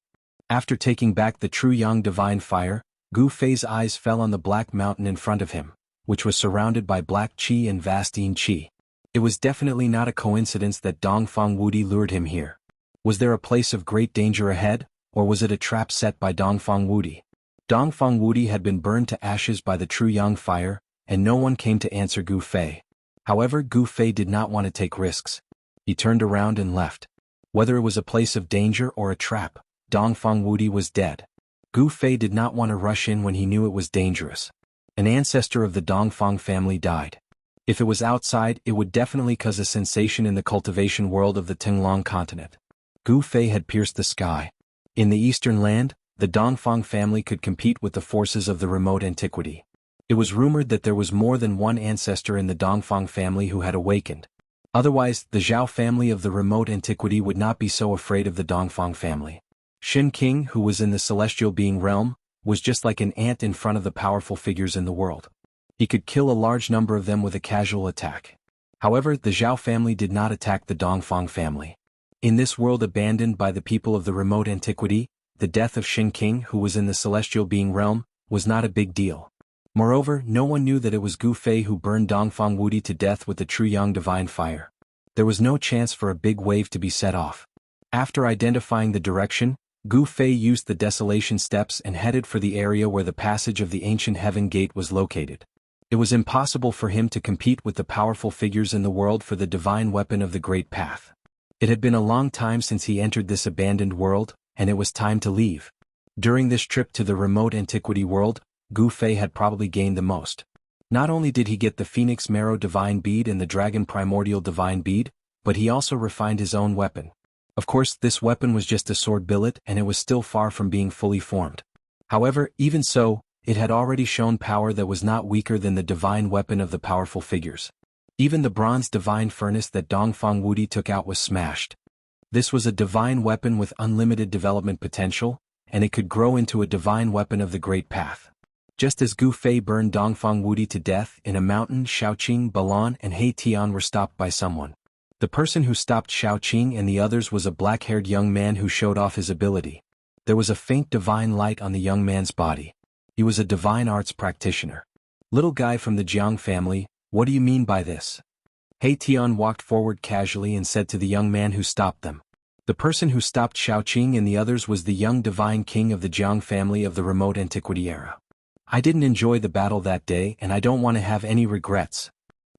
S1: After taking back the true Yang divine fire, Gu Fei's eyes fell on the black mountain in front of him, which was surrounded by black qi and vastine qi. It was definitely not a coincidence that Dongfang Wudi lured him here. Was there a place of great danger ahead, or was it a trap set by Dongfang Wudi? Dongfang Wudi had been burned to ashes by the true Yang fire, and no one came to answer Gu Fei. However, Gu Fei did not want to take risks. He turned around and left. Whether it was a place of danger or a trap, Dongfang Wudi was dead. Gu Fei did not want to rush in when he knew it was dangerous. An ancestor of the Dongfang family died. If it was outside, it would definitely cause a sensation in the cultivation world of the Tinglong continent. Gu Fei had pierced the sky. In the eastern land, the Dongfang family could compete with the forces of the remote antiquity. It was rumored that there was more than one ancestor in the Dongfang family who had awakened. Otherwise, the Zhao family of the remote antiquity would not be so afraid of the Dongfang family. Shen King, who was in the celestial being realm, was just like an ant in front of the powerful figures in the world. He could kill a large number of them with a casual attack. However, the Zhao family did not attack the Dongfang family. In this world abandoned by the people of the remote antiquity, the death of Shen King, who was in the celestial being realm, was not a big deal. Moreover, no one knew that it was Gu Fei who burned Dongfang Wudi to death with the true Yang divine fire. There was no chance for a big wave to be set off. After identifying the direction, Gu Fei used the desolation steps and headed for the area where the passage of the ancient heaven gate was located. It was impossible for him to compete with the powerful figures in the world for the divine weapon of the Great Path. It had been a long time since he entered this abandoned world, and it was time to leave. During this trip to the remote antiquity world, Gu Fei had probably gained the most. Not only did he get the Phoenix Marrow Divine Bead and the Dragon Primordial Divine Bead, but he also refined his own weapon. Of course, this weapon was just a sword billet and it was still far from being fully formed. However, even so, it had already shown power that was not weaker than the divine weapon of the powerful figures. Even the bronze divine furnace that Dongfang Wudi took out was smashed. This was a divine weapon with unlimited development potential, and it could grow into a divine weapon of the Great Path. Just as Gu Fei burned Dongfang Wudi to death in a mountain, Shaoqing, Balan and He Tian were stopped by someone. The person who stopped Shaoqing and the others was a black-haired young man who showed off his ability. There was a faint divine light on the young man's body. He was a divine arts practitioner. Little guy from the Jiang family, what do you mean by this? He Tian walked forward casually and said to the young man who stopped them. The person who stopped Shaoqing and the others was the young divine king of the Jiang family of the remote antiquity era. I didn't enjoy the battle that day and I don't want to have any regrets.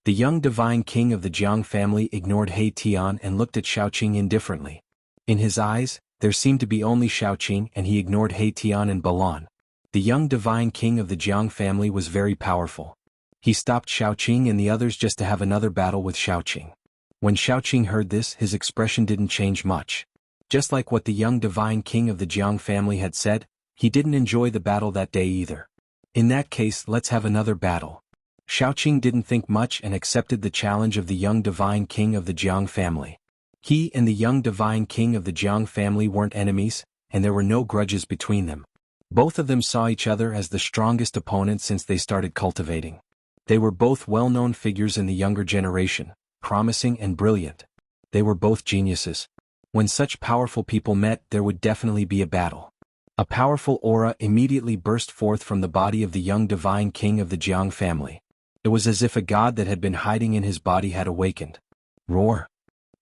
S1: The young divine king of the Jiang family ignored He Tian and looked at Shaoqing indifferently. In his eyes, there seemed to be only Shaoqing and he ignored He Tian and Balan. The young divine king of the Jiang family was very powerful. He stopped Shaoqing and the others just to have another battle with Shaoqing. When Shaoqing heard this, his expression didn't change much. Just like what the young divine king of the Jiang family had said, he didn't enjoy the battle that day either. In that case, let's have another battle. Shaoqing didn't think much and accepted the challenge of the young divine king of the Jiang family. He and the young divine king of the Jiang family weren't enemies, and there were no grudges between them. Both of them saw each other as the strongest opponent since they started cultivating. They were both well-known figures in the younger generation, promising and brilliant. They were both geniuses. When such powerful people met, there would definitely be a battle. A powerful aura immediately burst forth from the body of the young divine king of the Jiang family. It was as if a god that had been hiding in his body had awakened. Roar!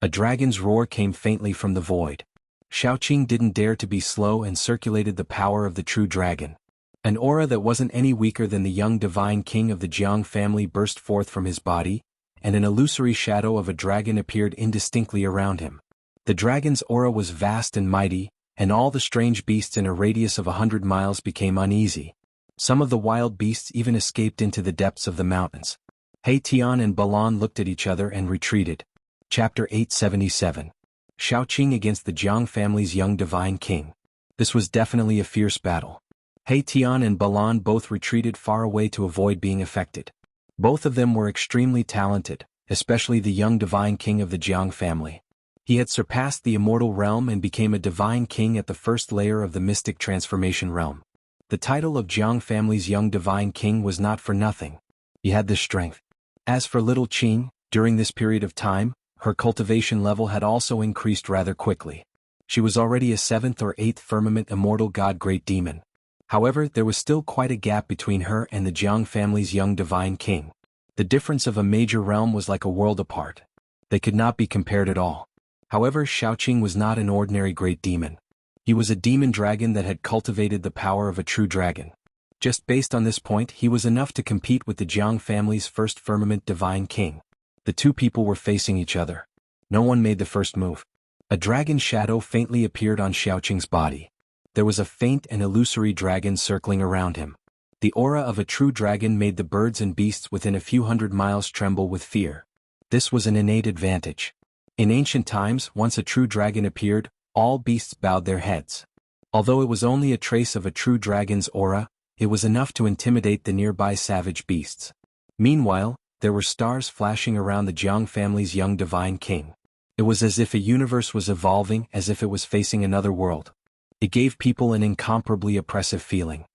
S1: A dragon's roar came faintly from the void. Xiaoqing didn't dare to be slow and circulated the power of the true dragon. An aura that wasn't any weaker than the young divine king of the Jiang family burst forth from his body, and an illusory shadow of a dragon appeared indistinctly around him. The dragon's aura was vast and mighty, and all the strange beasts in a radius of 100 miles became uneasy. Some of the wild beasts even escaped into the depths of the mountains. He Tian and Balan looked at each other and retreated. Chapter 877. Xiaoqing against the Jiang family's young divine king. This was definitely a fierce battle. He Tian and Balan both retreated far away to avoid being affected. Both of them were extremely talented, especially the young divine king of the Jiang family. He had surpassed the immortal realm and became a divine king at the first layer of the mystic transformation realm. The title of Jiang family's young divine king was not for nothing. He had the strength. As for little Qing, during this period of time, her cultivation level had also increased rather quickly. She was already a 7th or 8th firmament immortal god great demon. However, there was still quite a gap between her and the Jiang family's young divine king. The difference of a major realm was like a world apart. They could not be compared at all. However, Xiaoqing was not an ordinary great demon. He was a demon dragon that had cultivated the power of a true dragon. Just based on this point, he was enough to compete with the Jiang family's first firmament divine king. The two people were facing each other. No one made the first move. A dragon shadow faintly appeared on Xiaoqing's body. There was a faint and illusory dragon circling around him. The aura of a true dragon made the birds and beasts within a few hundred miles tremble with fear. This was an innate advantage. In ancient times, once a true dragon appeared, all beasts bowed their heads. Although it was only a trace of a true dragon's aura, it was enough to intimidate the nearby savage beasts. Meanwhile, there were stars flashing around the Jiang family's young divine king. It was as if a universe was evolving, as if it was facing another world. It gave people an incomparably oppressive feeling.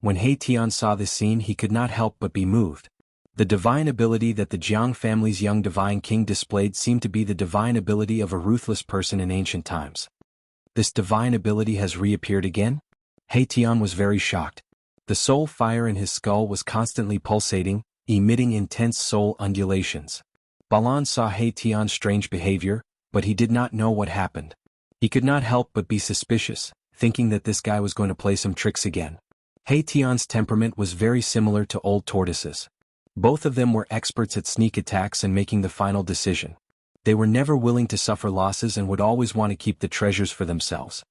S1: When He Tian saw this scene, he could not help but be moved. The divine ability that the Jiang family's young divine king displayed seemed to be the divine ability of a ruthless person in ancient times. This divine ability has reappeared again? He Tian was very shocked. The soul fire in his skull was constantly pulsating, emitting intense soul undulations. Balan saw He Tian's strange behavior, but he did not know what happened. He could not help but be suspicious, thinking that this guy was going to play some tricks again. He Tian's temperament was very similar to old tortoises. Both of them were experts at sneak attacks and making the final decision. They were never willing to suffer losses and would always want to keep the treasures for themselves.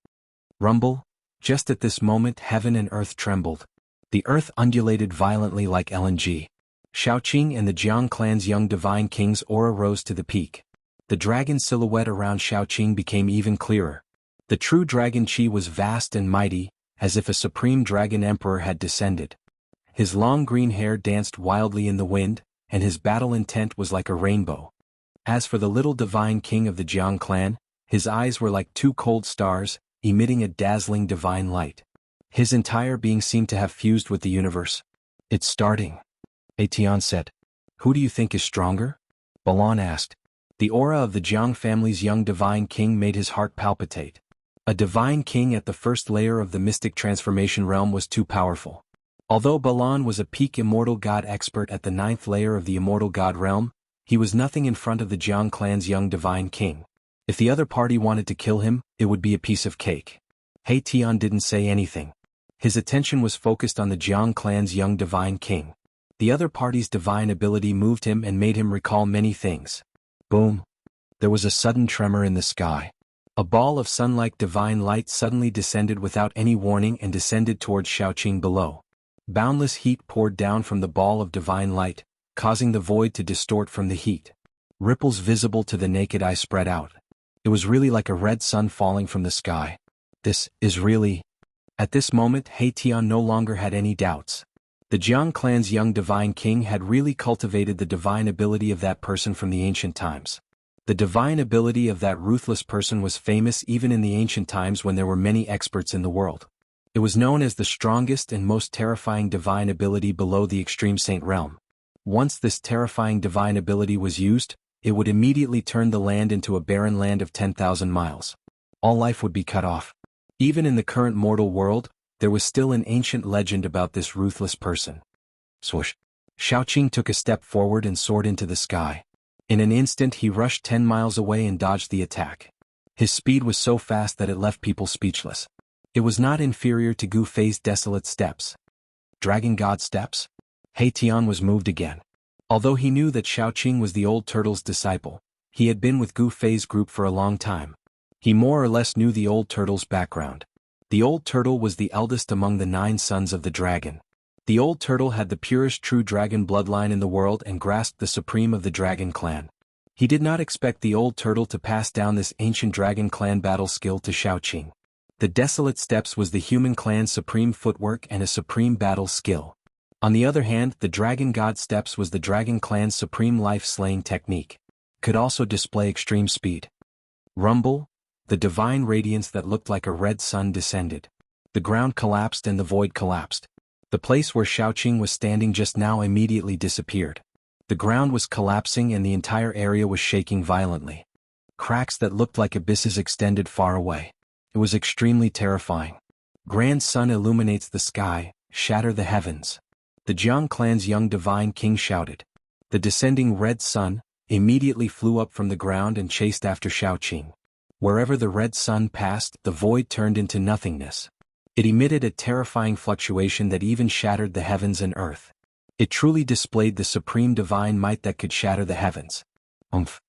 S1: Rumble. Just at this moment, heaven and earth trembled. The earth undulated violently like LNG. Xiaoqing and the Jiang clan's young divine king's aura rose to the peak. The dragon silhouette around Xiaoqing became even clearer. The true dragon Qi was vast and mighty, as if a supreme dragon emperor had descended. His long green hair danced wildly in the wind, and his battle intent was like a rainbow. As for the little divine king of the Jiang clan, his eyes were like two cold stars, emitting a dazzling divine light. His entire being seemed to have fused with the universe. "It's starting," He Tian said. "Who do you think is stronger?" Balan asked. The aura of the Jiang family's young divine king made his heart palpitate. A divine king at the first layer of the mystic transformation realm was too powerful. Although Balan was a peak immortal god expert at the 9th layer of the immortal god realm, he was nothing in front of the Jiang clan's young divine king. If the other party wanted to kill him, it would be a piece of cake. He Tian didn't say anything. His attention was focused on the Jiang clan's young divine king. The other party's divine ability moved him and made him recall many things. Boom! There was a sudden tremor in the sky. A ball of sun-like divine light suddenly descended without any warning and descended towards Xiaoqing below. Boundless heat poured down from the ball of divine light, causing the void to distort from the heat. Ripples visible to the naked eye spread out. It was really like a red sun falling from the sky. This is really... At this moment, He Tian no longer had any doubts. The Jiang clan's young divine king had really cultivated the divine ability of that person from the ancient times. The divine ability of that ruthless person was famous even in the ancient times when there were many experts in the world. It was known as the strongest and most terrifying divine ability below the extreme saint realm. Once this terrifying divine ability was used, it would immediately turn the land into a barren land of 10,000 miles. All life would be cut off. Even in the current mortal world, there was still an ancient legend about this ruthless person. Swoosh! Xiaoqing took a step forward and soared into the sky. In an instant he rushed 10 miles away and dodged the attack. His speed was so fast that it left people speechless. It was not inferior to Gu Fei's desolate steps. Dragon God steps? He Tian was moved again. Although he knew that Xiaoqing was the old turtle's disciple, he had been with Gu Fei's group for a long time. He more or less knew the old turtle's background. The old turtle was the eldest among the 9 sons of the dragon. The old turtle had the purest true dragon bloodline in the world and grasped the supreme of the dragon clan. He did not expect the old turtle to pass down this ancient dragon clan battle skill to Xiaoqing. The desolate steps was the human clan's supreme footwork and a supreme battle skill. On the other hand, the dragon god steps was the dragon clan's supreme life-slaying technique. Could also display extreme speed. Rumble, the divine radiance that looked like a red sun descended. The ground collapsed and the void collapsed. The place where Xiaoqing was standing just now immediately disappeared. The ground was collapsing and the entire area was shaking violently. Cracks that looked like abysses extended far away. It was extremely terrifying. Grand sun illuminates the sky, shatter the heavens. The Jiang clan's young divine king shouted. The descending red sun immediately flew up from the ground and chased after Xiaoqing. Wherever the red sun passed, the void turned into nothingness. It emitted a terrifying fluctuation that even shattered the heavens and earth. It truly displayed the supreme divine might that could shatter the heavens. Umph!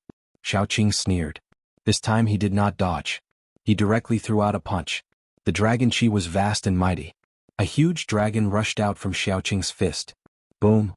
S1: Xiaoqing sneered. This time he did not dodge. He directly threw out a punch. The dragon chi was vast and mighty. A huge dragon rushed out from Xiaoqing's fist. Boom!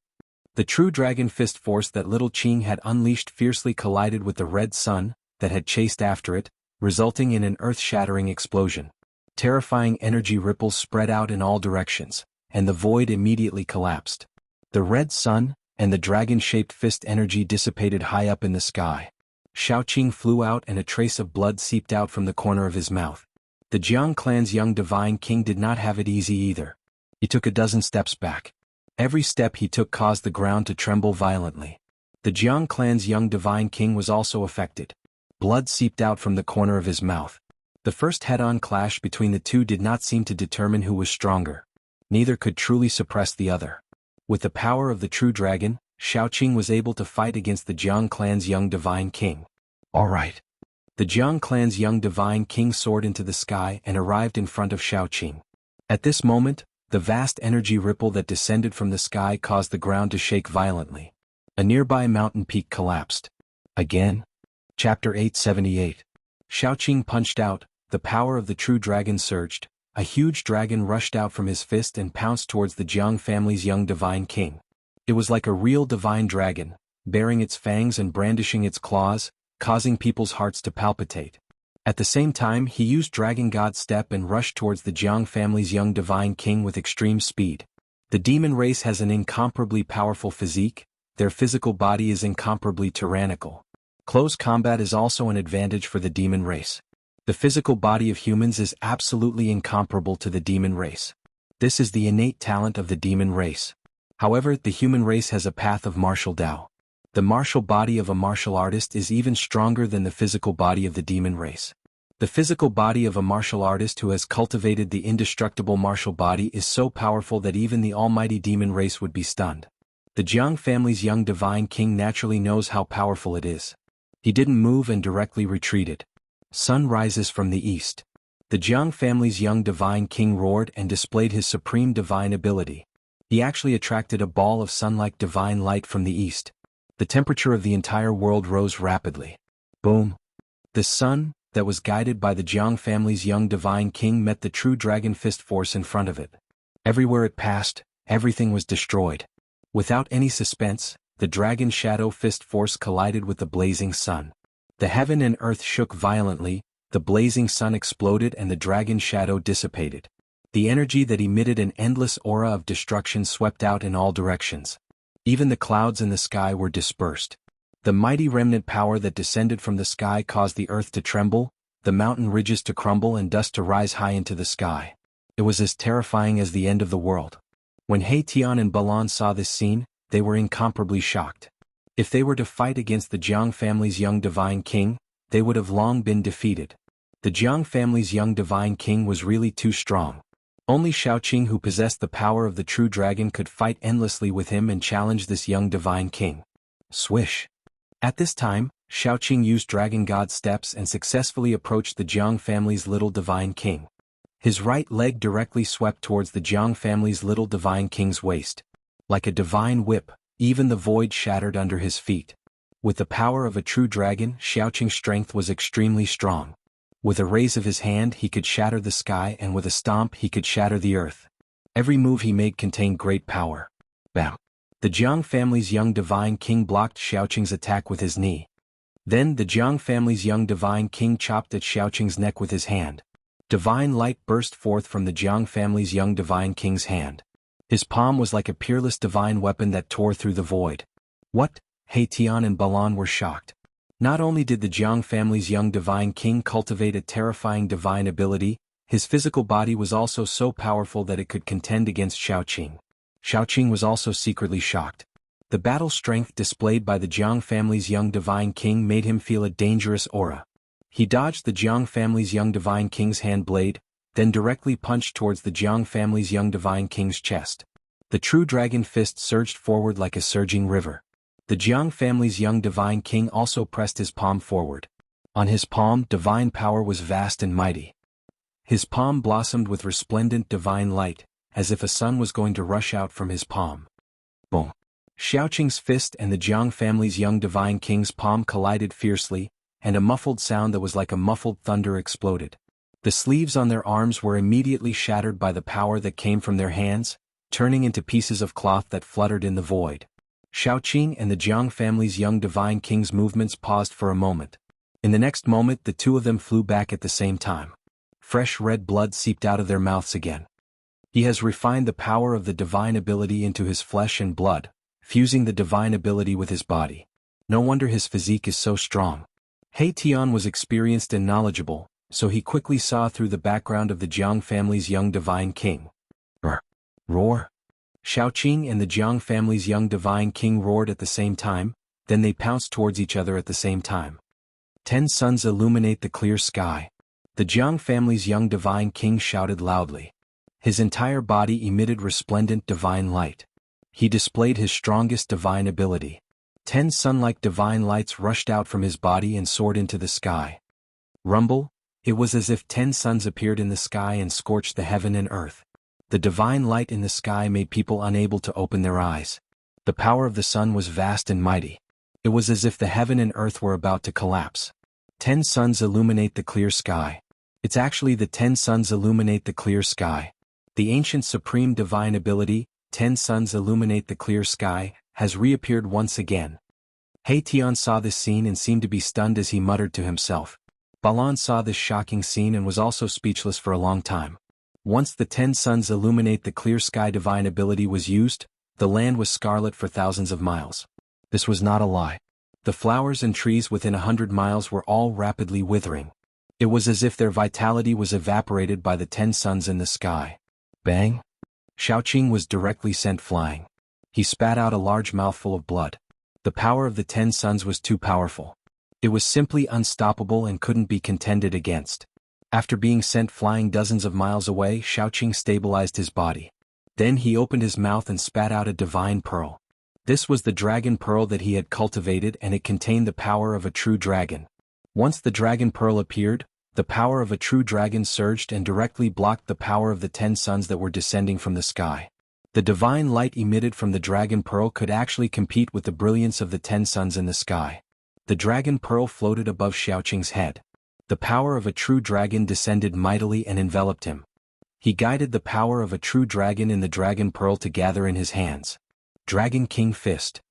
S1: The true dragon fist force that little Qing had unleashed fiercely collided with the red sun that had chased after it, resulting in an earth-shattering explosion. Terrifying energy ripples spread out in all directions, and the void immediately collapsed. The red sun and the dragon-shaped fist energy dissipated high up in the sky. Xiaoqing flew out and a trace of blood seeped out from the corner of his mouth. The Jiang clan's young divine king did not have it easy either. He took a dozen steps back. Every step he took caused the ground to tremble violently. The Jiang clan's young divine king was also affected. Blood seeped out from the corner of his mouth. The first head-on clash between the two did not seem to determine who was stronger. Neither could truly suppress the other. With the power of the true dragon, Xiaoqing was able to fight against the Jiang clan's young divine king. All right. The Jiang clan's young divine king soared into the sky and arrived in front of Xiaoqing. At this moment, the vast energy ripple that descended from the sky caused the ground to shake violently. A nearby mountain peak collapsed. Again? Chapter 878. Xiaoqing punched out, the power of the true dragon surged. A huge dragon rushed out from his fist and pounced towards the Jiang family's young divine king. It was like a real divine dragon, baring its fangs and brandishing its claws, causing people's hearts to palpitate. At the same time, he used Dragon God Step and rushed towards the Jiang family's young divine king with extreme speed. The demon race has an incomparably powerful physique, their physical body is incomparably tyrannical. Close combat is also an advantage for the demon race. The physical body of humans is absolutely incomparable to the demon race. This is the innate talent of the demon race. However, the human race has a path of martial Tao. The martial body of a martial artist is even stronger than the physical body of the demon race. The physical body of a martial artist who has cultivated the indestructible martial body is so powerful that even the almighty demon race would be stunned. The Jiang family's young divine king naturally knows how powerful it is. He didn't move and directly retreated. Sun rises from the east. The Jiang family's young divine king roared and displayed his supreme divine ability. He actually attracted a ball of sun-like divine light from the east. The temperature of the entire world rose rapidly. Boom! The sun, that was guided by the Jiang family's young divine king, met the true dragon fist force in front of it. Everywhere it passed, everything was destroyed. Without any suspense, the dragon shadow fist force collided with the blazing sun. The heaven and earth shook violently, the blazing sun exploded and the dragon shadow dissipated. The energy that emitted an endless aura of destruction swept out in all directions. Even the clouds in the sky were dispersed. The mighty remnant power that descended from the sky caused the earth to tremble, the mountain ridges to crumble and dust to rise high into the sky. It was as terrifying as the end of the world. When He Tian and Balan saw this scene, they were incomparably shocked. If they were to fight against the Jiang family's young divine king, they would have long been defeated. The Jiang family's young divine king was really too strong. Only Xiaoqing, who possessed the power of the true dragon, could fight endlessly with him and challenge this young divine king. Swish! At this time, Xiaoqing used Dragon God steps and successfully approached the Jiang family's little divine king. His right leg directly swept towards the Jiang family's little divine king's waist. Like a divine whip, even the void shattered under his feet. With the power of a true dragon, Xiaoqing's strength was extremely strong. With a raise of his hand he could shatter the sky, and with a stomp he could shatter the earth. Every move he made contained great power. Bam! The Jiang family's young divine king blocked Xiaoqing's attack with his knee. Then the Jiang family's young divine king chopped at Xiaoqing's neck with his hand. Divine light burst forth from the Jiang family's young divine king's hand. His palm was like a peerless divine weapon that tore through the void. What? He Tian and Balan were shocked. Not only did the Jiang family's young divine king cultivate a terrifying divine ability, his physical body was also so powerful that it could contend against Xiaoqing. Xiaoqing was also secretly shocked. The battle strength displayed by the Jiang family's young divine king made him feel a dangerous aura. He dodged the Jiang family's young divine king's hand blade, then directly punched towards the Jiang family's young divine king's chest. The true dragon fist surged forward like a surging river. The Jiang family's young divine king also pressed his palm forward. On his palm, divine power was vast and mighty. His palm blossomed with resplendent divine light, as if a sun was going to rush out from his palm. Boom! Xiaoqing's fist and the Jiang family's young divine king's palm collided fiercely, and a muffled sound that was like a muffled thunder exploded. The sleeves on their arms were immediately shattered by the power that came from their hands, turning into pieces of cloth that fluttered in the void. Xiaoqing and the Jiang family's young divine king's movements paused for a moment. In the next moment the two of them flew back at the same time. Fresh red blood seeped out of their mouths again. He has refined the power of the divine ability into his flesh and blood, fusing the divine ability with his body. No wonder his physique is so strong. He Tian was experienced and knowledgeable, so he quickly saw through the background of the Jiang family's young divine king. Roar! Xiaoqing and the Jiang family's young divine king roared at the same time, then they pounced towards each other at the same time. 10 suns illuminate the clear sky. The Jiang family's young divine king shouted loudly. His entire body emitted resplendent divine light. He displayed his strongest divine ability. 10 sun-like divine lights rushed out from his body and soared into the sky. Rumble! It was as if 10 suns appeared in the sky and scorched the heaven and earth. The divine light in the sky made people unable to open their eyes. The power of the sun was vast and mighty. It was as if the heaven and earth were about to collapse. 10 suns illuminate the clear sky. It's actually the 10 suns illuminate the clear sky. The ancient supreme divine ability, 10 suns illuminate the clear sky, has reappeared once again. He Tian saw this scene and seemed to be stunned as he muttered to himself. Balan saw this shocking scene and was also speechless for a long time. Once the 10 suns illuminate the clear sky divine ability was used, the land was scarlet for thousands of miles. This was not a lie. The flowers and trees within 100 miles were all rapidly withering. It was as if their vitality was evaporated by the 10 suns in the sky. Bang! Xiaoqing was directly sent flying. He spat out a large mouthful of blood. The power of the 10 suns was too powerful. It was simply unstoppable and couldn't be contended against. After being sent flying dozens of miles away, Xiaoqing stabilized his body. Then he opened his mouth and spat out a divine pearl. This was the dragon pearl that he had cultivated, and it contained the power of a true dragon. Once the dragon pearl appeared, the power of a true dragon surged and directly blocked the power of the 10 suns that were descending from the sky. The divine light emitted from the dragon pearl could actually compete with the brilliance of the 10 suns in the sky. The dragon pearl floated above Xiaoqing's head. The power of a true dragon descended mightily and enveloped him. He guided the power of a true dragon in the dragon pearl to gather in his hands. Dragon King Fist.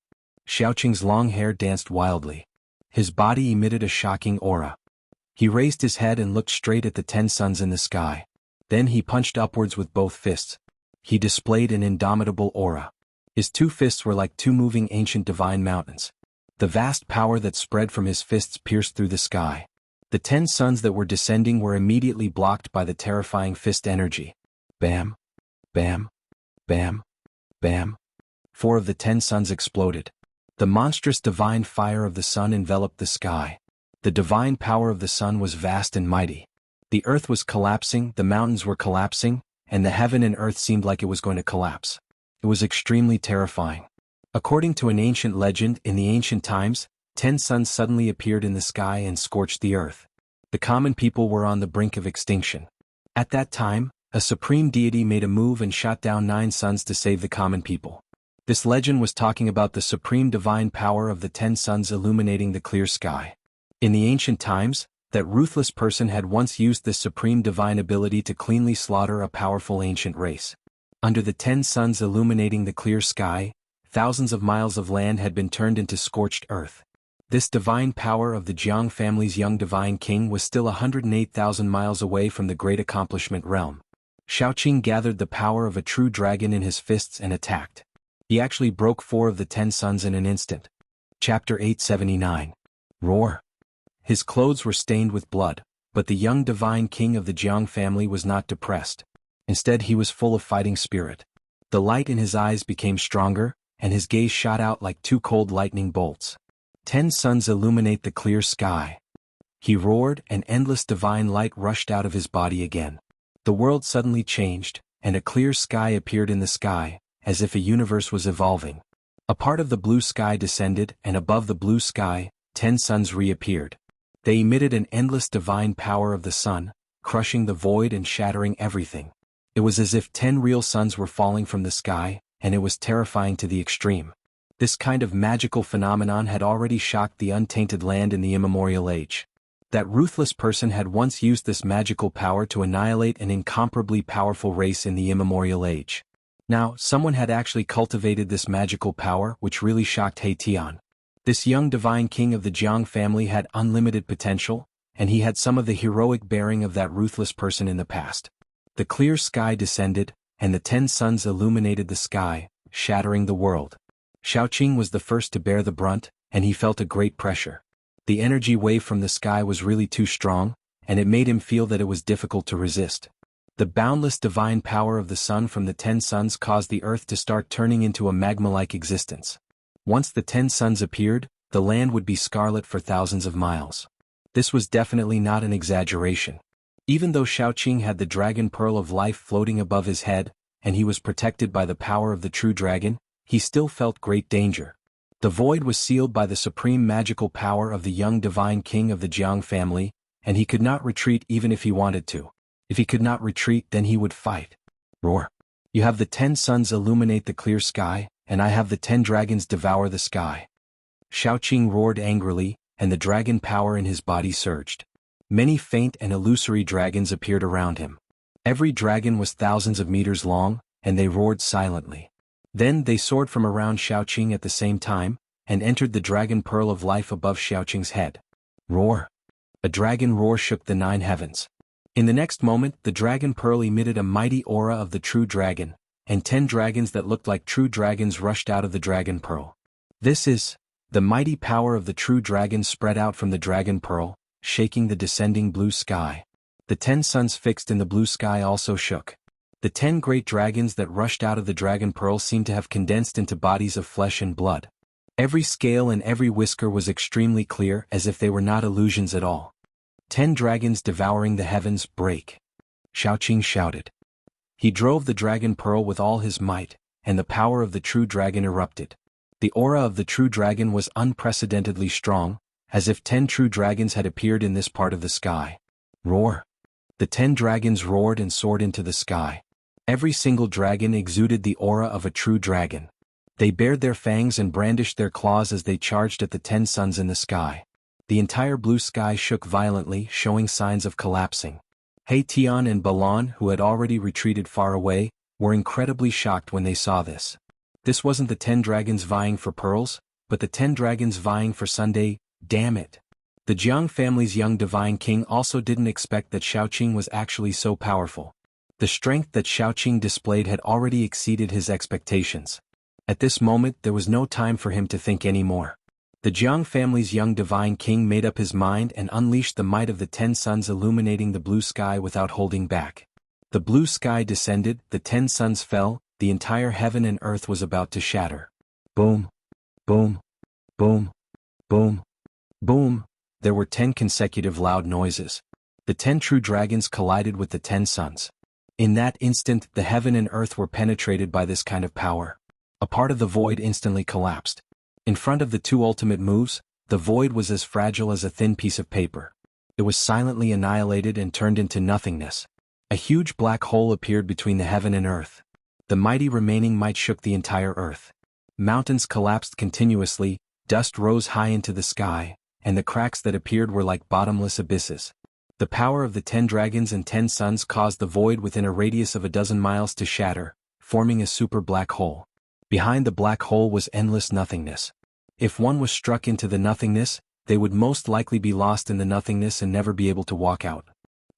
S1: Xiaoqing's long hair danced wildly. His body emitted a shocking aura. He raised his head and looked straight at the 10 suns in the sky. Then he punched upwards with both fists. He displayed an indomitable aura. His 2 fists were like 2 moving ancient divine mountains. The vast power that spread from his fists pierced through the sky. The 10 suns that were descending were immediately blocked by the terrifying fist energy. Bam! Bam! Bam! Bam! 4 of the 10 suns exploded. The monstrous divine fire of the sun enveloped the sky. The divine power of the sun was vast and mighty. The earth was collapsing, the mountains were collapsing, and the heaven and earth seemed like it was going to collapse. It was extremely terrifying. According to an ancient legend, in the ancient times, 10 suns suddenly appeared in the sky and scorched the earth. The common people were on the brink of extinction. At that time, a supreme deity made a move and shot down 9 suns to save the common people. This legend was talking about the supreme divine power of the 10 suns illuminating the clear sky. In the ancient times, that ruthless person had once used this supreme divine ability to cleanly slaughter a powerful ancient race. Under the 10 suns illuminating the clear sky, thousands of miles of land had been turned into scorched earth. This divine power of the Jiang family's young divine king was still 108,000 miles away from the great accomplishment realm. Shaoqing gathered the power of a true dragon in his fists and attacked. He actually broke 4 of the 10 suns in an instant. Chapter 879. Roar. His clothes were stained with blood, but the young divine king of the Jiang family was not depressed. Instead, he was full of fighting spirit. The light in his eyes became stronger, and his gaze shot out like 2 cold lightning bolts. 10 suns illuminate the clear sky. He roared, and endless divine light rushed out of his body again. The world suddenly changed, and a clear sky appeared in the sky, as if a universe was evolving. A part of the blue sky descended, and above the blue sky, 10 suns reappeared. They emitted an endless divine power of the sun, crushing the void and shattering everything. It was as if 10 real suns were falling from the sky, and it was terrifying to the extreme. This kind of magical phenomenon had already shocked the untainted land in the immemorial age. That ruthless person had once used this magical power to annihilate an incomparably powerful race in the immemorial age. Now, someone had actually cultivated this magical power, which really shocked He Tian. This young divine king of the Jiang family had unlimited potential, and he had some of the heroic bearing of that ruthless person in the past. The clear sky descended, and the 10 suns illuminated the sky, shattering the world. Shaoqing was the first to bear the brunt, and he felt a great pressure. The energy wave from the sky was really too strong, and it made him feel that it was difficult to resist. The boundless divine power of the sun from the 10 suns caused the earth to start turning into a magma-like existence. Once the 10 suns appeared, the land would be scarlet for thousands of miles. This was definitely not an exaggeration. Even though Shaoqing had the dragon pearl of life floating above his head, and he was protected by the power of the true dragon, he still felt great danger. The void was sealed by the supreme magical power of the young divine king of the Jiang family, and he could not retreat even if he wanted to. If he could not retreat, then he would fight. Roar. You have the 10 suns illuminate the clear sky, and I have the 10 dragons devour the sky. Shaoqing roared angrily, and the dragon power in his body surged. Many faint and illusory dragons appeared around him. Every dragon was thousands of meters long, and they roared silently. Then they soared from around Shaoqing at the same time, and entered the dragon pearl of life above Shaoqing's head. Roar. A dragon roar shook the 9 heavens. In the next moment, the dragon pearl emitted a mighty aura of the true dragon, and 10 dragons that looked like true dragons rushed out of the dragon pearl. This is, the mighty power of the true dragon spread out from the dragon pearl, shaking the descending blue sky. The 10 suns fixed in the blue sky also shook. The 10 great dragons that rushed out of the dragon pearl seemed to have condensed into bodies of flesh and blood. Every scale and every whisker was extremely clear, as if they were not illusions at all. 10 dragons devouring the heavens break. Shaoqing shouted. He drove the dragon pearl with all his might, and the power of the true dragon erupted. The aura of the true dragon was unprecedentedly strong, as if 10 true dragons had appeared in this part of the sky. Roar. The 10 dragons roared and soared into the sky. Every single dragon exuded the aura of a true dragon. They bared their fangs and brandished their claws as they charged at the 10 suns in the sky. The entire blue sky shook violently, showing signs of collapsing. He Tian and Balan, who had already retreated far away, were incredibly shocked when they saw this. This wasn't the 10 dragons vying for pearls, but the 10 dragons vying for Sunday. Damn it. The Jiang family's young divine king also didn't expect that Shaoqing was actually so powerful. The strength that Shaoqing displayed had already exceeded his expectations. At this moment, there was no time for him to think anymore. The Jiang family's young divine king made up his mind and unleashed the might of the 10 suns illuminating the blue sky without holding back. The blue sky descended, the 10 suns fell, the entire heaven and earth was about to shatter. Boom. Boom. Boom. Boom. Boom. There were 10 consecutive loud noises. The 10 true dragons collided with the 10 suns. In that instant, the heaven and earth were penetrated by this kind of power. A part of the void instantly collapsed. In front of the 2 ultimate moves, the void was as fragile as a thin piece of paper. It was silently annihilated and turned into nothingness. A huge black hole appeared between the heaven and earth. The mighty remaining might shook the entire earth. Mountains collapsed continuously, dust rose high into the sky, and the cracks that appeared were like bottomless abysses. The power of the 10 dragons and 10 suns caused the void within a radius of a dozen miles to shatter, forming a super black hole. Behind the black hole was endless nothingness. If one was struck into the nothingness, they would most likely be lost in the nothingness and never be able to walk out.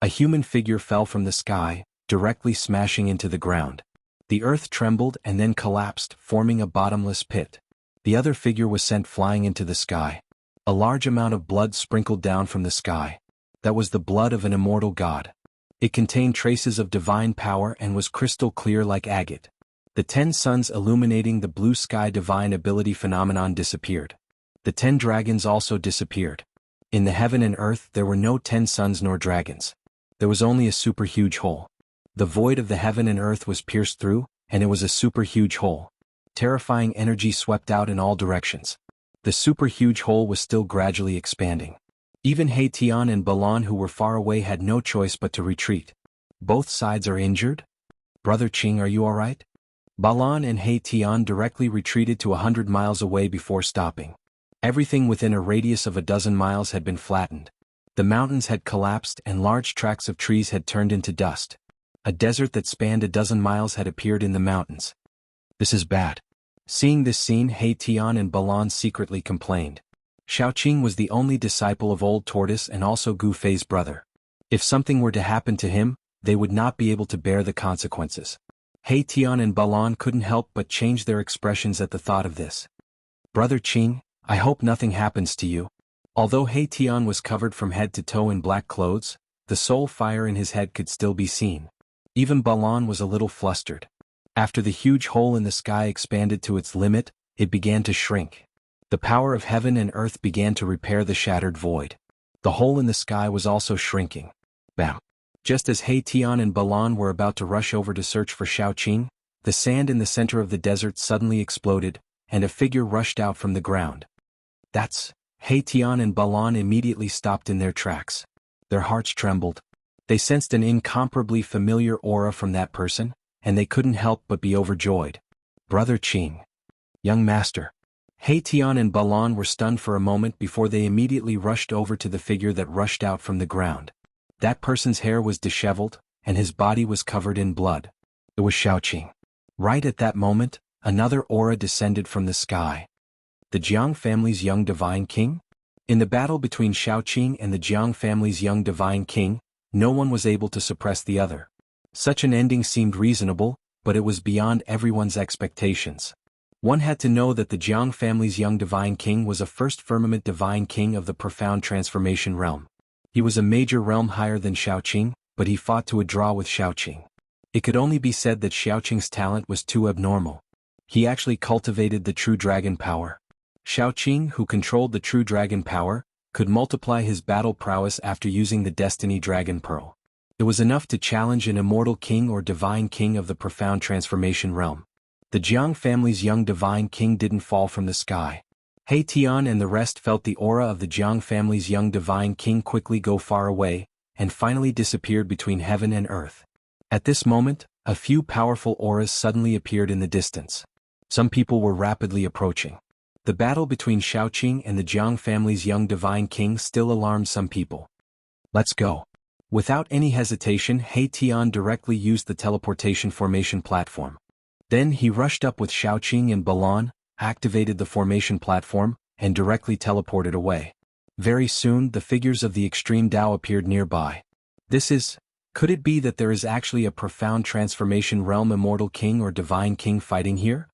S1: A human figure fell from the sky, directly smashing into the ground. The earth trembled and then collapsed, forming a bottomless pit. The other figure was sent flying into the sky. A large amount of blood sprinkled down from the sky. That was the blood of an immortal god. It contained traces of divine power and was crystal clear like agate. The 10 suns illuminating the blue sky divine ability phenomenon disappeared. The 10 dragons also disappeared. In the heaven and earth there were no 10 suns nor dragons. There was only a super huge hole. The void of the heaven and earth was pierced through, and it was a super huge hole. Terrifying energy swept out in all directions. The super huge hole was still gradually expanding. Even Haitian and Balan who were far away had no choice but to retreat. Both sides are injured? Brother Qing, are you alright? Balan and Haitian directly retreated to 100 miles away before stopping. Everything within a radius of a dozen miles had been flattened. The mountains had collapsed and large tracts of trees had turned into dust. A desert that spanned a dozen miles had appeared in the mountains. This is bad. Seeing this scene, Haitian and Balan secretly complained. Xiaoqing was the only disciple of Old Tortoise and also Gu Fei's brother. If something were to happen to him, they would not be able to bear the consequences. Haitian and Balan couldn't help but change their expressions at the thought of this. Brother Qing, I hope nothing happens to you. Although Haitian was covered from head to toe in black clothes, the soul fire in his head could still be seen. Even Balan was a little flustered. After the huge hole in the sky expanded to its limit, it began to shrink. The power of heaven and earth began to repair the shattered void. The hole in the sky was also shrinking. Bam! Just as Haitian and Balan were about to rush over to search for Xiaoqing, the sand in the center of the desert suddenly exploded, and a figure rushed out from the ground. That's... Haitian and Balan immediately stopped in their tracks. Their hearts trembled. They sensed an incomparably familiar aura from that person, and they couldn't help but be overjoyed. Brother Qing. Young master. Haitian and Balan were stunned for a moment before they immediately rushed over to the figure that rushed out from the ground. That person's hair was disheveled, and his body was covered in blood. It was Xiaoqing. Right at that moment, another aura descended from the sky. The Jiang family's young divine king? In the battle between Xiaoqing and the Jiang family's young divine king, no one was able to suppress the other. Such an ending seemed reasonable, but it was beyond everyone's expectations. One had to know that the Jiang family's young divine king was a first firmament divine king of the profound transformation realm. He was a major realm higher than Xiaoqing, but he fought to a draw with Xiaoqing. It could only be said that Xiaoqing's talent was too abnormal. He actually cultivated the true dragon power. Xiaoqing, who controlled the true dragon power, could multiply his battle prowess after using the Destiny Dragon Pearl. It was enough to challenge an immortal king or divine king of the profound transformation realm. The Jiang family's young divine king didn't fall from the sky. Haitian and the rest felt the aura of the Jiang family's young divine king quickly go far away, and finally disappeared between heaven and earth. At this moment, a few powerful auras suddenly appeared in the distance. Some people were rapidly approaching. The battle between Xiaoqing and the Jiang family's young divine king still alarmed some people. Let's go. Without any hesitation, Haitian directly used the teleportation formation platform. Then he rushed up with Xiaoqing and Balan, activated the formation platform, and directly teleported away. Very soon the figures of the extreme Tao appeared nearby. Could it be that there is actually a profound transformation realm immortal king or divine king fighting here?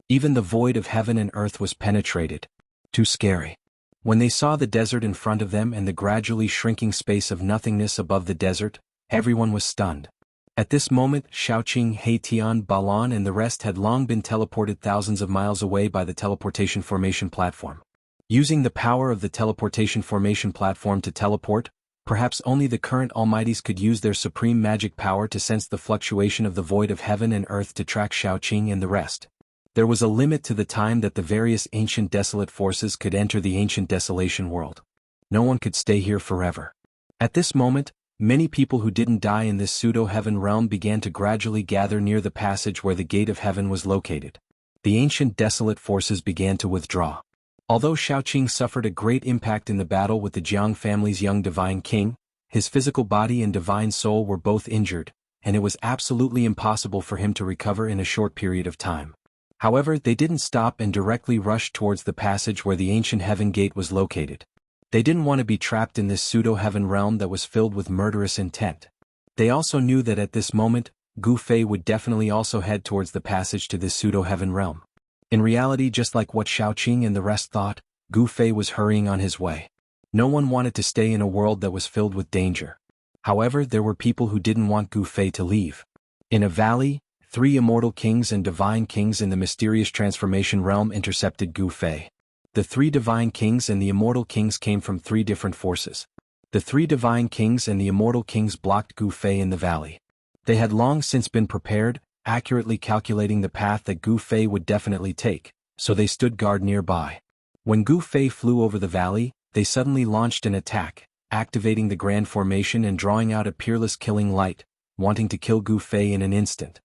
S1: Even the void of heaven and earth was penetrated. Too scary. When they saw the desert in front of them and the gradually shrinking space of nothingness above the desert, everyone was stunned. At this moment, Xiaoqing, Haitian, Balan and the rest had long been teleported thousands of miles away by the teleportation formation platform. Using the power of the teleportation formation platform to teleport, perhaps only the current Almighties could use their supreme magic power to sense the fluctuation of the void of heaven and earth to track Xiaoqing and the rest. There was a limit to the time that the various ancient desolate forces could enter the ancient desolation world. No one could stay here forever. At this moment, many people who didn't die in this pseudo-heaven realm began to gradually gather near the passage where the gate of heaven was located. The ancient desolate forces began to withdraw. Although Shaoqing suffered a great impact in the battle with the Jiang family's young divine king, his physical body and divine soul were both injured, and it was absolutely impossible for him to recover in a short period of time. However, they didn't stop and directly rushed towards the passage where the ancient heaven gate was located. They didn't want to be trapped in this pseudo-heaven realm that was filled with murderous intent. They also knew that at this moment, Gu Fei would definitely also head towards the passage to this pseudo-heaven realm. In reality, just like what Shaoqing and the rest thought, Gu Fei was hurrying on his way. No one wanted to stay in a world that was filled with danger. However, there were people who didn't want Gu Fei to leave. In a valley, 3 immortal kings and divine kings in the mysterious transformation realm intercepted Gu Fei. The 3 divine kings and the immortal kings came from 3 different forces. The 3 divine kings and the immortal kings blocked Gu Fei in the valley. They had long since been prepared, accurately calculating the path that Gu Fei would definitely take, so they stood guard nearby. When Gu Fei flew over the valley, they suddenly launched an attack, activating the Grand Formation and drawing out a peerless killing light, wanting to kill Gu Fei in an instant.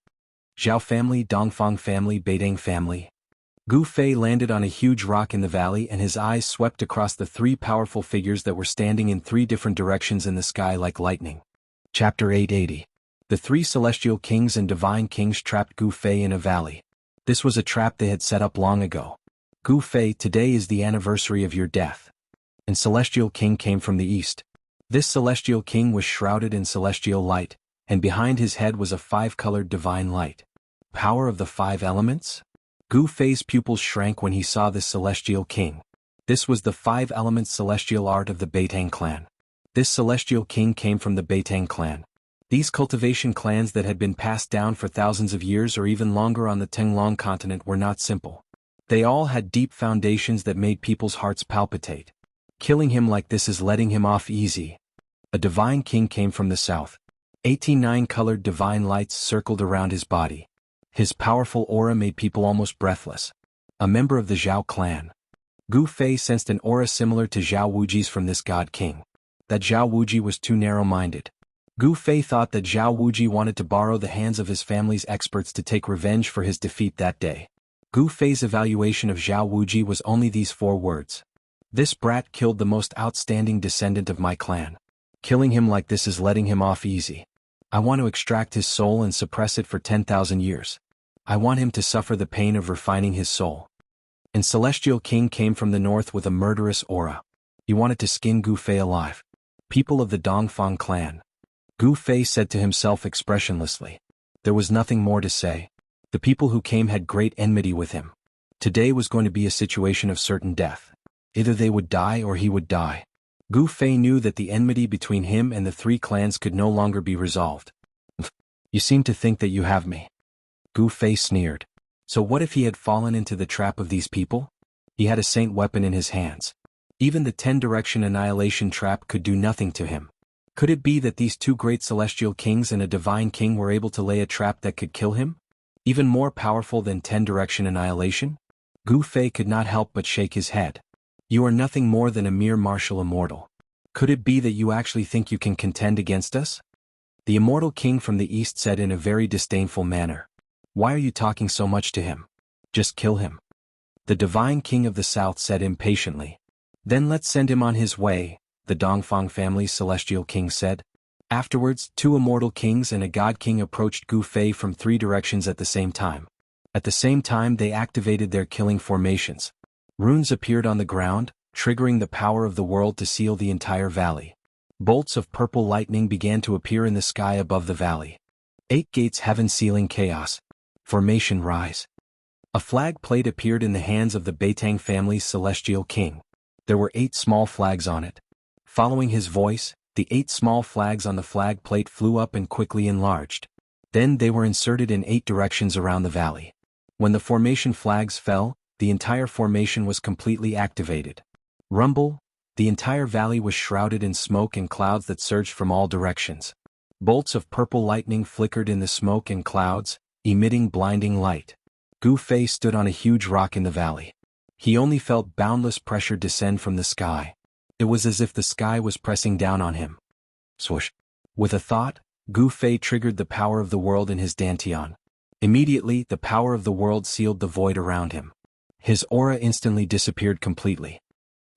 S1: Zhao family, Dongfang family, Beidang family. Gu Fei landed on a huge rock in the valley and his eyes swept across the 3 powerful figures that were standing in 3 different directions in the sky like lightning. Chapter 880. The 3 celestial kings and divine kings trapped Gu Fei in a valley. This was a trap they had set up long ago. Gu Fei, today is the anniversary of your death. And celestial king came from the east. This celestial king was shrouded in celestial light, and behind his head was a 5-colored divine light. Power of the 5 elements? Gu Fei's pupils shrank when he saw this celestial king. This was the 5 elements celestial art of the Beitang clan. This celestial king came from the Beitang clan. These cultivation clans that had been passed down for thousands of years or even longer on the Tenglong continent were not simple. They all had deep foundations that made people's hearts palpitate. Killing him like this is letting him off easy. A divine king came from the south. 89-colored divine lights circled around his body. His powerful aura made people almost breathless. A member of the Zhao clan. Gu Fei sensed an aura similar to Zhao Wuji's from this god king. That Zhao Wuji was too narrow-minded. Gu Fei thought that Zhao Wuji wanted to borrow the hands of his family's experts to take revenge for his defeat that day. Gu Fei's evaluation of Zhao Wuji was only these 4 words. This brat killed the most outstanding descendant of my clan. Killing him like this is letting him off easy. I want to extract his soul and suppress it for 10,000 years. I want him to suffer the pain of refining his soul. And Celestial King came from the north with a murderous aura. He wanted to skin Gu Fei alive. People of the Dongfang clan. Gu Fei said to himself expressionlessly. There was nothing more to say. The people who came had great enmity with him. Today was going to be a situation of certain death. Either they would die or he would die. Gu Fei knew that the enmity between him and the 3 clans could no longer be resolved. You seem to think that you have me. Gu Fei sneered. So what if he had fallen into the trap of these people? He had a saint weapon in his hands. Even the 10-direction annihilation trap could do nothing to him. Could it be that these 2 great celestial kings and a divine king were able to lay a trap that could kill him? Even more powerful than 10-direction annihilation? Gu Fei could not help but shake his head. You are nothing more than a mere martial immortal. Could it be that you actually think you can contend against us? The immortal king from the east said in a very disdainful manner. Why are you talking so much to him? Just kill him. The divine king of the south said impatiently. Then let's send him on his way, the Dongfang family's celestial king said. Afterwards, 2 immortal kings and a god king approached Gu Fei from 3 directions at the same time. At the same time they activated their killing formations. Runes appeared on the ground, triggering the power of the world to seal the entire valley. Bolts of purple lightning began to appear in the sky above the valley. 8 gates heaven sealing chaos. Formation rise. A flag plate appeared in the hands of the Beitang family's celestial king. There were 8 small flags on it. Following his voice, the 8 small flags on the flag plate flew up and quickly enlarged. Then they were inserted in 8 directions around the valley. When the formation flags fell, the entire formation was completely activated. Rumble, the entire valley was shrouded in smoke and clouds that surged from all directions. Bolts of purple lightning flickered in the smoke and clouds, emitting blinding light. Gu Fei stood on a huge rock in the valley. He only felt boundless pressure descend from the sky. It was as if the sky was pressing down on him. Swoosh. With a thought, Gu Fei triggered the power of the world in his dantian. Immediately, the power of the world sealed the void around him. His aura instantly disappeared completely.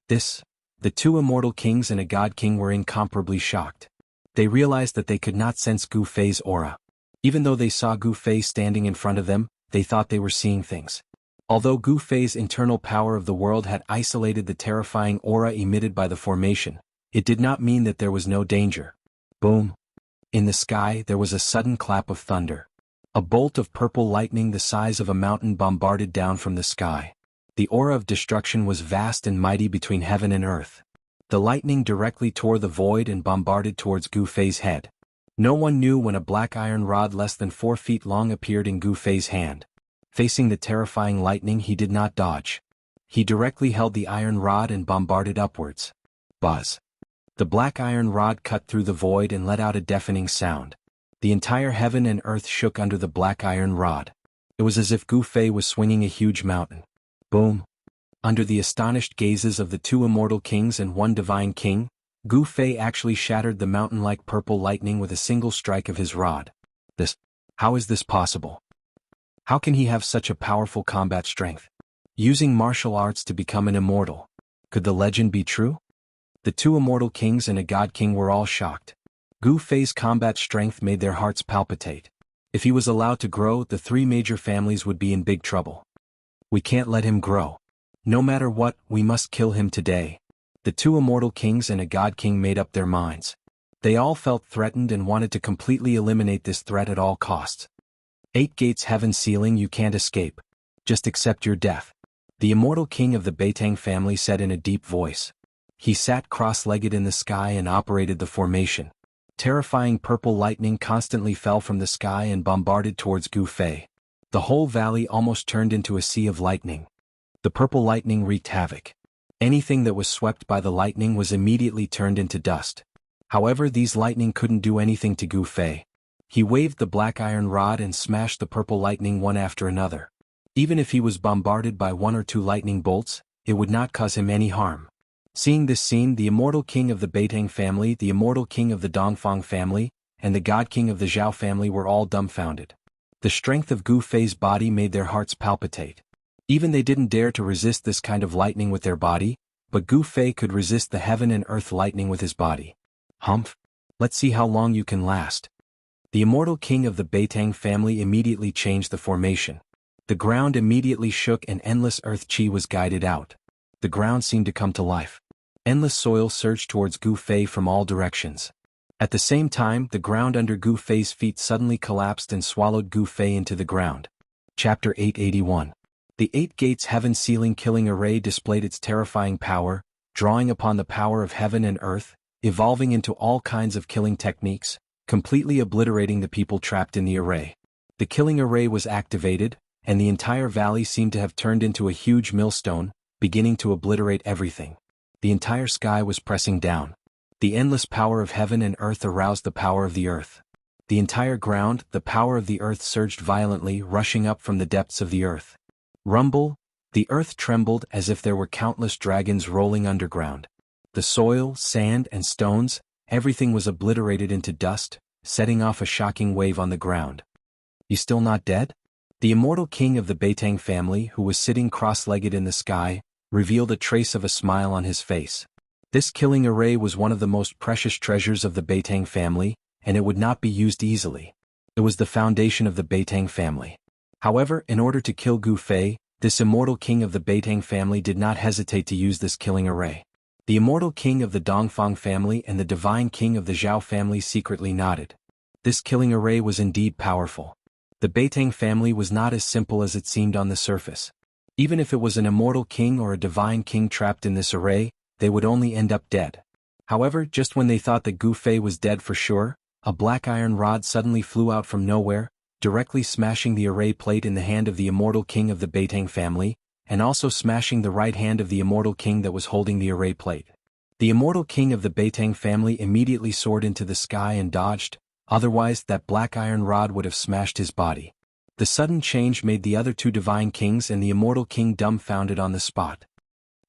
S1: The two immortal kings and a god king were incomparably shocked. They realized that they could not sense Gu Fei's aura. Even though they saw Gu Fei standing in front of them, they thought they were seeing things. Although Gu Fei's internal power of the world had isolated the terrifying aura emitted by the formation, it did not mean that there was no danger. Boom! In the sky there was a sudden clap of thunder. A bolt of purple lightning the size of a mountain bombarded down from the sky. The aura of destruction was vast and mighty between heaven and earth. The lightning directly tore the void and bombarded towards Gu Fei's head. No one knew when a black iron rod less than 4 feet long appeared in Gu Fei's hand. Facing the terrifying lightning, he did not dodge. He directly held the iron rod and bombarded upwards. Buzz. The black iron rod cut through the void and let out a deafening sound. The entire heaven and earth shook under the black iron rod. It was as if Gu Fei was swinging a huge mountain. Boom! Under the astonished gazes of the two immortal kings and one divine king, Gu Fei actually shattered the mountain-like purple lightning with a single strike of his rod. How is this possible? How can he have such a powerful combat strength? Using martial arts to become an immortal. Could the legend be true? The two immortal kings and a god king were all shocked. Gu Fei's combat strength made their hearts palpitate. If he was allowed to grow, the 3 major families would be in big trouble. We can't let him grow. No matter what, we must kill him today. The two immortal kings and a god king made up their minds. They all felt threatened and wanted to completely eliminate this threat at all costs. 8 gates heaven ceiling, you can't escape. Just accept your death. The immortal king of the Beitang family said in a deep voice. He sat cross-legged in the sky and operated the formation. Terrifying purple lightning constantly fell from the sky and bombarded towards Gu Fei. The whole valley almost turned into a sea of lightning. The purple lightning wreaked havoc. Anything that was swept by the lightning was immediately turned into dust. However, these lightning couldn't do anything to Gu Fei. He waved the black iron rod and smashed the purple lightning one after another. Even if he was bombarded by 1 or 2 lightning bolts, it would not cause him any harm. Seeing this scene, the immortal king of the Beitang family, the immortal king of the Dongfang family, and the god king of the Zhao family were all dumbfounded. The strength of Gu Fei's body made their hearts palpitate. Even they didn't dare to resist this kind of lightning with their body, but Gu Fei could resist the heaven and earth lightning with his body. Humph! Let's see how long you can last. The immortal king of the Beitang family immediately changed the formation. The ground immediately shook and endless earth chi was guided out. The ground seemed to come to life. Endless soil surged towards Gu Fei from all directions. At the same time, the ground under Gu Fei's feet suddenly collapsed and swallowed Gu Fei into the ground. Chapter 881. The 8 gates heaven ceiling killing array displayed its terrifying power, drawing upon the power of heaven and earth, evolving into all kinds of killing techniques, completely obliterating the people trapped in the array. The killing array was activated, and the entire valley seemed to have turned into a huge millstone, beginning to obliterate everything. The entire sky was pressing down. The endless power of heaven and earth aroused the power of the earth. The entire ground, the power of the earth surged violently, rushing up from the depths of the earth. Rumble, the earth trembled as if there were countless dragons rolling underground. The soil, sand, and stones, everything was obliterated into dust, setting off a shocking wave on the ground. You still not dead? The immortal king of the Beitang family, who was sitting cross-legged in the sky, revealed a trace of a smile on his face. This killing array was one of the most precious treasures of the Beitang family, and it would not be used easily. It was the foundation of the Beitang family. However, in order to kill Gu Fei, this immortal king of the Beitang family did not hesitate to use this killing array. The immortal king of the Dongfang family and the divine king of the Zhao family secretly nodded. This killing array was indeed powerful. The Beitang family was not as simple as it seemed on the surface. Even if it was an immortal king or a divine king trapped in this array, they would only end up dead. However, just when they thought that Gu Fei was dead for sure, a black iron rod suddenly flew out from nowhere, directly smashing the array plate in the hand of the immortal king of the Beitang family, and also smashing the right hand of the immortal king that was holding the array plate. The immortal king of the Beitang family immediately soared into the sky and dodged, otherwise that black iron rod would have smashed his body. The sudden change made the other two divine kings and the immortal king dumbfounded on the spot.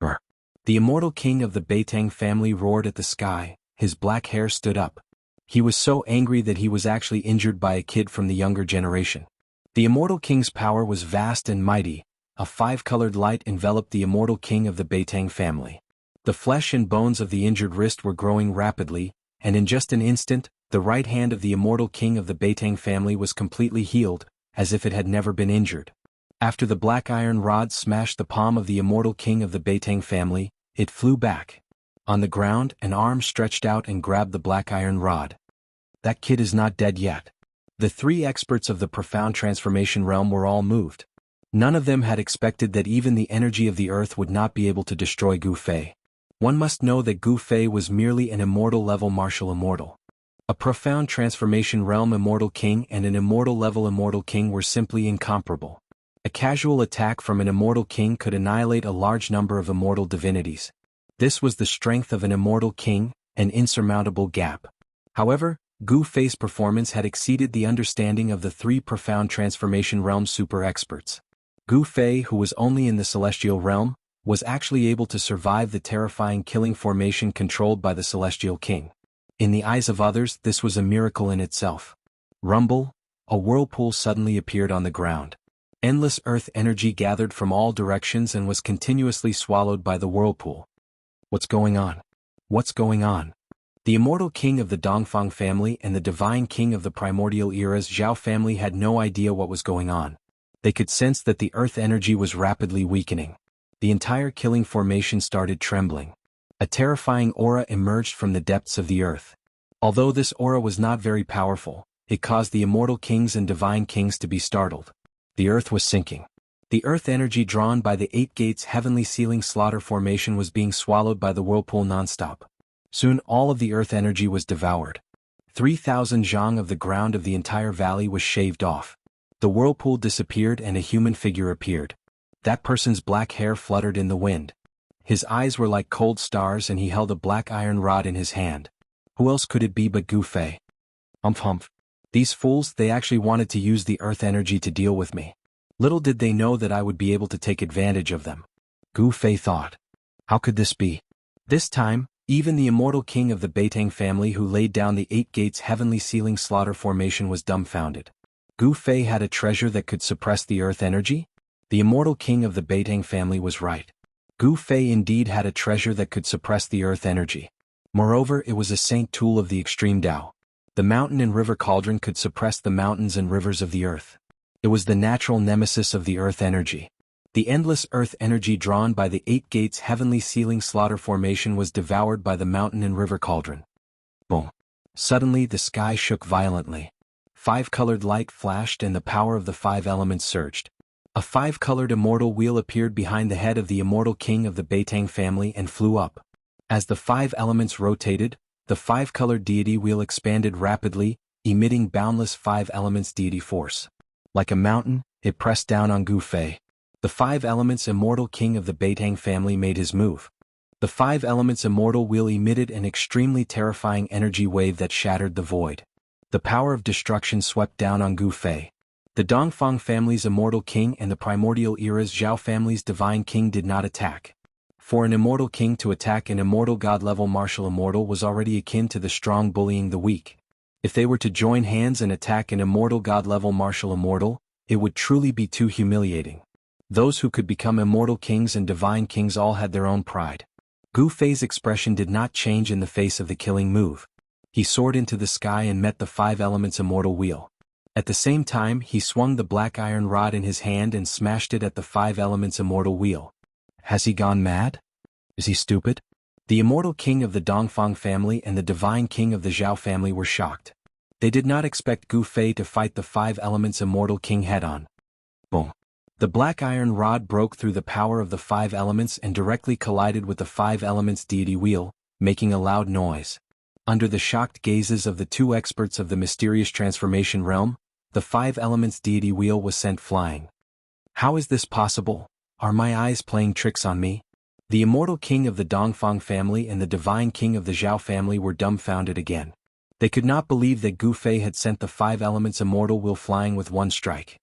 S1: Brr. The immortal king of the Beitang family roared at the sky, his black hair stood up. He was so angry that he was actually injured by a kid from the younger generation. The immortal king's power was vast and mighty. A five-colored light enveloped the immortal king of the Beitang family. The flesh and bones of the injured wrist were growing rapidly, and in just an instant, the right hand of the immortal king of the Beitang family was completely healed, as if it had never been injured. After the black iron rod smashed the palm of the immortal king of the Beitang family, it flew back. On the ground, an arm stretched out and grabbed the black iron rod. That kid is not dead yet. The three experts of the profound transformation realm were all moved. None of them had expected that even the energy of the earth would not be able to destroy Gu Fei. One must know that Gu Fei was merely an immortal-level martial immortal. A profound transformation realm immortal king and an immortal-level immortal king were simply incomparable. A casual attack from an immortal king could annihilate a large number of immortal divinities. This was the strength of an immortal king, an insurmountable gap. However, Gu Fei's performance had exceeded the understanding of the three profound transformation realm super experts. Gu Fei, who was only in the celestial realm, was actually able to survive the terrifying killing formation controlled by the celestial king. In the eyes of others, this was a miracle in itself. Rumble, a whirlpool suddenly appeared on the ground. Endless earth energy gathered from all directions and was continuously swallowed by the whirlpool. What's going on? What's going on? The immortal king of the Dongfang family and the divine king of the primordial era's Zhao family had no idea what was going on. They could sense that the earth energy was rapidly weakening. The entire killing formation started trembling. A terrifying aura emerged from the depths of the earth. Although this aura was not very powerful, it caused the immortal kings and divine kings to be startled. The earth was sinking. The earth energy drawn by the Eight Gates heavenly ceiling slaughter formation was being swallowed by the whirlpool nonstop. Soon all of the earth energy was devoured. 3,000 zhang of the ground of the entire valley was shaved off. The whirlpool disappeared and a human figure appeared. That person's black hair fluttered in the wind. His eyes were like cold stars and he held a black iron rod in his hand. Who else could it be but Gu Fei? Humph. These fools, they actually wanted to use the earth energy to deal with me. Little did they know that I would be able to take advantage of them. Gu Fei thought. How could this be? This time, even the immortal king of the Beitang family who laid down the Eight Gates heavenly ceiling slaughter formation was dumbfounded. Gu Fei had a treasure that could suppress the earth energy? The immortal king of the Beitang family was right. Gu Fei indeed had a treasure that could suppress the earth energy. Moreover, it was a saint tool of the extreme Tao. The mountain and river cauldron could suppress the mountains and rivers of the earth. It was the natural nemesis of the earth energy. The endless earth energy drawn by the Eight Gates heavenly ceiling slaughter formation was devoured by the mountain and river cauldron. Boom. Suddenly the sky shook violently. Five-colored light flashed and the power of the five elements surged. A five-colored immortal wheel appeared behind the head of the immortal king of the Beitang family and flew up. As the five elements rotated, the five-colored deity wheel expanded rapidly, emitting boundless five elements deity force. Like a mountain, it pressed down on Gu Fei. The five elements immortal king of the Beitang family made his move. The five elements immortal wheel emitted an extremely terrifying energy wave that shattered the void. The power of destruction swept down on Gu Fei. The Dongfang family's immortal king and the primordial era's Zhao family's divine king did not attack. For an immortal king to attack an immortal god-level martial immortal was already akin to the strong bullying the weak. If they were to join hands and attack an immortal god-level martial immortal, it would truly be too humiliating. Those who could become immortal kings and divine kings all had their own pride. Gu Fei's expression did not change in the face of the killing move. He soared into the sky and met the five elements immortal wheel. At the same time, he swung the black iron rod in his hand and smashed it at the five elements immortal wheel. Has he gone mad? Is he stupid? The immortal king of the Dongfang family and the divine king of the Zhao family were shocked. They did not expect Gu Fei to fight the five elements immortal king head-on. Boom. The black iron rod broke through the power of the five elements and directly collided with the five elements deity wheel, making a loud noise. Under the shocked gazes of the two experts of the mysterious transformation realm, the five elements deity wheel was sent flying. How is this possible? Are my eyes playing tricks on me? The immortal king of the Dongfang family and the divine king of the Zhao family were dumbfounded again. They could not believe that Gu Fei had sent the five elements immortal wheel flying with one strike.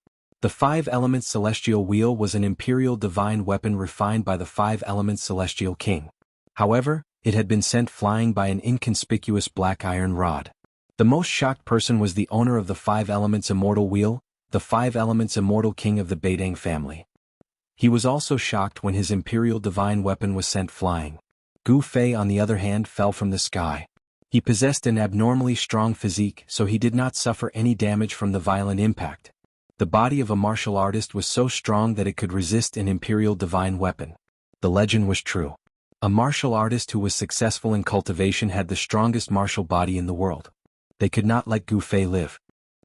S1: The Five Elements Celestial Wheel was an imperial divine weapon refined by the Five Elements Celestial King. However, it had been sent flying by an inconspicuous black iron rod. The most shocked person was the owner of the Five Elements Immortal Wheel, the Five Elements Immortal King of the Beidang family. He was also shocked when his imperial divine weapon was sent flying. Gu Fei, on the other hand, fell from the sky. He possessed an abnormally strong physique, so he did not suffer any damage from the violent impact. The body of a martial artist was so strong that it could resist an imperial divine weapon. The legend was true. A martial artist who was successful in cultivation had the strongest martial body in the world. They could not let Gu Fei live.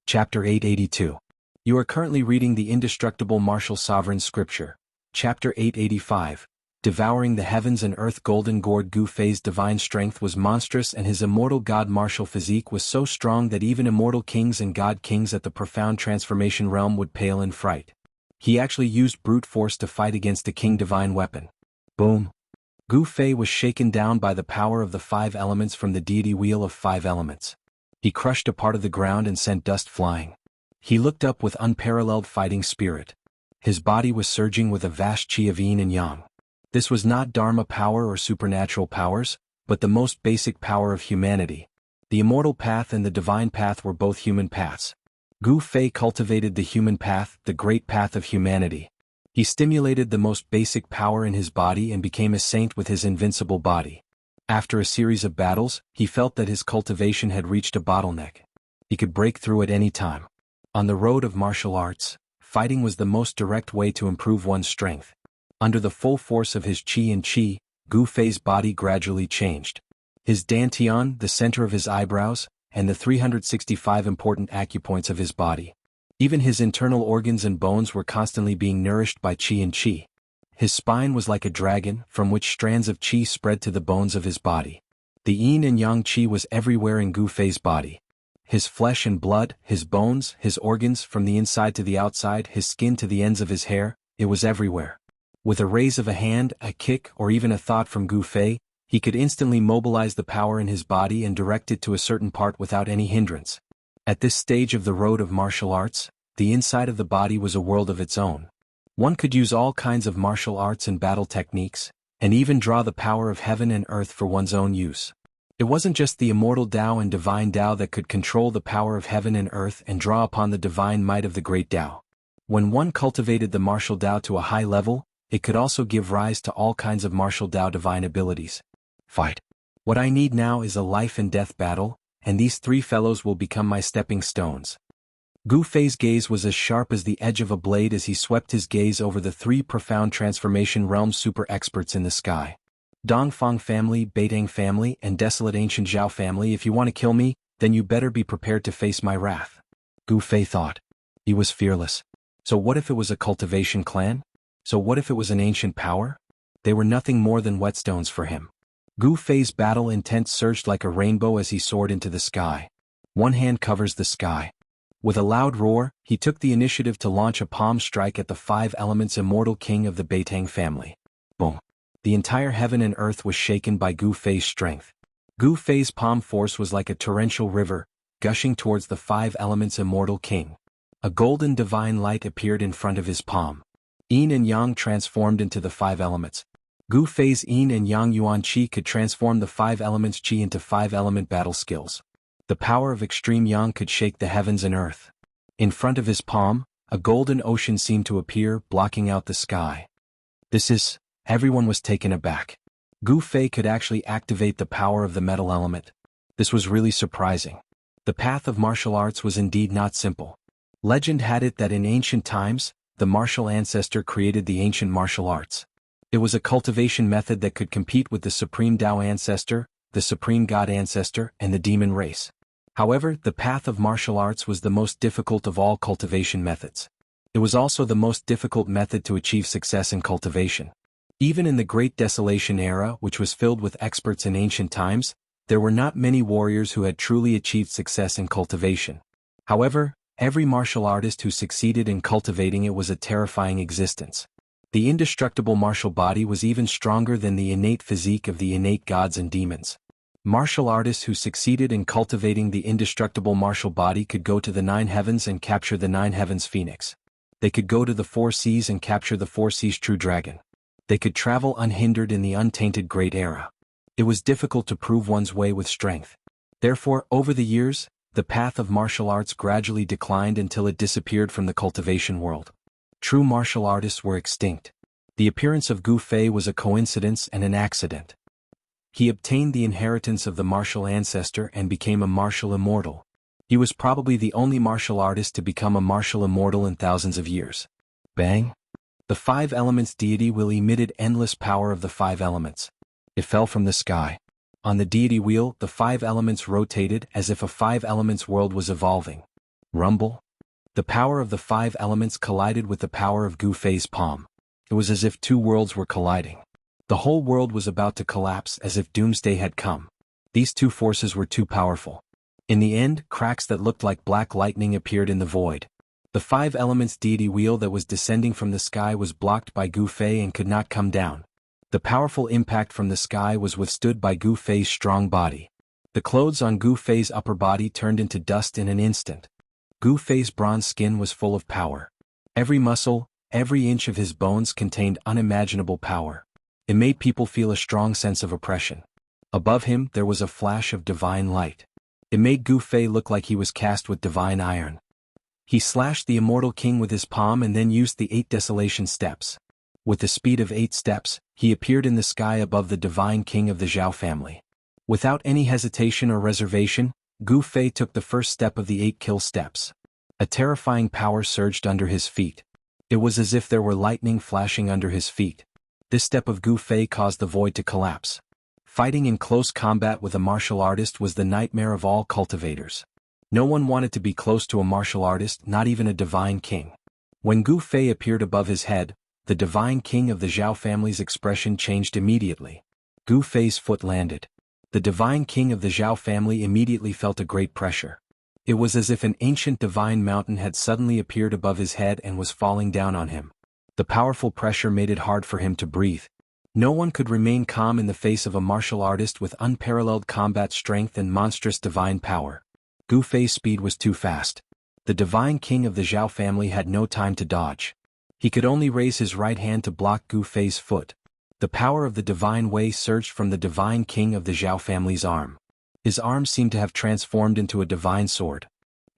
S1: Chapter 882. You are currently reading the Indestructible Martial Sovereign Scripture. Chapter 885. Devouring the heavens and earth. Golden Gourd. Gu Fei's divine strength was monstrous, and his immortal god martial physique was so strong that even immortal kings and god kings at the profound transformation realm would pale in fright. He actually used brute force to fight against a king divine weapon. Boom! Gu Fei was shaken down by the power of the Five Elements from the deity wheel of Five Elements. He crushed a part of the ground and sent dust flying. He looked up with unparalleled fighting spirit. His body was surging with a vast chi of yin and yang. This was not Dharma power or supernatural powers, but the most basic power of humanity. The immortal path and the divine path were both human paths. Gu Fei cultivated the human path, the great path of humanity. He stimulated the most basic power in his body and became a saint with his invincible body. After a series of battles, he felt that his cultivation had reached a bottleneck. He could break through at any time. On the road of martial arts, fighting was the most direct way to improve one's strength. Under the full force of his qi and qi, Gu Fei's body gradually changed. His dantian, the center of his eyebrows, and the 365 important acupoints of his body. Even his internal organs and bones were constantly being nourished by qi and qi. His spine was like a dragon, from which strands of qi spread to the bones of his body. The yin and yang qi was everywhere in Gu Fei's body. His flesh and blood, his bones, his organs, from the inside to the outside, his skin to the ends of his hair, it was everywhere. With a raise of a hand, a kick, or even a thought from Gu Fei, he could instantly mobilize the power in his body and direct it to a certain part without any hindrance. At this stage of the road of martial arts, the inside of the body was a world of its own. One could use all kinds of martial arts and battle techniques, and even draw the power of heaven and earth for one's own use. It wasn't just the immortal Tao and divine Tao that could control the power of heaven and earth and draw upon the divine might of the great Tao. When one cultivated the martial Tao to a high level, it could also give rise to all kinds of martial Tao divine abilities. Fight. What I need now is a life and death battle, and these three fellows will become my stepping stones. Gu Fei's gaze was as sharp as the edge of a blade as he swept his gaze over the three profound transformation realm super experts in the sky. Dongfang family, Beidang family, and desolate ancient Zhao family. If you want to kill me, then you better be prepared to face my wrath. Gu Fei thought. He was fearless. So what if it was a cultivation clan? So what if it was an ancient power? They were nothing more than whetstones for him. Gu Fei's battle intent surged like a rainbow as he soared into the sky. One hand covers the sky. With a loud roar, he took the initiative to launch a palm strike at the Five Elements Immortal King of the Beidang family. Boom! The entire heaven and earth was shaken by Gu Fei's strength. Gu Fei's palm force was like a torrential river, gushing towards the Five Elements Immortal King. A golden divine light appeared in front of his palm. Yin and Yang transformed into the Five Elements. Gu Fei's Yin and Yang Yuan Qi could transform the Five Elements Qi into five-element battle skills. The power of extreme Yang could shake the heavens and earth. In front of his palm, a golden ocean seemed to appear, blocking out the sky. Everyone was taken aback. Gu Fei could actually activate the power of the metal element. This was really surprising. The path of martial arts was indeed not simple. Legend had it that in ancient times, the martial ancestor created the ancient martial arts. It was a cultivation method that could compete with the supreme Tao ancestor, the supreme God ancestor, and the demon race. However, the path of martial arts was the most difficult of all cultivation methods. It was also the most difficult method to achieve success in cultivation. Even in the Great Desolation era, which was filled with experts in ancient times, there were not many warriors who had truly achieved success in cultivation. However, every martial artist who succeeded in cultivating it was a terrifying existence. The indestructible martial body was even stronger than the innate physique of the innate gods and demons. Martial artists who succeeded in cultivating the indestructible martial body could go to the nine heavens and capture the nine heavens phoenix. They could go to the four seas and capture the four seas true dragon. They could travel unhindered in the untainted Great Era. It was difficult to prove one's way with strength. Therefore, over the years, the path of martial arts gradually declined until it disappeared from the cultivation world. True martial artists were extinct. The appearance of Gu Fei was a coincidence and an accident. He obtained the inheritance of the martial ancestor and became a martial immortal. He was probably the only martial artist to become a martial immortal in thousands of years. Bang! The five elements deity will emitted endless power of the five elements. It fell from the sky. On the deity wheel, the five elements rotated as if a five elements world was evolving. Rumble. The power of the five elements collided with the power of Gu Fei's palm. It was as if two worlds were colliding. The whole world was about to collapse as if doomsday had come. These two forces were too powerful. In the end, cracks that looked like black lightning appeared in the void. The five elements deity wheel that was descending from the sky was blocked by Gu Fei and could not come down. The powerful impact from the sky was withstood by Gu Fei's strong body. The clothes on Gu Fei's upper body turned into dust in an instant. Gu Fei's bronze skin was full of power. Every muscle, every inch of his bones contained unimaginable power. It made people feel a strong sense of oppression. Above him there was a flash of divine light. It made Gu Fei look like he was cast with divine iron. He slashed the immortal king with his palm and then used the 8 desolation steps. With the speed of 8 steps, he appeared in the sky above the divine king of the Zhao family. Without any hesitation or reservation, Gu Fei took the first step of the 8 kill steps. A terrifying power surged under his feet. It was as if there were lightning flashing under his feet. This step of Gu Fei caused the void to collapse. Fighting in close combat with a martial artist was the nightmare of all cultivators. No one wanted to be close to a martial artist, not even a divine king. When Gu Fei appeared above his head, the divine king of the Zhao family's expression changed immediately. Gu Fei's foot landed. The divine king of the Zhao family immediately felt a great pressure. It was as if an ancient divine mountain had suddenly appeared above his head and was falling down on him. The powerful pressure made it hard for him to breathe. No one could remain calm in the face of a martial artist with unparalleled combat strength and monstrous divine power. Gu Fei's speed was too fast. The divine king of the Zhao family had no time to dodge. He could only raise his right hand to block Gu Fei's foot. The power of the divine way surged from the divine king of the Zhao family's arm. His arm seemed to have transformed into a divine sword.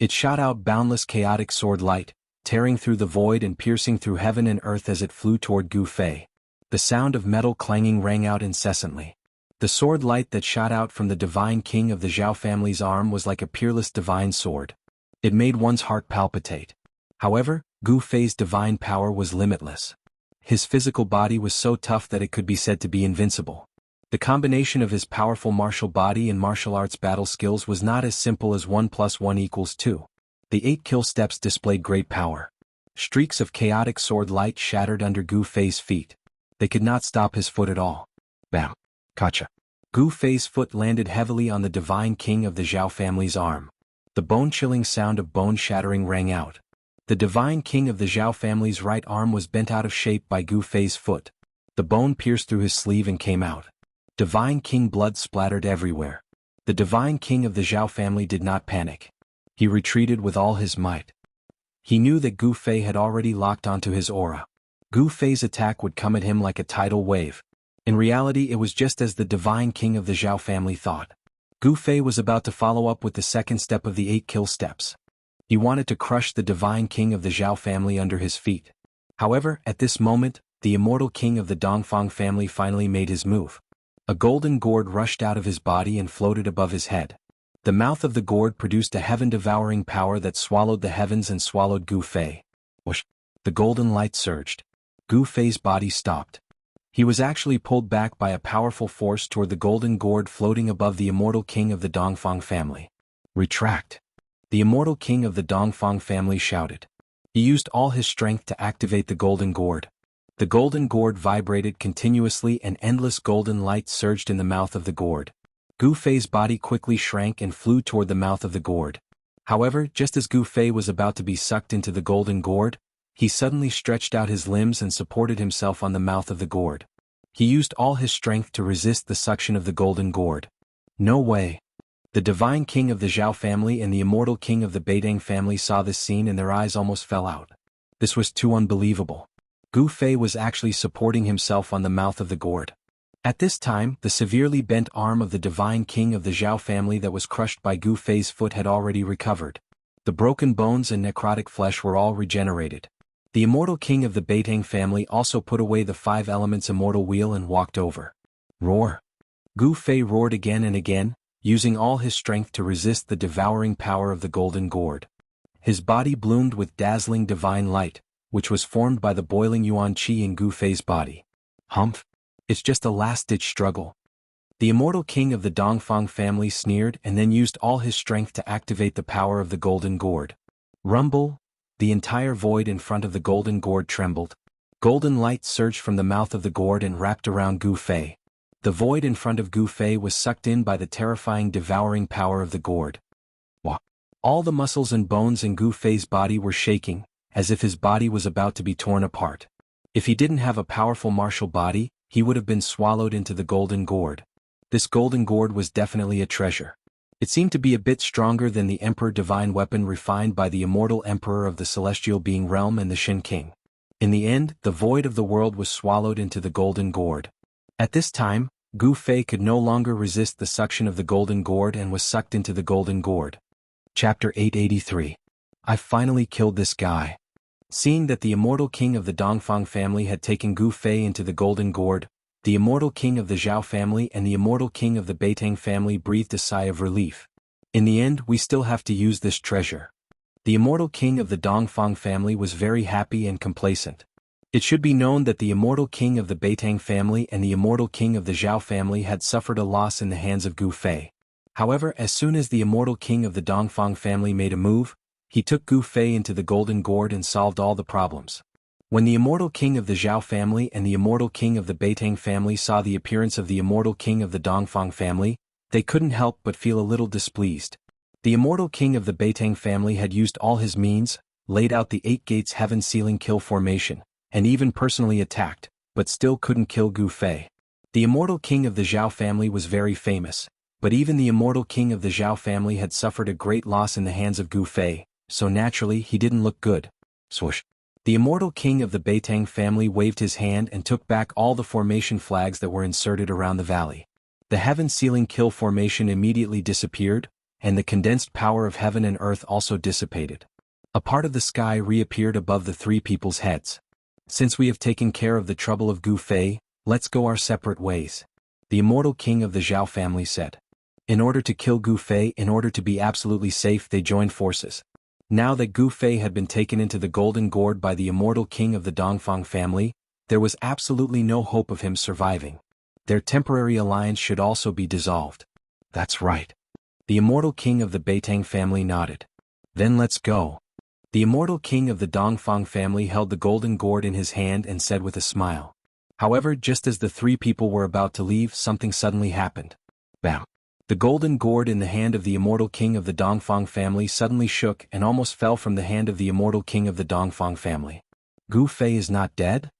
S1: It shot out boundless chaotic sword light, tearing through the void and piercing through heaven and earth as it flew toward Gu Fei. The sound of metal clanging rang out incessantly. The sword light that shot out from the divine king of the Zhao family's arm was like a peerless divine sword. It made one's heart palpitate. However, Gu Fei's divine power was limitless. His physical body was so tough that it could be said to be invincible. The combination of his powerful martial body and martial arts battle skills was not as simple as 1 + 1 = 2. The 8 kill steps displayed great power. Streaks of chaotic sword light shattered under Gu Fei's feet. They could not stop his foot at all. Bam! Kacha! Gu Fei's foot landed heavily on the divine king of the Zhao family's arm. The bone-chilling sound of bone shattering rang out. The divine king of the Zhao family's right arm was bent out of shape by Gu Fei's foot. The bone pierced through his sleeve and came out. Divine king blood splattered everywhere. The divine king of the Zhao family did not panic. He retreated with all his might. He knew that Gu Fei had already locked onto his aura. Gu Fei's attack would come at him like a tidal wave. In reality, it was just as the divine king of the Zhao family thought. Gu Fei was about to follow up with the second step of the 8 kill steps. He wanted to crush the divine king of the Zhao family under his feet. However, at this moment, the immortal king of the Dongfang family finally made his move. A golden gourd rushed out of his body and floated above his head. The mouth of the gourd produced a heaven-devouring power that swallowed the heavens and swallowed Gu Fei. Whoosh! The golden light surged. Gu Fei's body stopped. He was actually pulled back by a powerful force toward the golden gourd floating above the immortal king of the Dongfang family. Retract! The immortal king of the Dongfang family shouted. He used all his strength to activate the golden gourd. The golden gourd vibrated continuously and endless golden light surged in the mouth of the gourd. Gu Fei's body quickly shrank and flew toward the mouth of the gourd. However, just as Gu Fei was about to be sucked into the golden gourd, he suddenly stretched out his limbs and supported himself on the mouth of the gourd. He used all his strength to resist the suction of the golden gourd. No way! The divine king of the Zhao family and the immortal king of the Beidang family saw this scene and their eyes almost fell out. This was too unbelievable. Gu Fei was actually supporting himself on the mouth of the gourd. At this time, the severely bent arm of the divine king of the Zhao family that was crushed by Gu Fei's foot had already recovered. The broken bones and necrotic flesh were all regenerated. The immortal king of the Beitang family also put away the 5 elements immortal wheel and walked over. Roar! Gu Fei roared again and again, using all his strength to resist the devouring power of the golden gourd. His body bloomed with dazzling divine light, which was formed by the boiling yuan qi in Gu Fei's body. Humph! It's just a last-ditch struggle. The immortal king of the Dongfang family sneered and then used all his strength to activate the power of the golden gourd. Rumble! The entire void in front of the golden gourd trembled. Golden light surged from the mouth of the gourd and wrapped around Gu Fei. The void in front of Gu Fei was sucked in by the terrifying devouring power of the gourd. Wah! All the muscles and bones in Gu Fei's body were shaking, as if his body was about to be torn apart. If he didn't have a powerful martial body, he would have been swallowed into the golden gourd. This golden gourd was definitely a treasure. It seemed to be a bit stronger than the Emperor divine weapon refined by the immortal Emperor of the Celestial Being Realm and the Shin King. In the end, the void of the world was swallowed into the golden gourd. At this time, Gu Fei could no longer resist the suction of the golden gourd and was sucked into the golden gourd. Chapter 883. I finally killed this guy. Seeing that the immortal king of the Dongfang family had taken Gu Fei into the golden gourd, the immortal king of the Zhao family and the immortal king of the Beitang family breathed a sigh of relief. In the end, we still have to use this treasure. The immortal king of the Dongfang family was very happy and complacent. It should be known that the immortal king of the Beitang family and the immortal king of the Zhao family had suffered a loss in the hands of Gu Fei. However, as soon as the immortal king of the Dongfang family made a move, he took Gu Fei into the golden gourd and solved all the problems. When the immortal king of the Zhao family and the immortal king of the Beitang family saw the appearance of the immortal king of the Dongfang family, they couldn't help but feel a little displeased. The immortal king of the Beitang family had used all his means, laid out the 8 gates heaven sealing kill formation, and even personally attacked, but still couldn't kill Gu Fei. The immortal king of the Zhao family was very famous, but even the immortal king of the Zhao family had suffered a great loss in the hands of Gu Fei, so naturally he didn't look good. Swoosh! The immortal king of the Beitang family waved his hand and took back all the formation flags that were inserted around the valley. The heaven sealing kill formation immediately disappeared, and the condensed power of heaven and earth also dissipated. A part of the sky reappeared above the 3 people's heads. Since we have taken care of the trouble of Gu Fei, let's go our separate ways. The immortal king of the Zhao family said. In order to kill Gu Fei, in order to be absolutely safe, they joined forces. Now that Gu Fei had been taken into the golden gourd by the immortal king of the Dongfang family, there was absolutely no hope of him surviving. Their temporary alliance should also be dissolved. That's right. The immortal king of the Beitang family nodded. Then let's go. The immortal king of the Dongfang family held the golden gourd in his hand and said with a smile. However, just as the 3 people were about to leave, something suddenly happened. Bam! The golden gourd in the hand of the immortal king of the Dongfang family suddenly shook and almost fell from the hand of the immortal king of the Dongfang family. Gu Fei is not dead?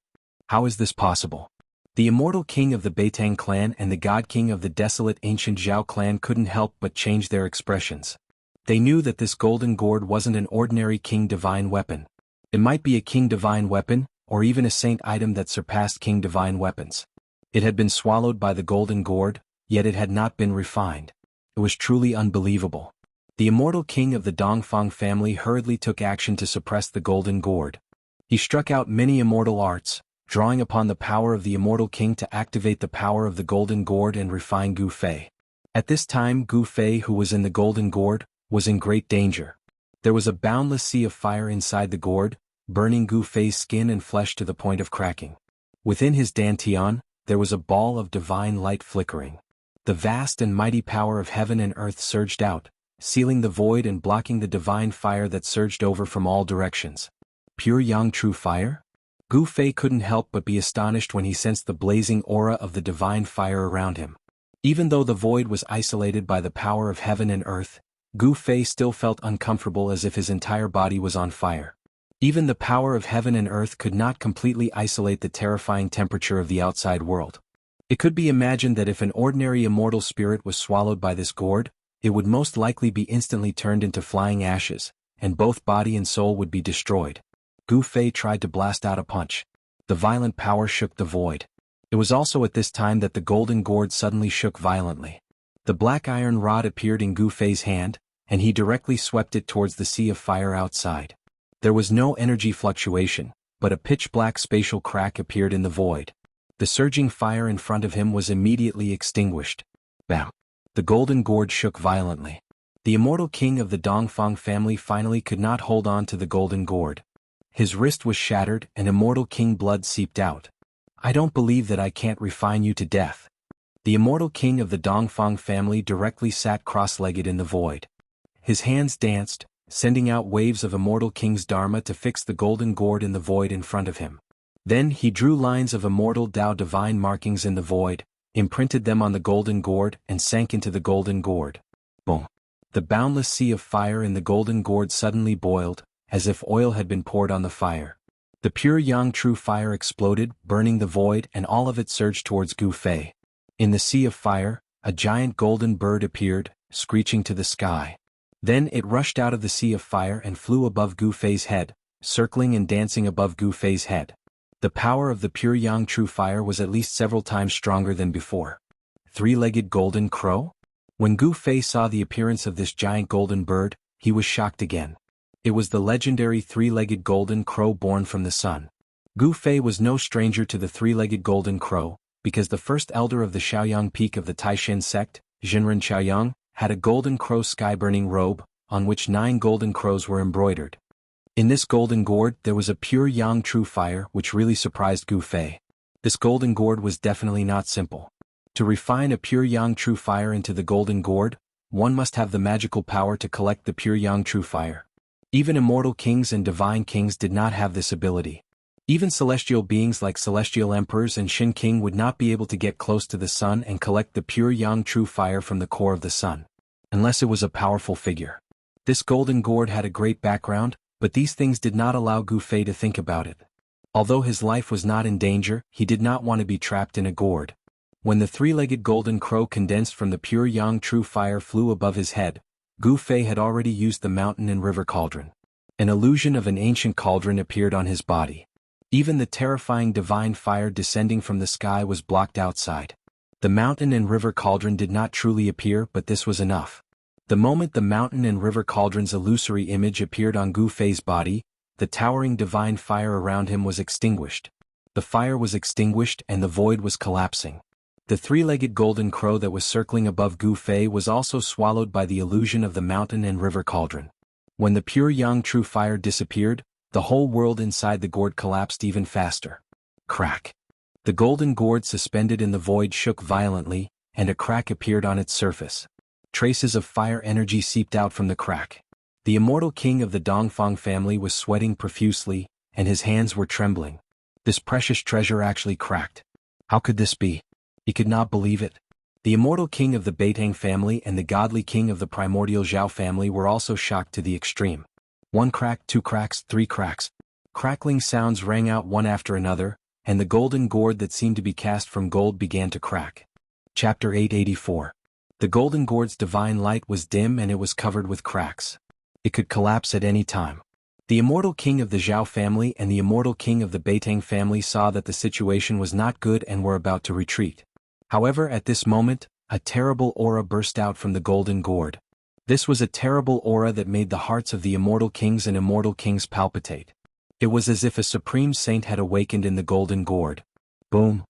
S1: How is this possible? The immortal king of the Beitang clan and the god king of the desolate ancient Zhao clan couldn't help but change their expressions. They knew that this golden gourd wasn't an ordinary king divine weapon. It might be a king divine weapon, or even a saint item that surpassed king divine weapons. It had been swallowed by the golden gourd, yet it had not been refined. It was truly unbelievable. The immortal king of the Dongfang family hurriedly took action to suppress the golden gourd. He struck out many immortal arts, drawing upon the power of the immortal king to activate the power of the golden gourd and refine Gu Fei. At this time, Gu Fei, who was in the golden gourd, was in great danger. There was a boundless sea of fire inside the gourd, burning Gu Fei's skin and flesh to the point of cracking. Within his dantian, there was a ball of divine light flickering. The vast and mighty power of heaven and earth surged out, sealing the void and blocking the divine fire that surged over from all directions. Pure yang true fire? Gu Fei couldn't help but be astonished when he sensed the blazing aura of the divine fire around him. Even though the void was isolated by the power of heaven and earth, Gu Fei still felt uncomfortable as if his entire body was on fire. Even the power of heaven and earth could not completely isolate the terrifying temperature of the outside world. It could be imagined that if an ordinary immortal spirit was swallowed by this gourd, it would most likely be instantly turned into flying ashes, and both body and soul would be destroyed. Gu Fei tried to blast out a punch. The violent power shook the void. It was also at this time that the golden gourd suddenly shook violently. The black iron rod appeared in Gu Fei's hand, and he directly swept it towards the sea of fire outside. There was no energy fluctuation, but a pitch-black spatial crack appeared in the void. The surging fire in front of him was immediately extinguished. Bam! The golden gourd shook violently. The immortal king of the Dongfang family finally could not hold on to the golden gourd. His wrist was shattered and immortal king blood seeped out. I don't believe that I can't refine you to death. The immortal king of the Dongfang family directly sat cross-legged in the void. His hands danced, sending out waves of immortal king's dharma to fix the golden gourd in the void in front of him. Then he drew lines of immortal Tao divine markings in the void, imprinted them on the golden gourd and sank into the golden gourd. Boom! The boundless sea of fire in the golden gourd suddenly boiled, as if oil had been poured on the fire. The pure yang true fire exploded, burning the void, and all of it surged towards Gu Fei. In the sea of fire, a giant golden bird appeared, screeching to the sky. Then it rushed out of the sea of fire and flew above Gu Fei's head, circling and dancing above Gu Fei's head. The power of the pure yang true fire was at least several times stronger than before. Three-legged golden crow? When Gu Fei saw the appearance of this giant golden bird, he was shocked again. It was the legendary three-legged golden crow born from the sun. Gu Fei was no stranger to the three-legged golden crow, because the first elder of the Shaoyang peak of the Taishan sect, Jinren Shaoyang, had a golden crow sky-burning robe, on which 9 golden crows were embroidered. In this golden gourd there was a pure yang true fire which really surprised Gu Fei. This golden gourd was definitely not simple. To refine a pure yang true fire into the golden gourd, one must have the magical power to collect the pure yang true fire. Even immortal kings and divine kings did not have this ability. Even celestial beings like celestial emperors and Shin King would not be able to get close to the sun and collect the pure yang true fire from the core of the sun. Unless it was a powerful figure. This golden gourd had a great background, but these things did not allow Gu Fei to think about it. Although his life was not in danger, he did not want to be trapped in a gourd. When the three-legged golden crow condensed from the pure yang true fire flew above his head, Gu Fei had already used the mountain and river cauldron. An illusion of an ancient cauldron appeared on his body. Even the terrifying divine fire descending from the sky was blocked outside. The mountain and river cauldron did not truly appear, but this was enough. The moment the mountain and river cauldron's illusory image appeared on Gu Fei's body, the towering divine fire around him was extinguished. The fire was extinguished and the void was collapsing. The three-legged golden crow that was circling above Gu Fei was also swallowed by the illusion of the mountain and river cauldron. When the pure yang true fire disappeared, the whole world inside the gourd collapsed even faster. Crack. The golden gourd suspended in the void shook violently, and a crack appeared on its surface. Traces of fire energy seeped out from the crack. The immortal king of the Dongfang family was sweating profusely, and his hands were trembling. This precious treasure actually cracked. How could this be? He could not believe it. The immortal king of the Beitang family and the godly king of the primordial Zhao family were also shocked to the extreme. 1 crack, 2 cracks, 3 cracks. Crackling sounds rang out one after another, and the golden gourd that seemed to be cast from gold began to crack. Chapter 884. The golden gourd's divine light was dim and it was covered with cracks. It could collapse at any time. The immortal king of the Zhao family and the immortal king of the Beitang family saw that the situation was not good and were about to retreat. However, at this moment, a terrible aura burst out from the golden gourd. This was a terrible aura that made the hearts of the immortal kings and immortal kings palpitate. It was as if a supreme saint had awakened in the golden gourd. Boom!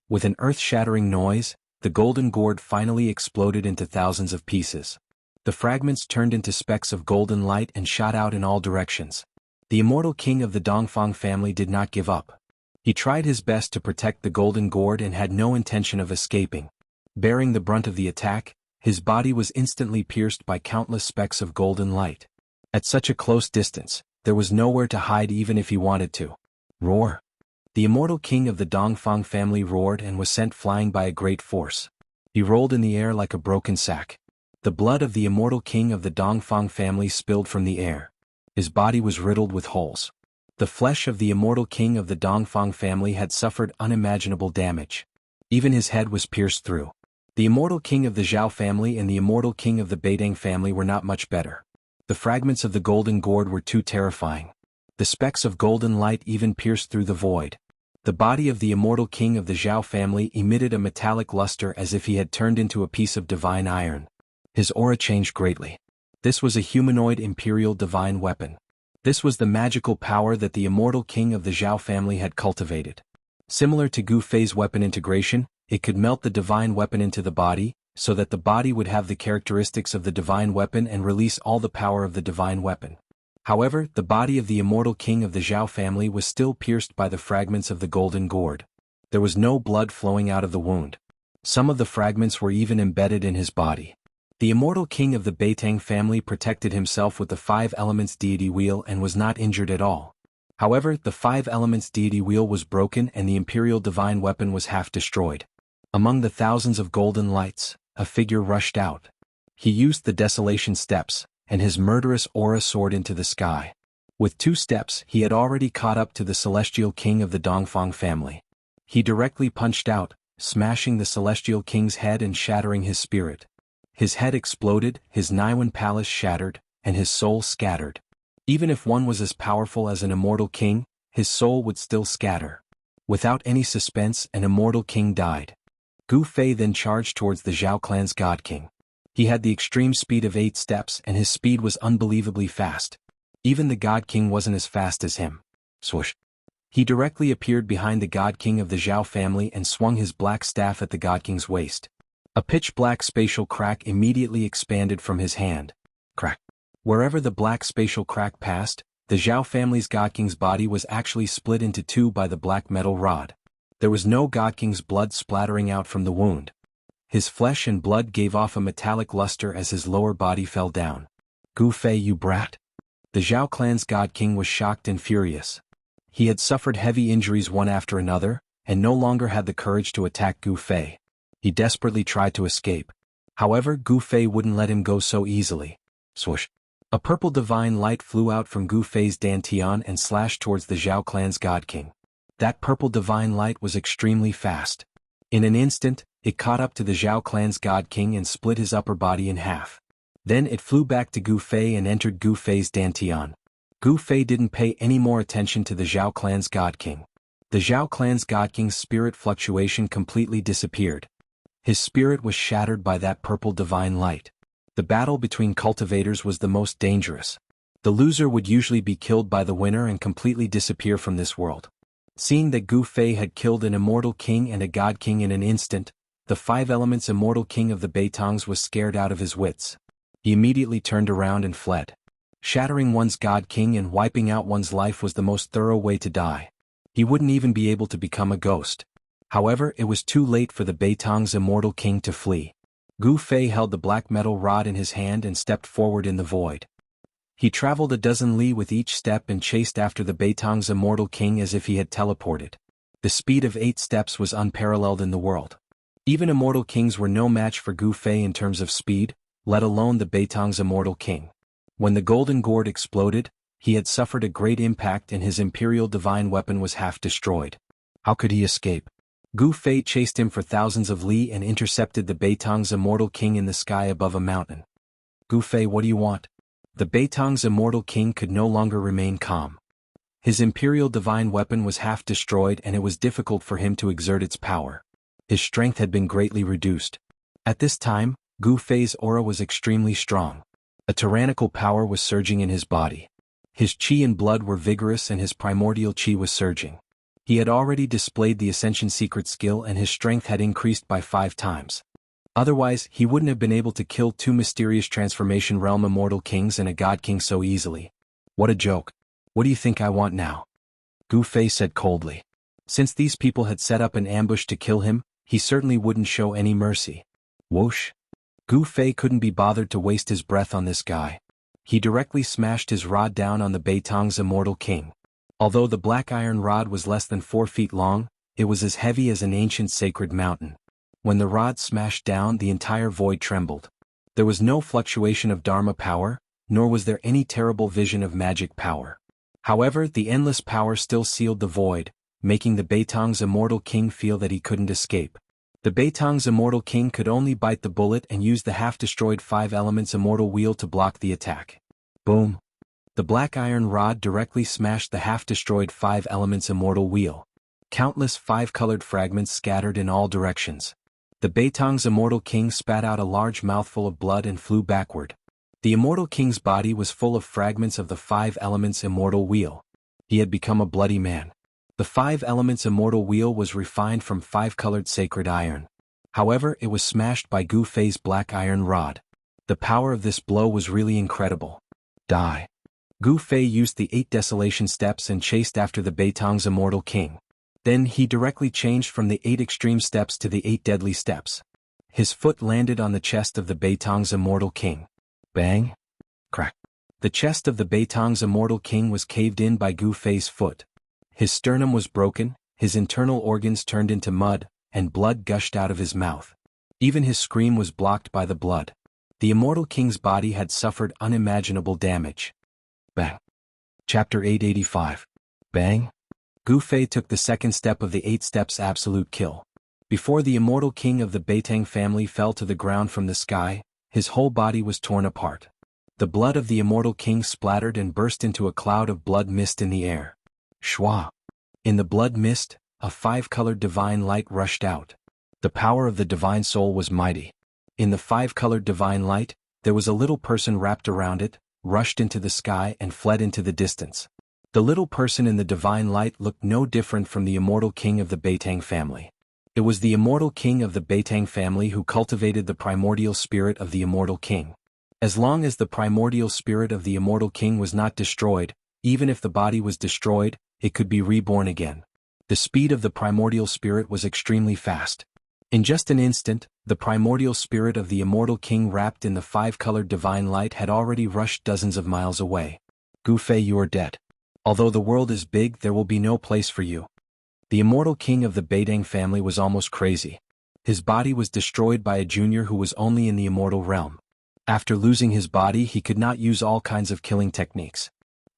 S1: With an earth-shattering noise, the golden gourd finally exploded into thousands of pieces. The fragments turned into specks of golden light and shot out in all directions. The immortal king of the Dongfang family did not give up. He tried his best to protect the golden gourd and had no intention of escaping. Bearing the brunt of the attack, his body was instantly pierced by countless specks of golden light. At such a close distance, there was nowhere to hide even if he wanted to. Roar! The immortal king of the Dongfang family roared and was sent flying by a great force. He rolled in the air like a broken sack. The blood of the immortal king of the Dongfang family spilled from the air. His body was riddled with holes. The flesh of the immortal king of the Dongfang family had suffered unimaginable damage. Even his head was pierced through. The immortal king of the Zhao family and the immortal king of the Beitang family were not much better. The fragments of the golden gourd were too terrifying. The specks of golden light even pierced through the void. The body of the immortal king of the Zhao family emitted a metallic luster as if he had turned into a piece of divine iron. His aura changed greatly. This was a humanoid imperial divine weapon. This was the magical power that the immortal king of the Zhao family had cultivated. Similar to Gu Fei's weapon integration, it could melt the divine weapon into the body, so that the body would have the characteristics of the divine weapon and release all the power of the divine weapon. However, the body of the immortal king of the Zhao family was still pierced by the fragments of the golden gourd. There was no blood flowing out of the wound. Some of the fragments were even embedded in his body. The immortal king of the Beitang family protected himself with the 5 elements deity wheel and was not injured at all. However, the 5 elements deity wheel was broken and the imperial divine weapon was half destroyed. Among the thousands of golden lights, a figure rushed out. He used the desolation steps, and his murderous aura soared into the sky. With 2 steps, he had already caught up to the celestial king of the Dongfang family. He directly punched out, smashing the celestial king's head and shattering his spirit. His head exploded, his Niwen palace shattered, and his soul scattered. Even if one was as powerful as an immortal king, his soul would still scatter. Without any suspense, an immortal king died. Gu Fei then charged towards the Zhao clan's god king. He had the extreme speed of 8 steps and his speed was unbelievably fast. Even the god king wasn't as fast as him. Swoosh. He directly appeared behind the god king of the Zhao family and swung his black staff at the god king's waist. A pitch-black spatial crack immediately expanded from his hand. Crack. Wherever the black spatial crack passed, the Zhao family's god king's body was actually split into 2 by the black metal rod. There was no god king's blood splattering out from the wound. His flesh and blood gave off a metallic luster as his lower body fell down. Gu Fei, you brat. The Zhao clan's god king was shocked and furious. He had suffered heavy injuries one after another, and no longer had the courage to attack Gu Fei. He desperately tried to escape. However, Gu Fei wouldn't let him go so easily. Swoosh. A purple divine light flew out from Gu Fei's dantian and slashed towards the Zhao clan's god king. That purple divine light was extremely fast. In an instant, it caught up to the Zhao clan's god king and split his upper body in half. Then it flew back to Gu Fei and entered Gu Fei's dantian. Gu Fei didn't pay any more attention to the Zhao clan's god king. The Zhao clan's god king's spirit fluctuation completely disappeared. His spirit was shattered by that purple divine light. The battle between cultivators was the most dangerous. The loser would usually be killed by the winner and completely disappear from this world. Seeing that Gu Fei had killed an immortal king and a god king in an instant, the 5 elements immortal king of the Beitongs was scared out of his wits. He immediately turned around and fled. Shattering one's god king and wiping out one's life was the most thorough way to die. He wouldn't even be able to become a ghost. However, it was too late for the Beitong's immortal king to flee. Gu Fei held the black metal rod in his hand and stepped forward in the void. He traveled a dozen li with each step and chased after the Beitong's immortal king as if he had teleported. The speed of 8 steps was unparalleled in the world. Even immortal kings were no match for Gu Fei in terms of speed, let alone the Beitong's immortal king. When the golden gourd exploded, he had suffered a great impact and his imperial divine weapon was half destroyed. How could he escape? Gu Fei chased him for thousands of li and intercepted the Beitong's immortal king in the sky above a mountain. Gu Fei, what do you want? The Beitong's immortal king could no longer remain calm. His imperial divine weapon was half destroyed and it was difficult for him to exert its power. His strength had been greatly reduced. At this time, Gu Fei's aura was extremely strong. A tyrannical power was surging in his body. His qi and blood were vigorous and his primordial qi was surging. He had already displayed the Ascension secret skill and his strength had increased by 5 times. Otherwise, he wouldn't have been able to kill 2 mysterious transformation realm immortal kings and a god king so easily. What a joke. What do you think I want now? Gu Fei said coldly. Since these people had set up an ambush to kill him, he certainly wouldn't show any mercy. Whoosh. Gu Fei couldn't be bothered to waste his breath on this guy. He directly smashed his rod down on the Beitong's immortal king. Although the black iron rod was less than 4 feet long, it was as heavy as an ancient sacred mountain. When the rod smashed down, the entire void trembled. There was no fluctuation of Dharma power, nor was there any terrible vision of magic power. However, the endless power still sealed the void, making the Beitong's immortal king feel that he couldn't escape. The Beitong's immortal king could only bite the bullet and use the half-destroyed 5 elements immortal wheel to block the attack. Boom. The black iron rod directly smashed the half-destroyed five elements immortal wheel. Countless five-colored fragments scattered in all directions. The Beitang's immortal king spat out a large mouthful of blood and flew backward. The immortal king's body was full of fragments of the five elements immortal wheel. He had become a bloody man. The five elements immortal wheel was refined from five-colored sacred iron. However, it was smashed by Gu Fei's black iron rod. The power of this blow was really incredible. Die. Gu Fei used the 8 desolation steps and chased after the Beitang's immortal king. Then he directly changed from the 8 extreme steps to the 8 deadly steps. His foot landed on the chest of the Beitang's immortal king. Bang! Crack! The chest of the Beitang's immortal king was caved in by Gu Fei's foot. His sternum was broken, his internal organs turned into mud, and blood gushed out of his mouth. Even his scream was blocked by the blood. The immortal king's body had suffered unimaginable damage. Bang! Chapter 885. Bang! Gu Fei took the second step of the 8 steps absolute kill. Before the immortal king of the Beitang family fell to the ground from the sky, his whole body was torn apart. The blood of the immortal king splattered and burst into a cloud of blood mist in the air. Shwa! In the blood mist, a five-colored divine light rushed out. The power of the divine soul was mighty. In the five-colored divine light, there was a little person wrapped around it, rushed into the sky and fled into the distance. The little person in the divine light looked no different from the immortal king of the Beitang family. It was the immortal king of the Beitang family who cultivated the primordial spirit of the immortal king. As long as the primordial spirit of the immortal king was not destroyed, even if the body was destroyed, it could be reborn again. The speed of the primordial spirit was extremely fast. In just an instant, the primordial spirit of the immortal king wrapped in the five-colored divine light had already rushed dozens of miles away. Gu Fei, you are dead. Although the world is big, there will be no place for you. The immortal king of the Beitang family was almost crazy. His body was destroyed by a junior who was only in the immortal realm. After losing his body, he could not use all kinds of killing techniques.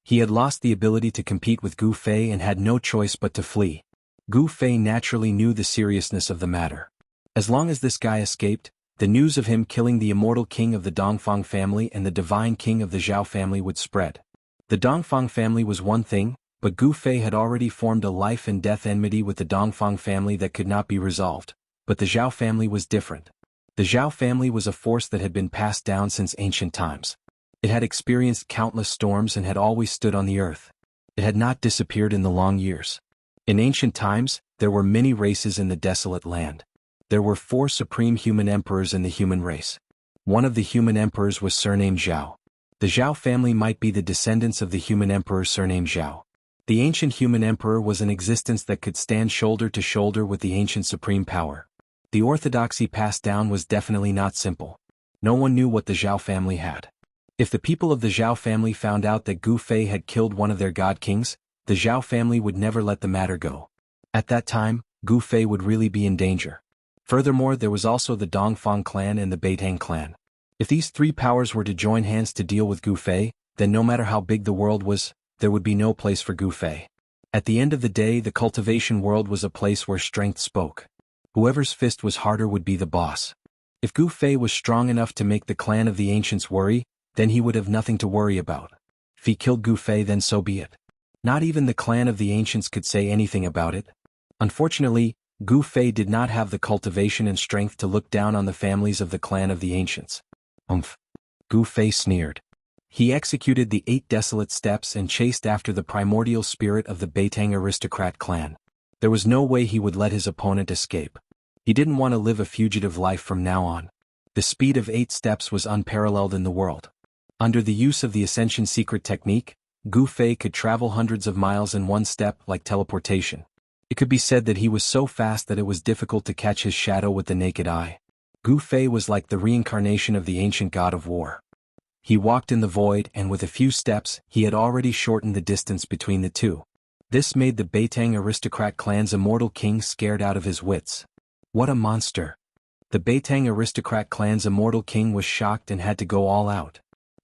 S1: He had lost the ability to compete with Gu Fei and had no choice but to flee. Gu Fei naturally knew the seriousness of the matter. As long as this guy escaped, the news of him killing the immortal king of the Dongfang family and the divine king of the Zhao family would spread. The Dongfang family was one thing, but Gu Fei had already formed a life and death enmity with the Dongfang family that could not be resolved. But the Zhao family was different. The Zhao family was a force that had been passed down since ancient times. It had experienced countless storms and had always stood on the earth. It had not disappeared in the long years. In ancient times, there were many races in the desolate land. There were 4 supreme human emperors in the human race. One of the human emperors was surnamed Zhao. The Zhao family might be the descendants of the human emperor surnamed Zhao. The ancient human emperor was an existence that could stand shoulder to shoulder with the ancient supreme power. The orthodoxy passed down was definitely not simple. No one knew what the Zhao family had. If the people of the Zhao family found out that Gu Fei had killed one of their god kings, the Zhao family would never let the matter go. At that time, Gu Fei would really be in danger. Furthermore, there was also the Dongfang clan and the Beitang clan. If these 3 powers were to join hands to deal with Gu Fei, then no matter how big the world was, there would be no place for Gu Fei. At the end of the day, the cultivation world was a place where strength spoke. Whoever's fist was harder would be the boss. If Gu Fei was strong enough to make the clan of the ancients worry, then he would have nothing to worry about. If he killed Gu Fei, then so be it. Not even the clan of the ancients could say anything about it. Unfortunately, Gu Fei did not have the cultivation and strength to look down on the families of the clan of the ancients. Gu Fei sneered. He executed the 8 desolate steps and chased after the primordial spirit of the Beitang aristocrat clan. There was no way he would let his opponent escape. He didn't want to live a fugitive life from now on. The speed of 8 steps was unparalleled in the world. Under the use of the Ascension secret technique, Gu Fei could travel hundreds of miles in one step like teleportation. It could be said that he was so fast that it was difficult to catch his shadow with the naked eye. Gu Fei was like the reincarnation of the ancient god of war. He walked in the void and with a few steps, he had already shortened the distance between the two. This made the Beitang aristocrat clan's immortal king scared out of his wits. What a monster! The Beitang aristocrat clan's immortal king was shocked and had to go all out.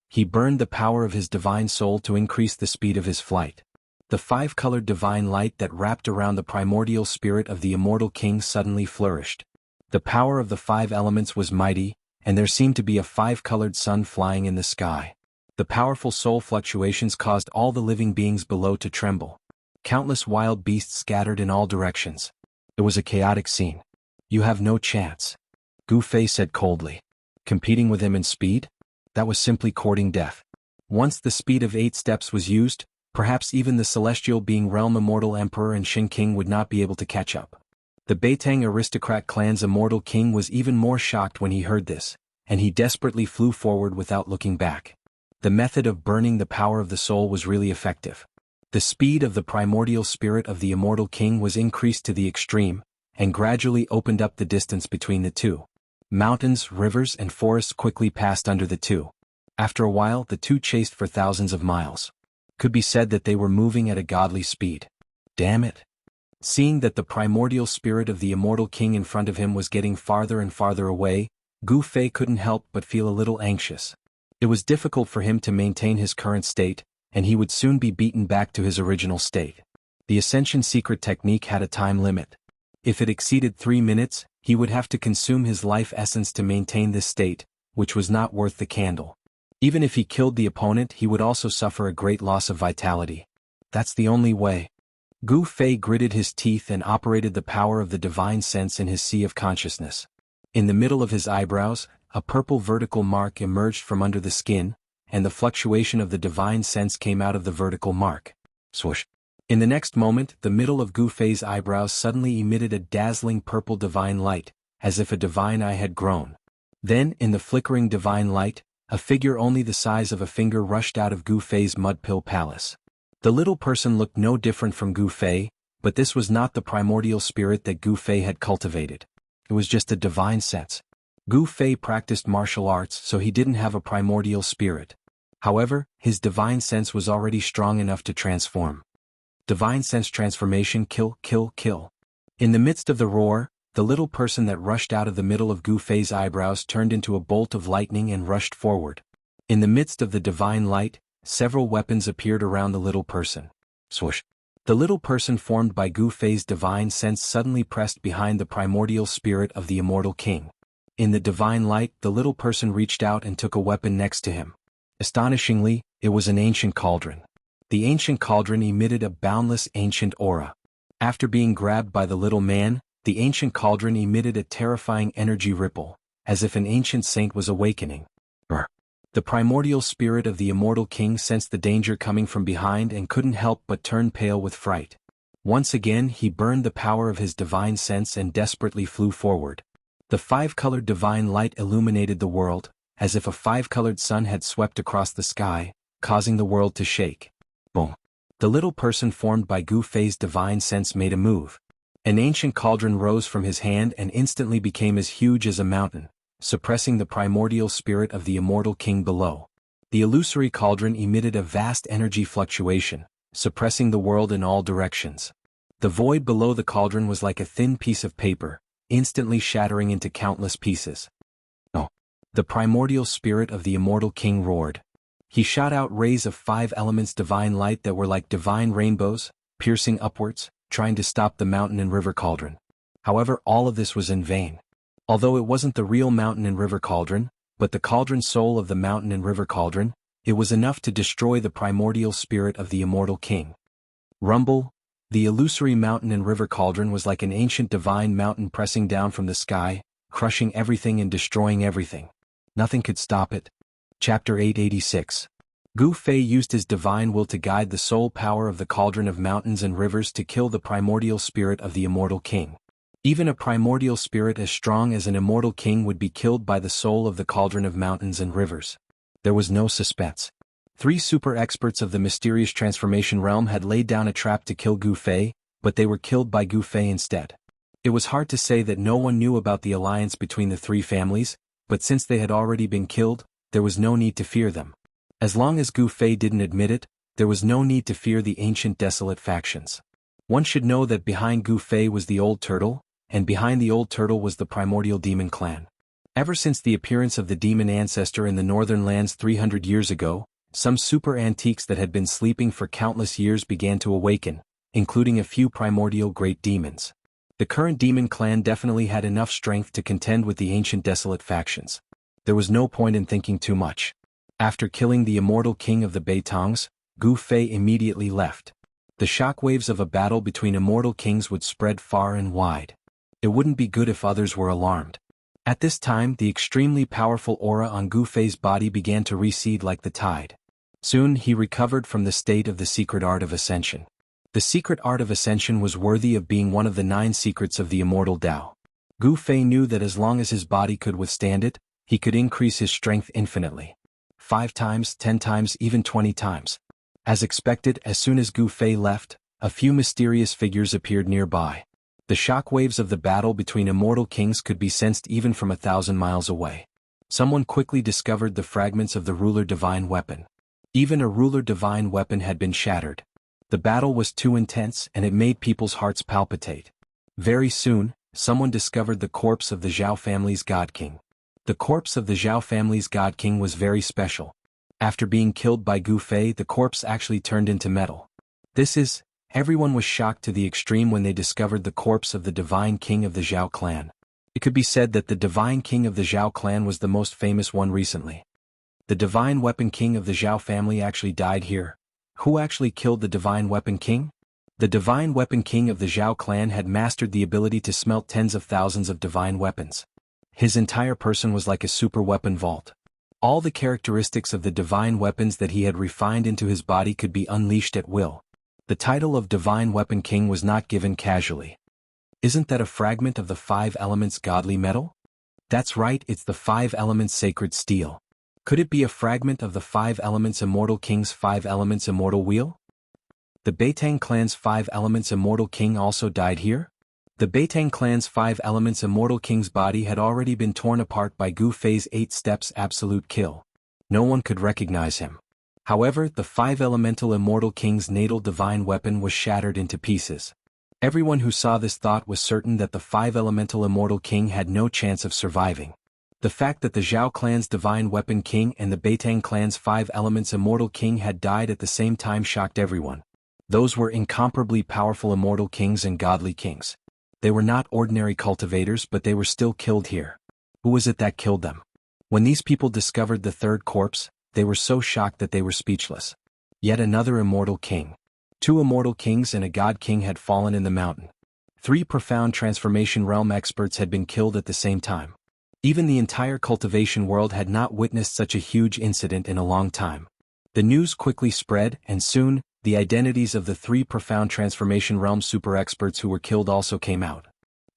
S1: He burned the power of his divine soul to increase the speed of his flight. The 5-colored divine light that wrapped around the primordial spirit of the immortal king suddenly flourished. The power of the 5 elements was mighty, and there seemed to be a 5-colored sun flying in the sky. The powerful soul fluctuations caused all the living beings below to tremble. Countless wild beasts scattered in all directions. It was a chaotic scene. You have no chance, Gu Fei said coldly. Competing with him in speed? That was simply courting death. Once the speed of 8 steps was used, perhaps even the celestial being realm Immortal Emperor and Shin King would not be able to catch up. The Beitang aristocrat clan's Immortal King was even more shocked when he heard this, and he desperately flew forward without looking back. The method of burning the power of the soul was really effective. The speed of the primordial spirit of the Immortal King was increased to the extreme, and gradually opened up the distance between the two. Mountains, rivers, and forests quickly passed under the two. After a while, the two chased for thousands of miles. Could be said that they were moving at a godly speed. Damn it. Seeing that the primordial spirit of the Immortal King in front of him was getting farther and farther away, Gu Fei couldn't help but feel a little anxious. It was difficult for him to maintain his current state, and he would soon be beaten back to his original state. The Ascension secret technique had a time limit. If it exceeded 3 minutes, he would have to consume his life essence to maintain this state, which was not worth the candle. Even if he killed the opponent, he would also suffer a great loss of vitality. That's the only way. Gu Fei gritted his teeth and operated the power of the divine sense in his sea of consciousness. In the middle of his eyebrows, a purple vertical mark emerged from under the skin, and the fluctuation of the divine sense came out of the vertical mark. Swoosh. In the next moment, the middle of Gu Fei's eyebrows suddenly emitted a dazzling purple divine light, as if a divine eye had grown. Then, in the flickering divine light, a figure only the size of a finger rushed out of Gu Fei's mud-pill palace. The little person looked no different from Gu Fei, but this was not the primordial spirit that Gu Fei had cultivated. It was just a divine sense. Gu Fei practiced martial arts, so he didn't have a primordial spirit. However, his divine sense was already strong enough to transform. Divine sense transformation, kill, kill, kill. In the midst of the roar, the little person that rushed out of the middle of Gu Fei's eyebrows turned into a bolt of lightning and rushed forward. In the midst of the divine light, several weapons appeared around the little person. Swoosh. The little person formed by Gu Fei's divine sense suddenly pressed behind the primordial spirit of the Immortal King. In the divine light, the little person reached out and took a weapon next to him. Astonishingly, it was an ancient cauldron. The ancient cauldron emitted a boundless ancient aura. After being grabbed by the little man, the ancient cauldron emitted a terrifying energy ripple, as if an ancient saint was awakening. The primordial spirit of the Immortal King sensed the danger coming from behind and couldn't help but turn pale with fright. Once again he burned the power of his divine sense and desperately flew forward. The 5-colored divine light illuminated the world, as if a 5-colored sun had swept across the sky, causing the world to shake. Boom. The little person formed by Gu Fei's divine sense made a move. An ancient cauldron rose from his hand and instantly became as huge as a mountain, suppressing the primordial spirit of the Immortal King below. The illusory cauldron emitted a vast energy fluctuation, suppressing the world in all directions. The void below the cauldron was like a thin piece of paper, instantly shattering into countless pieces. Oh! The primordial spirit of the Immortal King roared. He shot out rays of 5 elements divine light that were like divine rainbows, piercing upwards, trying to stop the mountain and river cauldron. However, all of this was in vain. Although it wasn't the real mountain and river cauldron, but the cauldron soul of the mountain and river cauldron, it was enough to destroy the primordial spirit of the Immortal King. Rumble. The illusory mountain and river cauldron was like an ancient divine mountain pressing down from the sky, crushing everything and destroying everything. Nothing could stop it. Chapter 886. Gu Fei used his divine will to guide the soul power of the cauldron of mountains and rivers to kill the primordial spirit of the Immortal King. Even a primordial spirit as strong as an Immortal King would be killed by the soul of the cauldron of mountains and rivers. There was no suspense. 3 super experts of the mysterious transformation realm had laid down a trap to kill Gu Fei, but they were killed by Gu Fei instead. It was hard to say that no one knew about the alliance between the 3 families, but since they had already been killed, there was no need to fear them. As long as Gu Fei didn't admit it, there was no need to fear the ancient desolate factions. One should know that behind Gu Fei was the Old Turtle, and behind the Old Turtle was the primordial demon clan. Ever since the appearance of the demon ancestor in the northern lands 300 years ago, some super antiques that had been sleeping for countless years began to awaken, including a few primordial great demons. The current demon clan definitely had enough strength to contend with the ancient desolate factions. There was no point in thinking too much. After killing the immortal king of the Beitongs, Gu Fei immediately left. The shockwaves of a battle between immortal kings would spread far and wide. It wouldn't be good if others were alarmed. At this time, the extremely powerful aura on Gu Fei's body began to recede like the tide. Soon he recovered from the state of the secret art of ascension. The secret art of ascension was worthy of being one of the 9 secrets of the immortal Tao. Gu Fei knew that as long as his body could withstand it, he could increase his strength infinitely. 5 times, 10 times, even 20 times. As expected, as soon as Gu Fei left, a few mysterious figures appeared nearby. The shockwaves of the battle between immortal kings could be sensed even from 1,000 miles away. Someone quickly discovered the fragments of the ruler divine weapon. Even a ruler divine weapon had been shattered. The battle was too intense and it made people's hearts palpitate. Very soon, someone discovered the corpse of the Zhao family's God King. The corpse of the Zhao family's God King was very special. After being killed by Gu Fei, the corpse actually turned into metal. Everyone was shocked to the extreme when they discovered the corpse of the divine king of the Zhao clan. It could be said that the divine king of the Zhao clan was the most famous one recently. The divine weapon king of the Zhao family actually died here. Who actually killed the divine weapon king? The divine weapon king of the Zhao clan had mastered the ability to smelt tens of thousands of divine weapons. His entire person was like a super weapon vault. All the characteristics of the divine weapons that he had refined into his body could be unleashed at will. The title of divine weapon king was not given casually. Isn't that a fragment of the 5 elements godly metal? That's right, it's the 5 elements sacred steel. Could it be a fragment of the 5 elements immortal king's 5 elements immortal wheel? The Beitang clan's 5 elements immortal king also died here? The Beitang clan's 5 elements immortal king's body had already been torn apart by Gu Fei's 8 steps absolute kill. No one could recognize him. However, the 5 elemental immortal king's natal divine weapon was shattered into pieces. Everyone who saw this thought was certain that the 5 elemental immortal king had no chance of surviving. The fact that the Zhao clan's divine weapon king and the Beitang clan's 5 elements immortal king had died at the same time shocked everyone. Those were incomparably powerful immortal kings and godly kings. They were not ordinary cultivators, but they were still killed here. Who was it that killed them? When these people discovered the 3rd corpse, they were so shocked that they were speechless. Yet another immortal king. 2 immortal kings and a god king had fallen in the mountain. 3 profound transformation realm experts had been killed at the same time. Even the entire cultivation world had not witnessed such a huge incident in a long time. The news quickly spread, and soon, the identities of the 3 profound transformation realm super experts who were killed also came out.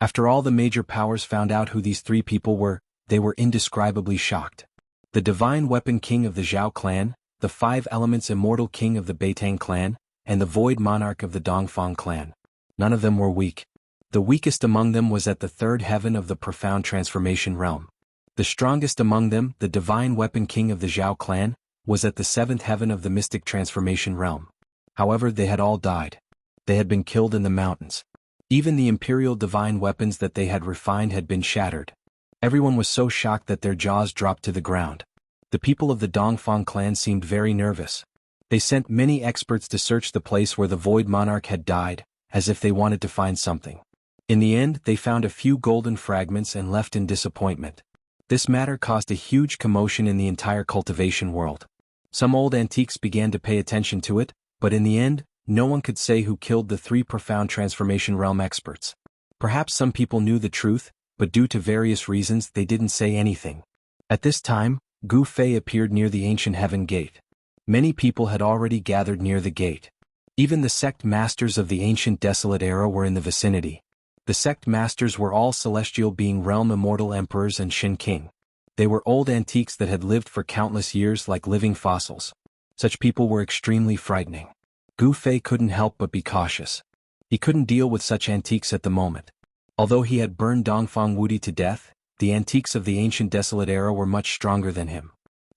S1: After all the major powers found out who these 3 people were, they were indescribably shocked. The divine weapon king of the Zhao clan, the 5 elements immortal king of the Beitang clan, and the void monarch of the Dongfang clan. None of them were weak. The weakest among them was at the 3rd heaven of the profound transformation realm. The strongest among them, the divine weapon king of the Zhao clan, was at the 7th heaven of the mystic transformation realm. However, they had all died. They had been killed in the mountains. Even the imperial divine weapons that they had refined had been shattered. Everyone was so shocked that their jaws dropped to the ground. The people of the Dongfang clan seemed very nervous. They sent many experts to search the place where the void monarch had died, as if they wanted to find something. In the end, they found a few golden fragments and left in disappointment. This matter caused a huge commotion in the entire cultivation world. Some old antiques began to pay attention to it, but in the end, no one could say who killed the 3 profound transformation realm experts. Perhaps some people knew the truth, but due to various reasons they didn't say anything. At this time, Gu Fei appeared near the ancient heaven gate. Many people had already gathered near the gate. Even the sect masters of the ancient desolate era were in the vicinity. The sect masters were all celestial being realm immortal emperors and Shin King. They were old antiques that had lived for countless years like living fossils. Such people were extremely frightening. Gu Fei couldn't help but be cautious. He couldn't deal with such antiques at the moment. Although he had burned Dongfang Wudi to death, the antiques of the ancient desolate era were much stronger than him.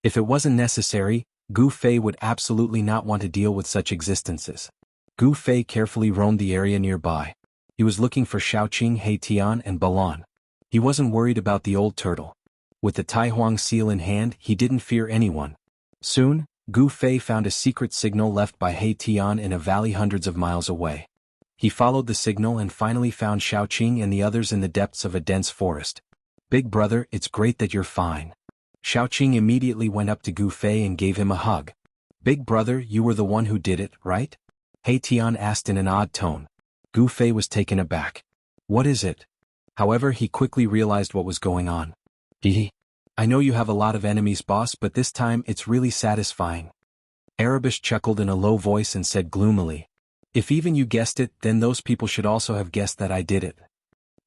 S1: If it wasn't necessary, Gu Fei would absolutely not want to deal with such existences. Gu Fei carefully roamed the area nearby. He was looking for Shaoqing, Heitian, and Balan. He wasn't worried about the old turtle. With the Taihuang seal in hand, he didn't fear anyone. Soon, Gu Fei found a secret signal left by Heitian in a valley hundreds of miles away. He followed the signal and finally found Shaoqing and the others in the depths of a dense forest. "Big brother, it's great that you're fine." Xiaoqing immediately went up to Gu Fei and gave him a hug. "Big brother, you were the one who did it, right?" He Tian asked in an odd tone. Gu Fei was taken aback. "What is it?" However, he quickly realized what was going on. "I know you have a lot of enemies, boss, but this time it's really satisfying." Arabish chuckled in a low voice and said gloomily, "If even you guessed it, then those people should also have guessed that I did it."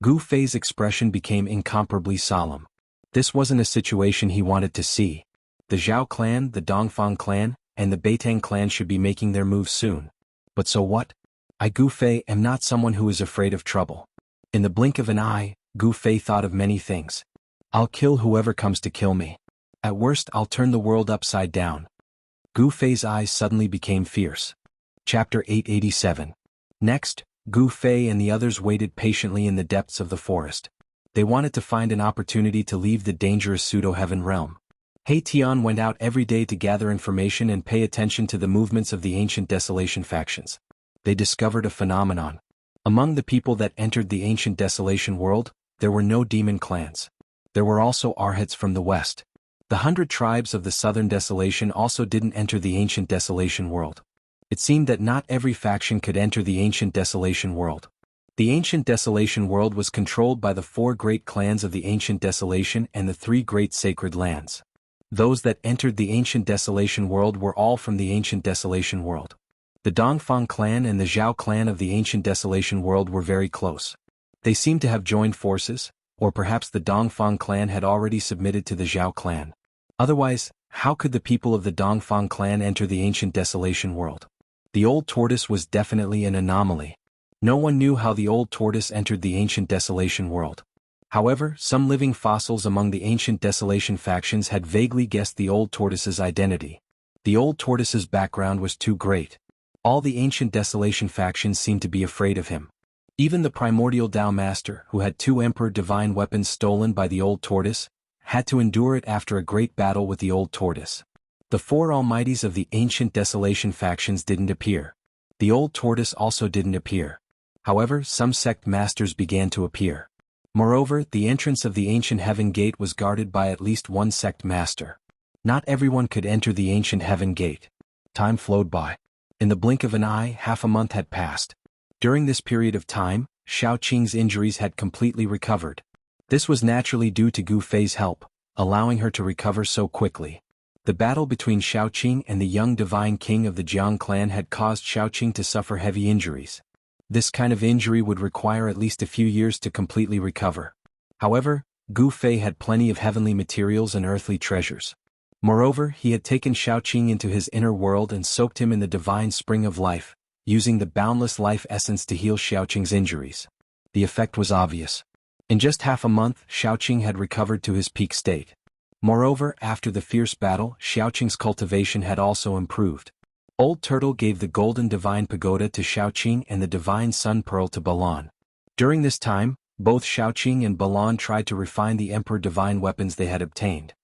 S1: Gu Fei's expression became incomparably solemn. This wasn't a situation he wanted to see. The Zhao clan, the Dongfang clan, and the Beitang clan should be making their moves soon. But so what? I, Gu Fei, am not someone who is afraid of trouble. In the blink of an eye, Gu Fei thought of many things. I'll kill whoever comes to kill me. At worst, I'll turn the world upside down. Gu Fei's eyes suddenly became fierce. Chapter 887. Next, Gu Fei and the others waited patiently in the depths of the forest. They wanted to find an opportunity to leave the dangerous pseudo-heaven realm. He Tian went out every day to gather information and pay attention to the movements of the ancient desolation factions. They discovered a phenomenon. Among the people that entered the ancient desolation world, there were no demon clans. There were also Arhats from the west. The 100 tribes of the southern desolation also didn't enter the ancient desolation world. It seemed that not every faction could enter the ancient desolation world. The ancient desolation world was controlled by the 4 great clans of the ancient desolation and the 3 great sacred lands. Those that entered the ancient desolation world were all from the ancient desolation world. The Dongfang clan and the Zhao clan of the ancient desolation world were very close. They seemed to have joined forces, or perhaps the Dongfang clan had already submitted to the Zhao clan. Otherwise, how could the people of the Dongfang clan enter the ancient desolation world? The old tortoise was definitely an anomaly. No one knew how the old tortoise entered the ancient desolation world. However, some living fossils among the ancient desolation factions had vaguely guessed the old tortoise's identity. The old tortoise's background was too great. All the ancient desolation factions seemed to be afraid of him. Even the primordial Tao Master, who had 2 Emperor divine weapons stolen by the old tortoise, had to endure it after a great battle with the old tortoise. The 4 almighties of the ancient desolation factions didn't appear. The old tortoise also didn't appear. However, some sect masters began to appear. Moreover, the entrance of the ancient heaven gate was guarded by at least 1 sect master. Not everyone could enter the ancient heaven gate. Time flowed by. In the blink of an eye, half a month had passed. During this period of time, Xiaoqing's injuries had completely recovered. This was naturally due to Gu Fei's help, allowing her to recover so quickly. The battle between Xiaoqing and the young divine king of the Jiang clan had caused Xiaoqing to suffer heavy injuries. This kind of injury would require at least a few years to completely recover. However, Gu Fei had plenty of heavenly materials and earthly treasures. Moreover, he had taken Xiaoqing into his inner world and soaked him in the divine spring of life, using the boundless life essence to heal Xiaoqing's injuries. The effect was obvious. In just half a month, Xiaoqing had recovered to his peak state. Moreover, after the fierce battle, Xiaoqing's cultivation had also improved. Old Turtle gave the golden divine pagoda to Xiaoqing and the divine sun pearl to Balan. During this time, both Xiaoqing and Balan tried to refine the emperor divine weapons they had obtained.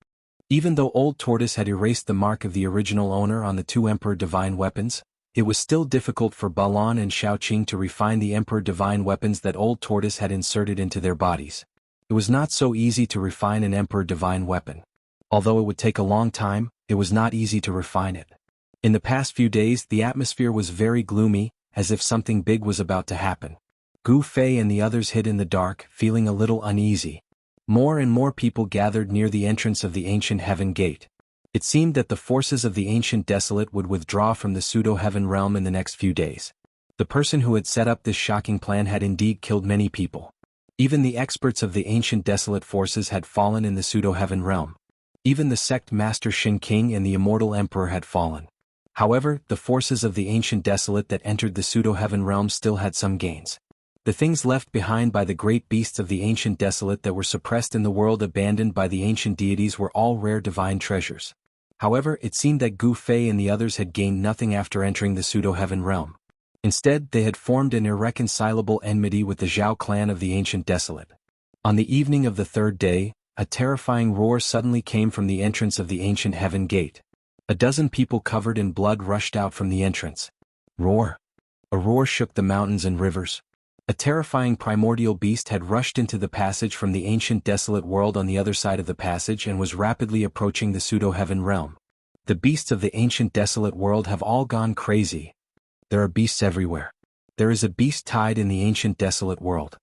S1: Even though Old Tortoise had erased the mark of the original owner on the 2 emperor divine weapons, it was still difficult for Balan and Xiaoqing to refine the emperor divine weapons that Old Tortoise had inserted into their bodies. It was not so easy to refine an emperor divine weapon. Although it would take a long time, it was not easy to refine it. In the past few days, the atmosphere was very gloomy, as if something big was about to happen. Gu Fei and the others hid in the dark, feeling a little uneasy. More and more people gathered near the entrance of the ancient heaven gate. It seemed that the forces of the ancient desolate would withdraw from the pseudo-heaven realm in the next few days. The person who had set up this shocking plan had indeed killed many people. Even the experts of the ancient desolate forces had fallen in the pseudo-heaven realm. Even the sect master Shin King and the immortal emperor had fallen. However, the forces of the ancient desolate that entered the pseudo-heaven realm still had some gains. The things left behind by the great beasts of the ancient desolate that were suppressed in the world abandoned by the ancient deities were all rare divine treasures. However, it seemed that Gu Fei and the others had gained nothing after entering the pseudo-heaven realm. Instead, they had formed an irreconcilable enmity with the Zhao clan of the ancient desolate. On the evening of the 3rd day, a terrifying roar suddenly came from the entrance of the ancient heaven gate. A dozen people covered in blood rushed out from the entrance. Roar! A roar shook the mountains and rivers. A terrifying primordial beast had rushed into the passage from the ancient desolate world on the other side of the passage and was rapidly approaching the pseudo-heaven realm. The beasts of the ancient desolate world have all gone crazy. There are beasts everywhere. There is a beast tied in the ancient desolate world.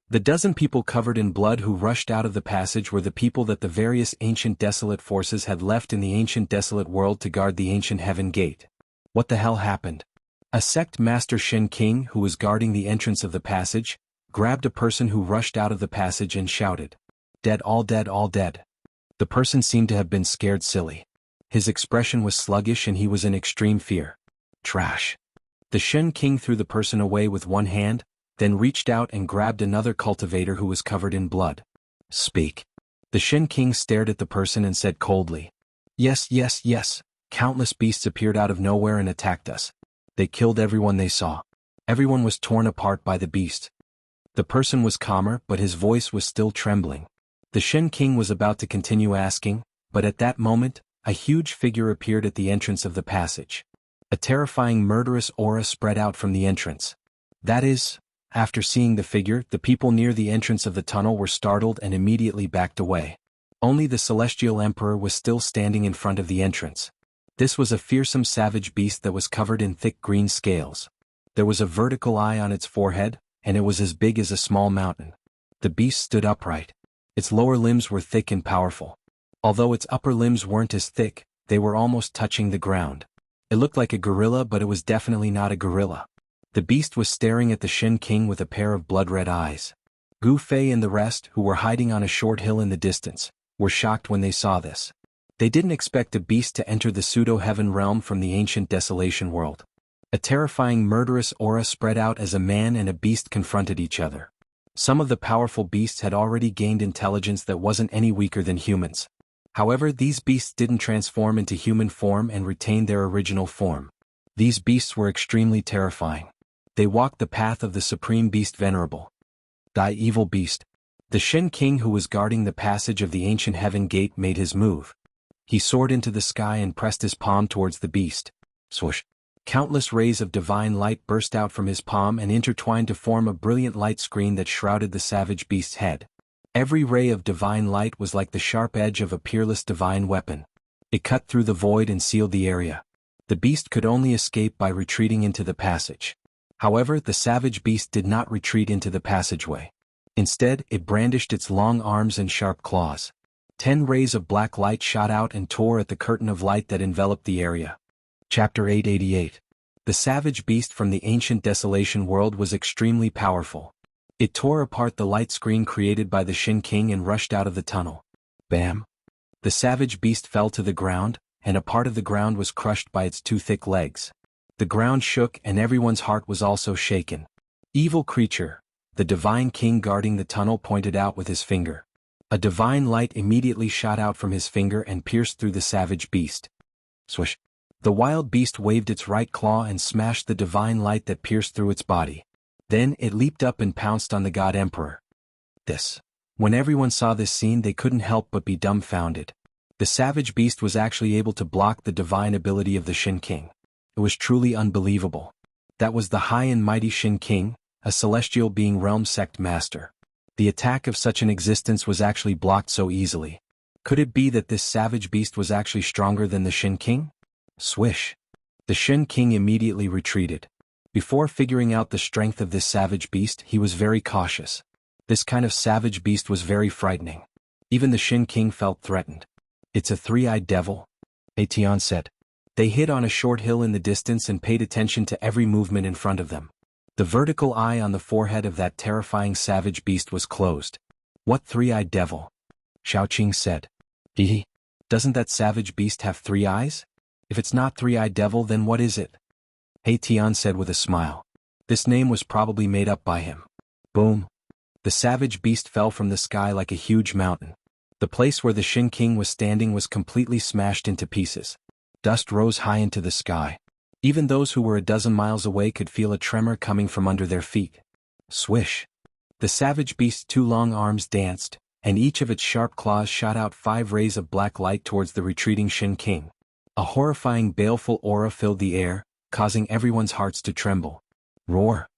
S1: The dozen people covered in blood who rushed out of the passage were the people that the various ancient desolate forces had left in the ancient desolate world to guard the ancient heaven gate. What the hell happened? A sect master Shen King, who was guarding the entrance of the passage, grabbed a person who rushed out of the passage and shouted, "Dead, all dead, all dead." The person seemed to have been scared silly. His expression was sluggish and he was in extreme fear. Trash. The Shen King threw the person away with one hand, then reached out and grabbed another cultivator who was covered in blood. Speak. The Shen King stared at the person and said coldly, "Yes, yes, yes. Countless beasts appeared out of nowhere and attacked us. They killed everyone they saw. Everyone was torn apart by the beast." The person was calmer, but his voice was still trembling. The Shen King was about to continue asking, but at that moment, a huge figure appeared at the entrance of the passage. A terrifying murderous aura spread out from the entrance. That is, after seeing the figure, the people near the entrance of the tunnel were startled and immediately backed away. Only the Celestial Emperor was still standing in front of the entrance. This was a fearsome savage beast that was covered in thick green scales. There was a vertical eye on its forehead, and it was as big as a small mountain. The beast stood upright. Its lower limbs were thick and powerful. Although its upper limbs weren't as thick, they were almost touching the ground. It looked like a gorilla, but it was definitely not a gorilla. The beast was staring at the Shen King with a pair of blood-red eyes. Gu Fei and the rest, who were hiding on a short hill in the distance, were shocked when they saw this. They didn't expect a beast to enter the pseudo-heaven realm from the ancient desolation world. A terrifying murderous aura spread out as a man and a beast confronted each other. Some of the powerful beasts had already gained intelligence that wasn't any weaker than humans. However, these beasts didn't transform into human form and retained their original form. These beasts were extremely terrifying. They walked the path of the Supreme Beast Venerable. Die evil beast. The Shen King, who was guarding the passage of the ancient heaven gate, made his move. He soared into the sky and pressed his palm towards the beast. Swoosh. Countless rays of divine light burst out from his palm and intertwined to form a brilliant light screen that shrouded the savage beast's head. Every ray of divine light was like the sharp edge of a peerless divine weapon. It cut through the void and sealed the area. The beast could only escape by retreating into the passage. However, the savage beast did not retreat into the passageway. Instead, it brandished its long arms and sharp claws. 10 rays of black light shot out and tore at the curtain of light that enveloped the area. Chapter 888. The savage beast from the ancient desolation world was extremely powerful. It tore apart the light screen created by the Shen King and rushed out of the tunnel. Bam! The savage beast fell to the ground, and a part of the ground was crushed by its 2 thick legs. The ground shook and everyone's heart was also shaken. Evil creature, the divine king guarding the tunnel pointed out with his finger. A divine light immediately shot out from his finger and pierced through the savage beast. Swish! The wild beast waved its right claw and smashed the divine light that pierced through its body. Then it leaped up and pounced on the God Emperor. When everyone saw this scene, they couldn't help but be dumbfounded. The savage beast was actually able to block the divine ability of the Shen King. It was truly unbelievable. That was the high and mighty Shen King, a celestial being realm sect master. The attack of such an existence was actually blocked so easily. Could it be that this savage beast was actually stronger than the Shen King? Swish! The Shen King immediately retreated. Before figuring out the strength of this savage beast, he was very cautious. This kind of savage beast was very frightening. Even the Shen King felt threatened. "It's a 3-eyed devil," Aitian said. They hid on a short hill in the distance and paid attention to every movement in front of them. The vertical eye on the forehead of that terrifying savage beast was closed. "What 3-eyed devil?" Xiaoqing said. Doesn't that savage beast have 3 eyes? If it's not 3-eyed devil, then what is it? Aitian said with a smile. This name was probably made up by him. Boom! The savage beast fell from the sky like a huge mountain. The place where the Shen King was standing was completely smashed into pieces. Dust rose high into the sky. Even those who were a dozen miles away could feel a tremor coming from under their feet. Swish! The savage beast's 2 long arms danced, and each of its sharp claws shot out 5 rays of black light towards the retreating Shen King. A horrifying baleful aura filled the air, causing everyone's hearts to tremble. Roar!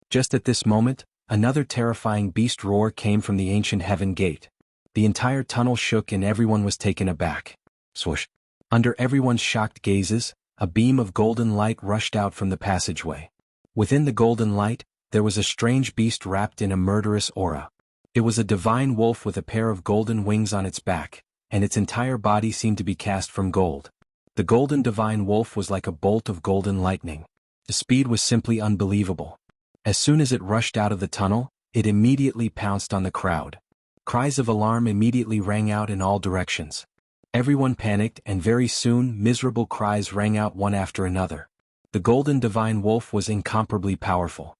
S1: Just at this moment, another terrifying beast roar came from the ancient heaven gate. The entire tunnel shook and everyone was taken aback. Swoosh! Under everyone's shocked gazes, a beam of golden light rushed out from the passageway. Within the golden light, there was a strange beast wrapped in a murderous aura. It was a divine wolf with a pair of golden wings on its back, and its entire body seemed to be cast from gold. The golden divine wolf was like a bolt of golden lightning. The speed was simply unbelievable. As soon as it rushed out of the tunnel, it immediately pounced on the crowd. Cries of alarm immediately rang out in all directions. Everyone panicked and very soon miserable cries rang out one after another. The golden divine wolf was incomparably powerful.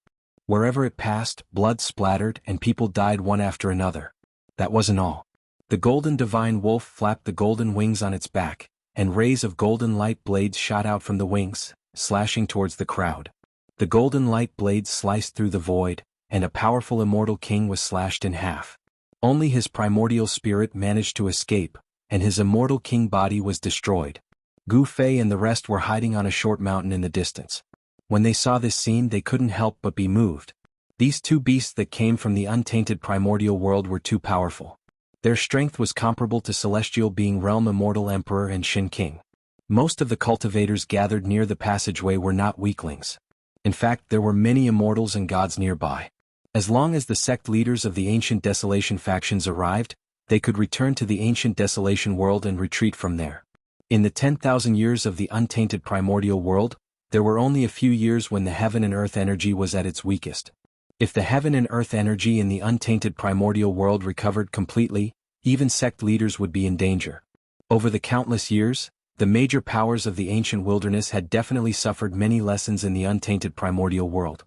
S1: Wherever it passed, blood splattered and people died one after another. That wasn't all. The golden divine wolf flapped the golden wings on its back, and rays of golden light blades shot out from the wings, slashing towards the crowd. The golden light blades sliced through the void, and a powerful immortal king was slashed in half. Only his primordial spirit managed to escape, and his immortal king body was destroyed. Gu Fei and the rest were hiding on a short mountain in the distance. When they saw this scene they couldn't help but be moved. These two beasts that came from the untainted primordial world were too powerful. Their strength was comparable to celestial being realm immortal emperor and Shin King. Most of the cultivators gathered near the passageway were not weaklings. In fact, there were many immortals and gods nearby. As long as the sect leaders of the ancient desolation factions arrived, they could return to the ancient desolation world and retreat from there. In the 10,000 years of the untainted primordial world, there were only a few years when the heaven and earth energy was at its weakest. If the heaven and earth energy in the untainted primordial world recovered completely, even sect leaders would be in danger. Over the countless years, the major powers of the ancient wilderness had definitely suffered many lessons in the untainted primordial world.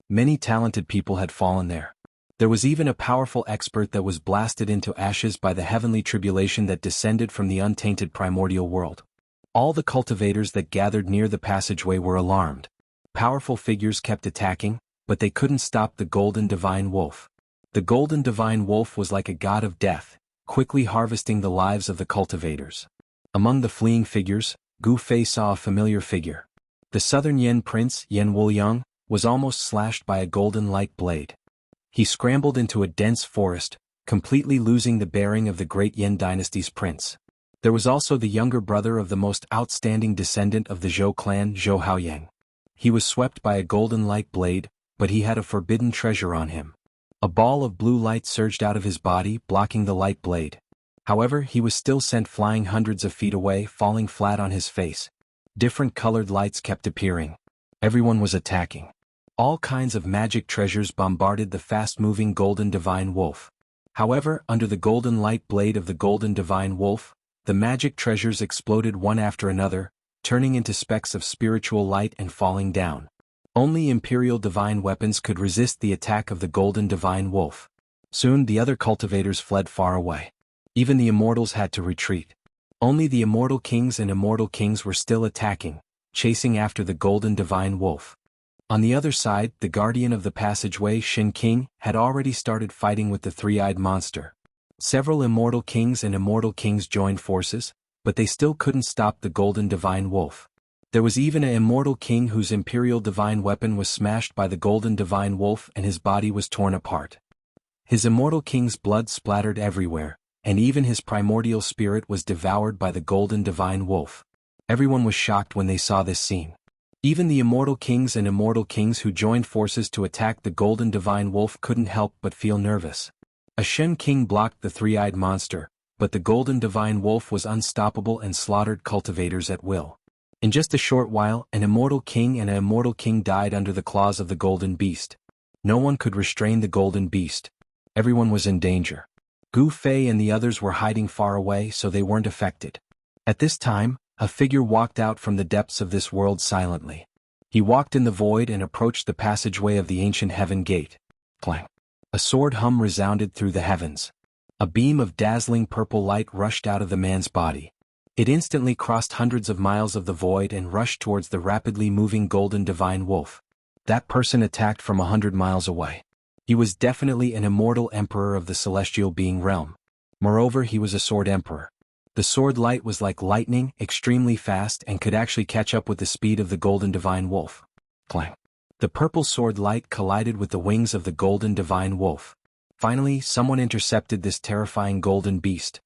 S1: Many talented people had fallen there. There was even a powerful expert that was blasted into ashes by the heavenly tribulation that descended from the untainted primordial world. All the cultivators that gathered near the passageway were alarmed. Powerful figures kept attacking, but they couldn't stop the golden divine wolf. The golden divine wolf was like a god of death, quickly harvesting the lives of the cultivators. Among the fleeing figures, Gu Fei saw a familiar figure. The southern Yen prince, Yen Wuliang, was almost slashed by a golden light blade. He scrambled into a dense forest, completely losing the bearing of the great Yen dynasty's prince. There was also the younger brother of the most outstanding descendant of the Zhou clan, Zhou Haoyang. He was swept by a golden light blade, but he had a forbidden treasure on him. A ball of blue light surged out of his body, blocking the light blade. However, he was still sent flying hundreds of feet away, falling flat on his face. Different colored lights kept appearing. Everyone was attacking. All kinds of magic treasures bombarded the fast-moving golden divine wolf. However, under the golden light blade of the golden divine wolf, the magic treasures exploded one after another, turning into specks of spiritual light and falling down. Only imperial divine weapons could resist the attack of the golden divine wolf. Soon the other cultivators fled far away. Even the immortals had to retreat. Only the immortal kings and immortal kings were still attacking, chasing after the golden divine wolf. On the other side, the guardian of the passageway, Shin King, had already started fighting with the three-eyed monster. Several immortal kings and immortal kings joined forces, but they still couldn't stop the golden divine wolf. There was even an immortal king whose imperial divine weapon was smashed by the golden divine wolf and his body was torn apart. His immortal king's blood splattered everywhere, and even his primordial spirit was devoured by the golden divine wolf. Everyone was shocked when they saw this scene. Even the immortal kings and immortal kings who joined forces to attack the golden divine wolf couldn't help but feel nervous. A Shen king blocked the three-eyed monster, but the golden divine wolf was unstoppable and slaughtered cultivators at will. In just a short while, an immortal king and an immortal king died under the claws of the golden beast. No one could restrain the golden beast. Everyone was in danger. Gu Fei and the others were hiding far away so they weren't affected. At this time, a figure walked out from the depths of this world silently. He walked in the void and approached the passageway of the ancient heaven gate. Clang! A sword hum resounded through the heavens. A beam of dazzling purple light rushed out of the man's body. It instantly crossed hundreds of miles of the void and rushed towards the rapidly moving golden divine wolf. That person attacked from 100 miles away. He was definitely an immortal emperor of the celestial being realm. Moreover, he was a sword emperor. The sword light was like lightning, extremely fast and could actually catch up with the speed of the golden divine wolf. Clang! The purple sword light collided with the wings of the golden divine wolf. Finally, someone intercepted this terrifying golden beast.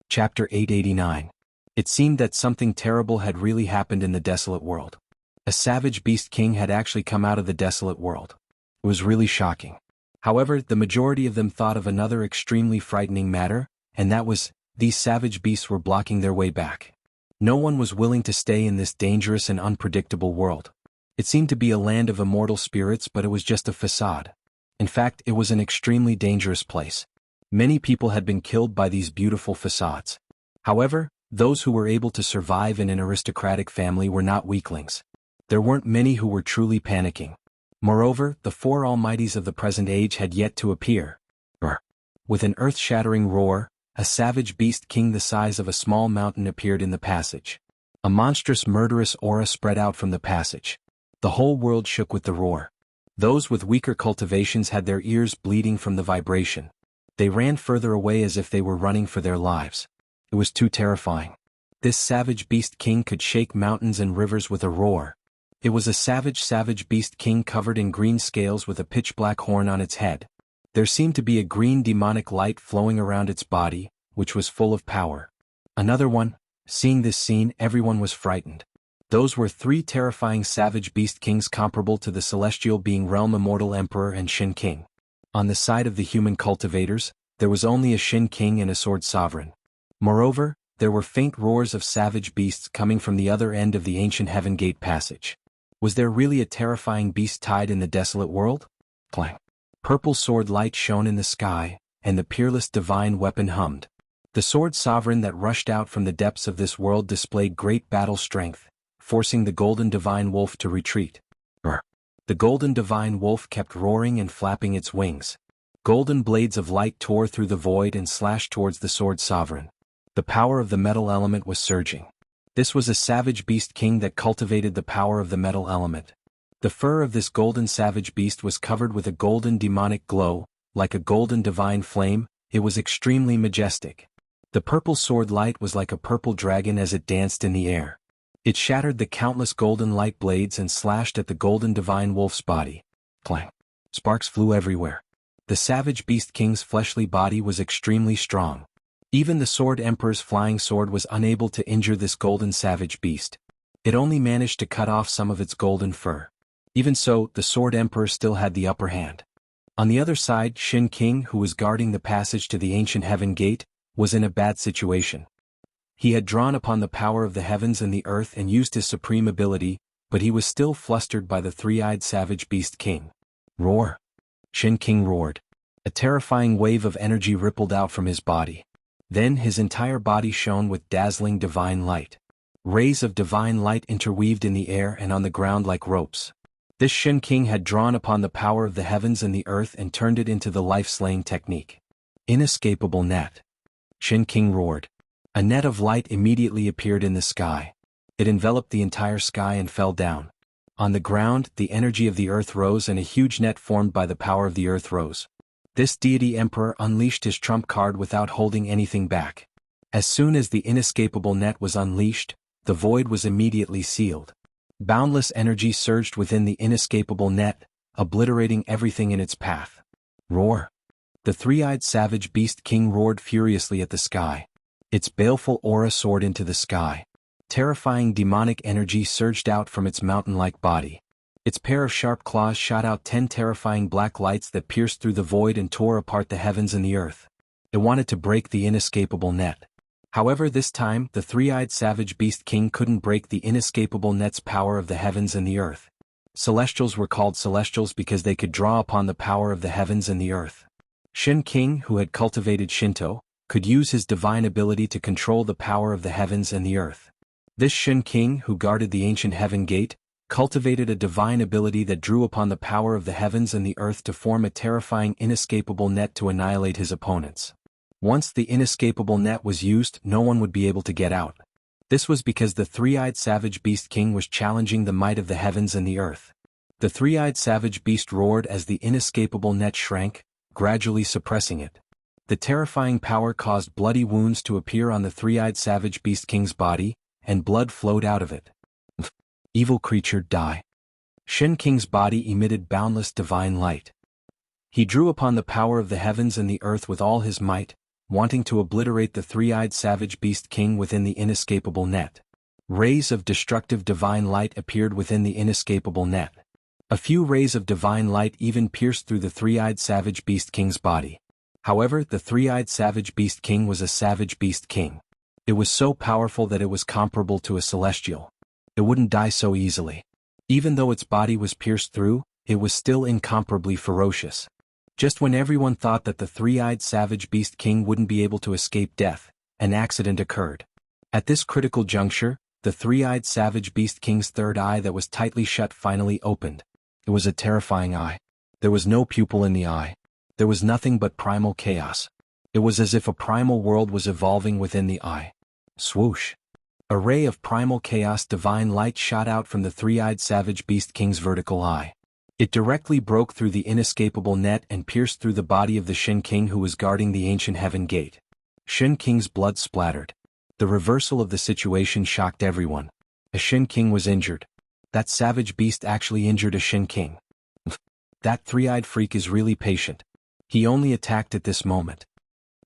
S1: Chapter 889. It seemed that something terrible had really happened in the desolate world. A savage beast king had actually come out of the desolate world. It was really shocking. However, the majority of them thought of another extremely frightening matter, and that was, these savage beasts were blocking their way back. No one was willing to stay in this dangerous and unpredictable world. It seemed to be a land of immortal spirits, but it was just a facade. In fact, it was an extremely dangerous place. Many people had been killed by these beautiful facades. However, those who were able to survive in an aristocratic family were not weaklings. There weren't many who were truly panicking. Moreover, the four almighties of the present age had yet to appear. With an earth-shattering roar, a savage beast king the size of a small mountain appeared in the passage. A monstrous murderous aura spread out from the passage. The whole world shook with the roar. Those with weaker cultivations had their ears bleeding from the vibration. They ran further away as if they were running for their lives. It was too terrifying. This savage beast king could shake mountains and rivers with a roar. It was a savage beast king covered in green scales with a pitch-black horn on its head. There seemed to be a green demonic light flowing around its body, which was full of power. Another one. Seeing this scene, everyone was frightened. Those were three terrifying savage beast kings comparable to the celestial being Realm Immortal Emperor and Shin King. On the side of the human cultivators, there was only a Shin King and a Sword Sovereign. Moreover, there were faint roars of savage beasts coming from the other end of the ancient Heaven Gate passage. Was there really a terrifying beast tied in the desolate world? Clang. Purple sword light shone in the sky, and the peerless divine weapon hummed. The Sword Sovereign that rushed out from the depths of this world displayed great battle strength, forcing the golden divine wolf to retreat. The golden divine wolf kept roaring and flapping its wings. Golden blades of light tore through the void and slashed towards the Sword Sovereign. The power of the metal element was surging. This was a savage beast king that cultivated the power of the metal element. The fur of this golden savage beast was covered with a golden demonic glow, like a golden divine flame. It was extremely majestic. The purple sword light was like a purple dragon as it danced in the air. It shattered the countless golden light blades and slashed at the golden divine wolf's body. Clang. Sparks flew everywhere. The savage beast king's fleshly body was extremely strong. Even the Sword Emperor's flying sword was unable to injure this golden savage beast. It only managed to cut off some of its golden fur. Even so, the Sword Emperor still had the upper hand. On the other side, Shin King, who was guarding the passage to the ancient Heaven Gate, was in a bad situation. He had drawn upon the power of the heavens and the earth and used his supreme ability, but he was still flustered by the three-eyed savage beast king. Roar! Shin King roared. A terrifying wave of energy rippled out from his body. Then his entire body shone with dazzling divine light. Rays of divine light interweaved in the air and on the ground like ropes. This Shin King had drawn upon the power of the heavens and the earth and turned it into the life-slaying technique. Inescapable net. Shin King roared. A net of light immediately appeared in the sky. It enveloped the entire sky and fell down. On the ground, the energy of the earth rose and a huge net formed by the power of the earth rose. This deity emperor unleashed his trump card without holding anything back. As soon as the inescapable net was unleashed, the void was immediately sealed. Boundless energy surged within the inescapable net, obliterating everything in its path. Roar! The three-eyed savage beast king roared furiously at the sky. Its baleful aura soared into the sky. Terrifying demonic energy surged out from its mountain-like body. Its pair of sharp claws shot out 10 terrifying black lights that pierced through the void and tore apart the heavens and the earth. It wanted to break the inescapable net. However, this time, the three-eyed savage beast king couldn't break the inescapable net's power of the heavens and the earth. Celestials were called celestials because they could draw upon the power of the heavens and the earth. Shin King, who had cultivated Shinto, could use his divine ability to control the power of the heavens and the earth. This Shin King, who guarded the ancient Heaven Gate, cultivated a divine ability that drew upon the power of the heavens and the earth to form a terrifying inescapable net to annihilate his opponents. Once the inescapable net was used, no one would be able to get out. This was because the three-eyed savage beast king was challenging the might of the heavens and the earth. The three-eyed savage beast roared as the inescapable net shrank, gradually suppressing it. The terrifying power caused bloody wounds to appear on the three-eyed savage beast king's body, and blood flowed out of it. Evil creature, die. Shen Qing's body emitted boundless divine light. He drew upon the power of the heavens and the earth with all his might, wanting to obliterate the three-eyed savage beast king within the inescapable net. Rays of destructive divine light appeared within the inescapable net. A few rays of divine light even pierced through the three-eyed savage beast king's body. However, the three-eyed savage beast king was a savage beast king. It was so powerful that it was comparable to a celestial. It wouldn't die so easily. Even though its body was pierced through, it was still incomparably ferocious. Just when everyone thought that the three-eyed savage beast king wouldn't be able to escape death, an accident occurred. At this critical juncture, the three-eyed savage beast king's third eye that was tightly shut finally opened. It was a terrifying eye. There was no pupil in the eye. There was nothing but primal chaos. It was as if a primal world was evolving within the eye. Swoosh! A ray of primal chaos divine light shot out from the three-eyed savage beast king's vertical eye. It directly broke through the inescapable net and pierced through the body of the Shen King who was guarding the ancient heaven gate. Shen King's blood splattered. The reversal of the situation shocked everyone. A Shen King was injured. That savage beast actually injured a Shen King. That three-eyed freak is really patient. He only attacked at this moment.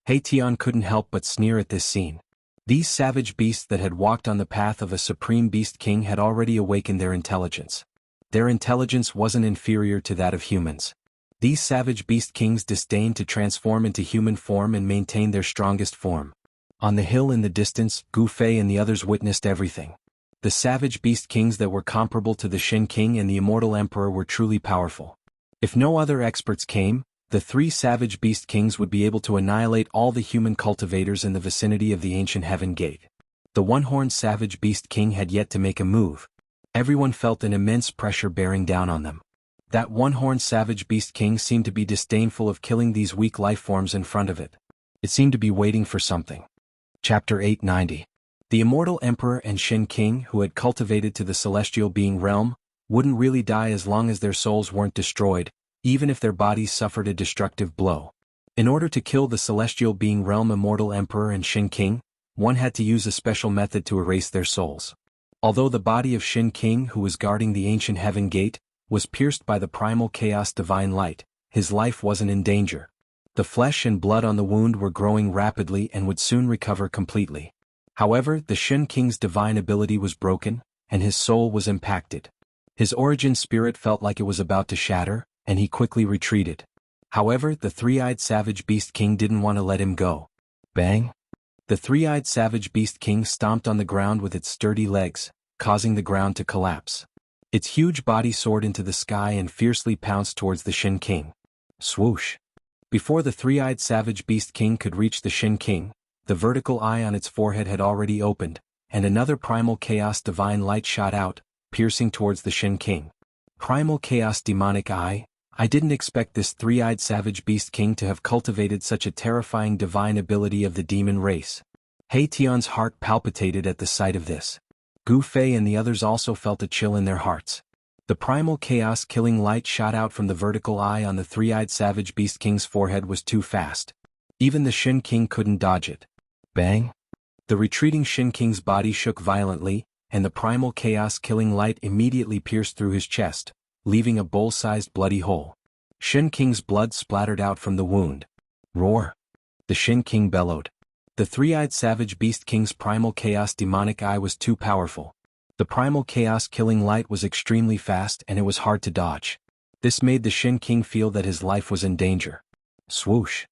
S1: Tian couldn't help but sneer at this scene. These savage beasts that had walked on the path of a supreme beast king had already awakened their intelligence. Their intelligence wasn't inferior to that of humans. These savage beast kings disdained to transform into human form and maintain their strongest form. On the hill in the distance, Gu Fei and the others witnessed everything. The savage beast kings that were comparable to the Shen King and the Immortal Emperor were truly powerful. If no other experts came, the three savage beast kings would be able to annihilate all the human cultivators in the vicinity of the ancient heaven gate. The one-horned savage beast king had yet to make a move. Everyone felt an immense pressure bearing down on them. That one-horned savage beast king seemed to be disdainful of killing these weak life forms in front of it. It seemed to be waiting for something. Chapter 890. The Immortal Emperor and Shen King, who had cultivated to the celestial being realm, wouldn't really die as long as their souls weren't destroyed, even if their bodies suffered a destructive blow. In order to kill the celestial being realm Immortal Emperor and Shen King, one had to use a special method to erase their souls. Although the body of Shen King, who was guarding the ancient heaven gate, was pierced by the primal chaos divine light, his life wasn't in danger. The flesh and blood on the wound were growing rapidly and would soon recover completely. However, the Shen King's divine ability was broken, and his soul was impacted. His origin spirit felt like it was about to shatter, and he quickly retreated. However, the three-eyed savage beast king didn't want to let him go. Bang! The three-eyed savage beast king stomped on the ground with its sturdy legs, causing the ground to collapse. Its huge body soared into the sky and fiercely pounced towards the Shen King. Swoosh! Before the three-eyed savage beast king could reach the Shen King, the vertical eye on its forehead had already opened, and another primal chaos divine light shot out, piercing towards the Shen King. Primal chaos demonic eye. I didn't expect this three-eyed savage beast king to have cultivated such a terrifying divine ability of the demon race. Tian's heart palpitated at the sight of this. Gu Fei and the others also felt a chill in their hearts. The primal chaos killing light shot out from the vertical eye on the three-eyed savage beast king's forehead was too fast. Even the Shen King couldn't dodge it. Bang! The retreating Shen King's body shook violently, and the primal chaos killing light immediately pierced through his chest, leaving a bowl-sized bloody hole. Shen King's blood splattered out from the wound. Roar! The Shen King bellowed. The three-eyed savage beast king's primal chaos demonic eye was too powerful. The primal chaos killing light was extremely fast and it was hard to dodge. This made the Shen King feel that his life was in danger. Swoosh!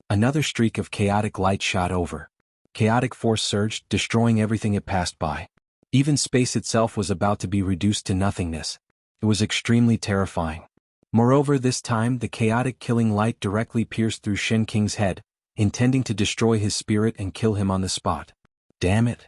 S1: Another streak of chaotic light shot over. Chaotic force surged, destroying everything it passed by. Even space itself was about to be reduced to nothingness. It was extremely terrifying. Moreover, this time the chaotic killing light directly pierced through Shen King's head, intending to destroy his spirit and kill him on the spot. Damn it!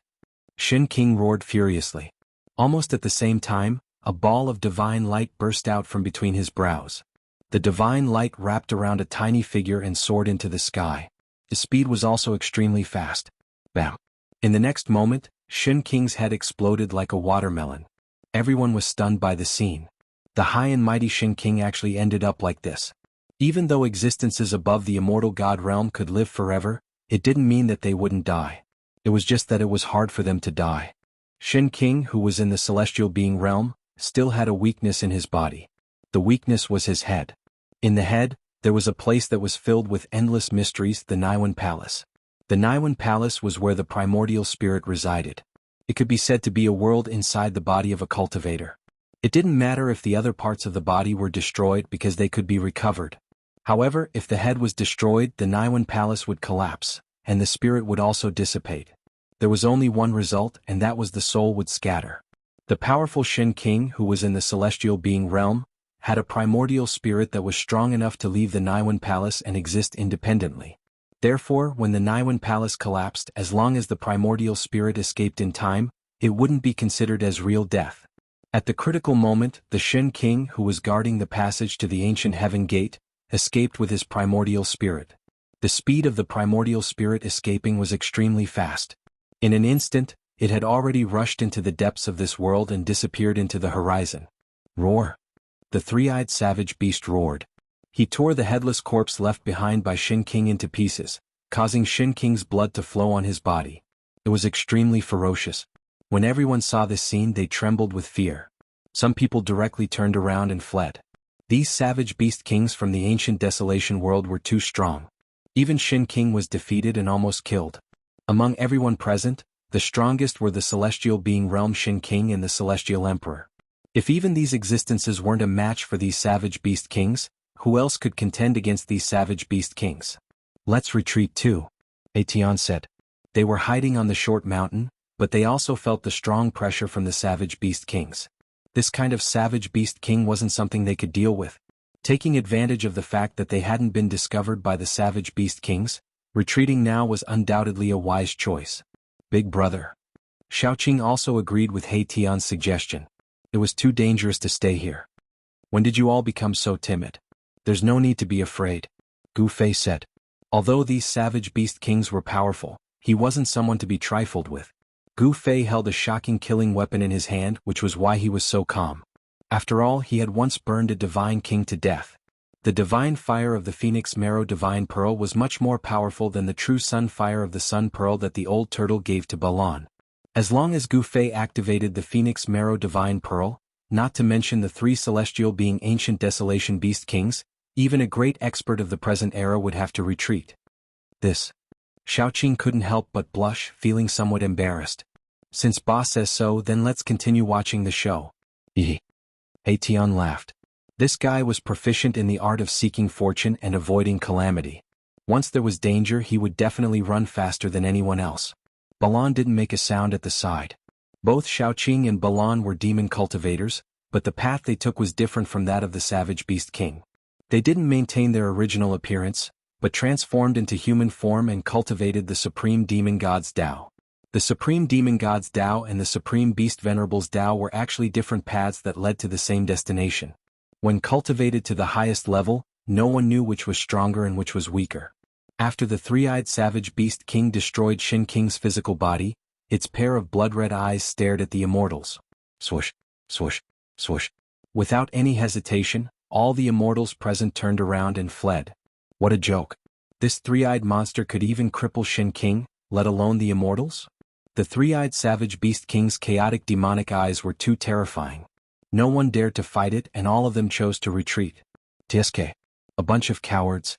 S1: Shen King roared furiously. Almost at the same time, a ball of divine light burst out from between his brows. The divine light wrapped around a tiny figure and soared into the sky. His speed was also extremely fast. Bam! In the next moment, Shen King's head exploded like a watermelon. Everyone was stunned by the scene. The high and mighty Shen King actually ended up like this. Even though existences above the immortal god realm could live forever, it didn't mean that they wouldn't die. It was just that it was hard for them to die. Shen King, who was in the celestial being realm, still had a weakness in his body. The weakness was his head. In the head, there was a place that was filled with endless mysteries, the Niwen Palace. The Niwen Palace was where the primordial spirit resided. It could be said to be a world inside the body of a cultivator. It didn't matter if the other parts of the body were destroyed because they could be recovered. However, if the head was destroyed, the Niwen Palace would collapse, and the spirit would also dissipate. There was only one result, and that was the soul would scatter. The powerful Shin King, who was in the celestial being realm, had a primordial spirit that was strong enough to leave the Niwen Palace and exist independently. Therefore, when the Niwen Palace collapsed, as long as the primordial spirit escaped in time, it wouldn't be considered as real death. At the critical moment, the Shin King, who was guarding the passage to the ancient heaven gate, escaped with his primordial spirit. The speed of the primordial spirit escaping was extremely fast. In an instant, it had already rushed into the depths of this world and disappeared into the horizon. Roar! The three-eyed savage beast roared. He tore the headless corpse left behind by Shin King into pieces, causing Shin King's blood to flow on his body. It was extremely ferocious. When everyone saw this scene, they trembled with fear. Some people directly turned around and fled. These savage beast kings from the ancient desolation world were too strong. Even Shin King was defeated and almost killed. Among everyone present, the strongest were the celestial being realm Shin King and the celestial emperor. If even these existences weren't a match for these savage beast kings, who else could contend against these savage beast kings? Let's retreat too, Aetion said. They were hiding on the short mountain, but they also felt the strong pressure from the savage beast kings. This kind of savage beast king wasn't something they could deal with. Taking advantage of the fact that they hadn't been discovered by the savage beast kings, retreating now was undoubtedly a wise choice. Big brother. Xiaoqing also agreed with Aetion's suggestion. It was too dangerous to stay here. When did you all become so timid? There's no need to be afraid, Gu Fei said. Although these savage beast kings were powerful, he wasn't someone to be trifled with. Gu Fei held a shocking killing weapon in his hand, which was why he was so calm. After all, he had once burned a divine king to death. The divine fire of the Phoenix Marrow Divine Pearl was much more powerful than the true sun fire of the Sun Pearl that the old turtle gave to Balan. As long as Gu Fei activated the Phoenix Marrow Divine Pearl, not to mention the three celestial being ancient desolation beast kings, even a great expert of the present era would have to retreat. This. Xiaoqing couldn't help but blush, feeling somewhat embarrassed. Since boss says so, then let's continue watching the show. Aetion laughed. This guy was proficient in the art of seeking fortune and avoiding calamity. Once there was danger, he would definitely run faster than anyone else. Balan didn't make a sound at the side. Both Xiaoqing and Balan were demon cultivators, but the path they took was different from that of the savage beast king. They didn't maintain their original appearance, but transformed into human form and cultivated the supreme demon god's Tao. The Supreme Demon God's Tao and the Supreme Beast Venerable's Tao were actually different paths that led to the same destination. When cultivated to the highest level, no one knew which was stronger and which was weaker. After the three-eyed savage beast king destroyed Shin King's physical body, its pair of blood-red eyes stared at the immortals. Swoosh, swoosh, swoosh. Without any hesitation, all the immortals present turned around and fled. What a joke. This three-eyed monster could even cripple Shin King, let alone the immortals? The three-eyed savage beast king's chaotic demonic eyes were too terrifying. No one dared to fight it, and all of them chose to retreat. TSK. A bunch of cowards.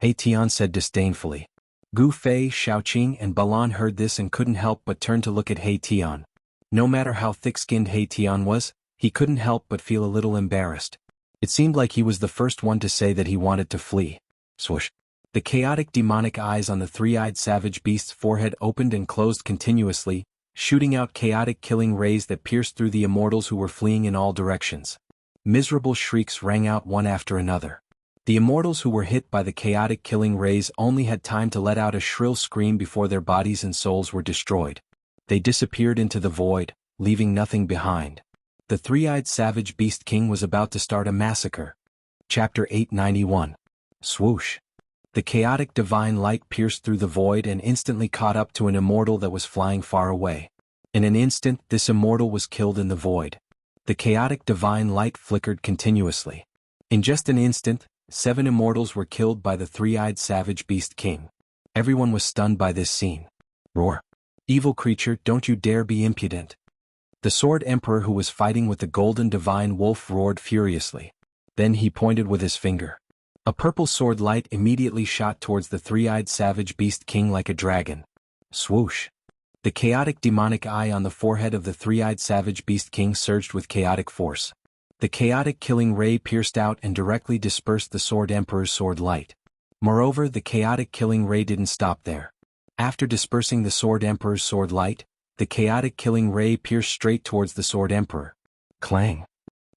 S1: Aetion said disdainfully. Gu Fei, Xiaoqing and Balan heard this and couldn't help but turn to look at Aetion. No matter how thick-skinned Aetion was, he couldn't help but feel a little embarrassed. It seemed like he was the first one to say that he wanted to flee. Swoosh. The chaotic demonic eyes on the three-eyed savage beast's forehead opened and closed continuously, shooting out chaotic killing rays that pierced through the immortals who were fleeing in all directions. Miserable shrieks rang out one after another. The immortals who were hit by the chaotic killing rays only had time to let out a shrill scream before their bodies and souls were destroyed. They disappeared into the void, leaving nothing behind. The three-eyed savage beast king was about to start a massacre. Chapter 891. Swoosh. The chaotic divine light pierced through the void and instantly caught up to an immortal that was flying far away. In an instant, this immortal was killed in the void. The chaotic divine light flickered continuously. In just an instant, 7 immortals were killed by the three-eyed savage beast king. Everyone was stunned by this scene. Roar. Evil creature, don't you dare be impudent. The Sword Emperor who was fighting with the Golden Divine Wolf roared furiously. Then he pointed with his finger. A purple sword light immediately shot towards the three-eyed savage beast king like a dragon. Swoosh! The chaotic demonic eye on the forehead of the three-eyed savage beast king surged with chaotic force. The chaotic killing ray pierced out and directly dispersed the Sword Emperor's sword light. Moreover, the chaotic killing ray didn't stop there. After dispersing the Sword Emperor's sword light, the chaotic killing ray pierced straight towards the Sword Emperor. Clang!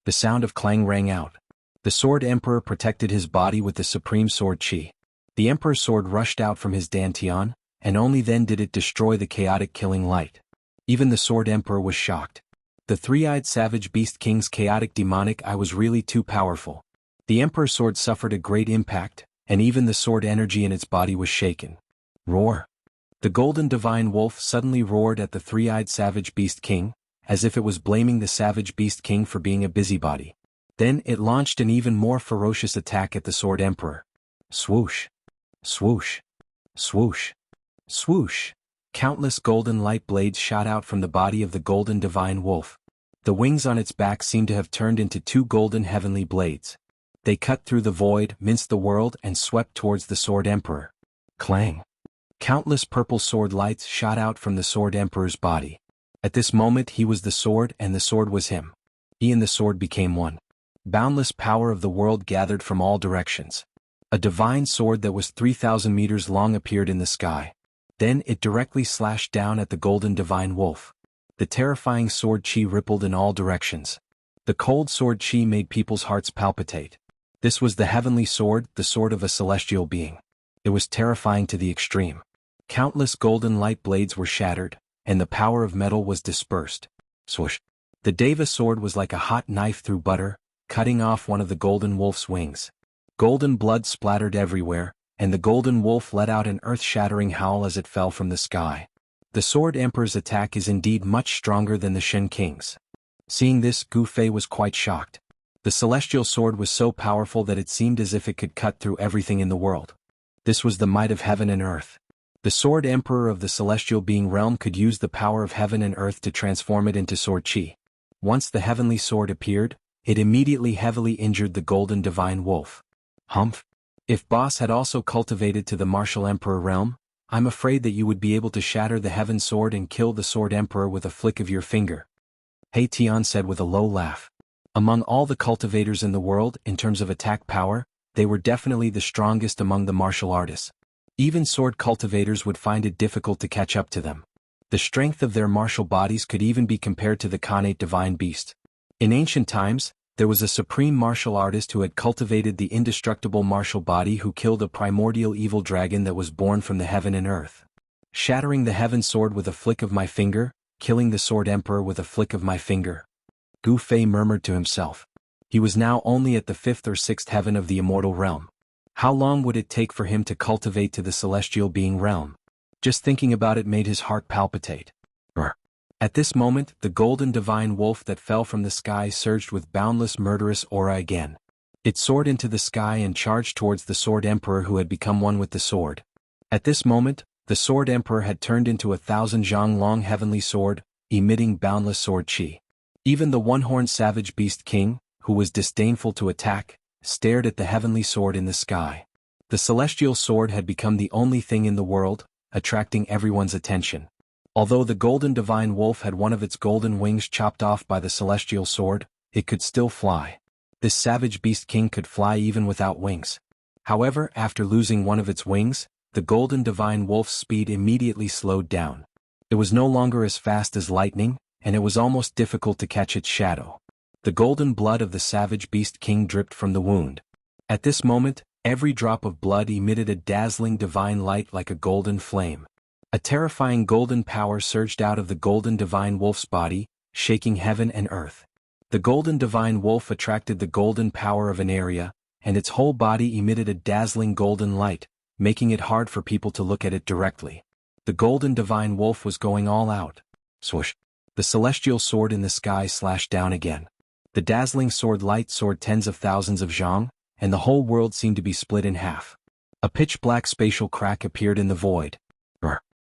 S1: The sound of clang rang out. The Sword Emperor protected his body with the supreme sword chi. The Emperor's sword rushed out from his dantian, and only then did it destroy the chaotic killing light. Even the Sword Emperor was shocked. The three-eyed savage beast king's chaotic demonic eye was really too powerful. The Emperor's sword suffered a great impact, and even the sword energy in its body was shaken. Roar! The Golden Divine Wolf suddenly roared at the three-eyed savage beast king, as if it was blaming the savage beast king for being a busybody. Then it launched an even more ferocious attack at the Sword Emperor. Swoosh! Swoosh! Swoosh! Swoosh! Countless golden light blades shot out from the body of the Golden Divine Wolf. The wings on its back seemed to have turned into two golden heavenly blades. They cut through the void, minced the world, and swept towards the Sword Emperor. Clang! Countless purple sword lights shot out from the Sword Emperor's body. At this moment he was the sword and the sword was him. He and the sword became one. Boundless power of the world gathered from all directions. A divine sword that was 3,000 meters long appeared in the sky. Then it directly slashed down at the Golden Divine Wolf. The terrifying sword chi rippled in all directions. The cold sword chi made people's hearts palpitate. This was the heavenly sword, the sword of a celestial being. It was terrifying to the extreme. Countless golden light blades were shattered, and the power of metal was dispersed. Swoosh! The Deva sword was like a hot knife through butter, cutting off one of the Golden Wolf's wings. Golden blood splattered everywhere, and the Golden Wolf let out an earth-shattering howl as it fell from the sky. The Sword Emperor's attack is indeed much stronger than the Shen King's. Seeing this, Gu Fei was quite shocked. The celestial sword was so powerful that it seemed as if it could cut through everything in the world. This was the might of heaven and earth. The Sword Emperor of the celestial being realm could use the power of heaven and earth to transform it into sword chi. Once the heavenly sword appeared, it immediately heavily injured the Golden Divine Wolf. Humph! If Boss had also cultivated to the Martial Emperor realm, I'm afraid that you would be able to shatter the Heaven Sword and kill the Sword Emperor with a flick of your finger. Hei Tian said with a low laugh. Among all the cultivators in the world, in terms of attack power, they were definitely the strongest among the martial artists. Even sword cultivators would find it difficult to catch up to them. The strength of their martial bodies could even be compared to the Khanate divine beast. In ancient times, there was a supreme martial artist who had cultivated the indestructible martial body who killed a primordial evil dragon that was born from the heaven and earth. Shattering the heaven sword with a flick of my finger, killing the Sword Emperor with a flick of my finger. Gu Fei murmured to himself. He was now only at the 5th or 6th heaven of the immortal realm. How long would it take for him to cultivate to the celestial being realm? Just thinking about it made his heart palpitate. At this moment, the Golden Divine Wolf that fell from the sky surged with boundless murderous aura again. It soared into the sky and charged towards the Sword Emperor who had become one with the sword. At this moment, the Sword Emperor had turned into 1,000 zhang long heavenly sword, emitting boundless sword chi. Even the one-horned savage beast king, who was disdainful to attack, stared at the heavenly sword in the sky. The celestial sword had become the only thing in the world, attracting everyone's attention. Although the Golden Divine Wolf had one of its golden wings chopped off by the celestial sword, it could still fly. This savage beast king could fly even without wings. However, after losing one of its wings, the Golden Divine Wolf's speed immediately slowed down. It was no longer as fast as lightning, and it was almost difficult to catch its shadow. The golden blood of the savage beast king dripped from the wound. At this moment, every drop of blood emitted a dazzling divine light like a golden flame. A terrifying golden power surged out of the Golden Divine Wolf's body, shaking heaven and earth. The Golden Divine Wolf attracted the golden power of an area, and its whole body emitted a dazzling golden light, making it hard for people to look at it directly. The Golden Divine Wolf was going all out. Swoosh! The celestial sword in the sky slashed down again. The dazzling sword light soared tens of thousands of zhang, and the whole world seemed to be split in half. A pitch-black spatial crack appeared in the void.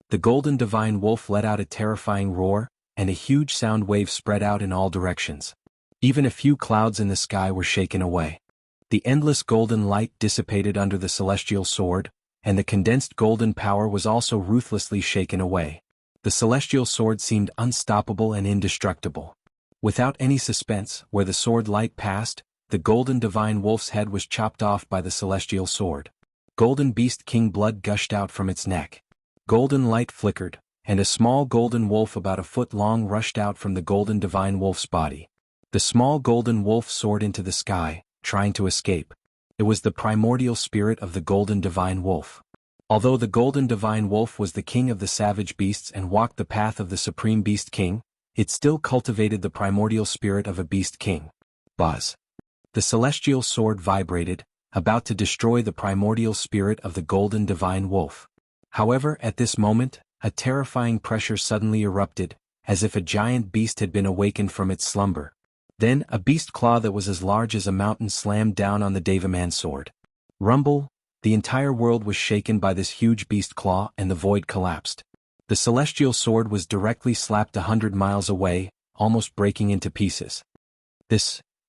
S1: The Golden Divine Wolf let out a terrifying roar, and a huge sound wave spread out in all directions. Even a few clouds in the sky were shaken away. The endless golden light dissipated under the celestial sword, and the condensed golden power was also ruthlessly shaken away. The celestial sword seemed unstoppable and indestructible. Without any suspense, where the sword light passed, the golden divine wolf's head was chopped off by the celestial sword. Golden beast king blood gushed out from its neck. Golden light flickered, and a small golden wolf about a foot long rushed out from the golden divine wolf's body. The small golden wolf soared into the sky, trying to escape. It was the primordial spirit of the golden divine wolf. Although the golden divine wolf was the king of the savage beasts and walked the path of the supreme beast king, it still cultivated the primordial spirit of a beast king. Buzz. The celestial sword vibrated, about to destroy the primordial spirit of the golden divine wolf. However, at this moment, a terrifying pressure suddenly erupted, as if a giant beast had been awakened from its slumber. Then, a beast claw that was as large as a mountain slammed down on the Devaman's sword. Rumble, the entire world was shaken by this huge beast claw and the void collapsed. The celestial sword was directly slapped 100 miles away, almost breaking into pieces.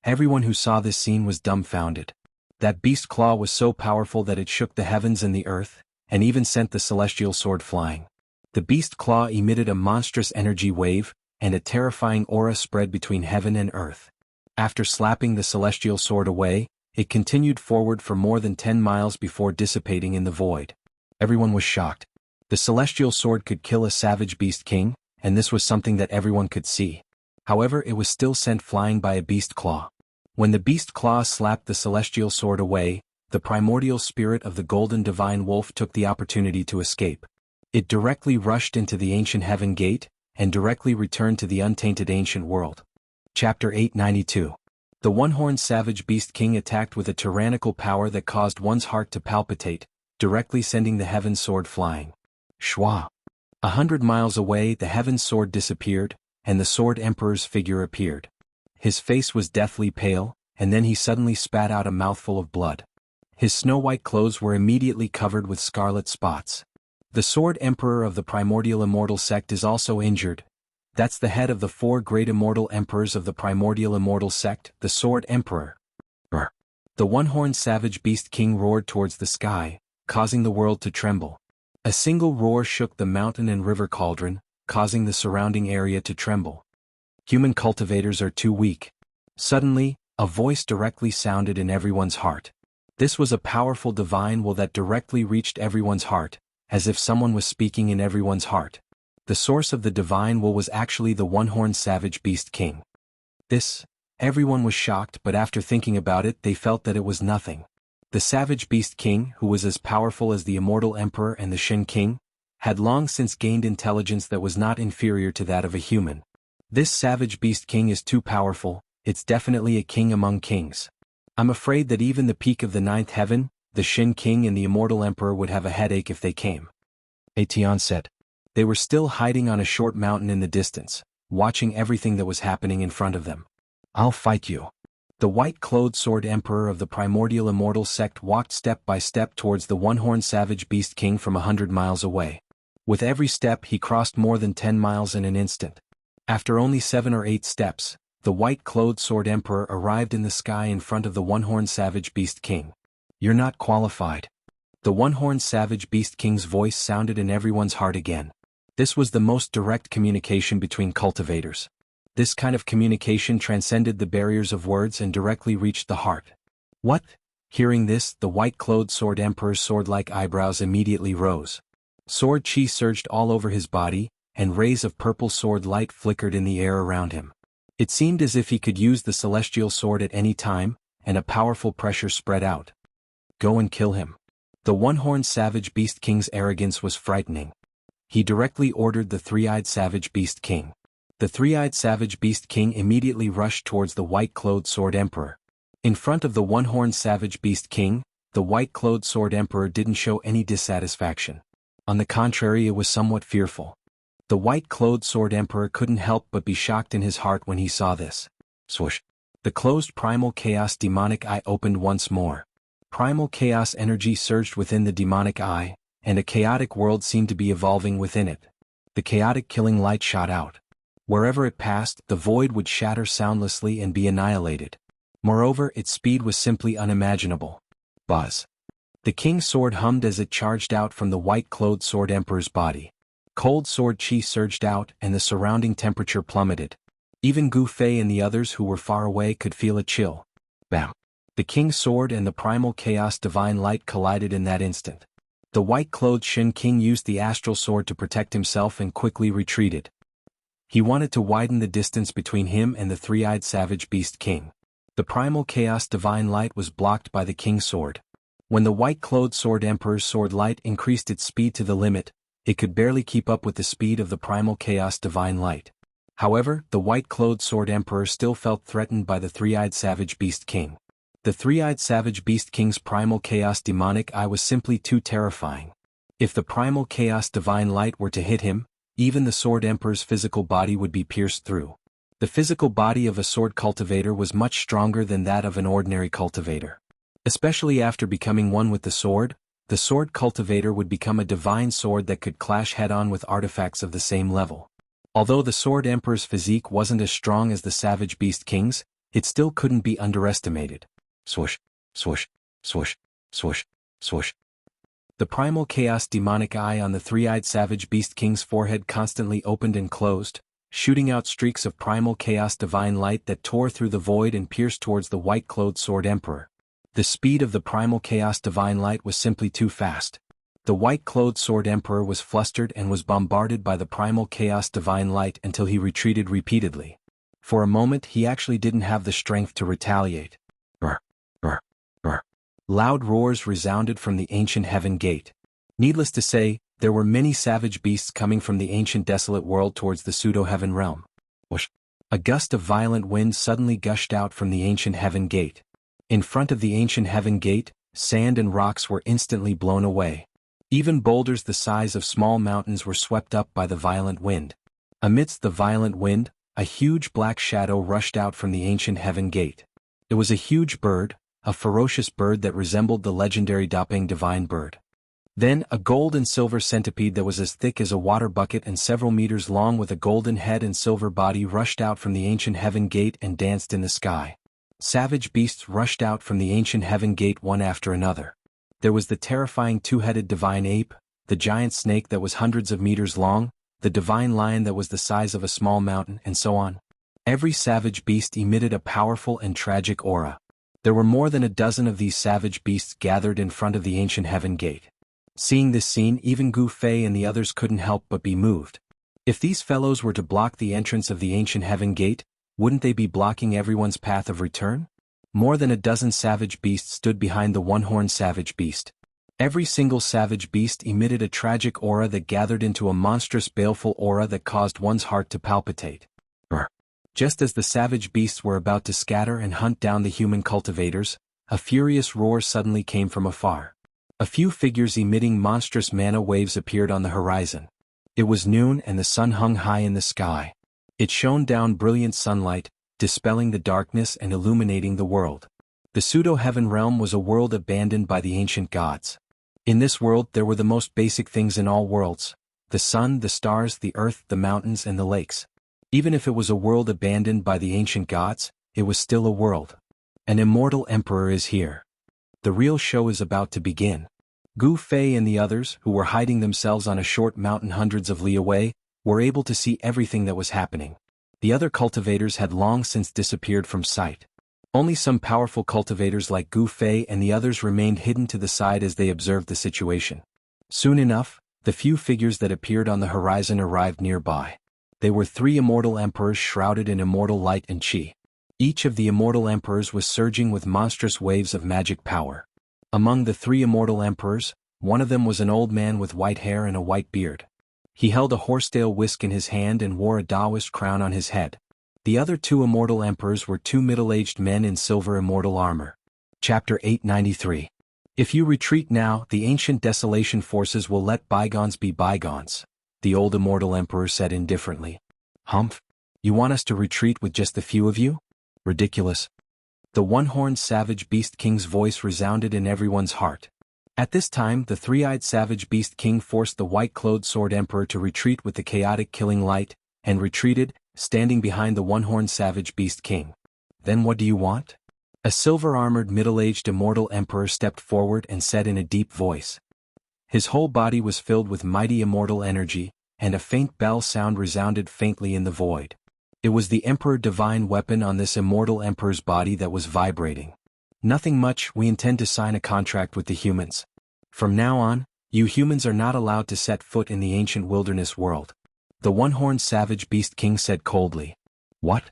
S1: Everyone who saw this scene was dumbfounded. That beast claw was so powerful that it shook the heavens and the earth, and even sent the celestial sword flying. The beast claw emitted a monstrous energy wave, and a terrifying aura spread between heaven and earth. After slapping the celestial sword away, it continued forward for more than 10 miles before dissipating in the void. Everyone was shocked. The celestial sword could kill a savage beast king, and this was something that everyone could see. However, it was still sent flying by a beast claw. When the beast claw slapped the celestial sword away, the primordial spirit of the golden divine wolf took the opportunity to escape. It directly rushed into the ancient heaven gate, and directly returned to the untainted ancient world. Chapter 892. The one-horned savage beast king attacked with a tyrannical power that caused one's heart to palpitate, directly sending the heaven sword flying. Shwa. 100 miles away, the heaven sword disappeared, and the sword emperor's figure appeared. His face was deathly pale, and then he suddenly spat out a mouthful of blood. His snow-white clothes were immediately covered with scarlet spots. The sword emperor of the primordial immortal sect is also injured. That's the head of the 4 great immortal emperors of the primordial immortal sect, the sword emperor. The one-horned savage beast king roared towards the sky, causing the world to tremble. A single roar shook the mountain and river cauldron, causing the surrounding area to tremble. Human cultivators are too weak. Suddenly, a voice directly sounded in everyone's heart. This was a powerful divine will that directly reached everyone's heart, as if someone was speaking in everyone's heart. The source of the divine will was actually the one-horned savage beast king. Everyone was shocked, but after thinking about it they felt that it was nothing. The savage beast king, who was as powerful as the immortal emperor and the Shin king, had long since gained intelligence that was not inferior to that of a human. This savage beast king is too powerful, it's definitely a king among kings. I'm afraid that even the peak of the 9th heaven, the Shin king and the immortal emperor would have a headache if they came. Aetion said. They were still hiding on a short mountain in the distance, watching everything that was happening in front of them. I'll fight you. The white-clothed sword emperor of the primordial immortal sect walked step by step towards the one-horned savage beast king from 100 miles away. With every step he crossed more than 10 miles in an instant. After only 7 or 8 steps, the white-clothed sword emperor arrived in the sky in front of the one-horned savage beast king. You're not qualified. The one-horned savage beast king's voice sounded in everyone's heart again. This was the most direct communication between cultivators. This kind of communication transcended the barriers of words and directly reached the heart. What? Hearing this, the white-clothed sword emperor's sword-like eyebrows immediately rose. Sword chi surged all over his body, and rays of purple sword light flickered in the air around him. It seemed as if he could use the celestial sword at any time, and a powerful pressure spread out. Go and kill him. The one-horned savage beast king's arrogance was frightening. He directly ordered the three-eyed savage beast king. The three-eyed savage beast king immediately rushed towards the white-clothed sword emperor. In front of the one-horned savage beast king, the white-clothed sword emperor didn't show any dissatisfaction. On the contrary, it was somewhat fearful. The white-clothed sword emperor couldn't help but be shocked in his heart when he saw this. Swoosh! The closed primal chaos demonic eye opened once more. Primal chaos energy surged within the demonic eye, and a chaotic world seemed to be evolving within it. The chaotic killing light shot out. Wherever it passed, the void would shatter soundlessly and be annihilated. Moreover, its speed was simply unimaginable. Buzz. The king's sword hummed as it charged out from the white-clothed sword emperor's body. Cold sword chi surged out and the surrounding temperature plummeted. Even Gu Fei and the others who were far away could feel a chill. Bam! The king's sword and the primal chaos divine light collided in that instant. The white-clothed Shin King used the astral sword to protect himself and quickly retreated. He wanted to widen the distance between him and the three-eyed savage beast king. The primal chaos divine light was blocked by the king's sword. When the white-clothed sword emperor's sword light increased its speed to the limit, it could barely keep up with the speed of the primal chaos divine light. However, the white-clothed sword emperor still felt threatened by the three-eyed savage beast king. The three-eyed savage beast king's primal chaos demonic eye was simply too terrifying. If the primal chaos divine light were to hit him, even the sword emperor's physical body would be pierced through. The physical body of a sword cultivator was much stronger than that of an ordinary cultivator. Especially after becoming one with the sword cultivator would become a divine sword that could clash head-on with artifacts of the same level. Although the sword emperor's physique wasn't as strong as the savage beast king's, it still couldn't be underestimated. Swoosh, swoosh, swoosh, swoosh, swoosh. The primal chaos demonic eye on the three-eyed savage beast king's forehead constantly opened and closed, shooting out streaks of primal chaos divine light that tore through the void and pierced towards the white-clothed sword emperor. The speed of the primal chaos divine light was simply too fast. The white-clothed sword emperor was flustered and was bombarded by the primal chaos divine light until he retreated repeatedly. For a moment he actually didn't have the strength to retaliate. Brr, brr, brr. Loud roars resounded from the ancient heaven gate. Needless to say, there were many savage beasts coming from the ancient desolate world towards the pseudo-heaven realm. Whoosh! A gust of violent wind suddenly gushed out from the ancient heaven gate. In front of the ancient heaven gate, sand and rocks were instantly blown away. Even boulders the size of small mountains were swept up by the violent wind. Amidst the violent wind, a huge black shadow rushed out from the ancient heaven gate. It was a huge bird, a ferocious bird that resembled the legendary Dapeng divine bird. Then a gold and silver centipede that was as thick as a water bucket and several meters long with a golden head and silver body rushed out from the ancient heaven gate and danced in the sky. Savage beasts rushed out from the ancient heaven gate one after another. There was the terrifying two-headed divine ape, the giant snake that was hundreds of meters long, the divine lion that was the size of a small mountain, and so on. Every savage beast emitted a powerful and tragic aura. There were more than a dozen of these savage beasts gathered in front of the ancient heaven gate. Seeing this scene, even Gu Fei and the others couldn't help but be moved. If these fellows were to block the entrance of the ancient heaven gate, wouldn't they be blocking everyone's path of return? More than a dozen savage beasts stood behind the one-horned savage beast. Every single savage beast emitted a tragic aura that gathered into a monstrous baleful aura that caused one's heart to palpitate. Brr. Just as the savage beasts were about to scatter and hunt down the human cultivators, a furious roar suddenly came from afar. A few figures emitting monstrous mana waves appeared on the horizon. It was noon and the sun hung high in the sky. It shone down brilliant sunlight, dispelling the darkness and illuminating the world. The pseudo-heaven realm was a world abandoned by the ancient gods. In this world there were the most basic things in all worlds: the sun, the stars, the earth, the mountains, and the lakes. Even if it was a world abandoned by the ancient gods, it was still a world. An immortal emperor is here. The real show is about to begin. Gu Fei and the others, who were hiding themselves on a short mountain hundreds of li away, were able to see everything that was happening. The other cultivators had long since disappeared from sight. Only some powerful cultivators like Gu Fei and the others remained hidden to the side as they observed the situation. Soon enough, the few figures that appeared on the horizon arrived nearby. They were 3 immortal emperors shrouded in immortal light and chi. Each of the immortal emperors was surging with monstrous waves of magic power. Among the 3 immortal emperors, one of them was an old man with white hair and a white beard. He held a horsetail whisk in his hand and wore a Taoist crown on his head. The other 2 immortal emperors were 2 middle-aged men in silver immortal armor. Chapter 893. If you retreat now, the ancient desolation forces will let bygones be bygones, the old immortal emperor said indifferently. Humph? You want us to retreat with just a few of you? Ridiculous. The one-horned savage beast king's voice resounded in everyone's heart. At this time, the three-eyed savage beast king forced the white-clothed sword emperor to retreat with the chaotic killing light, and retreated, standing behind the one-horned savage beast king. "Then what do you want?" A silver-armored middle-aged immortal emperor stepped forward and said in a deep voice. His whole body was filled with mighty immortal energy, and a faint bell sound resounded faintly in the void. It was the Emperor Divine weapon on this immortal emperor's body that was vibrating. "Nothing much, we intend to sign a contract with the humans. From now on, you humans are not allowed to set foot in the ancient wilderness world," the one-horned savage beast king said coldly. "What?"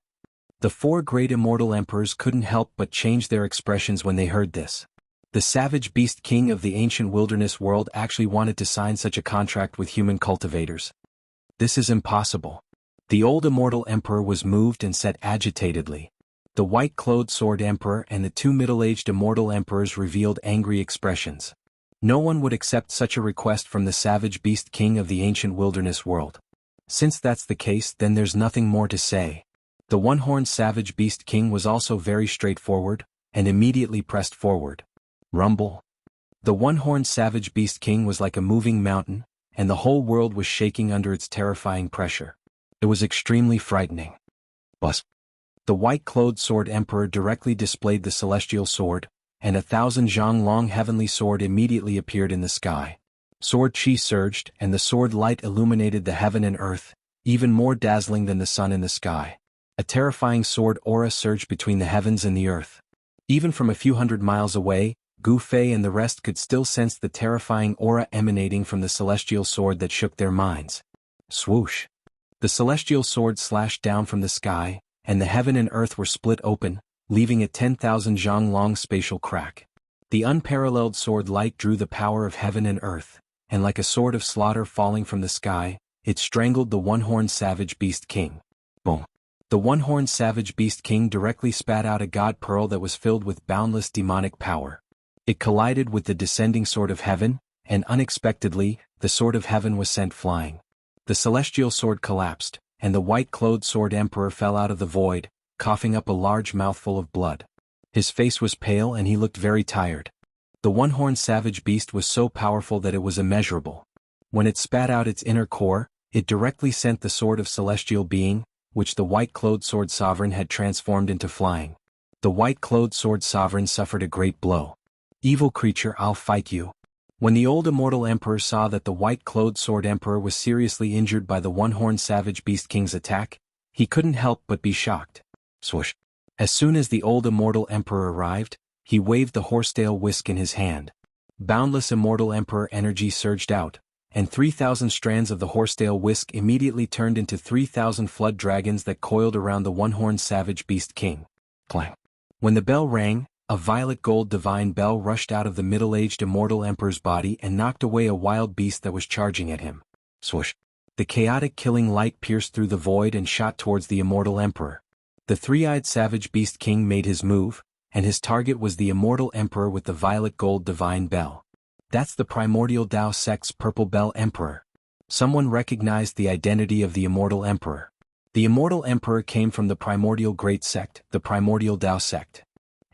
S1: The four great immortal emperors couldn't help but change their expressions when they heard this. The savage beast king of the ancient wilderness world actually wanted to sign such a contract with human cultivators. "This is impossible." The old immortal emperor was moved and said agitatedly. The white-clothed sword emperor and the two middle-aged immortal emperors revealed angry expressions. No one would accept such a request from the savage beast king of the ancient wilderness world. "Since that's the case, then there's nothing more to say." The one-horned savage beast king was also very straightforward, and immediately pressed forward. Rumble. The one-horned savage beast king was like a moving mountain, and the whole world was shaking under its terrifying pressure. It was extremely frightening. Bus. The white-clothed sword emperor directly displayed the celestial sword, and 1,000 zhang long heavenly sword immediately appeared in the sky. Sword chi surged, and the sword light illuminated the heaven and earth, even more dazzling than the sun in the sky. A terrifying sword aura surged between the heavens and the earth. Even from a few hundred miles away, Gu Fei and the rest could still sense the terrifying aura emanating from the celestial sword that shook their minds. Swoosh! The celestial sword slashed down from the sky, and the heaven and earth were split open, leaving a 10,000 zhang long spatial crack. The unparalleled sword light drew the power of heaven and earth, and like a sword of slaughter falling from the sky, it strangled the one-horned savage beast king. Boom! The one-horned savage beast king directly spat out a god pearl that was filled with boundless demonic power. It collided with the descending sword of heaven, and unexpectedly, the sword of heaven was sent flying. The celestial sword collapsed, and the white-clothed sword emperor fell out of the void, coughing up a large mouthful of blood. His face was pale and he looked very tired. The one-horned savage beast was so powerful that it was immeasurable. When it spat out its inner core, it directly sent the sword of celestial being, which the white-clothed sword sovereign had transformed into flying. The white-clothed sword sovereign suffered a great blow. "Evil creature, I'll fight you." When the old immortal emperor saw that the white-clothed sword emperor was seriously injured by the one-horned savage beast king's attack, he couldn't help but be shocked. Swoosh! As soon as the old immortal emperor arrived, he waved the horsetail whisk in his hand. Boundless immortal emperor energy surged out, and 3,000 strands of the horsetail whisk immediately turned into 3,000 flood dragons that coiled around the one-horned savage beast king. Clang! When the bell rang, a violet gold divine bell rushed out of the middle-aged immortal emperor's body and knocked away a wild beast that was charging at him. Swoosh! The chaotic killing light pierced through the void and shot towards the immortal emperor. The three-eyed savage beast king made his move, and his target was the immortal emperor with the violet gold divine bell. "That's the primordial Dao sect's purple bell emperor." Someone recognized the identity of the immortal emperor. The immortal emperor came from the primordial great sect, the primordial Dao sect.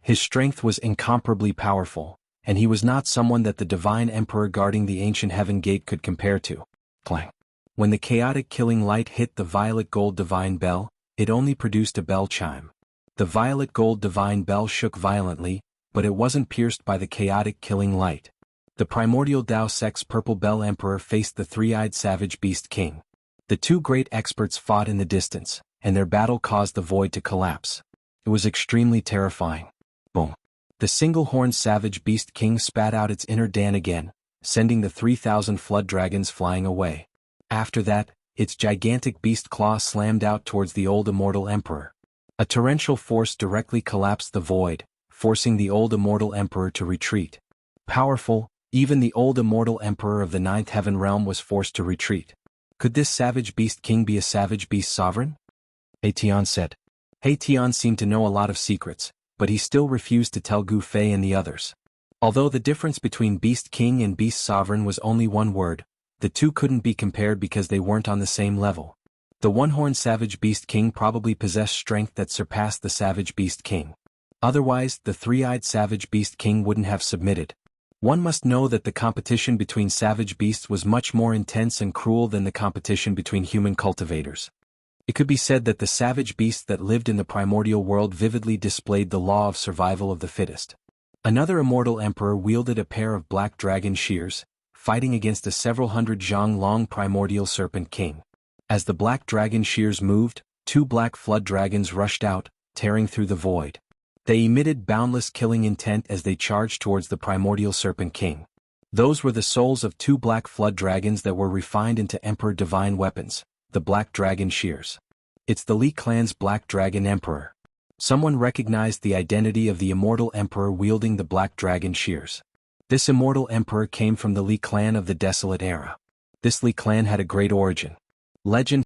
S1: His strength was incomparably powerful, and he was not someone that the divine emperor guarding the ancient heaven gate could compare to. Clang! When the chaotic killing light hit the violet gold divine bell, it only produced a bell chime. The violet gold divine bell shook violently, but it wasn't pierced by the chaotic killing light. The primordial Dao sect's purple bell emperor faced the three-eyed savage beast king. The two great experts fought in the distance, and their battle caused the void to collapse. It was extremely terrifying. Boom! The single-horned savage beast king spat out its inner Dan again, sending the 3,000 flood dragons flying away. After that, its gigantic beast claw slammed out towards the old immortal emperor. A torrential force directly collapsed the void, forcing the old immortal emperor to retreat. Powerful, even the old immortal emperor of the ninth heaven realm was forced to retreat. Could this savage beast king be a savage beast sovereign? Tian said. Tian seemed to know a lot of secrets, but he still refused to tell Gu Fei and the others. Although the difference between beast king and beast sovereign was only one word, the two couldn't be compared because they weren't on the same level. The one-horned savage beast king probably possessed strength that surpassed the savage beast king. Otherwise, the three-eyed savage beast king wouldn't have submitted. One must know that the competition between savage beasts was much more intense and cruel than the competition between human cultivators. It could be said that the savage beasts that lived in the primordial world vividly displayed the law of survival of the fittest. Another immortal emperor wielded a pair of black dragon shears, fighting against a several hundred zhang long primordial serpent king. As the black dragon shears moved, two black flood dragons rushed out, tearing through the void. They emitted boundless killing intent as they charged towards the primordial serpent king. Those were the souls of two black flood dragons that were refined into emperor divine weapons, the black dragon shears. It's the Li clan's black dragon emperor. Someone recognized the identity of the immortal emperor wielding the black dragon shears. This immortal emperor came from the Li clan of the Desolate Era. This Li clan had a great origin. Legend